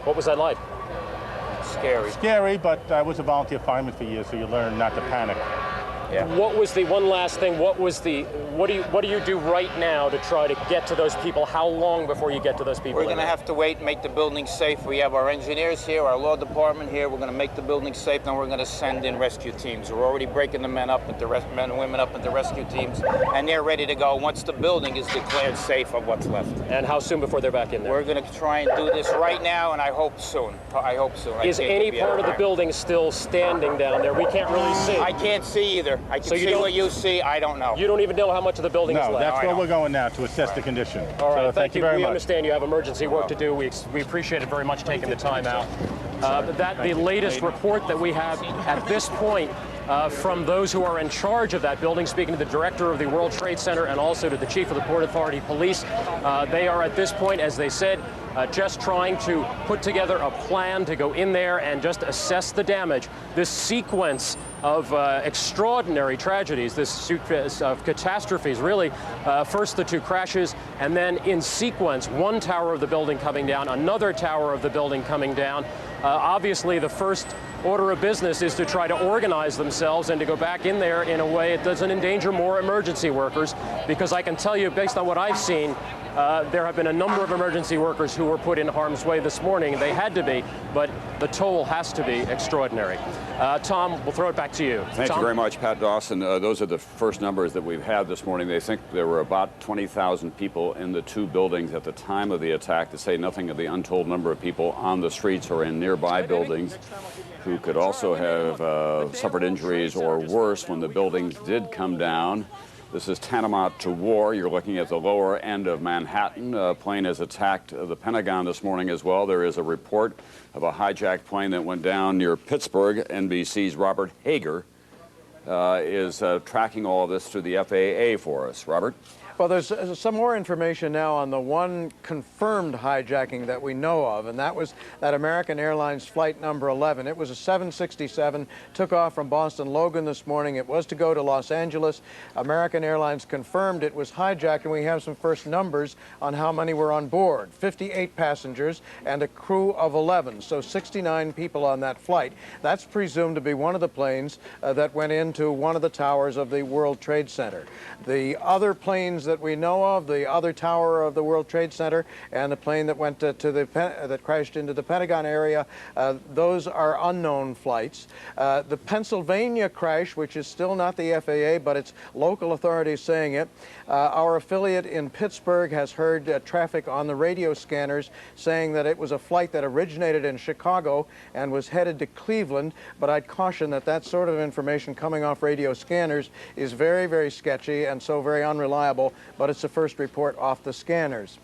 What was that like? Scary. Scary, but I was a volunteer fireman for years, so you learn not to panic. Yeah. What was the one last thing? What do you do right now to try to get to those people? How long before you get to those people? We're going to have to wait and make the building safe. We have our engineers here, our law department here. We're going to make the building safe, then we're going to send in rescue teams. We're already breaking the men and women up into rescue teams, and they're ready to go once the building is declared safe of what's left. And how soon before they're back in there? We're going to try and do this right now, and I hope soon. Is any part of the building still standing down there? We can't really see. I can't see either. I can see what you see. I don't know. You don't even know how much of the building is left. No, that's where we're going now, to assess the condition. All right, so thank you very much. We understand you have emergency work to do. We appreciate it very much taking the time out. The latest report that we have at this point from those who are in charge of that building, speaking to the director of the World Trade Center and also to the chief of the Port Authority Police, they are at this point, as they said, just trying to put together a plan to go in there and just assess the damage. This sequence of extraordinary tragedies, this sequence of catastrophes, really, first the two crashes, and then in sequence, one tower of the building coming down, another tower of the building coming down. Obviously, the first order of business is to try to organize themselves and to go back in there in a way it doesn't endanger more emergency workers, because I can tell you, based on what I've seen, there have been a number of emergency workers who were put in harm's way this morning. They had to be, but the toll has to be extraordinary. Tom, we'll throw it back to you. Thank you very much, Pat Dawson. Those are the first numbers that we've had this morning. They think there were about 20,000 people in the two buildings at the time of the attack, to say nothing of the untold number of people on the streets or in nearby buildings who could also have suffered injuries or worse when the buildings did come down. This is tantamount to war. You're looking at the lower end of Manhattan. A plane has attacked the Pentagon this morning as well. There is a report of a hijacked plane that went down near Pittsburgh. NBC's Robert Hager is tracking all of this through the FAA for us. Robert? Well, there's some more information now on the one confirmed hijacking that we know of, and that was that American Airlines flight number 11. It was a 767, took off from Boston Logan this morning. It was to go to Los Angeles. American Airlines confirmed it was hijacked, and we have some first numbers on how many were on board. 58 passengers and a crew of 11, so 69 people on that flight. That's presumed to be one of the planes that went into into one of the towers of the World Trade Center. The other planes that we know of, the other tower of the World Trade Center and the plane that went that crashed into the Pentagon area, those are unknown flights. The Pennsylvania crash, which is still not the FAA, but it's local authorities saying it, our affiliate in Pittsburgh has heard traffic on the radio scanners saying that it was a flight that originated in Chicago and was headed to Cleveland, but I'd caution that that sort of information coming off radio scanners is very, very sketchy and so very unreliable, but it's the first report off the scanners.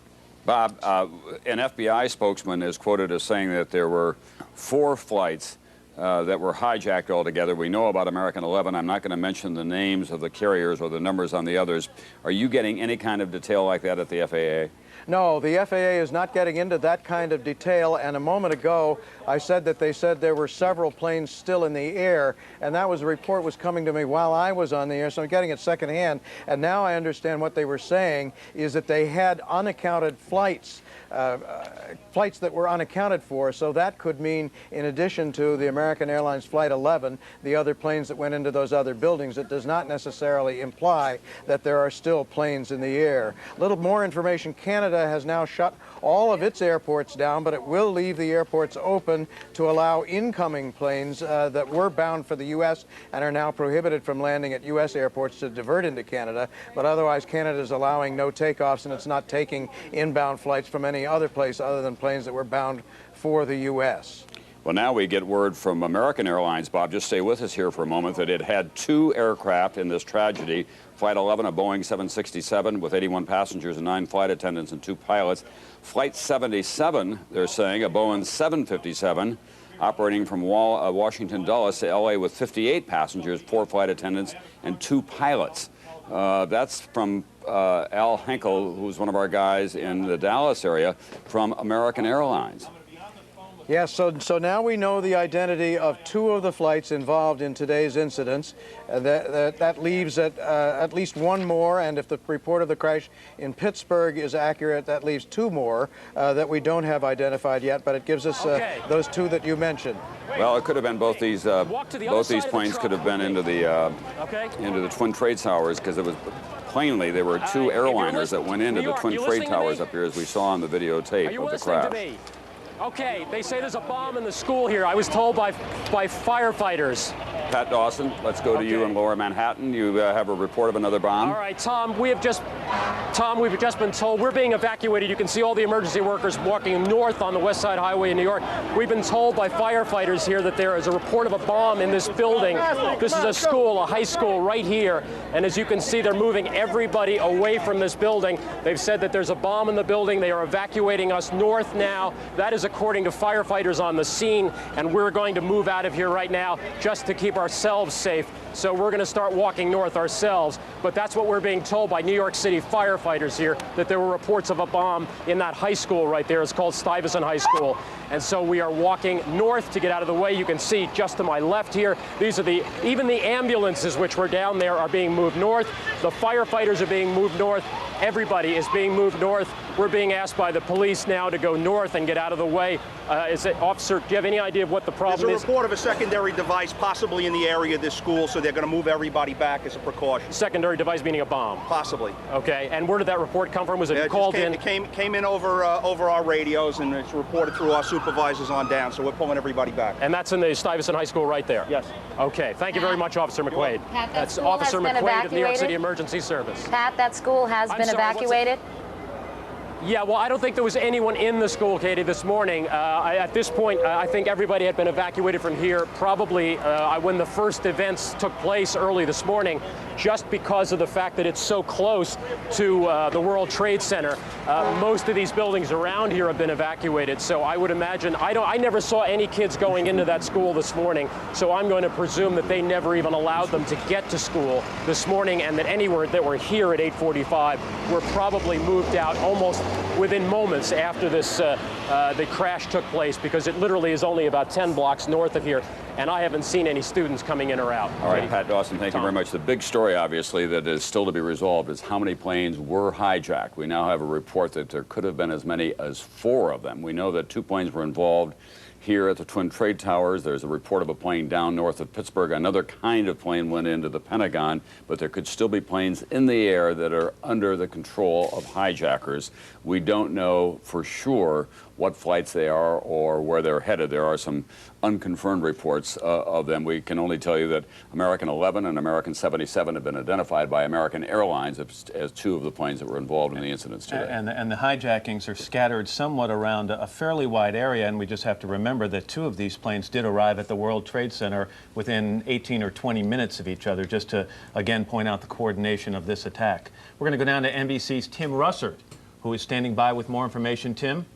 Bob, an FBI spokesman is quoted as saying that there were 4 flights that were hijacked altogether. We know about American 11. I'm not going to mention the names of the carriers or the numbers on the others. Are you getting any kind of detail like that at the FAA? No, the FAA is not getting into that kind of detail, and a moment ago I said that they said there were several planes still in the air, and that was a report was coming to me while I was on the air, so I'm getting it secondhand, and now I understand what they were saying is that they had unaccounted flights. Flights that were unaccounted for, so that could mean, in addition to the American Airlines Flight 11, the other planes that went into those other buildings. It does not necessarily imply that there are still planes in the air. A little more information, Canada has now shut all of its airports down, but it will leave the airports open to allow incoming planes that were bound for the U.S. and are now prohibited from landing at U.S. airports to divert into Canada, but otherwise Canada is allowing no takeoffs, and it's not taking inbound flights from any other place other than planes that were bound for the U.S. Well, now we get word from American Airlines, Bob, just stay with us here for a moment, that it had 2 aircraft in this tragedy. Flight 11, a Boeing 767 with 81 passengers and 9 flight attendants and 2 pilots. Flight 77, they're saying, a Boeing 757 operating from Washington Dulles to L.A. with 58 passengers, 4 flight attendants, and 2 pilots. That's from Al Henkel, who's one of our guys in the Dallas area, from American Airlines. Yes, so now we know the identity of 2 of the flights involved in today's incidents. That leaves at least 1 more, and if the report of the crash in Pittsburgh is accurate, that leaves 2 more that we don't have identified yet, but it gives us those 2 that you mentioned. Well, it could have been both these planes could have been into the Twin Trade Towers, because it was plainly there were 2 airliners that went into the Twin Trade Towers up here, as we saw on the videotape of the crash. Okay, they say there's a bomb in the school here. I was told by firefighters. Pat Dawson, let's go to you in Lower Manhattan. You have a report of another bomb. All right, Tom, we've just been told we're being evacuated. You can see all the emergency workers walking north on the West Side Highway in New York. We've been told by firefighters here that there is a report of a bomb in this building. This is a school, a high school right here. And as you can see, they're moving everybody away from this building. They've said that there's a bomb in the building. They are evacuating us north now. That is according to firefighters on the scene, and we're going to move out of here right now just to keep ourselves safe. So we're going to start walking north ourselves, but that's what we're being told by New York City firefighters here, that there were reports of a bomb in that high school right there. It's called Stuyvesant High School. And so we are walking north to get out of the way. You can see just to my left here, these are even the ambulances which were down there are being moved north. The firefighters are being moved north. Everybody is being moved north. We're being asked by the police now to go north and get out of the way. Officer, do you have any idea of what the problem is? There's a report of a secondary device possibly in the area of this school, so they're going to move everybody back as a precaution. Secondary device meaning a bomb? Possibly. Okay, and where did that report come from? Was it called in? It came in over our radios, and it's reported through our supervisors on down, so we're pulling everybody back. And that's in the Stuyvesant High School right there? Yes. Okay, thank you very much, Officer McQuaid. Pat, that's Officer McQuaid of New York City Emergency Service. Pat, that school has been evacuated? Yeah, well, I don't think there was anyone in the school, Katie, this morning. At this point, I think everybody had been evacuated from here probably when the first events took place early this morning, just because of the fact that it's so close to the World Trade Center. Most of these buildings around here have been evacuated, so I would imagine, I never saw any kids going into that school this morning, so I'm going to presume that they never even allowed them to get to school this morning, and that anywhere that were here at 8:45 were probably moved out almost within moments after this the crash took place, because it literally is only about 10 blocks north of here, and I haven't seen any students coming in or out. All right, Pat Dawson, thank you very much. The big story, obviously, that is still to be resolved is how many planes were hijacked. We now have a report that there could have been as many as 4 of them. We know that 2 planes were involved here at the Twin Trade Towers. There's a report of a plane down north of Pittsburgh. Another kind of plane went into the Pentagon, but there could still be planes in the air that are under the control of hijackers. We don't know for sure what flights they are or where they're headed. There are some unconfirmed reports of them. We can only tell you that American 11 and American 77 have been identified by American Airlines as two of the planes that were involved in the incidents today. And the hijackings are scattered somewhat around a fairly wide area, and we just have to remember that two of these planes did arrive at the World Trade Center within 18 or 20 minutes of each other, just to, again, point out the coordination of this attack. We're going to go down to NBC's Tim Russert, who is standing by with more information. Tim?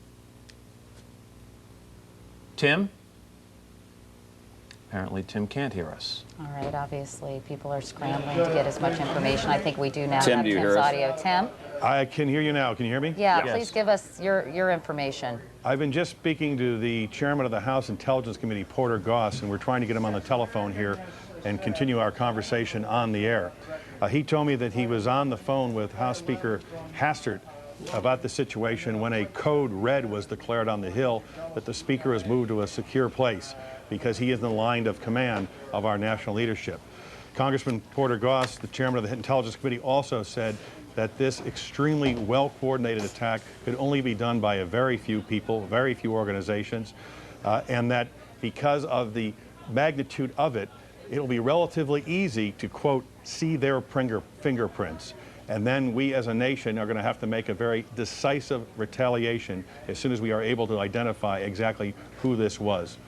Tim? Apparently, Tim can't hear us. All right, obviously, people are scrambling to get as much information. I think we do now Tim, have do you Tim's hear us? audio. Tim? I can hear you now. Can you hear me? Yeah, please give us your information. I've been just speaking to the chairman of the House Intelligence Committee, Porter Goss, and we're trying to get him on the telephone here and continue our conversation on the air. He told me that he was on the phone with House Speaker Hastert about the situation when a code red was declared on the Hill, that the Speaker has moved to a secure place because he is in the line of command of our national leadership. Congressman Porter Goss, the chairman of the Intelligence Committee, also said that this extremely well-coordinated attack could only be done by a very few people, very few organizations, and that because of the magnitude of it, it will be relatively easy to, quote, see their fingerprints. And then we as a nation are going to have to make a very decisive retaliation as soon as we are able to identify exactly who this was.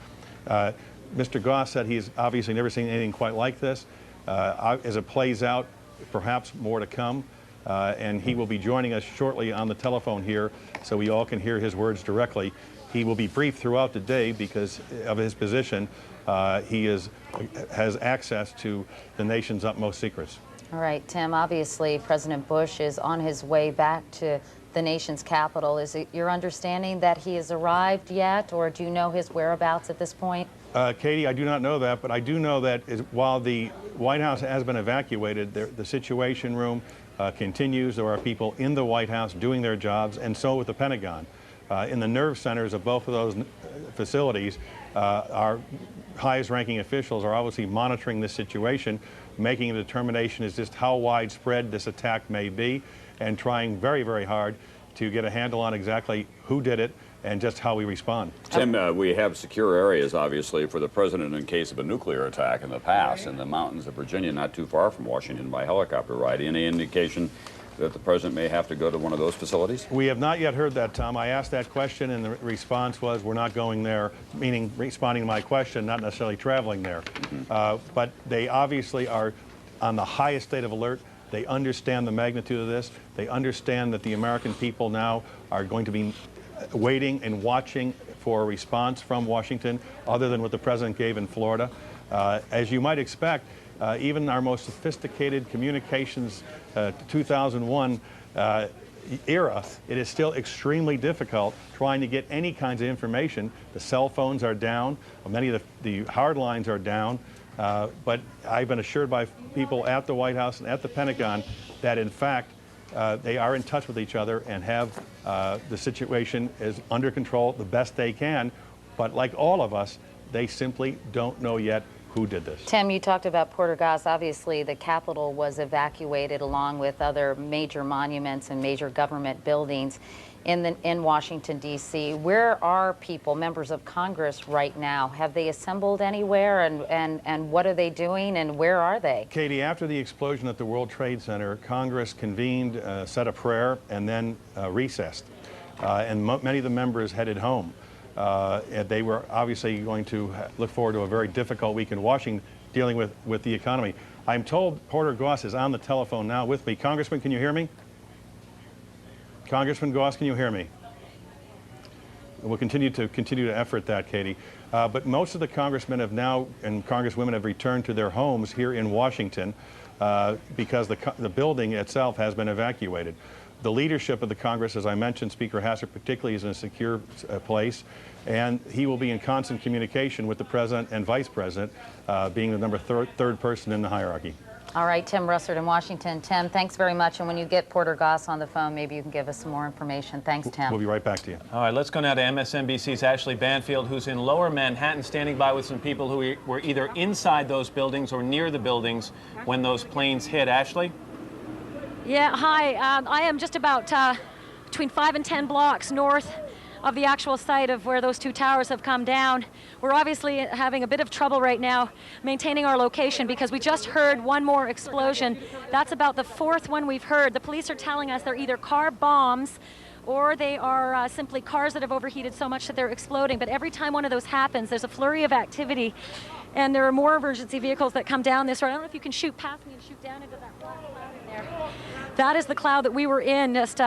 Mr. Goss said he's obviously never seen anything quite like this. As it plays out, perhaps more to come. And he will be joining us shortly on the telephone here so we all can hear his words directly. He will be brief throughout the day because of his position. He has access to the nation's utmost secrets. All right, Tim, obviously President Bush is on his way back to the nation's capital. Is it your understanding that he has arrived yet, or do you know his whereabouts at this point? Katie, I do not know that, but I do know that while the White House has been evacuated, the Situation Room continues. There are people in the White House doing their jobs, and so with the Pentagon. In the nerve centers of both of those facilities, our highest-ranking officials are obviously monitoring this situation, making a determination as just how widespread this attack may be, and trying very, very hard to get a handle on exactly who did it and just how we respond. Tim, we have secure areas, obviously, for the president in case of a nuclear attack in the past, in the mountains of Virginia, not too far from Washington by helicopter ride. Any indication that the president may have to go to one of those facilities? We have not yet heard that, Tom. I asked that question, and the response was we're not going there, meaning responding to my question, not necessarily traveling there. But they obviously are on the highest state of alert. They understand the magnitude of this. They understand that the American people now are going to be waiting and watching for a response from Washington other than what the president gave in Florida. As you might expect, even our most sophisticated communications 2001 era, it is still extremely difficult trying to get any kinds of information. The cell phones are down. Many of the hard lines are down. But I've been assured by people at the White House and at the Pentagon that, in fact, they are in touch with each other and have the situation is under control the best they can. But like all of us, they simply don't know yet who did this. Tim, you talked about Porter Goss. Obviously, the Capitol was evacuated along with other major monuments and major government buildings in Washington, D.C. Where are people, members of Congress, right now? Have they assembled anywhere, and what are they doing, and where are they? Katie, after the explosion at the World Trade Center, Congress convened, said a prayer, and then recessed. And many of the members headed home. And they were obviously going to look forward to a very difficult week in Washington dealing with the economy. I'm told Porter Goss is on the telephone now with me. Congressman, can you hear me? Congressman Goss, can you hear me? We'll continue to effort that, Katie. But most of the congressmen have now, and congresswomen have returned to their homes here in Washington because the building itself has been evacuated. The leadership of the Congress, as I mentioned, Speaker Hastert particularly, is in a secure place, and he will be in constant communication with the President and Vice President, being the third person in the hierarchy. All right, Tim Russert in Washington. Tim, thanks very much. And when you get Porter Goss on the phone, maybe you can give us some more information. Thanks, Tim. We'll be right back to you. All right, let's go now to MSNBC's Ashley Banfield, who's in Lower Manhattan, standing by with some people who were either inside those buildings or near the buildings when those planes hit. Ashley? Yeah, hi. I am just about between 5 and 10 blocks north of the actual site of where those two towers have come down. We're obviously having a bit of trouble right now maintaining our location because we just heard one more explosion. That's about the fourth one we've heard. The police are telling us they're either car bombs or they are simply cars that have overheated so much that they're exploding. But every time one of those happens, there's a flurry of activity, and there are more emergency vehicles that come down this road. I don't know if you can shoot past me and shoot down into that black cloud in there. That is the cloud that we were in just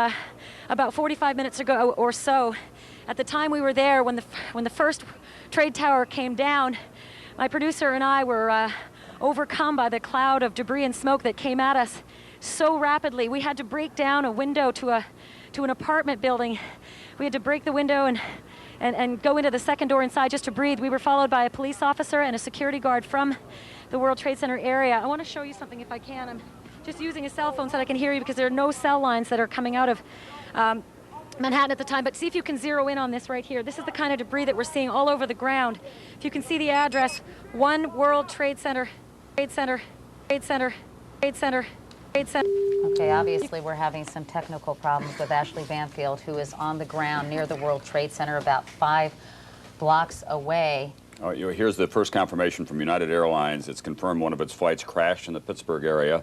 about 45 minutes ago or so. At the time we were there, when the first trade tower came down, my producer and I were overcome by the cloud of debris and smoke that came at us so rapidly. We had to break down a window to an apartment building. We had to break the window and go into the second door inside just to breathe. We were followed by a police officer and a security guard from the World Trade Center area. I want to show you something if I can. I'm just using a cell phone so that I can hear you because there are no cell lines that are coming out of Manhattan at the time, but see if you can zero in on this right here. This is the kind of debris that we're seeing all over the ground. If you can see the address, 1 World Trade Center, Trade Center, Trade Center, Trade Center, Trade Center. Okay, obviously we're having some technical problems with Ashley Banfield, who is on the ground near the World Trade Center about 5 blocks away. All right, here's the first confirmation from United Airlines. It's confirmed one of its flights crashed in the Pittsburgh area.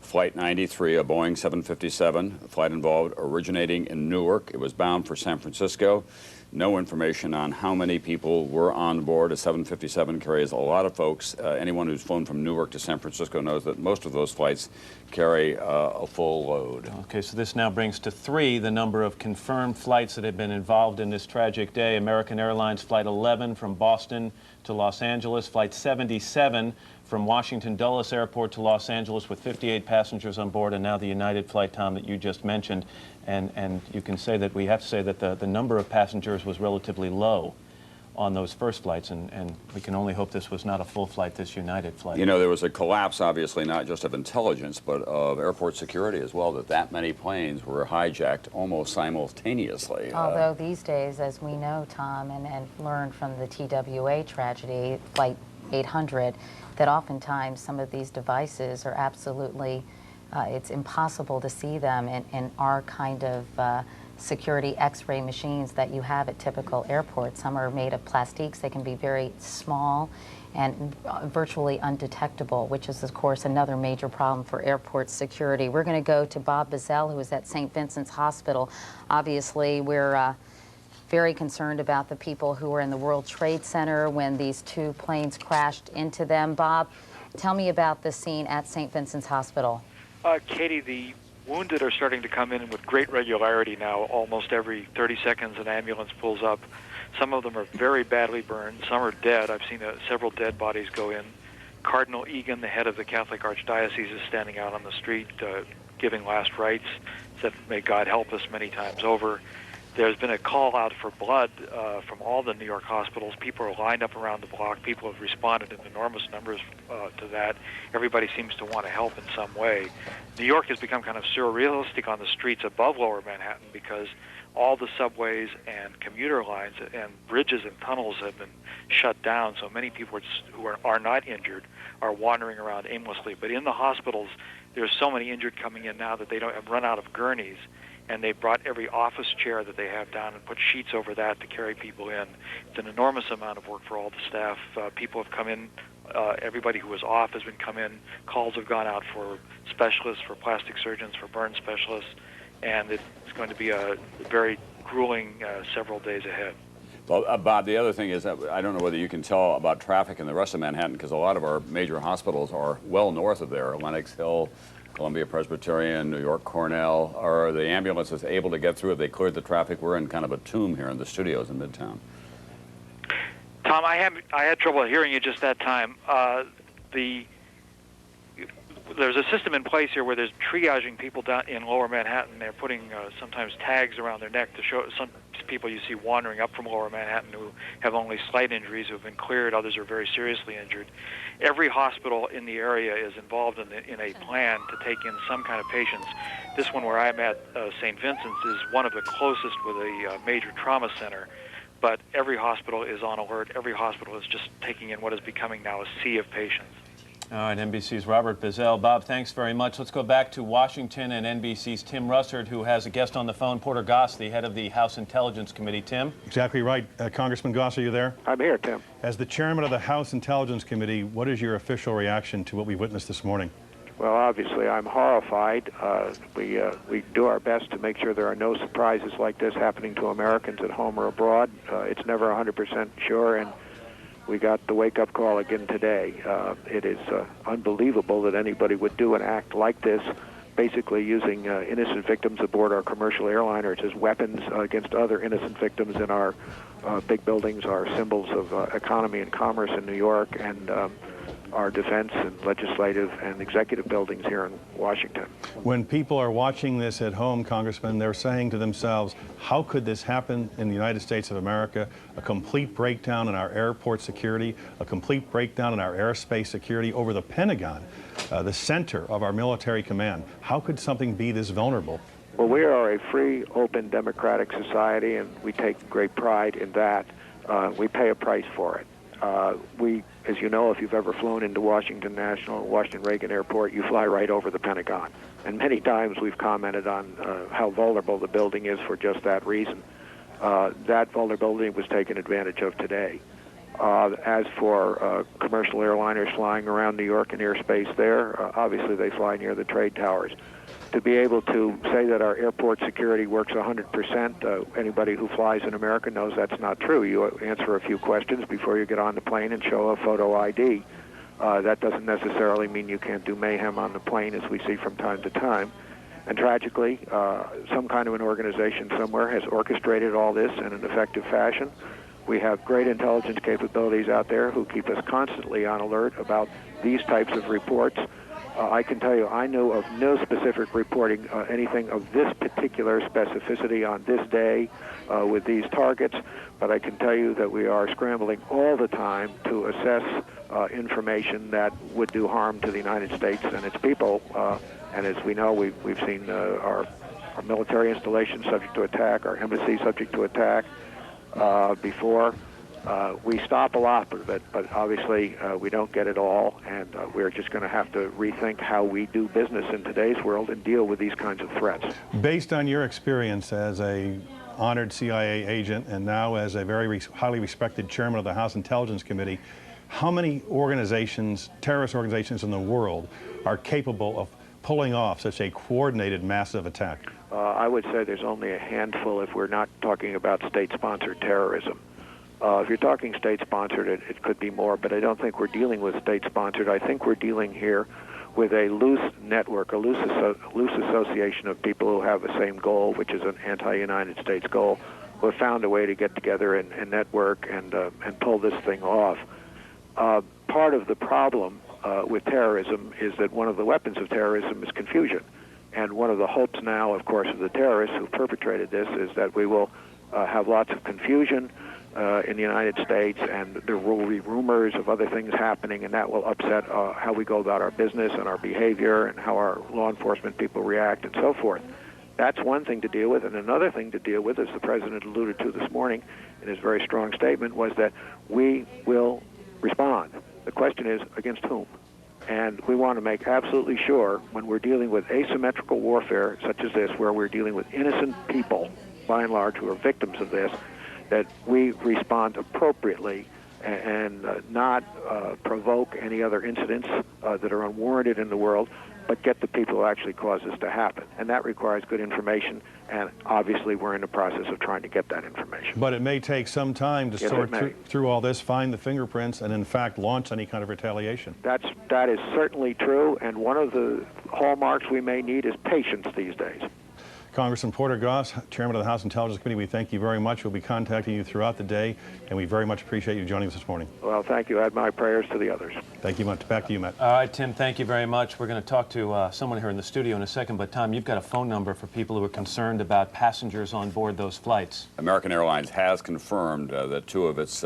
Flight 93, a Boeing 757, a flight involved originating in Newark. It was bound for San Francisco. No information on how many people were on board. A 757 carries a lot of folks. Anyone who's flown from Newark to San Francisco knows that most of those flights carry a full load. Okay, so this now brings to 3 the number of confirmed flights that have been involved in this tragic day. American Airlines Flight 11 from Boston to Los Angeles, Flight 77 from Washington Dulles Airport to Los Angeles with 58 passengers on board, and now the United flight, Tom, that you just mentioned. And you can say that we have to say that the number of passengers was relatively low on those first flights, and we can only hope this was not a full flight, this United flight. You know, there was a collapse, obviously, not just of intelligence, but of airport security as well, that many planes were hijacked almost simultaneously. Although these days, as we know, Tom, and learned from the TWA tragedy, Flight 800, that oftentimes some of these devices are absolutely, it's impossible to see them in our kind of security X-ray machines that you have at typical airports. Some are made of plastiques. They can be very small and virtually undetectable, which is, of course, another major problem for airport security. We're going to go to Bob Bazell, who is at St. Vincent's Hospital. Obviously, we're very concerned about the people who were in the World Trade Center when these 2 planes crashed into them. Bob, tell me about the scene at St. Vincent's Hospital. Katie, the wounded are starting to come in with great regularity now. Almost every 30 seconds an ambulance pulls up. Some of them are very badly burned. Some are dead. I've seen several dead bodies go in. Cardinal Egan, the head of the Catholic Archdiocese, is standing out on the street giving last rites. Said, "May God help us," many times over. There's been a call out for blood from all the New York hospitals. People are lined up around the block. People have responded in enormous numbers to that. Everybody seems to want to help in some way. New York has become kind of surrealistic on the streets above Lower Manhattan because all the subways and commuter lines and bridges and tunnels have been shut down. So many people who are not injured are wandering around aimlessly. But in the hospitals, there's so many injured coming in now that they don't have run out of gurneys. And they brought every office chair that they have down and put sheets over that to carry people in. It's an enormous amount of work for all the staff. People have come in. Everybody who was off has been come in. Calls have gone out for specialists, for plastic surgeons, for burn specialists. And it's going to be a very grueling several days ahead. Well, Bob, the other thing is that I don't know whether you can tell about traffic in the rest of Manhattan because a lot of our major hospitals are well north of there. Lenox Hill, Columbia Presbyterian, New York Cornell. Are the ambulances able to get through? Have they cleared the traffic? We're in kind of a tomb here in the studios in Midtown. Tom, I had trouble hearing you just that time. The there's a system in place here where there's triaging people down in Lower Manhattan. They're putting sometimes tags around their neck to show some people you see wandering up from Lower Manhattan who have only slight injuries, who have been cleared. Others are very seriously injured. Every hospital in the area is involved in a plan to take in some kind of patients. This one where I'm at, St. Vincent's, is one of the closest with a major trauma center. But every hospital is on alert. Every hospital is just taking in what is becoming now a sea of patients. All right, NBC's Robert Bazell. Bob, thanks very much. Let's go back to Washington and NBC's Tim Russert, who has a guest on the phone, Porter Goss, the head of the House Intelligence Committee. Tim? Exactly right. Congressman Goss, are you there? I'm here, Tim. As the chairman of the House Intelligence Committee, what is your official reaction to what we witnessed this morning? Well, obviously, I'm horrified. We do our best to make sure there are no surprises like this happening to Americans at home or abroad. It's never 100% sure, and we got the wake-up call again today. It is unbelievable that anybody would do an act like this, basically using innocent victims aboard our commercial airliners as weapons against other innocent victims in our big buildings, our symbols of economy and commerce in New York, and our defense and legislative and executive buildings here in Washington. When people are watching this at home, Congressman, they're saying to themselves, how could this happen in the United States of America? A complete breakdown in our airport security, a complete breakdown in our airspace security over the Pentagon, the center of our military command. How could something be this vulnerable? Well, we are a free, open, democratic society, and we take great pride in that. We pay a price for it. As you know, if you've ever flown into Washington National, Washington Reagan Airport, you fly right over the Pentagon. And many times we've commented on how vulnerable the building is for just that reason. That vulnerability was taken advantage of today. As for commercial airliners flying around New York and airspace there, obviously they fly near the trade towers. To be able to say that our airport security works 100%, anybody who flies in America knows that's not true. You answer a few questions before you get on the plane and show a photo ID. That doesn't necessarily mean you can't do mayhem on the plane, as we see from time to time. And tragically, some kind of an organization somewhere has orchestrated all this in an effective fashion. We have great intelligence capabilities out there who keep us constantly on alert about these types of reports. I can tell you I knew of no specific reporting anything of this particular specificity on this day with these targets, but I can tell you that we are scrambling all the time to assess information that would do harm to the United States and its people. And as we know, we've seen our military installations subject to attack, our embassy subject to attack before. We stop a lot of it, but obviously we don't get it all, and we're just going to have to rethink how we do business in today's world and deal with these kinds of threats. Based on your experience as a honored CIA agent and now as a very highly respected chairman of the House Intelligence Committee, how many organizations, terrorist organizations in the world, are capable of pulling off such a coordinated massive attack? I would say there's only a handful if we're not talking about state-sponsored terrorism. If you're talking state-sponsored, it could be more, but I don't think we're dealing with state-sponsored. I think we're dealing here with a loose network, a loose association of people who have the same goal, which is an anti-United States goal, who have found a way to get together and network and pull this thing off. Part of the problem with terrorism is that one of the weapons of terrorism is confusion. And one of the hopes now, of course, of the terrorists who perpetrated this is that we will have lots of confusion in the United States, and there will be rumors of other things happening, and that will upset how we go about our business and our behavior and how our law enforcement people react and so forth. That's one thing to deal with, and another thing to deal with, as the President alluded to this morning in his very strong statement, was that we will respond. The question is, against whom? And we want to make absolutely sure when we're dealing with asymmetrical warfare such as this, where we're dealing with innocent people, by and large, who are victims of this, that we respond appropriately and not provoke any other incidents that are unwarranted in the world, but get the people who actually cause this to happen. And that requires good information, and obviously we're in the process of trying to get that information. But it may take some time to sort through all this, find the fingerprints, and in fact launch any kind of retaliation. That is certainly true, and one of the hallmarks we may need is patience these days. Congressman Porter Goss, Chairman of the House Intelligence Committee, we thank you very much. We'll be contacting you throughout the day, and we very much appreciate you joining us this morning. Well, thank you. Add my prayers to the others. Thank you much. Back to you, Matt. All right, Tim, thank you very much. We're going to talk to someone here in the studio in a second, but Tom, you've got a phone number for people who are concerned about passengers on board those flights. American Airlines has confirmed that 2 of its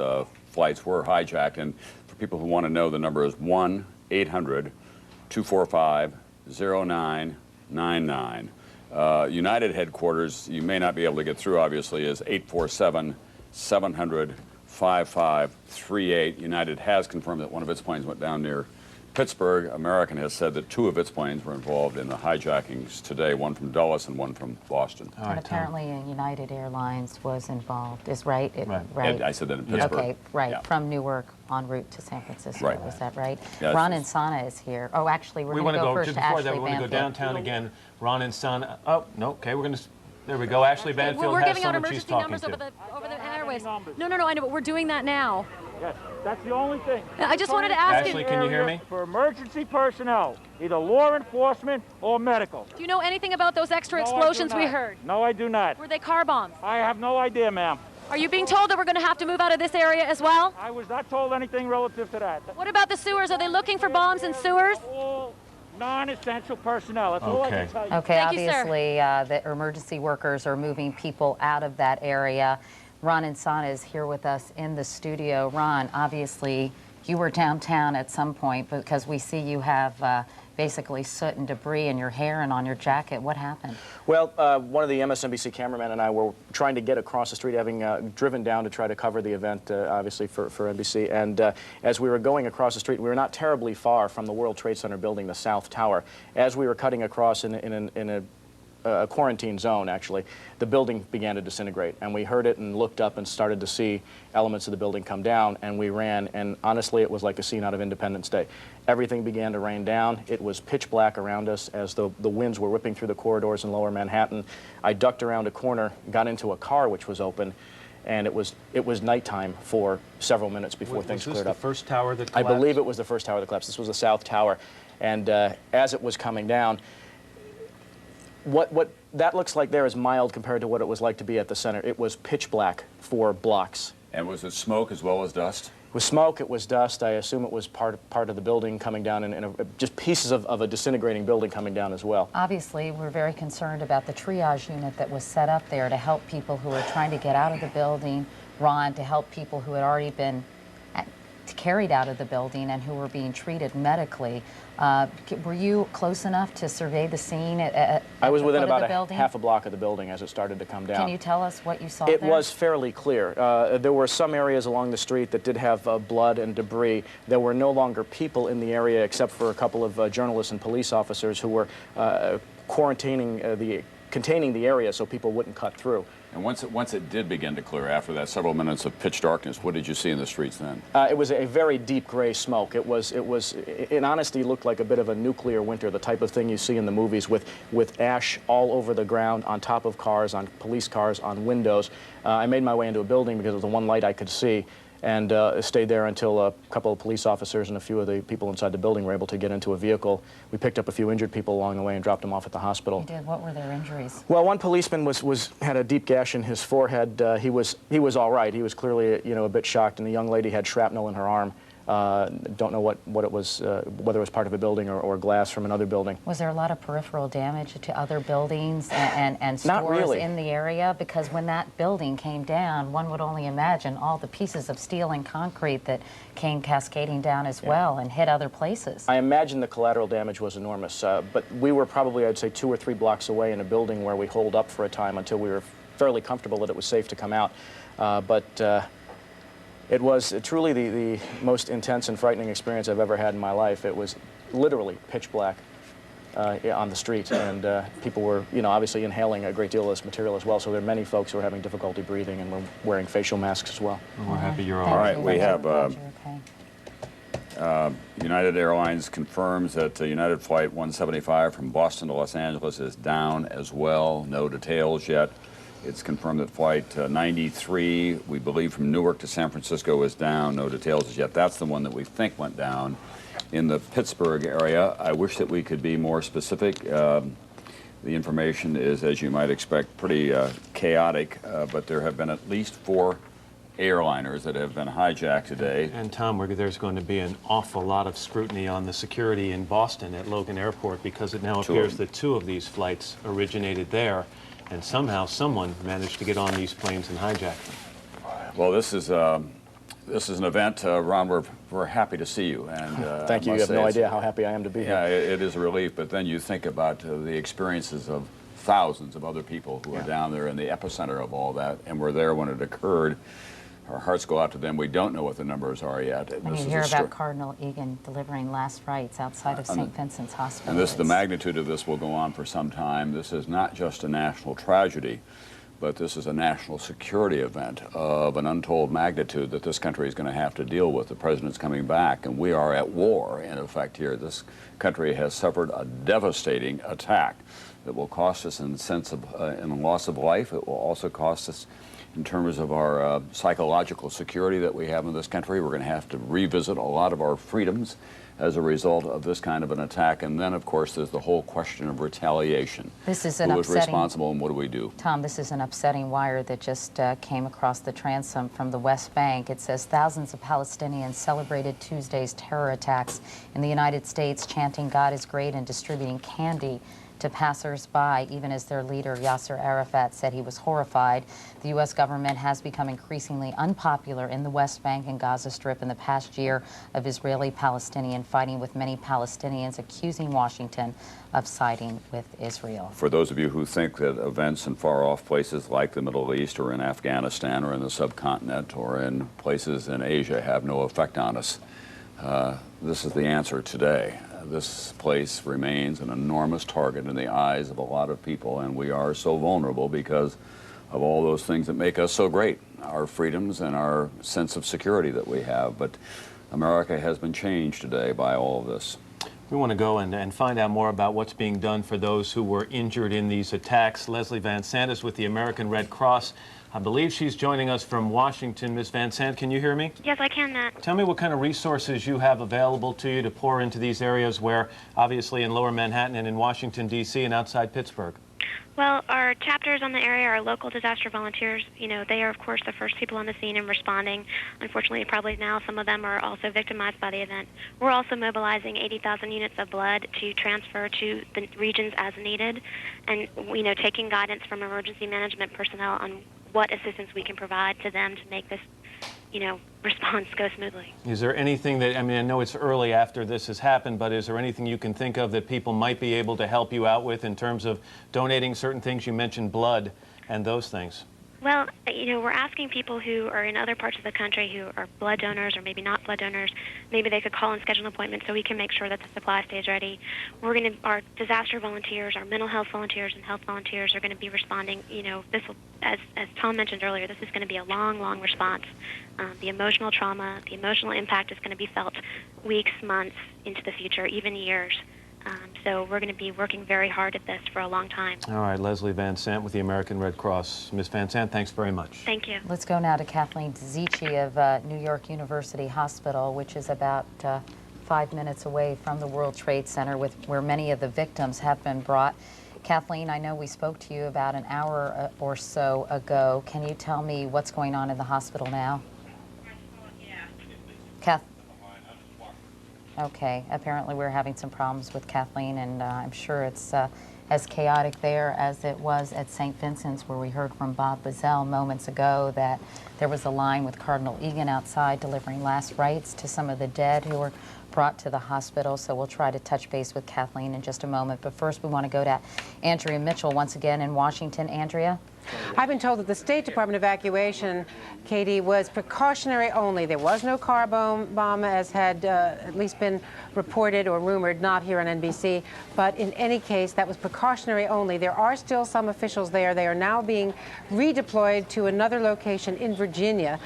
flights were hijacked, and for people who want to know, the number is 1-800-245-0999. United headquarters, you may not be able to get through, obviously, is 847-700-5538. United has confirmed that one of its planes went down near Pittsburgh. American has said that 2 of its planes were involved in the hijackings today, one from Dulles and one from Boston. And apparently United Airlines was involved, is right? Right. I said that in Pittsburgh. Okay, right, Yeah. from Newark en route to San Francisco. Right. Is that right? Yeah, Ron Insana is here. Oh, actually, we're going to go first to Ashley Banfield. We want to go downtown again. Ron Insana. Oh, no, okay, we're going to... There we go. Ashley Banfield we're has giving out someone she's emergency talking numbers to. over the airways. No, I know, but we're doing that now. Yes, that's the only thing. I just wanted to ask Ashley, can you hear me? For emergency personnel, either law enforcement or medical. Do you know anything about those extra explosions we heard? No, I do not. Were they car bombs? I have no idea, ma'am. Are you being told that we're going to have to move out of this area as well? I was not told anything relative to that. What about the sewers? Are they looking for bombs in sewers? All non-essential personnel. That's all I can tell you. Okay, Thank you, sir. obviously, the emergency workers are moving people out of that area. Ron Insana is here with us in the studio. Ron, obviously, you were downtown at some point because we see you have basically soot and debris in your hair and on your jacket. What happened? Well, one of the MSNBC cameramen and I were trying to get across the street, having driven down to try to cover the event, obviously, for NBC. And as we were going across the street, we were not terribly far from the World Trade Center building, the South Tower. As we were cutting across in a quarantine zone, actually, the building began to disintegrate, and we heard it and looked up and started to see elements of the building come down, and we ran, and honestly, it was like a scene out of Independence Day. Everything began to rain down. It was pitch black around us as the winds were whipping through the corridors in lower Manhattan. I ducked around a corner, got into a car which was open, and it was nighttime for several minutes before things cleared up. Was this the first tower that collapsed? I believe it was the first tower that collapsed. This was the South Tower, and as it was coming down, what that looks like there is mild compared to what it was like to be at the center. It was pitch black for blocks. And was it smoke as well as dust? It was smoke, it was dust. I assume it was part of the building coming down, and just pieces of a disintegrating building coming down as well. Obviously, we're very concerned about the triage unit that was set up there to help people who are trying to get out of the building, Ron, to help people who had already been carried out of the building and who were being treated medically. Were you close enough to survey the scene I was within about half a block of the building as it started to come down. Can you tell us what you saw there? It there? was fairly clear. There were some areas along the street that did have blood and debris. There were no longer people in the area except for a couple of journalists and police officers who were containing the area so people wouldn't cut through. And once it did begin to clear after that several minutes of pitch darkness, what did you see in the streets then? It was a very deep gray smoke. It in honesty looked like a bit of a nuclear winter, the type of thing you see in the movies with ash all over the ground, on top of cars, on police cars, on windows. I made my way into a building because it was the one light I could see, and stayed there until a couple of police officers and a few of the people inside the building were able to get into a vehicle. We picked up a few injured people along the way and dropped them off at the hospital. You did. What were their injuries? Well, one policeman had a deep gash in his forehead. He was all right. He was clearly a bit shocked, and the young lady had shrapnel in her arm. Don't know what it was, whether it was part of a building or glass from another building. Was there a lot of peripheral damage to other buildings and stores Not really. in the area? Because when that building came down, one would only imagine all the pieces of steel and concrete that came cascading down as well and hit other places. I imagine the collateral damage was enormous, but we were probably, I'd say, 2 or 3 blocks away in a building where we holed up for a time until we were fairly comfortable that it was safe to come out. It was truly the most intense and frightening experience I've ever had in my life. It was literally pitch black on the street, and people were, obviously inhaling a great deal of this material as well, so there are many folks who are having difficulty breathing and were wearing facial masks as well. We're happy you're all right. We have United Airlines confirms that United Flight 175 from Boston to Los Angeles is down as well. No details yet. It's confirmed that Flight 93, we believe from Newark to San Francisco, is down. No details as yet. That's the one that we think went down in the Pittsburgh area. I wish that we could be more specific. The information is, as you might expect, pretty chaotic, but there have been at least 4 airliners that have been hijacked today. And Tom, there's going to be an awful lot of scrutiny on the security in Boston at Logan Airport, because it now appears that 2 of these flights originated there, and somehow someone managed to get on these planes and hijack them. Well, this is an event, Ron. We're happy to see you, and thank you. You have no idea how happy I am to be here. Yeah, it is a relief. But then you think about the experiences of thousands of other people who are down there in the epicenter of all that, and were there when it occurred. Our hearts go out to them. We don't know what the numbers are yet. And you hear about Cardinal Egan delivering last rites outside of St. Vincent's Hospital. And the magnitude of this will go on for some time. This is not just a national tragedy, but this is a national security event of an untold magnitude that this country is going to have to deal with. The president's coming back, and we are at war, in effect, here. This country has suffered a devastating attack that will cost us in the sense of in loss of life. It will also cost us in terms of our psychological security that we have in this country. We're going to have to revisit a lot of our freedoms as a result of this kind of an attack. And then, of course, there's the whole question of retaliation. This is an Who is responsible and what do we do? Tom, this is an upsetting wire that just came across the transom from the West Bank. It says thousands of Palestinians celebrated Tuesday's terror attacks in the United States, chanting God is great and distributing candy to passers-by, even as their leader, Yasser Arafat, said he was horrified. The U.S. government has become increasingly unpopular in the West Bank and Gaza Strip in the past year of Israeli-Palestinian fighting, with many Palestinians accusing Washington of siding with Israel. For those of you who think that events in far-off places like the Middle East or in Afghanistan or in the subcontinent or in places in Asia have no effect on us, this is the answer today. This place remains an enormous target in the eyes of a lot of people, and we are so vulnerable because of all those things that make us so great, our freedoms and our sense of security that we have. But America has been changed today by all of this. We want to go and find out more about what's being done for those who were injured in these attacks. Leslie Van Sant is with the American Red Cross. I believe she's joining us from Washington. Ms. Van Sant, can you hear me? Yes, I can, Matt. Tell me what kind of resources you have available to you to pour into these areas where, obviously, in Lower Manhattan and in Washington, D.C. and outside Pittsburgh. Well, our chapters on the area are local disaster volunteers. You know, they are, of course, the first people on the scene and responding. Unfortunately, probably now some of them are also victimized by the event. We're also mobilizing 80,000 units of blood to transfer to the regions as needed, and, you know, taking guidance from emergency management personnel on what assistance we can provide to them to make this, you know, response go smoothly. Is there anything that, I mean, I know it's early after this has happened, but is there anything you can think of that people might be able to help you out with in terms of donating certain things? You mentioned blood and those things. Well, you know, we're asking people who are in other parts of the country who are blood donors or maybe not blood donors, maybe they could call and schedule an appointment so we can make sure that the supply stays ready. Our disaster volunteers, our mental health volunteers and health volunteers are going to be responding. You know, this will, as Tom mentioned earlier, this is going to be a long, long response. The emotional trauma, the emotional impact is going to be felt weeks, months into the future, even years. So we're going to be working very hard at this for a long time. All right, Leslie Van Sant with the American Red Cross. Ms. Van Sant, thanks very much. Thank you. Let's go now to Kathleen Zici of New York University Hospital, which is about 5 minutes away from the World Trade Center, where many of the victims have been brought. Kathleen, I know we spoke to you about an hour or so ago. Can you tell me what's going on in the hospital now? Kath. Okay, apparently we're having some problems with Kathleen, and I'm sure it's as chaotic there as it was at St. Vincent's, where we heard from Bob Bazell moments ago that there was a line with Cardinal Egan outside delivering last rites to some of the dead who were brought to the hospital. So we'll try to touch base with Kathleen in just a moment. But first, we want to go to Andrea Mitchell once again in Washington. Andrea? I've been told that the State Department evacuation, Katie, was precautionary only. There was no car bomb, as had at least been reported or rumored, not here on NBC. But in any case, that was precautionary only. There are still some officials there. They are now being redeployed to another location in Virginia.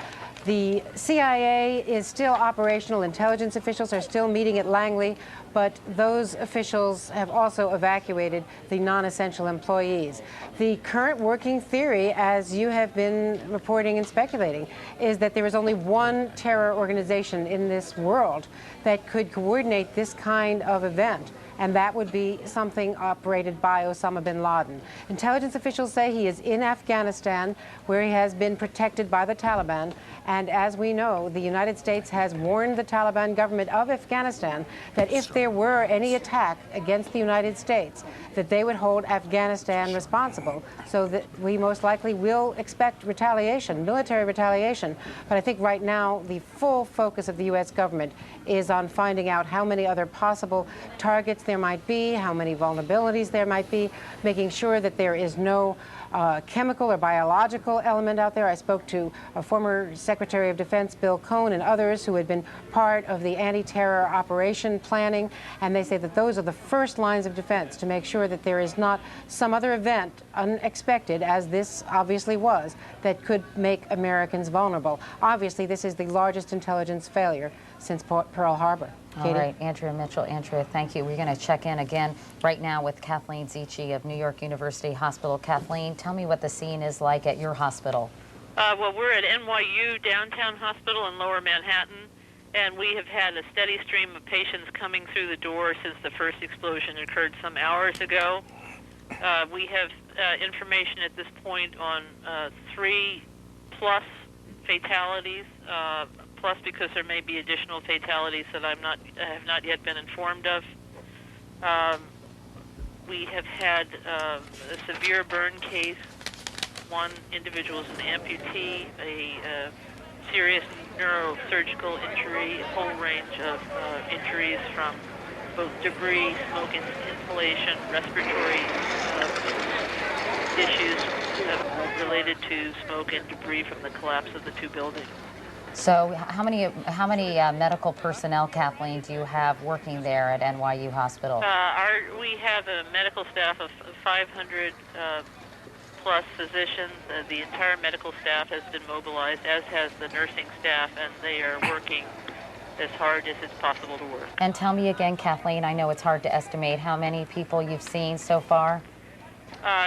The CIA is still operational. Intelligence officials are still meeting at Langley, but those officials have also evacuated the non-essential employees. The current working theory, as you have been reporting and speculating, is that there is only one terror organization in this world that could coordinate this kind of event. and that would be something operated by Osama bin Laden. Intelligence officials say he is in Afghanistan, where he has been protected by the Taliban, and as we know, the United States has warned the Taliban government of Afghanistan that if there were any attack against the United States, that they would hold Afghanistan responsible, so that we most likely will expect retaliation, military retaliation. But I think right now the full focus of the U.S. government is on finding out how many other possible targets there might be, how many vulnerabilities there might be, making sure that there is no chemical or biological element out there. I spoke to a former Secretary of Defense, Bill Cohn, and others who had been part of the anti-terror operation planning, and they say that those are the first lines of defense to make sure that there is not some other event, unexpected, as this obviously was, that could make Americans vulnerable. Obviously, this is the largest intelligence failure since Pearl Harbor. Katie? All right, Andrea Mitchell. Andrea, thank you. We're going to check in again right now with Kathleen Zicci of New York University Hospital. Kathleen, tell me what the scene is like at your hospital. Well, we're at NYU Downtown Hospital in Lower Manhattan, and we have had a steady stream of patients coming through the door since the first explosion occurred some hours ago. We have information at this point on 3+ fatalities, plus because there may be additional fatalities that I have not yet been informed of. We have had a severe burn case. One individual is an amputee, a serious neurosurgical injury, a whole range of injuries from both debris, smoke inhalation, respiratory issues related to smoke and debris from the collapse of the two buildings. So how many medical personnel, Kathleen, do you have working there at NYU Hospital? We have a medical staff of 500 plus physicians. The entire medical staff has been mobilized, as has the nursing staff, and they are working as hard as it's possible to work. And tell me again, Kathleen, I know it's hard to estimate how many people you've seen so far.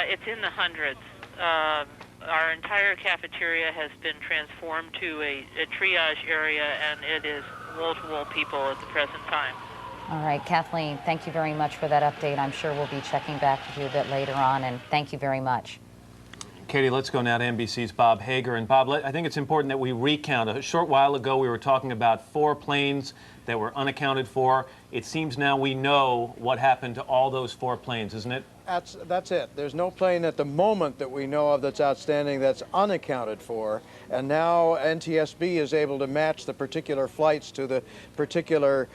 It's in the hundreds. Our entire cafeteria has been transformed to a triage area, and it is wall-to-wall people at the present time. All right, Kathleen, thank you very much for that update. I'm sure we'll be checking back with you a bit later on, and thank you very much. Katie, let's go now to NBC's Bob Hager. And Bob, I think it's important that we recount. A short while ago, we were talking about 4 planes that were unaccounted for. It seems now we know what happened to all those 4 planes, isn't it? That's it. There's no plane at the moment that we know of that's outstanding that's unaccounted for. And now NTSB is able to match the particular flights to the particular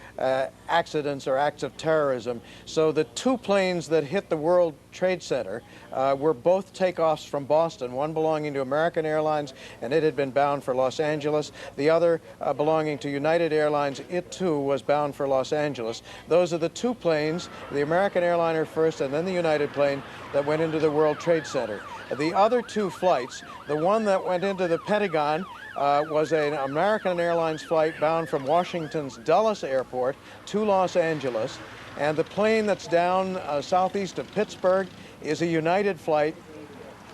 accidents or acts of terrorism. So the 2 planes that hit the World Trade Center were both takeoffs from Boston, one belonging to American Airlines, and it had been bound for Los Angeles. The other belonging to United Airlines, it too was bound for Los Angeles. Those are the 2 planes, the American airliner first and then the United plane, that went into the World Trade Center. The other 2 flights, the one that went into the Pentagon was an American Airlines flight bound from Washington's Dulles Airport to Los Angeles, and the plane that's down southeast of Pittsburgh is a United flight.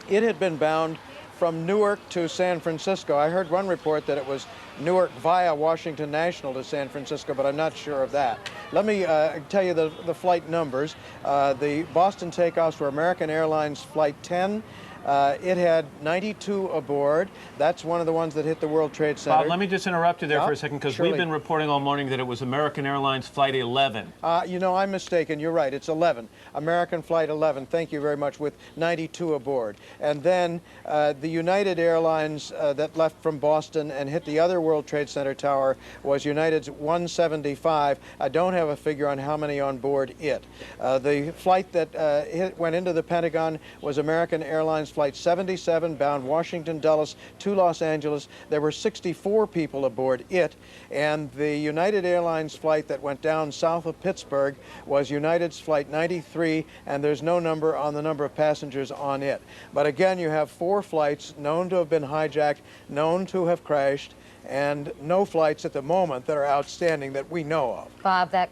It had been bound from Newark to San Francisco. I heard one report that it was Newark via Washington National to San Francisco, but I'm not sure of that. Let me tell you the flight numbers. The Boston takeoffs were American Airlines Flight 10. It had 92 aboard. That's one of the ones that hit the World Trade Center. Bob, let me just interrupt you there for a second, because we've been reporting all morning that it was American Airlines Flight 11. You know, I'm mistaken. You're right. It's 11. American Flight 11. Thank you very much, with 92 aboard. And then the United Airlines that left from Boston and hit the other World Trade Center tower was United's 175. I don't have a figure on how many on board it. The flight that went into the Pentagon was American Airlines Flight 77, bound Washington Dulles to Los Angeles. There were 64 people aboard it, and the United Airlines flight that went down south of Pittsburgh was United's Flight 93, and there's no number on the number of passengers on it. But again, you have 4 flights known to have been hijacked, known to have crashed, and no flights at the moment that are outstanding that we know of. Bob, that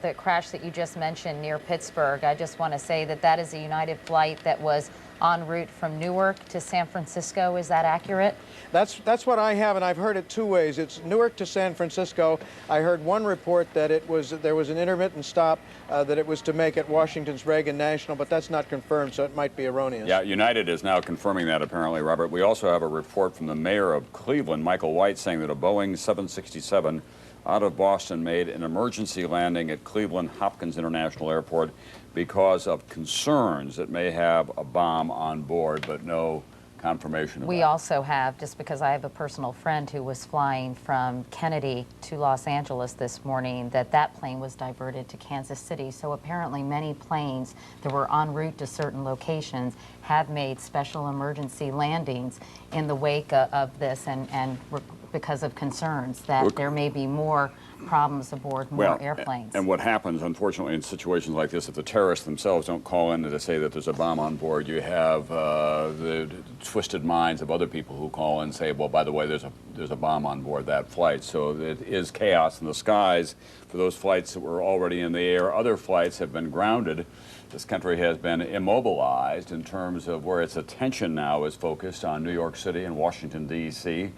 the crash that you just mentioned near Pittsburgh, I just want to say that that is a United flight that was en route from Newark to San Francisco. Is that accurate? That's what I have, and I've heard it two ways. It's Newark to San Francisco. I heard one report that there was an intermittent stop, that it was to make at Washington's Reagan National, but that's not confirmed, so it might be erroneous. Yeah, United is now confirming that, apparently, Robert. We also have a report from the mayor of Cleveland, Michael White, saying that a Boeing 767 out of Boston made an emergency landing at Cleveland Hopkins International Airport because of concerns that may have a bomb on board, but no confirmation of We that. also have, just because I have a personal friend who was flying from Kennedy to Los Angeles this morning, that plane was diverted to Kansas City. So apparently many planes that were en route to certain locations have made special emergency landings in the wake of this, and because of concerns that there may be more problems aboard more airplanes. And what happens, unfortunately, in situations like this, if the terrorists themselves don't call in to say that there's a bomb on board, you have the twisted minds of other people who call in and say, well, by the way, there's a bomb on board that flight. So it is chaos in the skies for those flights that were already in the air. Other flights have been grounded. This country has been immobilized in terms of where its attention now is focused on New York City and Washington, D.C.,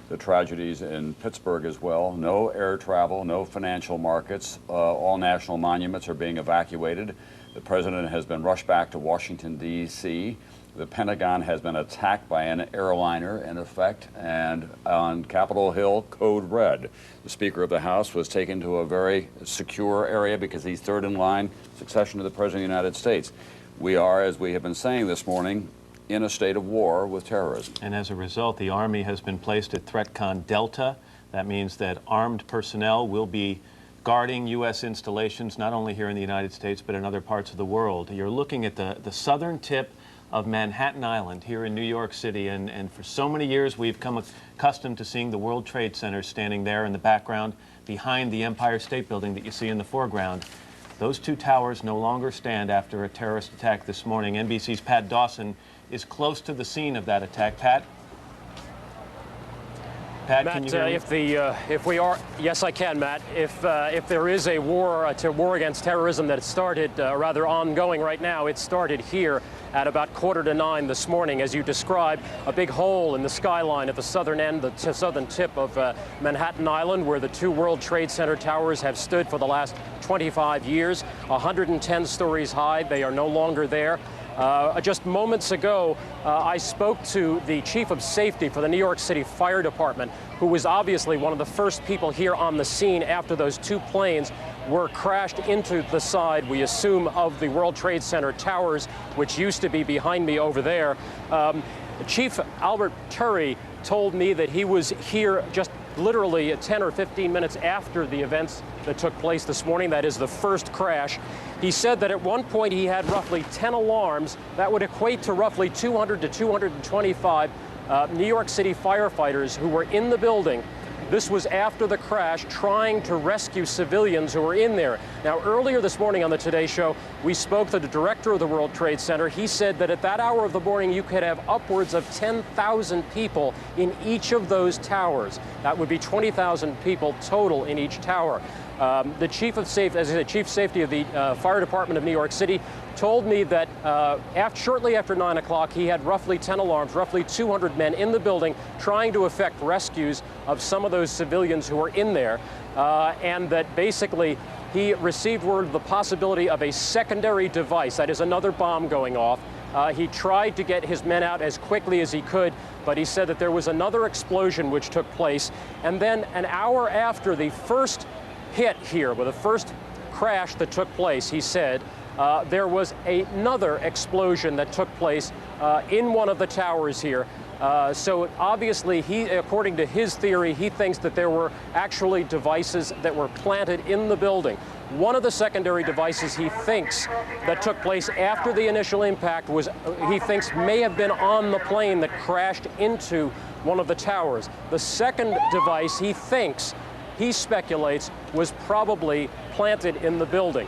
the tragedies in Pittsburgh as well. No air travel, no financial markets. All national monuments are being evacuated. The president has been rushed back to Washington, D.C. The Pentagon has been attacked by an airliner, in effect, and on Capitol Hill, code red. The Speaker of the House was taken to a very secure area because he's third in line succession to the President of the United States. We are, as we have been saying this morning, in a state of war with terrorism. And as a result, the Army has been placed at ThreatCon Delta. That means that armed personnel will be guarding U.S. installations, not only here in the United States, but in other parts of the world. You're looking at the southern tip of Manhattan Island here in New York City, and for so many years we've come accustomed to seeing the World Trade Center standing there in the background behind the Empire State Building that you see in the foreground. Those two towers no longer stand after a terrorist attack this morning. NBC's Pat Dawson is close to the scene of that attack. Pat, Matt, can you hear me? if we are, yes, I can, Matt. If there is a war against terrorism that started, rather ongoing right now, it started here at about 8:45 this morning, as you described, a big hole in the skyline at the southern end, the southern tip of Manhattan Island, where the two World Trade Center towers have stood for the last 25 years, 110 stories high. They are no longer there. Just moments ago, I spoke to the chief of safety for the New York City Fire Department, who was obviously one of the first people here on the scene after those two planes were crashed into the side, we assume, of the World Trade Center towers, which used to be behind me over there. Chief Albert Turry told me that he was here just literally 10 or 15 minutes after the events that took place this morning. That is the first crash. He said that at one point he had roughly 10 alarms. That would equate to roughly 200 to 225 New York City firefighters who were in the building. This was after the crash, trying to rescue civilians who were in there. Now, earlier this morning on the Today Show, we spoke to the director of the World Trade Center. He said that at that hour of the morning, you could have upwards of 10,000 people in each of those towers. That would be 20,000 people total in each tower. The chief of safety, as I said, chief safety of the Fire Department of New York City, told me that shortly after 9 o'clock, he had roughly 10 alarms, roughly 200 men in the building trying to effect rescues of some of those civilians who were in there, and that basically he received word of the possibility of a secondary device, that is another bomb going off. He tried to get his men out as quickly as he could, but he said that there was another explosion which took place, and then an hour after the first hit here, with the first crash that took place, he said, there was another explosion that took place in one of the towers here. So obviously, according to his theory, he thinks that there were actually devices that were planted in the building. One of the secondary devices he thinks that took place after the initial impact was, he thinks, may have been on the plane that crashed into one of the towers. The second device he speculates, was probably planted in the building.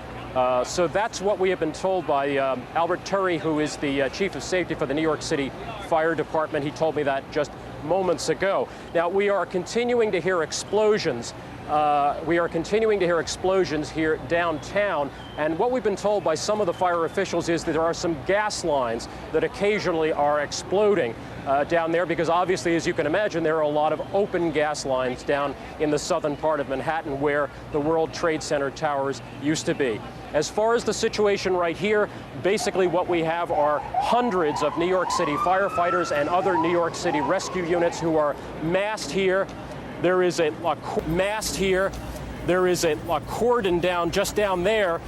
So that's what we have been told by Albert Turry, who is the chief of safety for the New York City Fire Department. He told me that just moments ago. Now, we are continuing to hear explosions we are continuing to hear explosions here downtown. And what we've been told by some of the fire officials is that there are some gas lines that occasionally are exploding down there, because obviously, as you can imagine, there are a lot of open gas lines down in the southern part of Manhattan where the World Trade Center towers used to be. As far as the situation right here, basically what we have are hundreds of New York City firefighters and other New York City rescue units who are massed here. There is a cordon down just down there.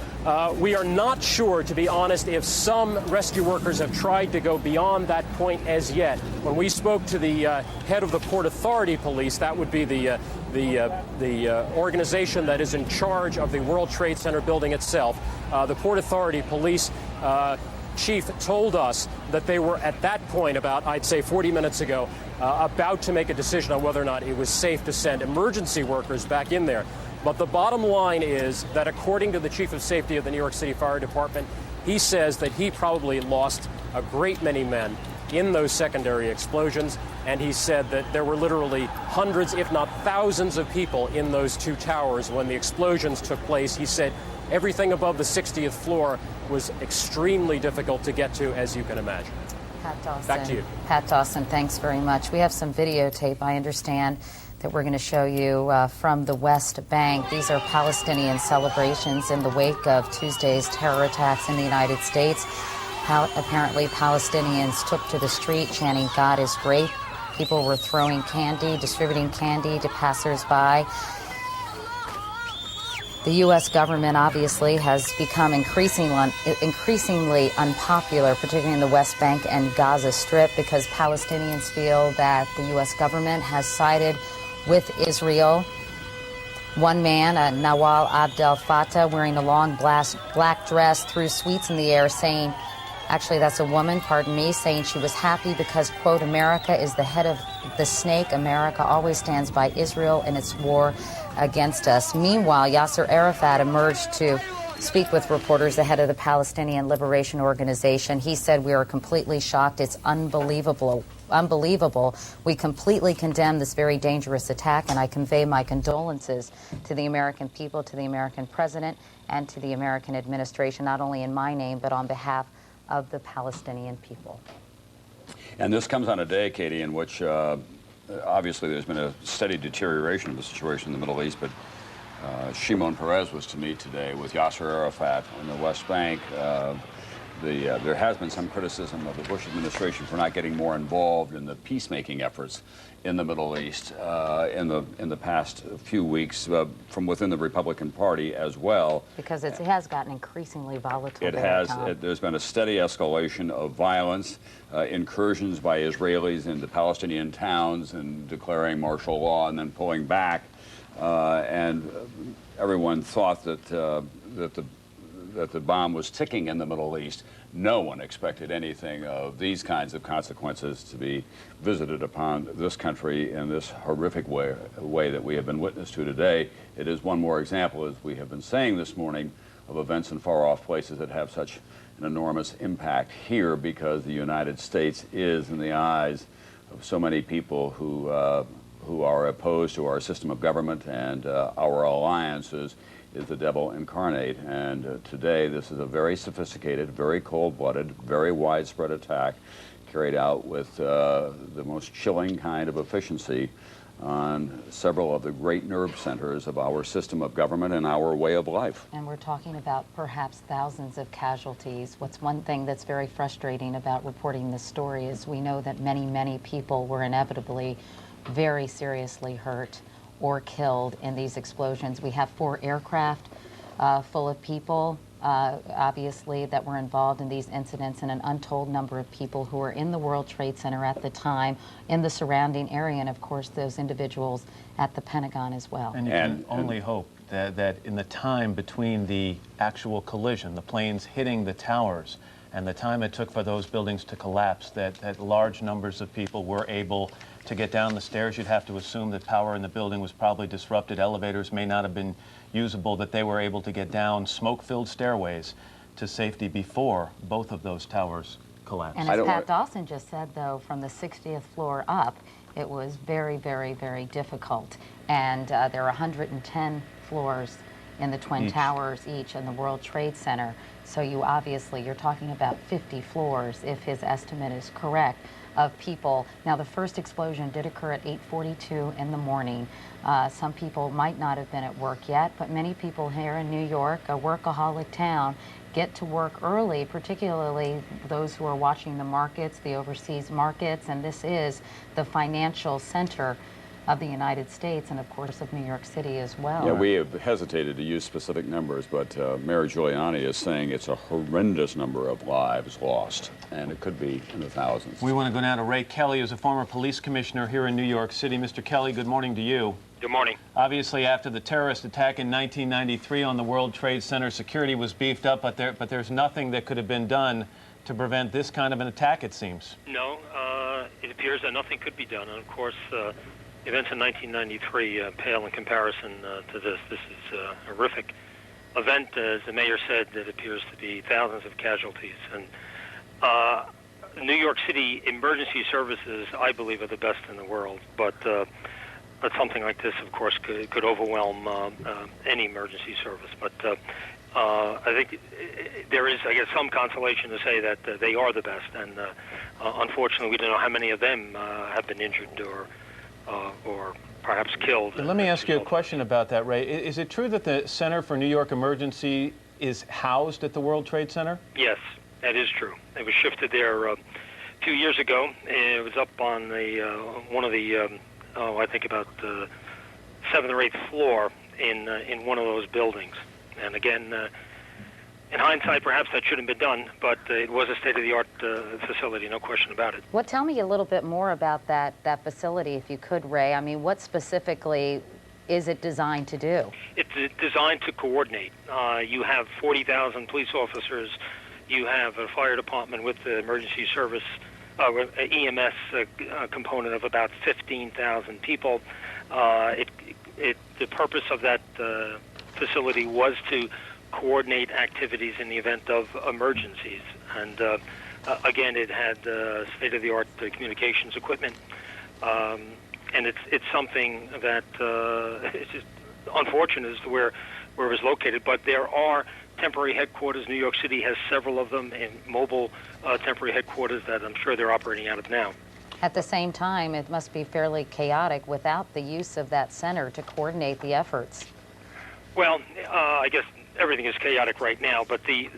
We are not sure, to be honest, if some rescue workers have tried to go beyond that point as yet. When we spoke to the head of the Port Authority Police, that would be the organization that is in charge of the World Trade Center building itself, the Port Authority Police chief told us that they were at that point about, I'd say 40 minutes ago, about to make a decision on whether or not it was safe to send emergency workers back in there. But the bottom line is that according to the chief of safety of the New York City Fire Department, he says that he probably lost a great many men in those secondary explosions, and he said that there were literally hundreds, if not thousands of people in those two towers when the explosions took place. He said everything above the 60th floor was extremely difficult to get to, as you can imagine. Pat Dawson. Back to you. Pat Dawson, thanks very much. We have some videotape, I understand, that we're going to show you from the West Bank. These are Palestinian celebrations in the wake of Tuesday's terror attacks in the United States. Apparently, Palestinians took to the street chanting, "God is great." People were throwing candy, distributing candy to passersby. The U.S. government obviously has become increasingly unpopular, particularly in the West Bank and Gaza Strip, because Palestinians feel that the U.S. government has sided with Israel. One man, Nawal Abdel Fattah, wearing a long black dress, threw sweets in the air, saying, actually that's a woman, pardon me, saying she was happy because, quote, America is the head of the snake. America always stands by Israel in its war against us. Meanwhile, Yasser Arafat emerged to speak with reporters, the head of the Palestinian Liberation Organization. He said, "We are completely shocked. It's unbelievable. We completely condemn this very dangerous attack, and I convey my condolences to the American people, to the American president, and to the American administration, not only in my name, but on behalf of the Palestinian people." And this comes on a day, Katie, in which obviously there's been a steady deterioration of the situation in the Middle East, but Shimon Peres was to meet today with Yasser Arafat in the West Bank. There has been some criticism of the Bush administration for not getting more involved in the peacemaking efforts in the Middle East in the past few weeks from within the Republican Party as well. Because it has gotten increasingly volatile. It has. There's been a steady escalation of violence, incursions by Israelis into Palestinian towns and declaring martial law and then pulling back. And everyone thought that the bomb was ticking in the Middle East. No one expected anything of these kinds of consequences to be visited upon this country in this horrific way that we have been witness to today. It is one more example, as we have been saying this morning, of events in far-off places that have such an enormous impact here, because the United States is, in the eyes of so many people who are opposed to our system of government and our alliances, is the devil incarnate. And today this is a very sophisticated, very cold-blooded, very widespread attack carried out with the most chilling kind of efficiency on several of the great nerve centers of our system of government and our way of life. And we're talking about perhaps thousands of casualties. What's one thing that's very frustrating about reporting this story is we know that many, many people were inevitably very seriously hurt or killed in these explosions. We have 4 aircraft full of people, obviously, that were involved in these incidents, and an untold number of people who were in the World Trade Center at the time, in the surrounding area, and of course those individuals at the Pentagon as well. And you can only hope that in the time between the actual collision, the planes hitting the towers, and the time it took for those buildings to collapse, that large numbers of people were able to get down the stairs. You'd have to assume that power in the building was probably disrupted. Elevators may not have been usable, that they were able to get down smoke-filled stairways to safety before both of those towers collapsed. And as Pat Dawson just said, though, from the 60th floor up, It was very, very, very difficult. And there are 110 floors in the Twin Towers each in the World Trade Center. So you're talking about 50 floors, if his estimate is correct, of people. Now, the first explosion did occur at 8:42 in the morning. Some people might not have been at work yet, but many people here in New York, a workaholic town, get to work early, particularly those who are watching the markets, the overseas markets, and this is the financial center of the United States and, of course, of New York City as well. Yeah, we have hesitated to use specific numbers, but Mayor Giuliani is saying it's a horrendous number of lives lost, and it could be in the thousands. We want to go now to Ray Kelly, who's a former police commissioner here in New York City. Mr. Kelly, good morning to you. Good morning. Obviously, after the terrorist attack in 1993 on the World Trade Center, security was beefed up, but there's nothing that could have been done to prevent this kind of an attack, it seems. No, it appears that nothing could be done. And of course, events in 1993 pale in comparison to this. This is a horrific event. As the mayor said, it appears to be thousands of casualties. And New York City emergency services, I believe, are the best in the world. But something like this, of course, could overwhelm any emergency service. But I think there is, I guess, some consolation to say that they are the best. And unfortunately, we don't know how many of them have been injured or perhaps killed. Let me ask you a question about that, Ray. Is it true that the Center for New York Emergency is housed at the World Trade Center? Yes, that is true. It was shifted there a few years ago. It was up on the one of the, I think about the 7th or 8th floor in one of those buildings. And again, in hindsight, perhaps that shouldn't have been done, but it was a state-of-the-art facility, no question about it. Well, tell me a little bit more about that facility, if you could, Ray. I mean, what specifically is it designed to do? It's designed to coordinate. You have 40,000 police officers. You have a fire department with the emergency service, EMS component of about 15,000 people. The purpose of that facility was to coordinate activities in the event of emergencies. And again, it had state-of-the-art communications equipment. And it's something that it's just unfortunate as to where it was located. But there are temporary headquarters. New York City has several of them, and mobile temporary headquarters that I'm sure they're operating out of now. At the same time, it must be fairly chaotic without the use of that center to coordinate the efforts. Well, I guess everything is chaotic right now, but the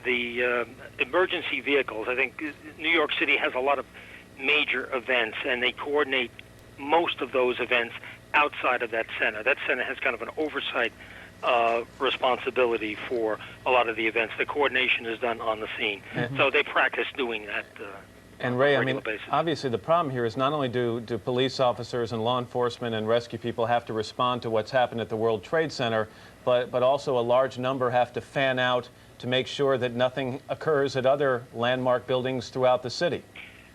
emergency vehicles, I think New York City has a lot of major events, and they coordinate most of those events outside of that center. That center has kind of an oversight responsibility for a lot of the events. The coordination is done on the scene. Mm-hmm. So they practice doing that and Ray, I mean, obviously the problem here is not only do police officers and law enforcement and rescue people have to respond to what's happened at the World Trade Center, but also a large number have to fan out to make sure that nothing occurs at other landmark buildings throughout the city.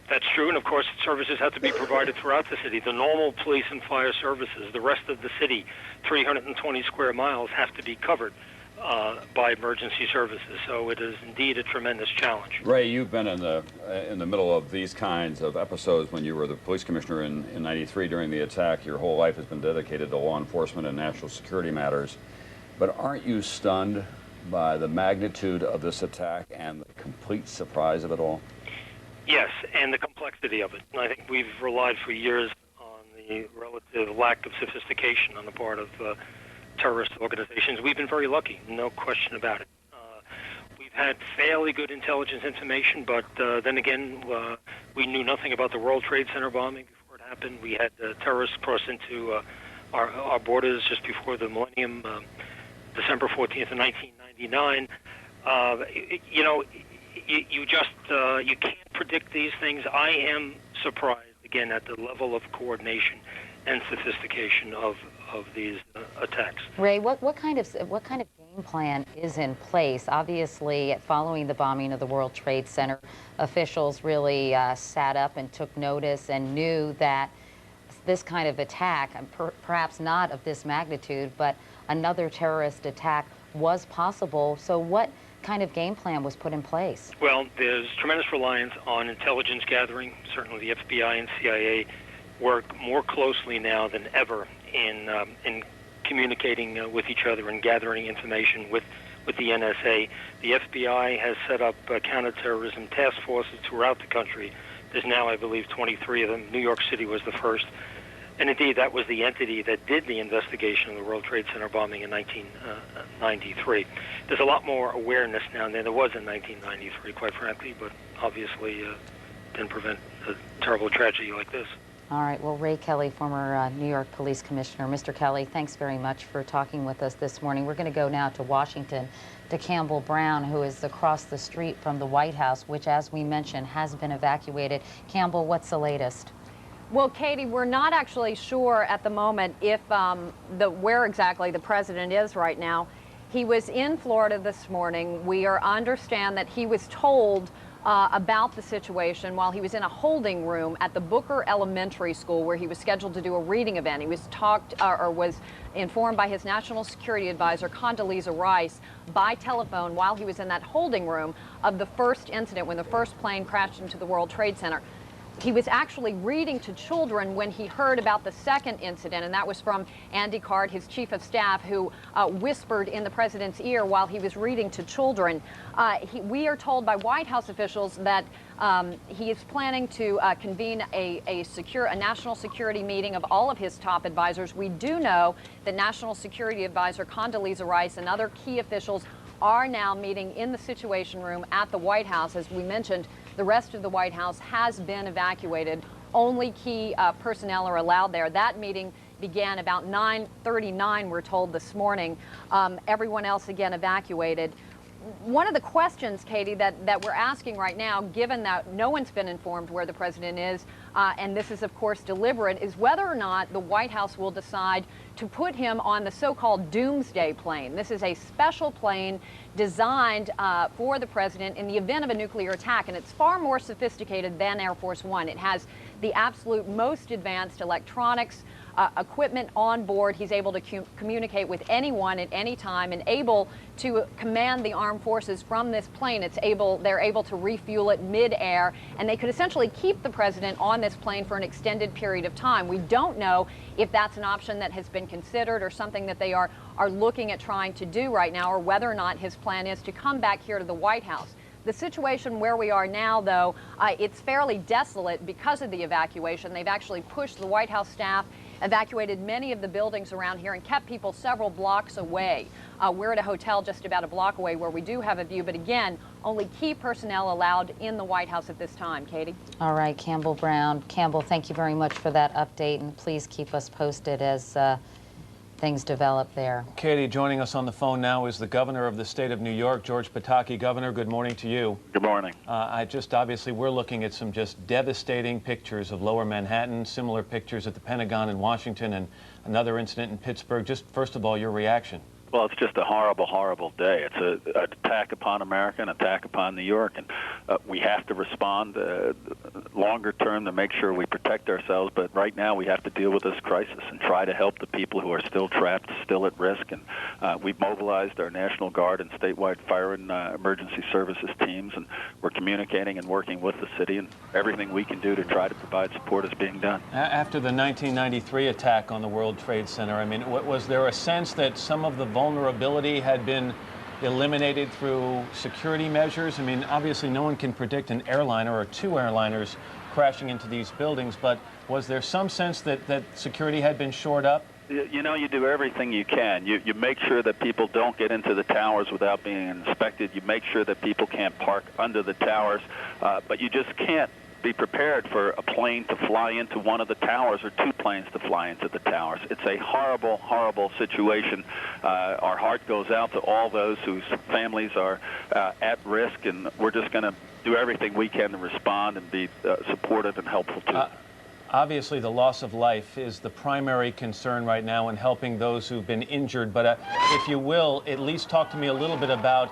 That's true, and of course services have to be provided throughout the city. The normal police and fire services, the rest of the city, 320 square miles, have to be covered by emergency services. So it is indeed a tremendous challenge. Ray, you've been in the middle of these kinds of episodes when you were the police commissioner in '93 during the attack. Your whole life has been dedicated to law enforcement and national security matters. But aren't you stunned by the magnitude of this attack and the complete surprise of it all? Yes, and the complexity of it. And I think we've relied for years on the relative lack of sophistication on the part of terrorist organizations. We've been very lucky, no question about it. We've had fairly good intelligence information, but then again, we knew nothing about the World Trade Center bombing before it happened. We had terrorists cross into our borders just before the millennium, December 14th of 1999. You can't predict these things. I am surprised again at the level of coordination and sophistication of these attacks. Ray, what kind of game plan is in place? Obviously, following the bombing of the World Trade Center, officials really sat up and took notice and knew that this kind of attack, perhaps not of this magnitude, but another terrorist attack was possible. So what kind of game plan was put in place? Well, there's tremendous reliance on intelligence gathering. Certainly the FBI and CIA work more closely now than ever in communicating with each other and gathering information with the NSA. The FBI has set up counterterrorism task forces throughout the country. There's now, I believe, 23 of them. New York City was the first. And indeed, that was the entity that did the investigation of the World Trade Center bombing in 1993. There's a lot more awareness now than there was in 1993, quite frankly, but obviously didn't prevent a terrible tragedy like this. All right. Well, Ray Kelly, former New York Police Commissioner. Mr. Kelly, thanks very much for talking with us this morning. We're going to go now to Washington, to Campbell Brown, who is across the street from the White House, which, as we mentioned, has been evacuated. Campbell, what's the latest? Well, Katie, we're not actually sure at the moment if where exactly the president is right now. He was in Florida this morning. We understand that he was told about the situation while he was in a holding room at the Booker Elementary School, where he was scheduled to do a reading event. He was was informed by his National Security Advisor, Condoleezza Rice, by telephone while he was in that holding room of the first incident when the first plane crashed into the World Trade Center. He was actually reading to children when he heard about the second incident, and that was from Andy Card, his chief of staff, who whispered in the president's ear while he was reading to children. We are told by White House officials that he is planning to convene a national security meeting of all of his top advisors. We do know that National Security Advisor Condoleezza Rice and other key officials are now meeting in the Situation Room at the White House. As we mentioned, the rest of the White House has been evacuated. Only key personnel are allowed there. That meeting began about 9:39, we're told, this morning. Everyone else, again, evacuated. One of the questions, Katie, that we're asking right now, given that no one's been informed where the president is, and this is, of course, deliberate, is whether or not the White House will decide to put him on the so-called doomsday plane. This is a special plane designed for the president in the event of a nuclear attack, and it's far more sophisticated than Air Force One. It has the absolute most advanced electronics, equipment on board. He's able to communicate with anyone at any time and able to command the armed forces from this plane. They're able to refuel it mid-air, and they could essentially keep the president on this plane for an extended period of time. We don't know if that's an option that has been considered or something that they are looking at trying to do right now, or whether or not his plan is to come back here to the White House. The situation where we are now, though, it's fairly desolate because of the evacuation. They've actually pushed the White House staff, evacuated many of the buildings around here, and kept people several blocks away. We're at a hotel just about a block away where we do have a view, but again, only key personnel allowed in the White House at this time. Katie? All right, Campbell Brown. Campbell, thank you very much for that update, and please keep us posted as things develop there. Katie, joining us on the phone now is the governor of the state of New York, George Pataki. Governor, good morning to you. Good morning. Obviously, we're looking at some just devastating pictures of Lower Manhattan, similar pictures at the Pentagon in Washington, and another incident in Pittsburgh. Just first of all, your reaction. Well, it's just a horrible, horrible day. It's an attack upon America, an attack upon New York, and we have to respond longer term to make sure we protect ourselves. But right now, we have to deal with this crisis and try to help the people who are still trapped, still at risk. And we've mobilized our National Guard and statewide fire and emergency services teams, and we're communicating and working with the city, and everything we can do to try to provide support is being done. After the 1993 attack on the World Trade Center, I mean, was there a sense that some of the vulnerability had been eliminated through security measures? I mean, obviously no one can predict an airliner or two airliners crashing into these buildings, but was there some sense that security had been shored up? You know, you do everything you can. You make sure that people don't get into the towers without being inspected. You make sure that people can't park under the towers, but you just can't be prepared for a plane to fly into one of the towers or two planes to fly into the towers. It's a horrible, horrible situation. Our heart goes out to all those whose families are at risk, and we're just going to do everything we can to respond and be supportive and helpful to Obviously, the loss of life is the primary concern right now in helping those who've been injured. But if you will, at least talk to me a little bit about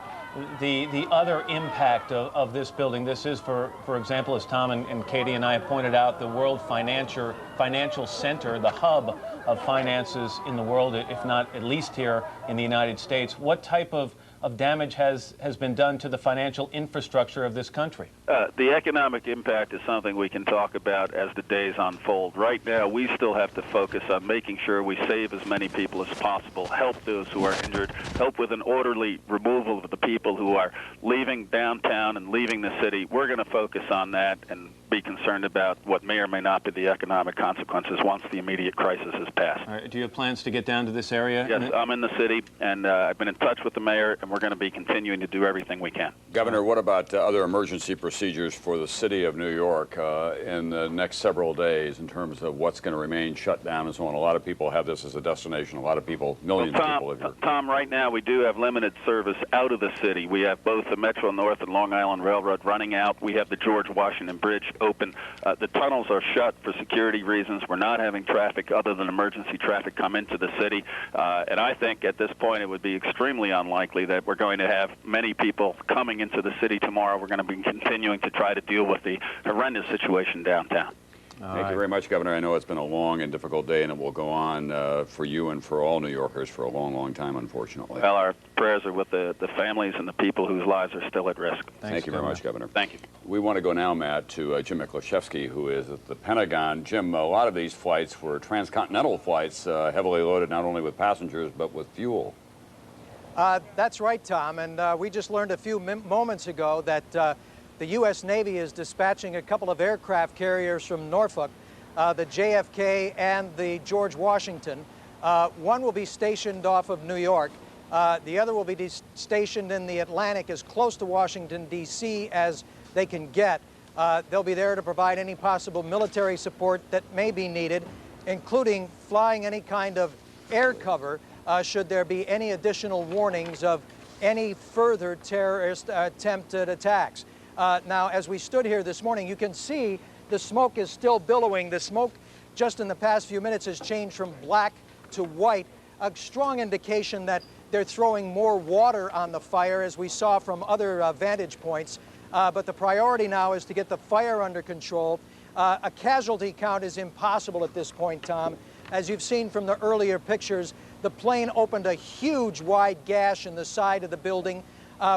the other impact of this building. This is, for example, as Tom and Katie and I have pointed out, the world financial center, the hub of finances in the world, if not at least here in the United States. What type of damage has been done to the financial infrastructure of this country? The economic impact is something we can talk about as the days unfold. Right now, we still have to focus on making sure we save as many people as possible, help those who are injured, help with an orderly removal of the people who are leaving downtown and leaving the city. We're going to focus on that and be concerned about what may or may not be the economic consequences once the immediate crisis has passed. All right, do you have plans to get down to this area? Yes, I'm in the city, and I've been in touch with the mayor, and we're going to be continuing to do everything we can. Governor, what about other emergency procedures for the city of New York in the next several days in terms of what's going to remain shut down and so on? A lot of people have this as a destination. A lot of people, millions of people live here. Tom, right now we do have limited service out of the city. We have both the Metro North and Long Island Railroad running out. We have the George Washington Bridge open. The tunnels are shut for security reasons. We're not having traffic other than emergency traffic come into the city. And I think at this point it would be extremely unlikely that we're going to have many people coming into the city tomorrow. We're going to be continuing to try to deal with the horrendous situation downtown. Thank you very much, Governor. I know it's been a long and difficult day, and it will go on for you and for all New Yorkers for a long, long time, unfortunately. Well, our prayers are with the families and the people whose lives are still at risk. Thank you very much, Governor. Thank you. We want to go now, Matt, to Jim Miklashevsky, who is at the Pentagon. Jim, a lot of these flights were transcontinental flights, heavily loaded not only with passengers but with fuel. That's right, Tom, and we just learned a few moments ago that the U.S. Navy is dispatching a couple of aircraft carriers from Norfolk, the JFK and the George Washington. One will be stationed off of New York. The other will be stationed in the Atlantic as close to Washington, D.C. as they can get. They'll be there to provide any possible military support that may be needed, including flying any kind of air cover should there be any additional warnings of any further terrorist attempted attacks. Now, as we stood here this morning, you can see the smoke is still billowing. The smoke just in the past few minutes has changed from black to white, a strong indication that they're throwing more water on the fire, as we saw from other vantage points. But the priority now is to get the fire under control. A casualty count is impossible at this point, Tom. As you've seen from the earlier pictures, the plane opened a huge wide gash in the side of the building.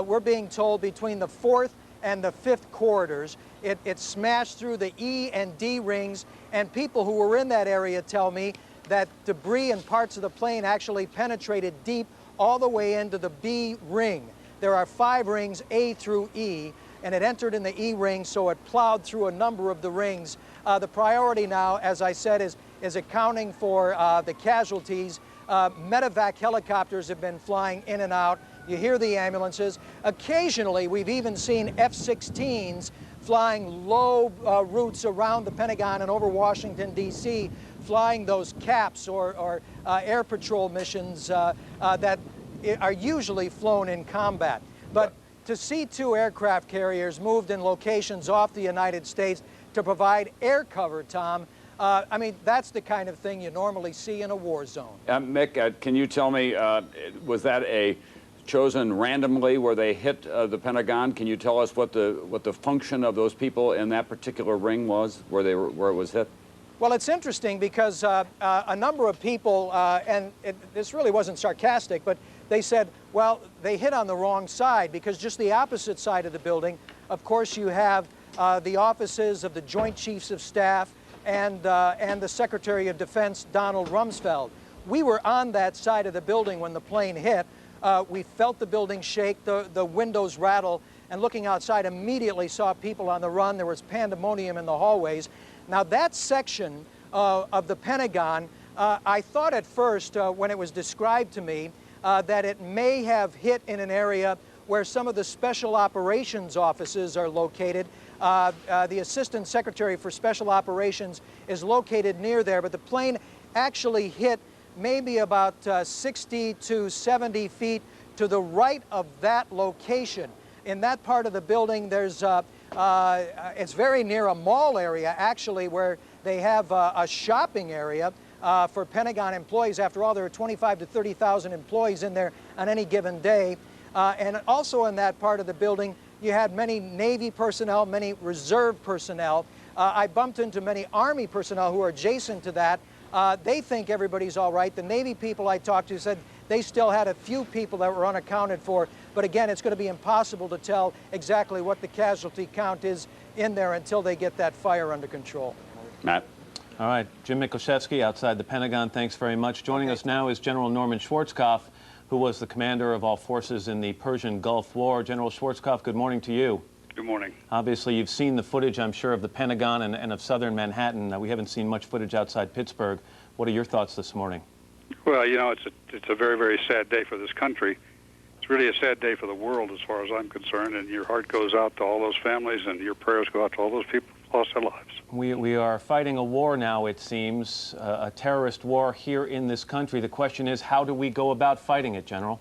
We're being told between the 4th and the 5th corridors. It smashed through the E and D rings, and people who were in that area tell me that debris and parts of the plane actually penetrated deep all the way into the B ring. There are 5 rings, A through E, and it entered in the E ring, so it plowed through a number of the rings. The priority now, as I said, is accounting for the casualties. Medevac helicopters have been flying in and out. You hear the ambulances. Occasionally, we've even seen F-16s flying low routes around the Pentagon and over Washington, D.C., flying those CAPs or air patrol missions that are usually flown in combat. But to see 2 aircraft carriers moved in locations off the United States to provide air cover, Tom, I mean, that's the kind of thing you normally see in a war zone. Mick, can you tell me, was that a chosen randomly where they hit the Pentagon? Can you tell us what the function of those people in that particular ring was, where it was hit? Well, it's interesting because a number of people, and this really wasn't sarcastic, but they said, well, they hit on the wrong side, because just the opposite side of the building, of course, you have the offices of the Joint Chiefs of Staff and the Secretary of Defense, Donald Rumsfeld. We were on that side of the building when the plane hit. We felt the building shake, the windows rattle, and looking outside immediately saw people on the run. There was pandemonium in the hallways. Now that section of the Pentagon, I thought at first when it was described to me that it may have hit in an area where some of the special operations offices are located. The Assistant Secretary for Special Operations is located near there, but the plane actually hit maybe about 60 to 70 feet to the right of that location. In that part of the building, there's it's very near a mall area, actually, where they have a shopping area for Pentagon employees. After all, there are 25 to 30,000 employees in there on any given day. And also in that part of the building, you had many Navy personnel, many reserve personnel. I bumped into many Army personnel who are adjacent to that. They think everybody's all right. The Navy people I talked to said they still had a few people that were unaccounted for. But again, it's going to be impossible to tell exactly what the casualty count is in there until they get that fire under control. Matt. All right, Jim Mikoszewski outside the Pentagon, thanks very much. Joining us now is General Norman Schwarzkopf, who was the commander of all forces in the Persian Gulf War. General Schwarzkopf, good morning to you. Good morning. Obviously, you've seen the footage, I'm sure, of the Pentagon and of southern Manhattan. We haven't seen much footage outside Pittsburgh. What are your thoughts this morning? Well, you know, it's a very, very sad day for this country. It's really a sad day for the world as far as I'm concerned, and your heart goes out to all those families, and your prayers go out to all those people who lost their lives. We are fighting a war now, it seems, a terrorist war here in this country. The question is, how do we go about fighting it, General?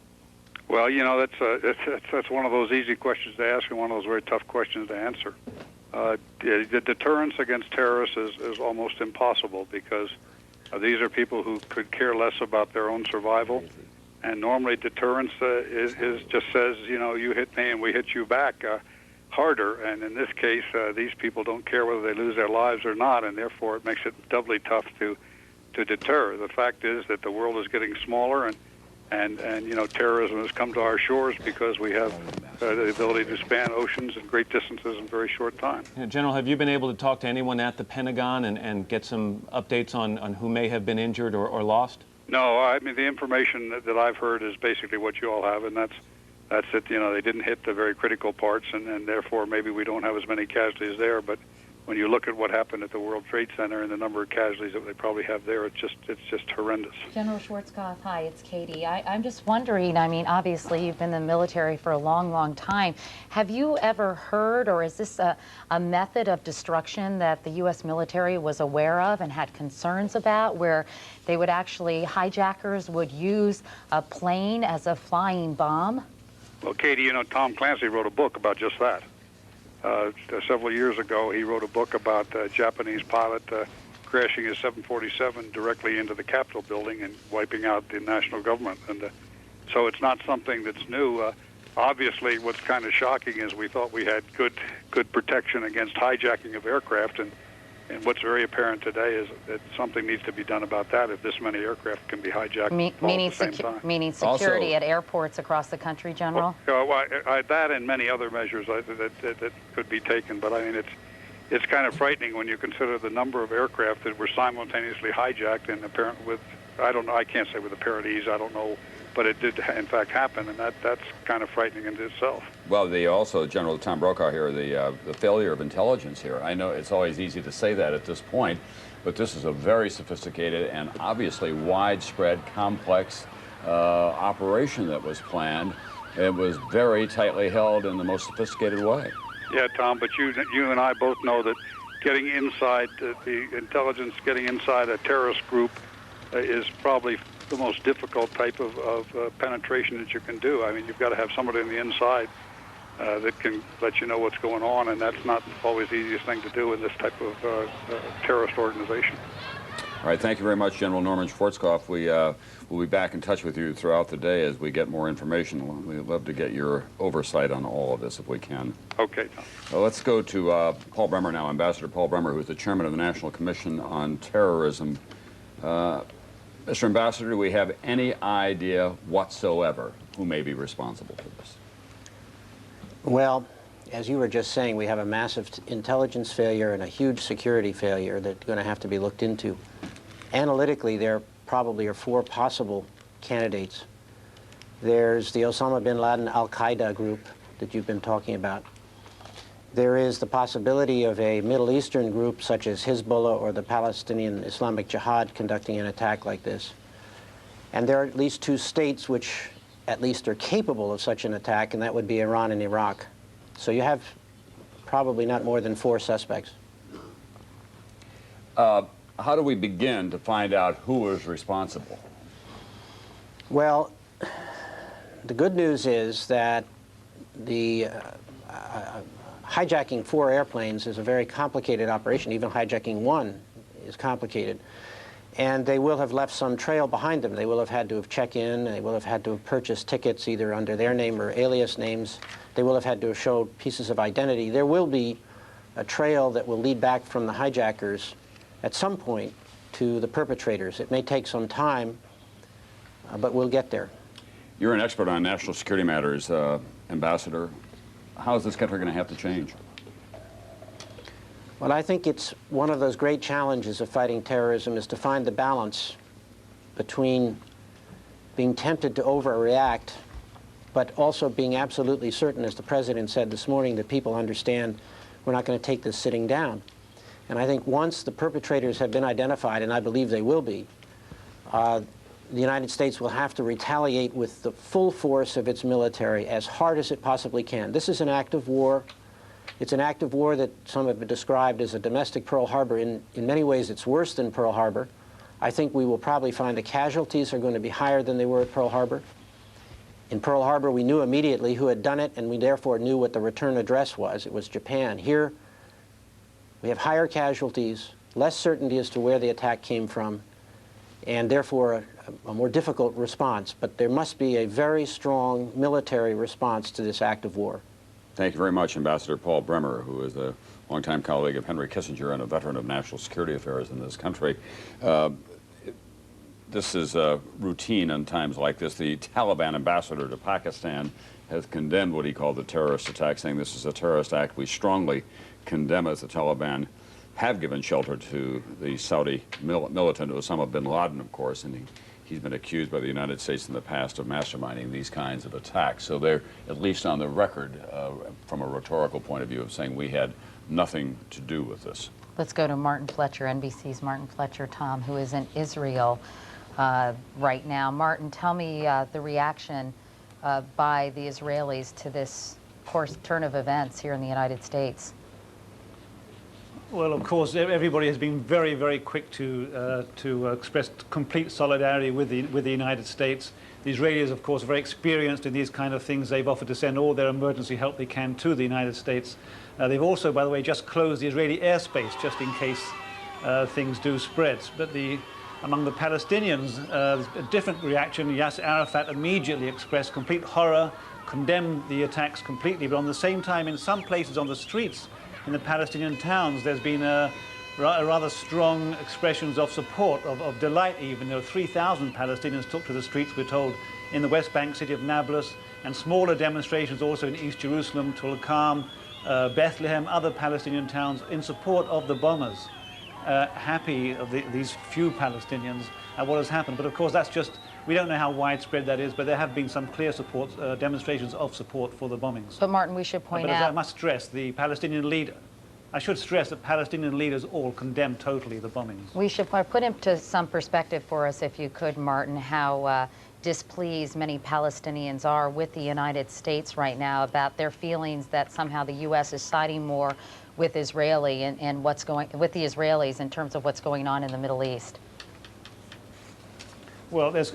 Well, you know, that's one of those easy questions to ask and one of those very tough questions to answer. The deterrence against terrorists is almost impossible because these are people who could care less about their own survival. And normally deterrence is just says, you know, you hit me and we hit you back harder. And in this case, these people don't care whether they lose their lives or not, and therefore it makes it doubly tough to deter. The fact is that the world is getting smaller, and you know, terrorism has come to our shores because we have the ability to span oceans and great distances in a very short time. Yeah, General, have you been able to talk to anyone at the Pentagon and get some updates on who may have been injured or lost? No, I mean, the information that I've heard is basically what you all have, and that's it. You know, they didn't hit the very critical parts, and therefore maybe we don't have as many casualties there. But when you look at what happened at the World Trade Center and the number of casualties that they probably have there, it's just horrendous. General Schwarzkopf, hi, it's Katie. I'm just wondering, I mean, obviously you've been in the military for a long, long time. Have you ever heard, or is this a method of destruction that the U.S. military was aware of and had concerns about, where they would actually, hijackers would use a plane as a flying bomb? Well, Katie, you know, Tom Clancy wrote a book about just that. Several years ago, he wrote a book about a Japanese pilot crashing his 747 directly into the Capitol building and wiping out the national government. And so it's not something that's new. Obviously, what's kind of shocking is we thought we had good protection against hijacking of aircraft, and what's very apparent today is that something needs to be done about that if this many aircraft can be hijacked Meaning at the same time. Meaning security at airports across the country, General? Well, that and many other measures that could be taken, but I mean, it's kind of frightening when you consider the number of aircraft that were simultaneously hijacked and apparent with, I can't say with apparent ease, I don't know, but it did in fact happen, and that's kind of frightening in itself. Well, also, General Tom Brokaw here, the failure of intelligence here. I know it's always easy to say that at this point, but this is a very sophisticated and obviously widespread, complex operation that was planned. It was very tightly held in the most sophisticated way. Yeah, Tom, but you and I both know that getting inside the intelligence, getting inside a terrorist group is probably the most difficult type of penetration that you can do. I mean, you've got to have somebody on the inside that can let you know what's going on, and that's not always the easiest thing to do in this type of terrorist organization. All right, thank you very much, General Norman Schwarzkopf. We'll be back in touch with you throughout the day as we get more information. We'd love to get your oversight on all of this if we can. Okay, Tom. Well, let's go to Paul Bremer now, Ambassador Paul Bremer, who is the chairman of the National Commission on Terrorism. Mr. Ambassador, do we have any idea whatsoever who may be responsible for this? Well, as you were just saying, we have a massive intelligence failure and a huge security failure that's going to have to be looked into. Analytically, there probably are 4 possible candidates. There's the Osama bin Laden al-Qaeda group that you've been talking about. There is the possibility of a Middle Eastern group such as Hezbollah or the Palestinian Islamic Jihad conducting an attack like this. And there are at least 2 states which at least are capable of such an attack, and that would be Iran and Iraq. So you have probably not more than 4 suspects. How do we begin to find out who is responsible? Well, the good news is that the hijacking 4 airplanes is a very complicated operation. Even hijacking 1 is complicated. And they will have left some trail behind them. They will have had to have checked in. They will have had to have purchased tickets either under their name or alias names. They will have had to have showed pieces of identity. There will be a trail that will lead back from the hijackers at some point to the perpetrators. It may take some time, but we'll get there. You're an expert on national security matters, Ambassador. How is this country going to have to change? Well, I think it's one of those great challenges of fighting terrorism is to find the balance between being tempted to overreact, but also being absolutely certain, as the President said this morning, that people understand we're not going to take this sitting down. And I think once the perpetrators have been identified, and I believe they will be, the United States will have to retaliate with the full force of its military as hard as it possibly can. This is an act of war. It's an act of war that some have described as a domestic Pearl Harbor. In many ways, it's worse than Pearl Harbor. I think we will probably find the casualties are going to be higher than they were at Pearl Harbor. In Pearl Harbor, we knew immediately who had done it, and we therefore knew what the return address was. It was Japan. Here, we have higher casualties, less certainty as to where the attack came from, and therefore a more difficult response. But there must be a very strong military response to this act of war. Thank you very much, Ambassador Paul Bremer, who is a longtime colleague of Henry Kissinger and a veteran of national security affairs in this country. This is routine in times like this. The Taliban ambassador to Pakistan has condemned what he called the terrorist attack, saying this is a terrorist act. We strongly condemn as the Taliban have given shelter to the Saudi militant Osama bin Laden, of course, and he's been accused by the United States in the past of masterminding these kinds of attacks. So they're at least on the record from a rhetorical point of view of saying we had nothing to do with this. Let's go to Martin Fletcher, NBC's Martin Fletcher, Tom, who is in Israel right now. Martin, tell me the reaction by the Israelis to this, of course, turn of events here in the United States. Well, of course, everybody has been very, very quick to express complete solidarity with the United States. The Israelis, of course, are very experienced in these kind of things. They've offered to send all their emergency help they can to the United States. They've also, by the way, just closed the Israeli airspace just in case things do spread. But among the Palestinians, there's a different reaction. Yasser Arafat immediately expressed complete horror, condemned the attacks completely, but on the same time, in some places on the streets, in the Palestinian towns, there's been rather strong expressions of support, of delight even. There were 3,000 Palestinians took to the streets, we're told, in the West Bank city of Nablus, and smaller demonstrations also in East Jerusalem, Tulkarm, Bethlehem, other Palestinian towns in support of the bombers. Happy of these few Palestinians at what has happened. But of course, that's just, we don't know how widespread that is, but there have been some clear support, demonstrations of support for the bombings. But Martin, we should point out... But as I must stress, the Palestinian leader, I should stress that Palestinian leaders all condemn totally the bombings. We should put into some perspective for us, if you could, Martin, how displeased many Palestinians are with the United States right now about their feelings that somehow the U.S. is siding more with Israeli and what's going with the Israelis in terms of what's going on in the Middle East. Well, there's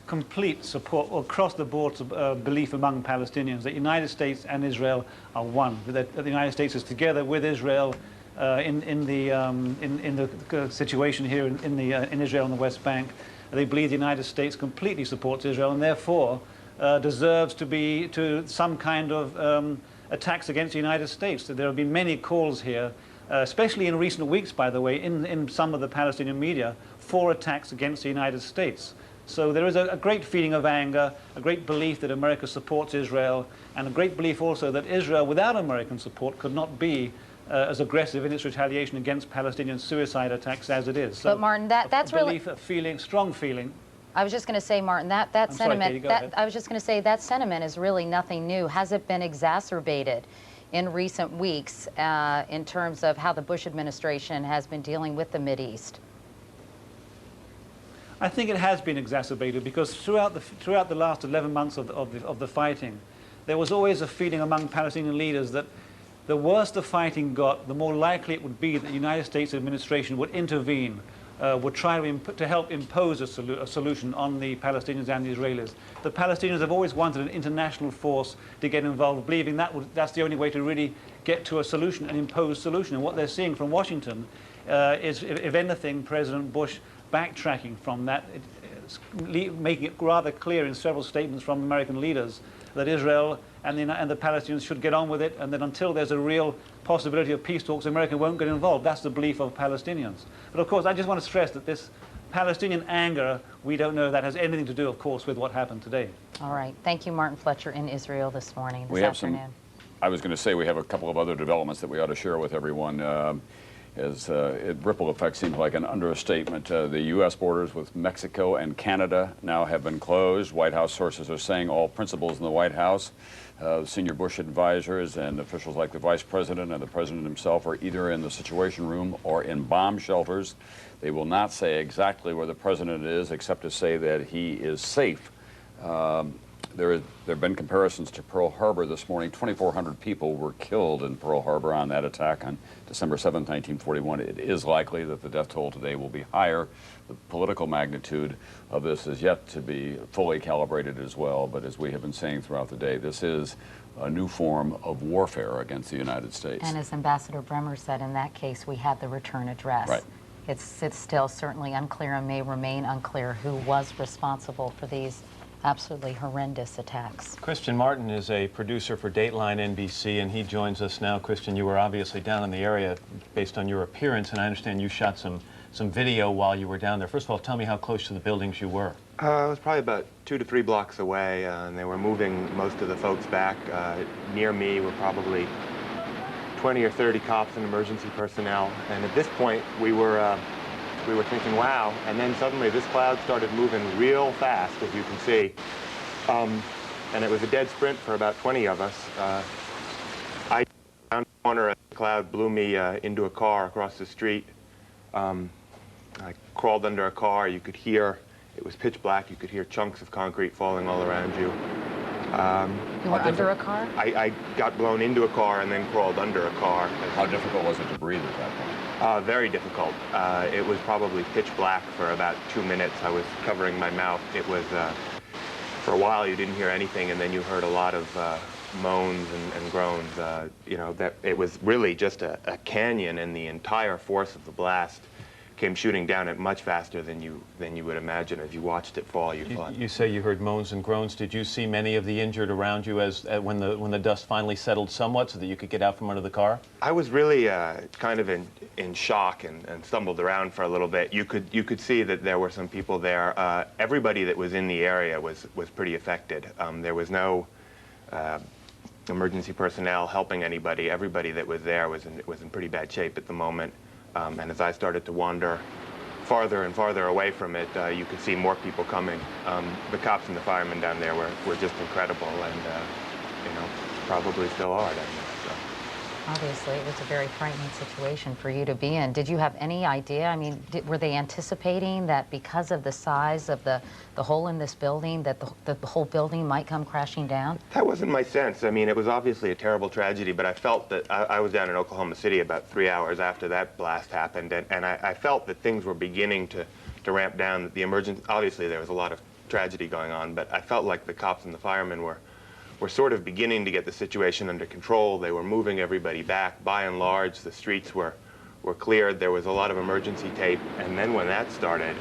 complete support across the board belief among Palestinians that the United States and Israel are one. That the United States is together with Israel in the situation here in Israel and the West Bank. They believe the United States completely supports Israel and therefore deserves to some kind of attacks against the United States. There have been many calls here, especially in recent weeks, by the way, in some of the Palestinian media, for attacks against the United States. So there is a great feeling of anger, a great belief that America supports Israel, and a great belief also that Israel, without American support, could not be as aggressive in its retaliation against Palestinian suicide attacks as it is. So but Martin, that's really a feeling, strong feeling. I was just going to say, Martin, that sentiment. I was just going to say that sentiment is really nothing new. Has it been exacerbated in recent weeks in terms of how the Bush administration has been dealing with the Mideast? I think it has been exacerbated because throughout the last 11 months of the fighting, there was always a feeling among Palestinian leaders that the worse the fighting got, the more likely it would be that the United States administration would intervene, would try to help impose a solution on the Palestinians and the Israelis. The Palestinians have always wanted an international force to get involved, believing that's the only way to really get to a solution, an imposed solution. And what they're seeing from Washington is, if anything, President Bush backtracking from that, making it rather clear in several statements from American leaders that Israel and the Palestinians should get on with it, and that until there's a real possibility of peace talks, America won't get involved. That's the belief of Palestinians. But of course, I just want to stress that this Palestinian anger, we don't know that has anything to do, of course, with what happened today. All right. Thank you, Martin Fletcher, in Israel this morning, We this have afternoon. I was going to say we have a couple of other developments that we ought to share with everyone. Ripple effect seems like an understatement. The U.S. borders with Mexico and Canada now have been closed. White House sources are saying all principals in the White House, senior Bush advisors, and officials like the Vice President and the President himself are either in the Situation Room or in bomb shelters. They will not say exactly where the President is, except to say that he is safe. There have been comparisons to Pearl Harbor this morning. 2,400 people were killed in Pearl Harbor on that attack on December 7, 1941. It is likely that the death toll today will be higher. The political magnitude of this is yet to be fully calibrated as well, but as we have been saying throughout the day, this is a new form of warfare against the United States. And as Ambassador Bremer said, in that case, we had the return address. Right. It's still certainly unclear and may remain unclear who was responsible for these absolutely horrendous attacks. Christian Martin is a producer for Dateline NBC, and he joins us now. Christian, you were obviously down in the area based on your appearance, and I understand you shot some video while you were down there. First of all, tell me how close to the buildings you were. I was probably about 2 to 3 blocks away, and they were moving most of the folks back. Near me were probably 20 or 30 cops and emergency personnel, and at this point we were thinking, wow, and then suddenly this cloud started moving real fast, as you can see, and it was a dead sprint for about 20 of us. I found the corner, and the cloud blew me into a car across the street. I crawled under a car. You could hear, it was pitch black, you could hear chunks of concrete falling all around you. You were under a car? I got blown into a car and then crawled under a car. How difficult was it to breathe at that point? Very difficult. It was probably pitch black for about 2 minutes. I was covering my mouth. It was, for a while you didn't hear anything, and then you heard a lot of moans and groans. That it was really just a canyon, and the entire force of the blast came shooting down it much faster than you would imagine. As you watched it fall, you thought. You say you heard moans and groans. Did you see many of the injured around you when the dust finally settled somewhat so that you could get out from under the car? I was really kind of in shock and stumbled around for a little bit. You could see that there were some people there. Everybody that was in the area was pretty affected. There was no emergency personnel helping anybody. Everybody that was there was in pretty bad shape at the moment. And as I started to wander farther and farther away from it, you could see more people coming. The cops and the firemen down there were just incredible, and probably still are down there. So. Obviously, it was a very frightening situation for you to be in. Did you have any idea? I mean, were they anticipating that because of the size of the hole in this building, that the whole building might come crashing down? That wasn't my sense. I mean, it was obviously a terrible tragedy, but I felt that I was down in Oklahoma City about 3 hours after that blast happened, and I felt that things were beginning to ramp down. That the emergency, obviously there was a lot of tragedy going on, but I felt like the cops and the firemen were sort of beginning to get the situation under control. They were moving everybody back. By and large, the streets were cleared. There was a lot of emergency tape, and then when that started,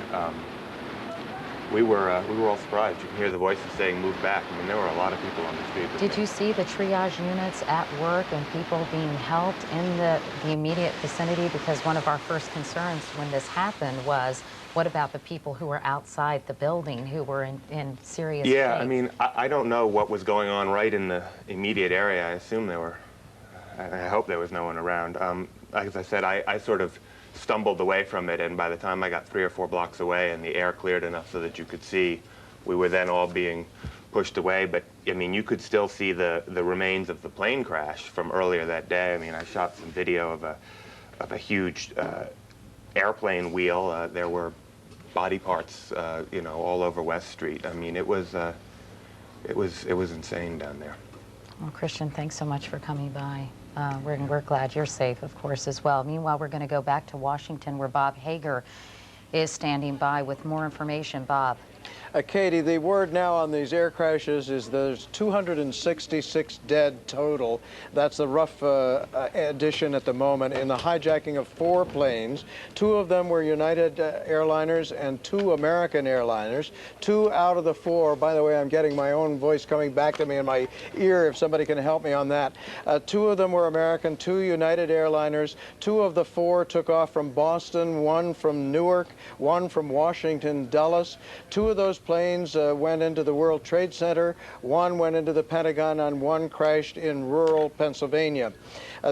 we were all surprised. You can hear the voices saying, "Move back." I mean, there were a lot of people on the street. Did you see the triage units at work and people being helped in the immediate vicinity? Because one of our first concerns when this happened was, what about the people who were outside the building who were in serious Yeah, shape? I mean, I don't know what was going on right in the immediate area. I assume I hope there was no one around. As I said, I sort of stumbled away from it, and by the time I got 3 or 4 blocks away and the air cleared enough so that you could see, we were then all being pushed away. But, I mean, you could still see the remains of the plane crash from earlier that day. I mean, I shot some video of a huge airplane wheel. There were body parts, all over West Street. I mean, it was insane down there. Well, Christian, thanks so much for coming by. We're glad you're safe, of course, as well. Meanwhile, we're going to go back to Washington, where Bob Hager is standing by with more information. Bob. Katie, the word now on these air crashes is there's 266 dead total. That's the rough addition at the moment in the hijacking of 4 planes. 2 of them were United airliners and 2 American airliners. 2 out of the 4, by the way, I'm getting my own voice coming back to me in my ear if somebody can help me on that. 2 of them were American, 2 United airliners. 2 of the 4 took off from Boston, 1 from Newark. one from Washington, Dulles. 2 of those planes went into the World Trade Center, 1 went into the Pentagon, and 1 crashed in rural Pennsylvania.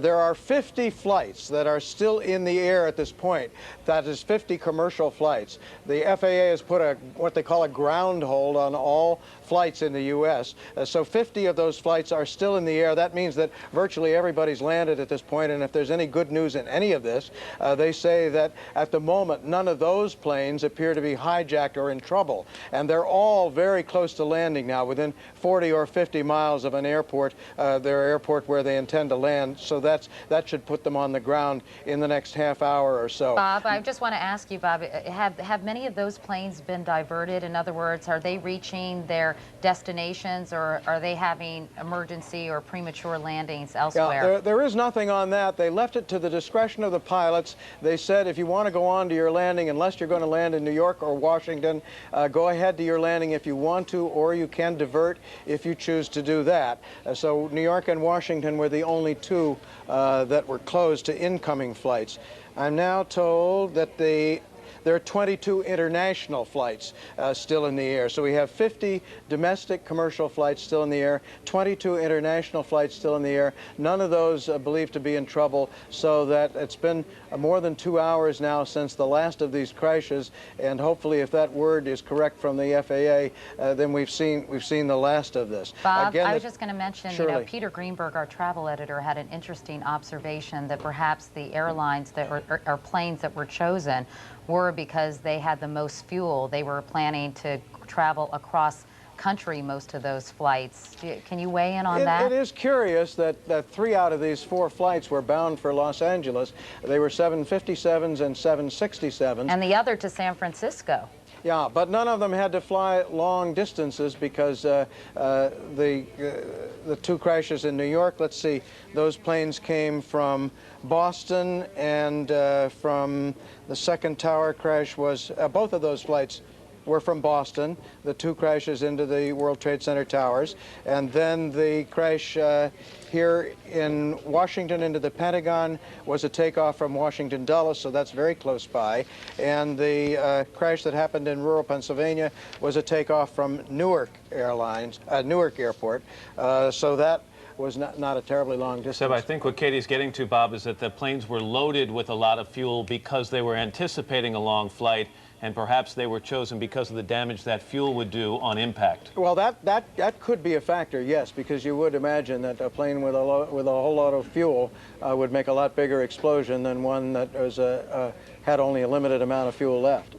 There are 50 flights that are still in the air at this point. That is 50 commercial flights. The FAA has put what they call a ground hold on all flights in the U.S. So 50 of those flights are still in the air. That means that virtually everybody's landed at this point, and if there's any good news in any of this, they say that at the moment none of those planes appear to be hijacked or in trouble. And they're all very close to landing now, within 40 or 50 miles of an airport, their airport where they intend to land. So that should put them on the ground in the next half hour or so. Bob, I just want to ask you, Bob, have many of those planes been diverted? In other words, are they reaching their destinations, or are they having emergency or premature landings elsewhere? Yeah, there is nothing on that. They left it to the discretion of the pilots. They said if you want to go on to your landing, unless you're going to land in New York or Washington, go ahead to your landing if you want to, or you can divert if you choose to do that. So New York and Washington were the only 2 that were closed to incoming flights. I'm now told that there are 22 international flights still in the air. So we have 50 domestic commercial flights still in the air, 22 international flights still in the air, none of those believed to be in trouble, so that it's been more than 2 hours now since the last of these crashes, and hopefully if that word is correct from the FAA, then we've seen the last of this. Bob, Again, I was just going to mention, Peter Greenberg, our travel editor, had an interesting observation that perhaps the airlines that or planes that were chosen were because they had the most fuel. They were planning to travel across country most of those flights. Can you weigh in on that? It is curious that 3 out of these 4 flights were bound for Los Angeles. They were 757s and 767s. And the other to San Francisco. Yeah, but none of them had to fly long distances because the 2 crashes in New York, let's see, those planes came from Boston, and from the second tower crash was, both of those flights were from Boston, the 2 crashes into the World Trade Center towers, and then the crash here in Washington into the Pentagon was a takeoff from Washington Dulles, so that's very close by, and the crash that happened in rural Pennsylvania was a takeoff from Newark Airport, so that was not a terribly long distance. So I think what Katie's getting to, Bob, is that the planes were loaded with a lot of fuel because they were anticipating a long flight, and perhaps they were chosen because of the damage that fuel would do on impact. Well, that could be a factor, yes, because you would imagine that a plane with a whole lot of fuel would make a lot bigger explosion than one that was had only a limited amount of fuel left.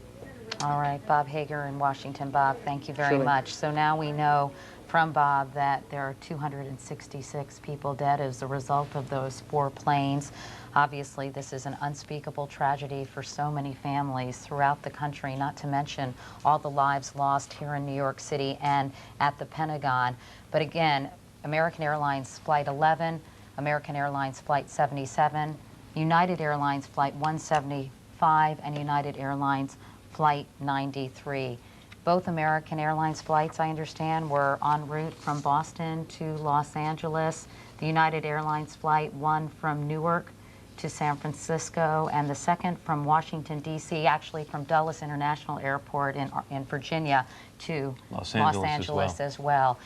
All right, Bob Hager in Washington. Bob, thank you very Sure. much. So now we know from Bob that there are 266 people dead as a result of those 4 planes. Obviously, this is an unspeakable tragedy for so many families throughout the country, not to mention all the lives lost here in New York City and at the Pentagon. But again, American Airlines Flight 11, American Airlines Flight 77, United Airlines Flight 175, and United Airlines Flight 93. Both American Airlines flights, I understand, were en route from Boston to Los Angeles. The United Airlines flight, one from Newark to San Francisco, and the second from Washington, D.C., actually from Dulles International Airport in Virginia to Los Angeles as well.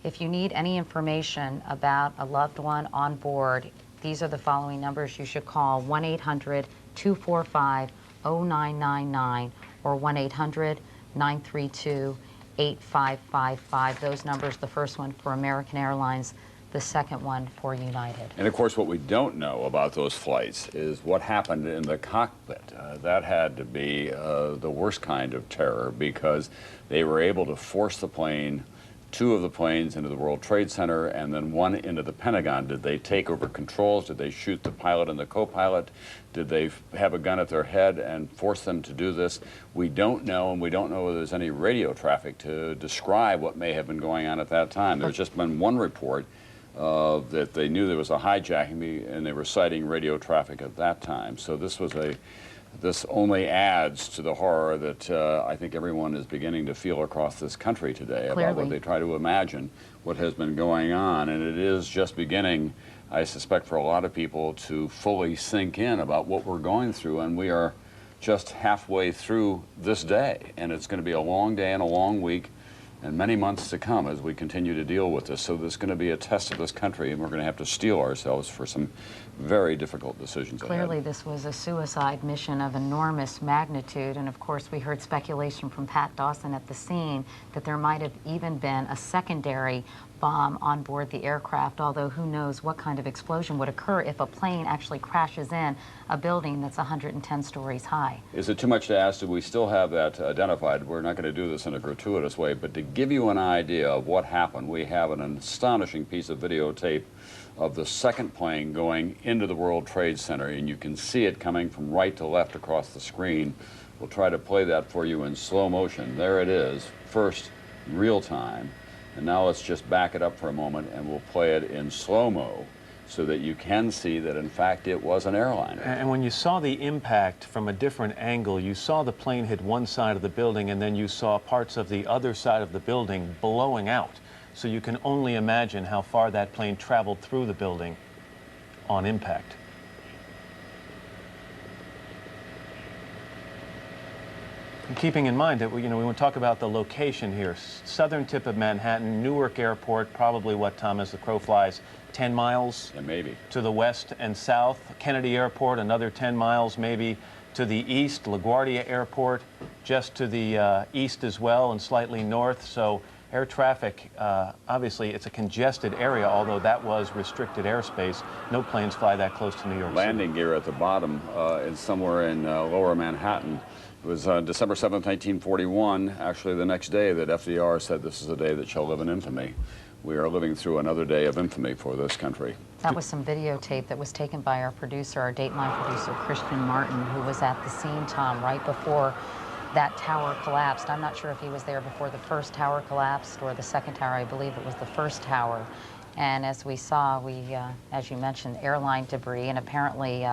If you need any information about a loved one on board, these are the following numbers you should call: 1-800-245-0999 or 1-800-932-8555. Those numbers, the first one for American Airlines, the second one for United. And of course, what we don't know about those flights is what happened in the cockpit. That had to be the worst kind of terror, because they were able to force the plane, 2 of the planes into the World Trade Center and then 1 into the Pentagon. Did they take over controls? Did they shoot the pilot and the co-pilot? Did they have a gun at their head and force them to do this? We don't know, and we don't know whether there's any radio traffic to describe what may have been going on at that time. There's just been one report that they knew there was a hijacking, and they were citing radio traffic at that time. So this only adds to the horror that I think everyone is beginning to feel across this country today. Clearly. About what they try to imagine what has been going on. And it is just beginning, I suspect, for a lot of people to fully sink in about what we're going through. And we are just halfway through this day, and it's going to be a long day and a long week and many months to come as we continue to deal with this. So there's going to be a test of this country, and we're going to have to steel ourselves for some very difficult decisions Clearly, ahead. this was a suicide mission of enormous magnitude, and of course, we heard speculation from Pat Dawson at the scene that there might have even been a secondary bomb on board the aircraft, although who knows what kind of explosion would occur if a plane actually crashes in a building that's 110 stories high. Is it too much to ask? Do we still have that identified? We're not going to do this in a gratuitous way, but to give you an idea of what happened, we have an astonishing piece of videotape of the second plane going into the World Trade Center, and you can see it coming from right to left across the screen. We'll try to play that for you in slow motion. There it is, first real time, and now let's just back it up for a moment and we'll play it in slow-mo so that you can see that in fact it was an airliner. And when you saw the impact from a different angle, you saw the plane hit one side of the building and then you saw parts of the other side of the building blowing out. So you can only imagine how far that plane traveled through the building on impact. And keeping in mind that we want to talk about the location here. Southern tip of Manhattan, Newark Airport, probably what, Tom, as the crow flies, 10 miles maybe to the west and south. Kennedy Airport, another 10 miles maybe to the east. LaGuardia Airport, just to the east as well and slightly north. So air traffic, obviously, it's a congested area, although that was restricted airspace. No planes fly that close to New York City. Landing gear at the bottom is somewhere in lower Manhattan. It was December 7th, 1941, actually the next day that FDR said this is a day that shall live in infamy. We are living through another day of infamy for this country. That was some videotape that was taken by our producer, our Dateline producer, Christian Martin, who was at the scene, Tom, right before that tower collapsed. I'm not sure if he was there before the first tower collapsed or the second tower. I believe it was the first tower. And as we saw, as you mentioned, airline debris, and apparently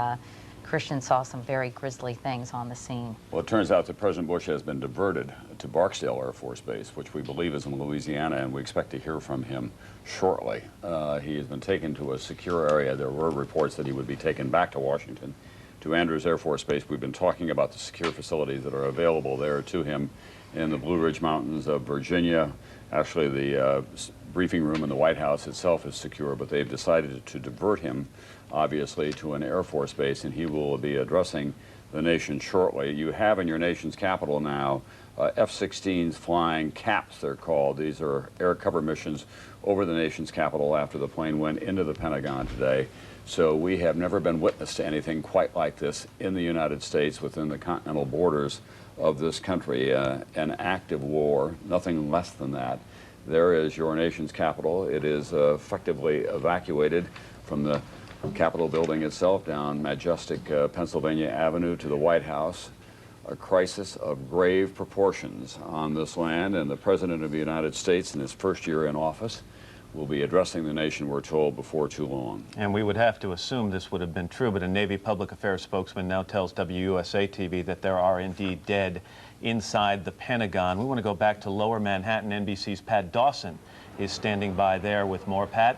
Christian saw some very grisly things on the scene. Well, it turns out that President Bush has been diverted to Barksdale Air Force Base, which we believe is in Louisiana, and we expect to hear from him shortly. He has been taken to a secure area. There were reports that he would be taken back to Washington, to Andrews Air Force Base. We've been talking about the secure facilities that are available there to him in the Blue Ridge Mountains of Virginia. Actually, the briefing room in the White House itself is secure, but they've decided to divert him, obviously, to an Air Force base, and he will be addressing the nation shortly. You have in your nation's capital now F-16s flying CAPs, they're called. These are air cover missions over the nation's capital after the plane went into the Pentagon today. So we have never been witness to anything quite like this in the United States within the continental borders of this country. An active war, nothing less than that. There is your nation's capital. It is effectively evacuated from the Capitol building itself down majestic Pennsylvania Avenue to the White House. A crisis of grave proportions on this land, and the President of the United States in his first year in office will be addressing the nation, we're told, before too long. And we would have to assume this would have been true, but a Navy public affairs spokesman now tells WUSA TV that there are indeed dead inside the Pentagon. We want to go back to lower Manhattan. NBC's Pat Dawson is standing by there with more. Pat?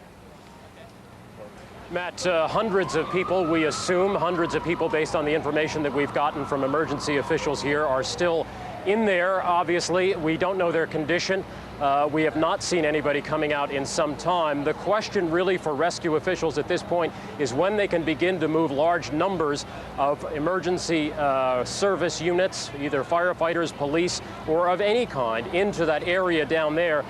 Matt, hundreds of people, we assume, hundreds of people based on the information that we've gotten from emergency officials here are still in there, obviously. We don't know their condition. We have not seen anybody coming out in some time. The question really for rescue officials at this point is when they can begin to move large numbers of emergency service units, either firefighters, police, or of any kind, into that area down there.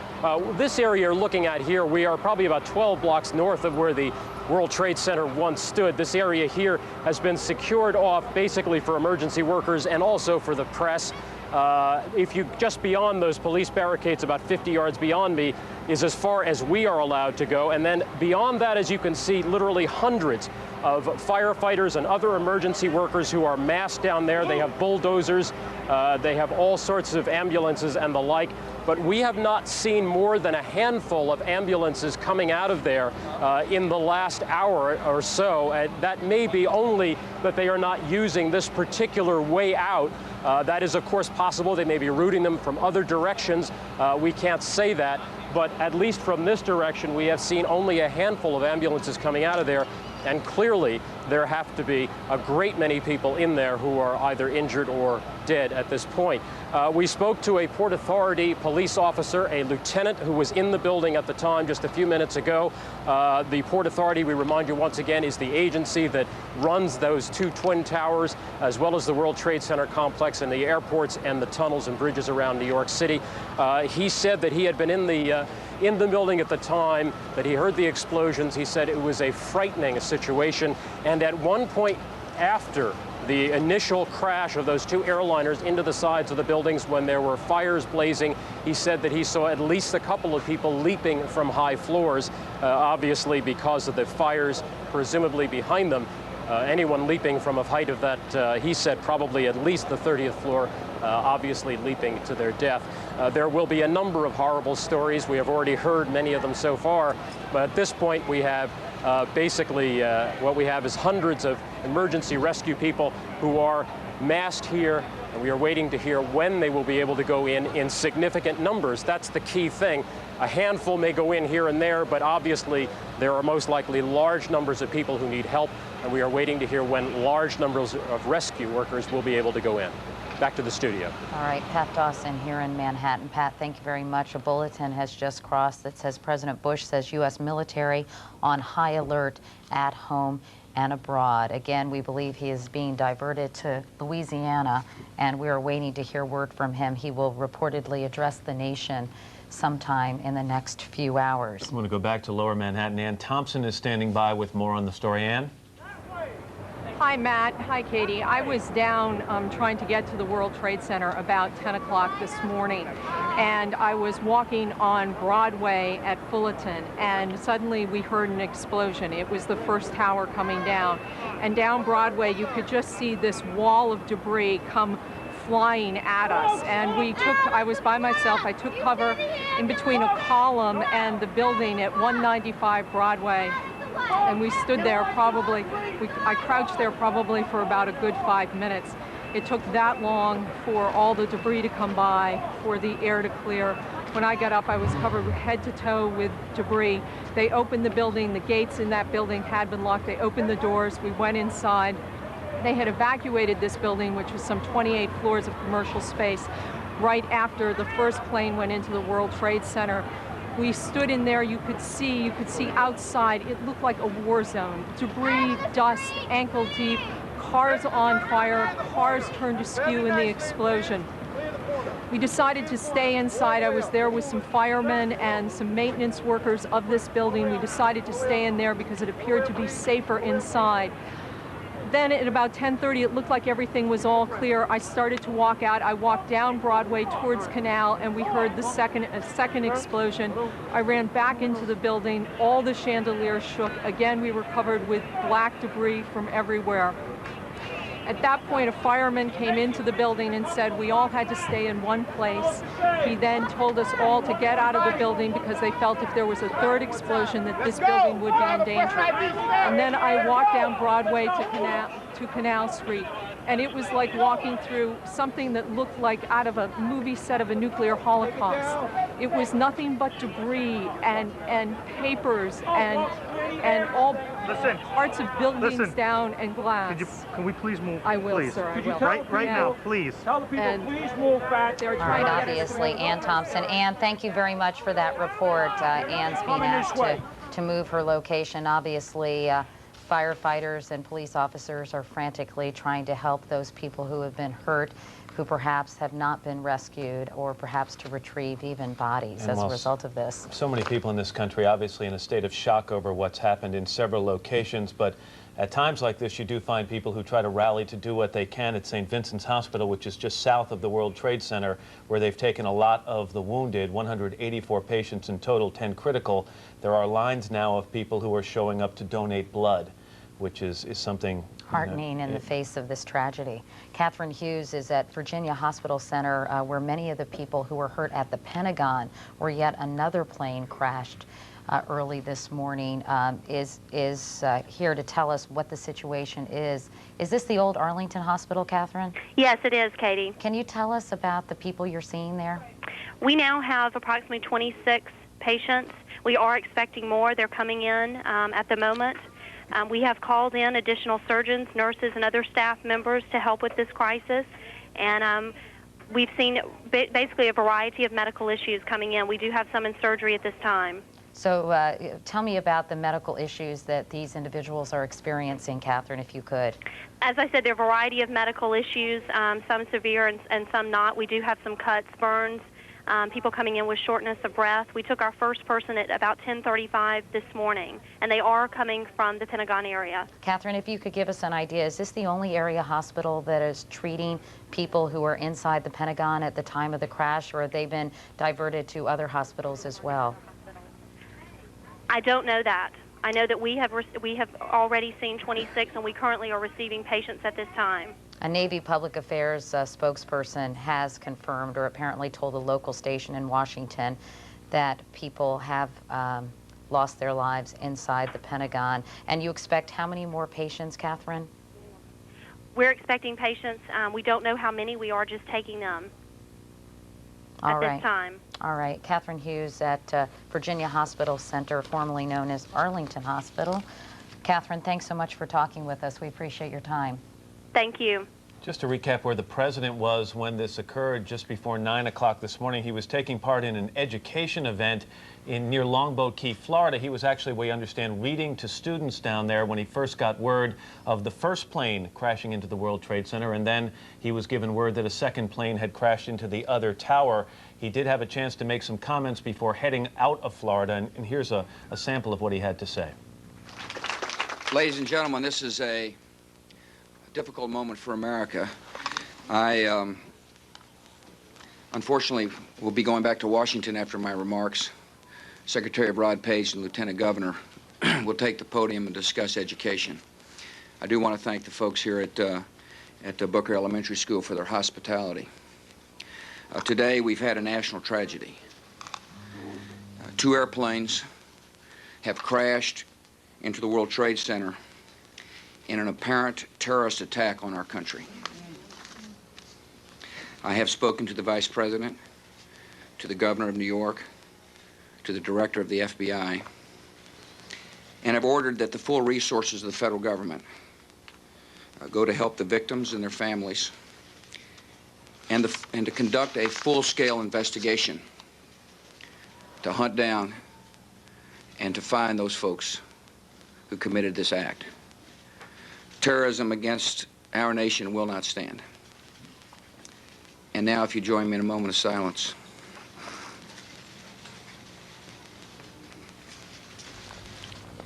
This area you're looking at here, we are probably about 12 blocks north of where the World Trade Center once stood. This area here has been secured off basically for emergency workers and also for the press. If you just beyond those police barricades, about 50 yards beyond me, is as far as we are allowed to go. And then beyond that, as you can see, literally hundreds of firefighters and other emergency workers who are massed down there. They have bulldozers, they have all sorts of ambulances and the like. But we have not seen more than a handful of ambulances coming out of there in the last hour or so. That may be only that they are not using this particular way out. That is, of course, possible. They may be routing them from other directions. We can't say that. But at least from this direction, we have seen only a handful of ambulances coming out of there. and clearly there have to be a great many people in there who are either injured or dead at this point. We spoke to a Port Authority police officer, a lieutenant who was in the building at the time just a few minutes ago. The Port Authority, we remind you once again, is the agency that runs those two twin towers, as well as the World Trade Center complex and the airports and the tunnels and bridges around New York City. He said that he had been in the building at the time, that he heard the explosions. He said it was a frightening situation, and at one point after the initial crash of those two airliners into the sides of the buildings, when there were fires blazing, he said that he saw at least a couple of people leaping from high floors, obviously because of the fires presumably behind them. Anyone leaping from a height of that, he said probably at least the 30th floor, obviously leaping to their death. There will be a number of horrible stories. We have already heard many of them so far, but at this point we have basically what we have is hundreds of emergency rescue people who are massed here, and we are waiting to hear when they will be able to go in significant numbers. That's the key thing. A handful may go in here and there, but obviously there are most likely large numbers of people who need help, and we are waiting to hear when large numbers of rescue workers will be able to go in. Back to the studio. All right, Pat Dawson here in Manhattan. Pat, thank you very much. A bulletin has just crossed that says President Bush says U.S. military on high alert at home and abroad. Again, we believe he is being diverted to Louisiana, and we are waiting to hear word from him. He will reportedly address the nation sometime in the next few hours. I want to go back to Lower Manhattan. Ann Thompson is standing by with more on the story. Ann? Hi, Matt. Hi, Katie. I was down trying to get to the World Trade Center about 10 o'clock this morning, and I was walking on Broadway at Fullerton, and suddenly we heard an explosion. It was the first tower coming down, and down Broadway you could just see this wall of debris come flying at us, and I was by myself. I took cover in between a column and the building at 195 Broadway. And we stood there I crouched there probably for about a good 5 minutes. It took that long for all the debris to come by, for the air to clear. When I got up, I was covered head to toe with debris. They opened the building. The gates in that building had been locked. They opened the doors. We went inside. They had evacuated this building, which was some 28 floors of commercial space, right after the first plane went into the World Trade Center. We stood in there, you could see outside, it looked like a war zone. Debris, dust, ankle deep, cars on fire, cars turned askew in the explosion. We decided to stay inside. I was there with some firemen and some maintenance workers of this building. We decided to stay in there because it appeared to be safer inside. Then at about 10:30, it looked like everything was all clear. I started to walk out. I walked down Broadway towards Canal, and we heard a second explosion. I ran back into the building. All the chandeliers shook. Again, we were covered with black debris from everywhere. At that point, a fireman came into the building and said we all had to stay in one place. He then told us all to get out of the building because they felt if there was a third explosion that this building would be in danger. And then I walked down Broadway to Canal Street, and it was like walking through something that looked like out of a movie set of a nuclear holocaust. It was nothing but debris and papers and all parts of buildings down and glass. Can we please move? I will, please. sir. I will. Right now, please. Tell the people, please move back. All right, obviously, Ann Thompson. Ann, thank you very much for that report. Ann's being asked to move her location. Obviously, firefighters and police officers are frantically trying to help those people who have been hurt, who perhaps have not been rescued, or perhaps to retrieve even bodies as a result of this. So many people in this country obviously in a state of shock over what's happened in several locations, but at times like this you do find people who try to rally to do what they can at St. Vincent's Hospital, which is just south of the World Trade Center, where they've taken a lot of the wounded, 184 patients in total, 10 critical. There are lines now of people who are showing up to donate blood, which is something heartening in the face of this tragedy. Catherine Hughes is at Virginia Hospital Center, where many of the people who were hurt at the Pentagon, where yet another plane crashed early this morning, is here to tell us what the situation is. Is this the old Arlington Hospital, Catherine? Yes, it is, Katie. Can you tell us about the people you're seeing there? We now have approximately 26 patients. We are expecting more. They're coming in at the moment. We have called in additional surgeons, nurses, and other staff members to help with this crisis, and we've seen basically a variety of medical issues coming in. We do have some in surgery at this time. So tell me about the medical issues that these individuals are experiencing, Catherine, if you could. As I said, there are a variety of medical issues, some severe and some not. We do have some cuts, burns, people coming in with shortness of breath. We took our first person at about 10:35 this morning, and they are coming from the Pentagon area. Catherine, if you could give us an idea, is this the only area hospital that is treating people who are inside the Pentagon at the time of the crash, or have they been diverted to other hospitals as well? I don't know that. I know that we have already seen 26, and we currently are receiving patients at this time. A Navy Public Affairs spokesperson has confirmed, or apparently told a local station in Washington, that people have lost their lives inside the Pentagon. And you expect how many more patients, Catherine? We're expecting patients. We don't know how many. We are just taking them at this time. All right. Catherine Hughes at Virginia Hospital Center, formerly known as Arlington Hospital. Catherine, thanks so much for talking with us. We appreciate your time. Thank you. Just to recap where the president was when this occurred, just before 9 o'clock this morning, he was taking part in an education event near Longboat Key, Florida. He was actually, we understand, reading to students down there when he first got word of the first plane crashing into the World Trade Center, and then he was given word that a second plane had crashed into the other tower. He did have a chance to make some comments before heading out of Florida, and here's a sample of what he had to say. Ladies and gentlemen, this is a difficult moment for America. I unfortunately will be going back to Washington after my remarks. Secretary Rod Page and Lieutenant Governor will take the podium and discuss education. I do want to thank the folks here at Booker Elementary School for their hospitality. Today we've had a national tragedy. 2 airplanes have crashed into the World Trade Center in an apparent terrorist attack on our country. I have spoken to the Vice President, to the Governor of New York, to the Director of the FBI, and have ordered that the full resources of the federal government go to help the victims and their families, and to conduct a full-scale investigation to hunt down and to find those folks who committed this act. Terrorism against our nation will not stand. And now, if you join me in a moment of silence.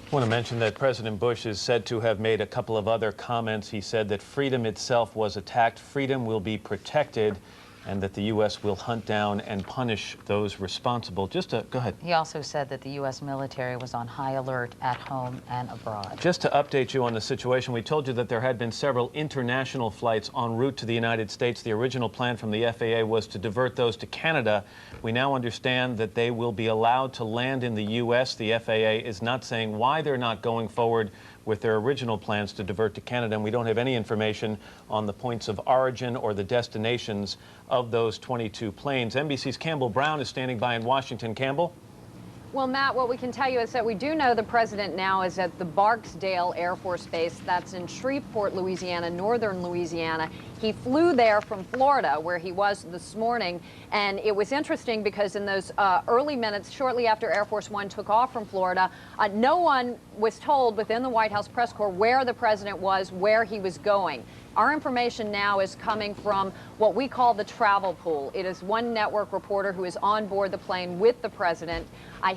I want to mention that President Bush is said to have made a couple of other comments. He said that freedom itself was attacked, freedom will be protected, and that the U.S. will hunt down and punish those responsible. Go ahead. He also said that the U.S. military was on high alert at home and abroad. Just to update you on the situation, we told you that there had been several international flights en route to the United States. The original plan from the FAA was to divert those to Canada. We now understand that they will be allowed to land in the U.S. The FAA is not saying why they're not going forward with their original plans to divert to Canada, and we don't have any information on the points of origin or the destinations of those 22 planes. NBC's Campbell Brown is standing by in Washington. Campbell? Well, Matt, what we can tell you is that we do know the president now is at the Barksdale Air Force Base. That's in Shreveport, Louisiana, northern Louisiana. He flew there from Florida, where he was this morning, and it was interesting because in those early minutes, shortly after Air Force One took off from Florida, no one was told within the White House press corps where the president was, where he was going. Our information now is coming from what we call the travel pool. It is one network reporter who is on board the plane with the president.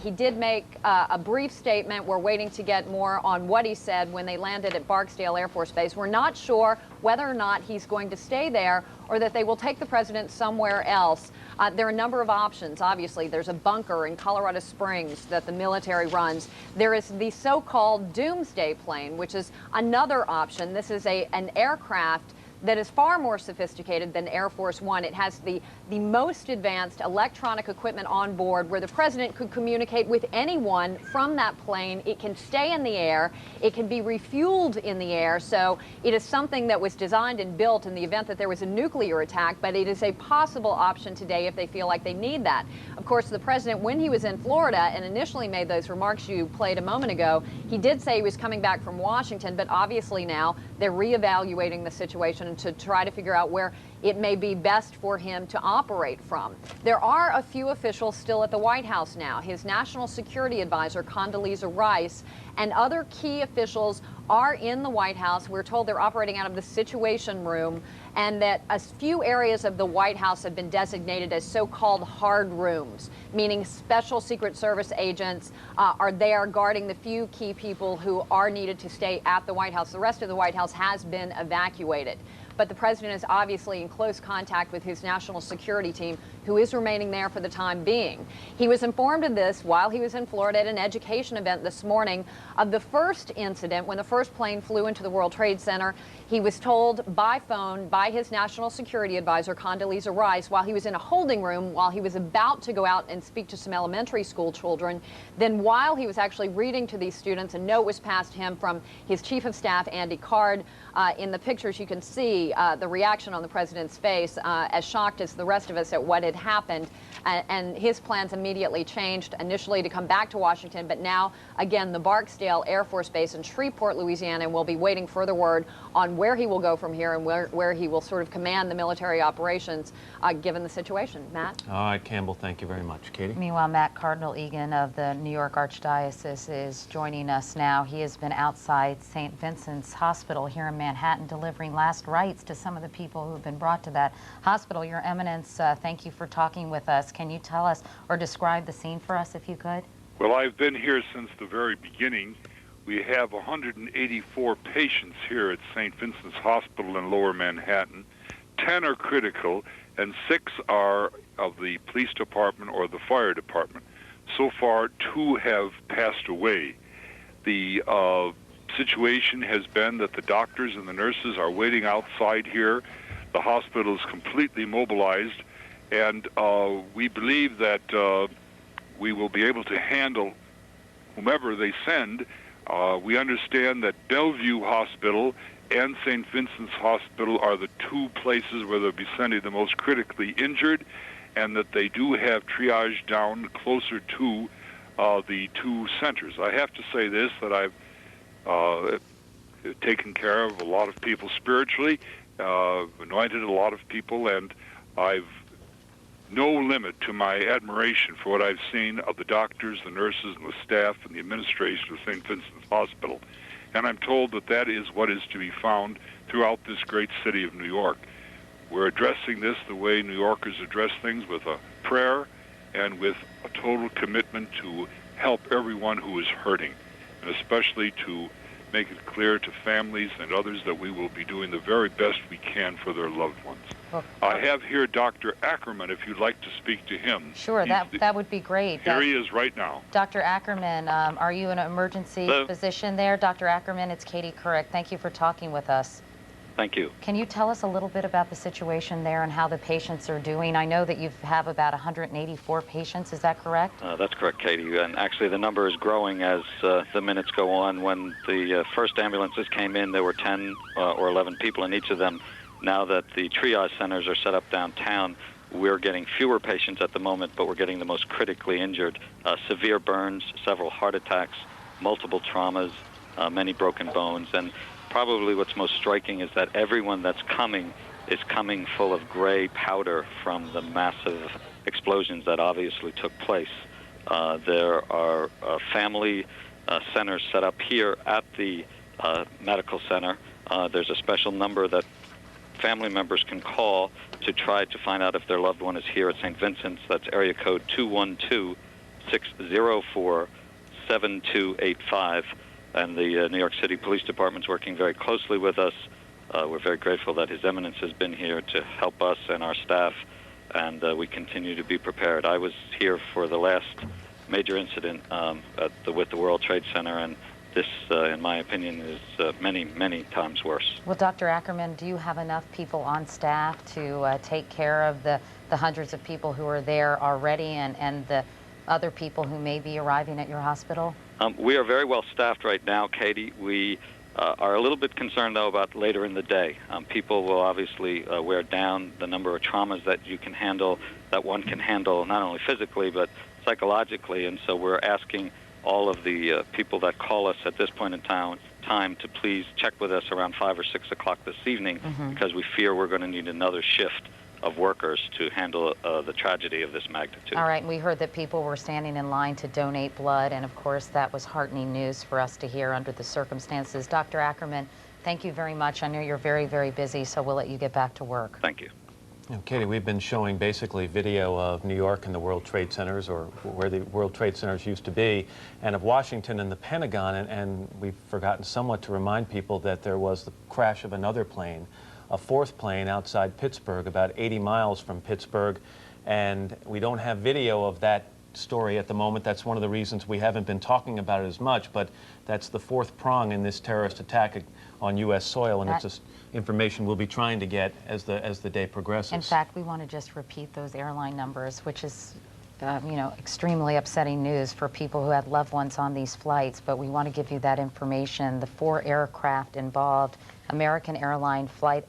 He did make a brief statement. We're waiting to get more on what he said when they landed at Barksdale Air Force Base. We're not sure whether or not he's going to stay there or that they will take the president somewhere else. There are a number of options. Obviously, there's a bunker in Colorado Springs that the military runs. There is the so-called doomsday plane, which is another option. This is an aircraft that is far more sophisticated than Air Force One. It has the most advanced electronic equipment on board where the president could communicate with anyone from that plane. It can stay in the air. It can be refueled in the air. So it is something that was designed and built in the event that there was a nuclear attack, but it is a possible option today if they feel like they need that. Of course, the president, when he was in Florida and initially made those remarks you played a moment ago, he did say he was coming back from Washington, but obviously now they're reevaluating the situation to try to figure out where it may be best for him to operate from. There are a few officials still at the White House now. His National Security Advisor, Condoleezza Rice, and other key officials are in the White House. We're told they're operating out of the Situation Room, and that a few areas of the White House have been designated as so-called hard rooms, meaning special Secret Service agents are there guarding the few key people who are needed to stay at the White House. The rest of the White House has been evacuated. But the president is obviously in close contact with his national security team, who is remaining there for the time being. He was informed of this while he was in Florida at an education event this morning of the first incident when the first plane flew into the World Trade Center. He was told by phone by his national security advisor, Condoleezza Rice, while he was in a holding room, while he was about to go out and speak to some elementary school children. Then while he was actually reading to these students, a note was passed him from his chief of staff, Andy Card. In the pictures, you can see the reaction on the president's face, as shocked as the rest of us at what had happened. And his plans immediately changed, initially to come back to Washington, but now, again, the Barksdale Air Force Base in Shreveport, Louisiana, and we'll be waiting further word on where he will go from here and where he will sort of command the military operations, given the situation. Matt? All right, Campbell, thank you very much. Katie? Meanwhile, Matt Cardinal Egan of the New York Archdiocese is joining us now. He has been outside St. Vincent's Hospital here in Manhattan delivering last rites to some of the people who have been brought to that hospital. Your Eminence, thank you for talking with us. Can you tell us or describe the scene for us if you could? Well, I've been here since the very beginning. We have 184 patients here at St. Vincent's Hospital in Lower Manhattan. 10 are critical, and 6 are of the police department or the fire department. So far, 2 have passed away. The situation has been that the doctors and the nurses are waiting outside here. The hospital is completely mobilized, and we believe that we will be able to handle whomever they send. We understand that Bellevue Hospital and St. Vincent's Hospital are the 2 places where they'll be sending the most critically injured, and that they do have triage down closer to the 2 centers. I have to say this, that I've taken care of a lot of people spiritually, anointed a lot of people, and I've no limit to my admiration for what I've seen of the doctors, the nurses, and the staff, and the administration of St. Vincent's Hospital. And I'm told that that is what is to be found throughout this great city of New York. We're addressing this the way New Yorkers address things, with a prayer and with a total commitment to help everyone who is hurting, and especially to make it clear to families and others that we will be doing the very best we can for their loved ones. I have here Dr. Ackerman, if you'd like to speak to him. Sure, that would be great. Here he is right now. Dr. Ackerman, are you an emergency physician there? Dr. Ackerman, it's Katie Couric. Thank you for talking with us. Thank you. Can you tell us a little bit about the situation there and how the patients are doing? I know that you have about 184 patients. Is that correct? That's correct, Katie. And actually, the number is growing as the minutes go on. When the first ambulances came in, there were 10 or 11 people in each of them. Now that the triage centers are set up downtown, we're getting fewer patients at the moment, but we're getting the most critically injured. Severe burns, several heart attacks, multiple traumas, many broken bones. And probably what's most striking is that everyone that's coming is coming full of gray powder from the massive explosions that obviously took place. There are family centers set up here at the medical center. There's a special number that family members can call to try to find out if their loved one is here at St. Vincent's. That's area code 212-604-7285. And the New York City Police Department's working very closely with us. We're very grateful that His Eminence has been here to help us and our staff, and we continue to be prepared. I was here for the last major incident with the World Trade Center, and this, in my opinion, is many, many times worse. Well, Dr. Ackerman, do you have enough people on staff to take care of the hundreds of people who are there already and the other people who may be arriving at your hospital? We are very well staffed right now, Katie. We are a little bit concerned, though, about later in the day. People will obviously wear down the number of traumas that you can handle, that one can handle not only physically but psychologically, and so we're asking all of the people that call us at this point in time to please check with us around 5 or 6 o'clock this evening, because we fear we're going to need another shift of workers to handle the tragedy of this magnitude. All right, and we heard that people were standing in line to donate blood, and of course that was heartening news for us to hear under the circumstances. Dr. Ackerman, thank you very much. I know you're very, very busy, so we'll let you get back to work. Thank you. Katie, we've been showing basically video of New York and the World Trade Centers, or where the World Trade Centers used to be, and of Washington and the Pentagon, and we've forgotten somewhat to remind people that there was the crash of another plane, a fourth plane outside Pittsburgh, about 80 miles from Pittsburgh, and we don't have video of that story at the moment. That's one of the reasons we haven't been talking about it as much, but that's the fourth prong in this terrorist attack on U.S. soil, and it's just information we'll be trying to get as the day progresses. In fact, we want to just repeat those airline numbers, which is extremely upsetting news for people who had loved ones on these flights, but we want to give you that information. The 4 aircraft involved: American Airlines Flight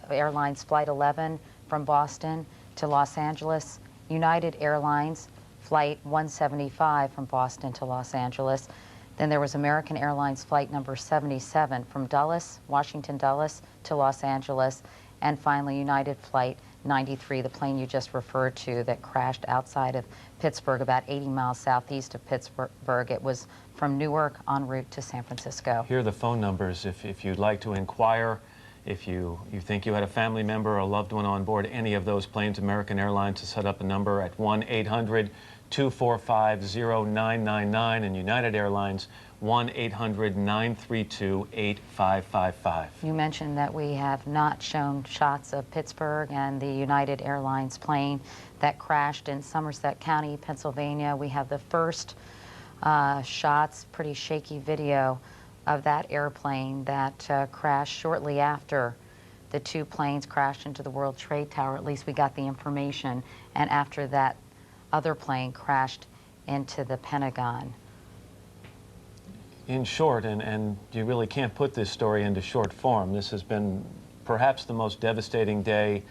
11 from Boston to Los Angeles, United Airlines Flight 175 from Boston to Los Angeles. Then there was American Airlines Flight number 77 from Dulles, Washington Dulles to Los Angeles, and finally United Flight 93, the plane you just referred to that crashed outside of Pittsburgh, about 80 miles southeast of Pittsburgh. It was from Newark en route to San Francisco. Here are the phone numbers if you'd like to inquire. If you think you had a family member or a loved one on board any of those planes, American Airlines has set up a number at 1-800-245-0999, and United Airlines 1-800-932-8555. You mentioned that we have not shown shots of Pittsburgh and the United Airlines plane that crashed in Somerset County, Pennsylvania. We have the first shots, pretty shaky video of that airplane that crashed shortly after the 2 planes crashed into the World Trade Tower. At least we got the information. And after that other plane crashed into the Pentagon. In short, and you really can't put this story into short form, this has been perhaps the most devastating day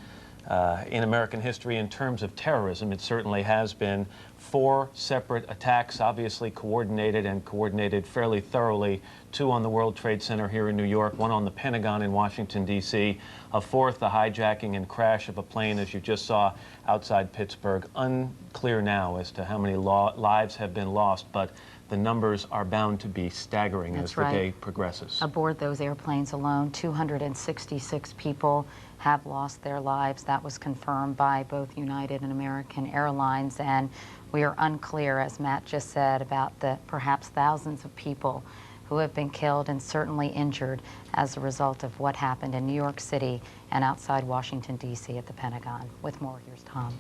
in American history in terms of terrorism. It certainly has been. 4 separate attacks, obviously coordinated fairly thoroughly. 2 on the World Trade Center here in New York, 1 on the Pentagon in Washington, D.C., a 4th, the hijacking and crash of a plane, as you just saw, outside Pittsburgh. Unclear now as to how many lives have been lost, but the numbers are bound to be staggering as the day progresses. Aboard those airplanes alone, 266 people have lost their lives. That was confirmed by both United and American Airlines, and we are unclear, as Matt just said, about the perhaps thousands of people who have been killed and certainly injured as a result of what happened in New York City and outside Washington, D.C. at the Pentagon. With more, here's Tom.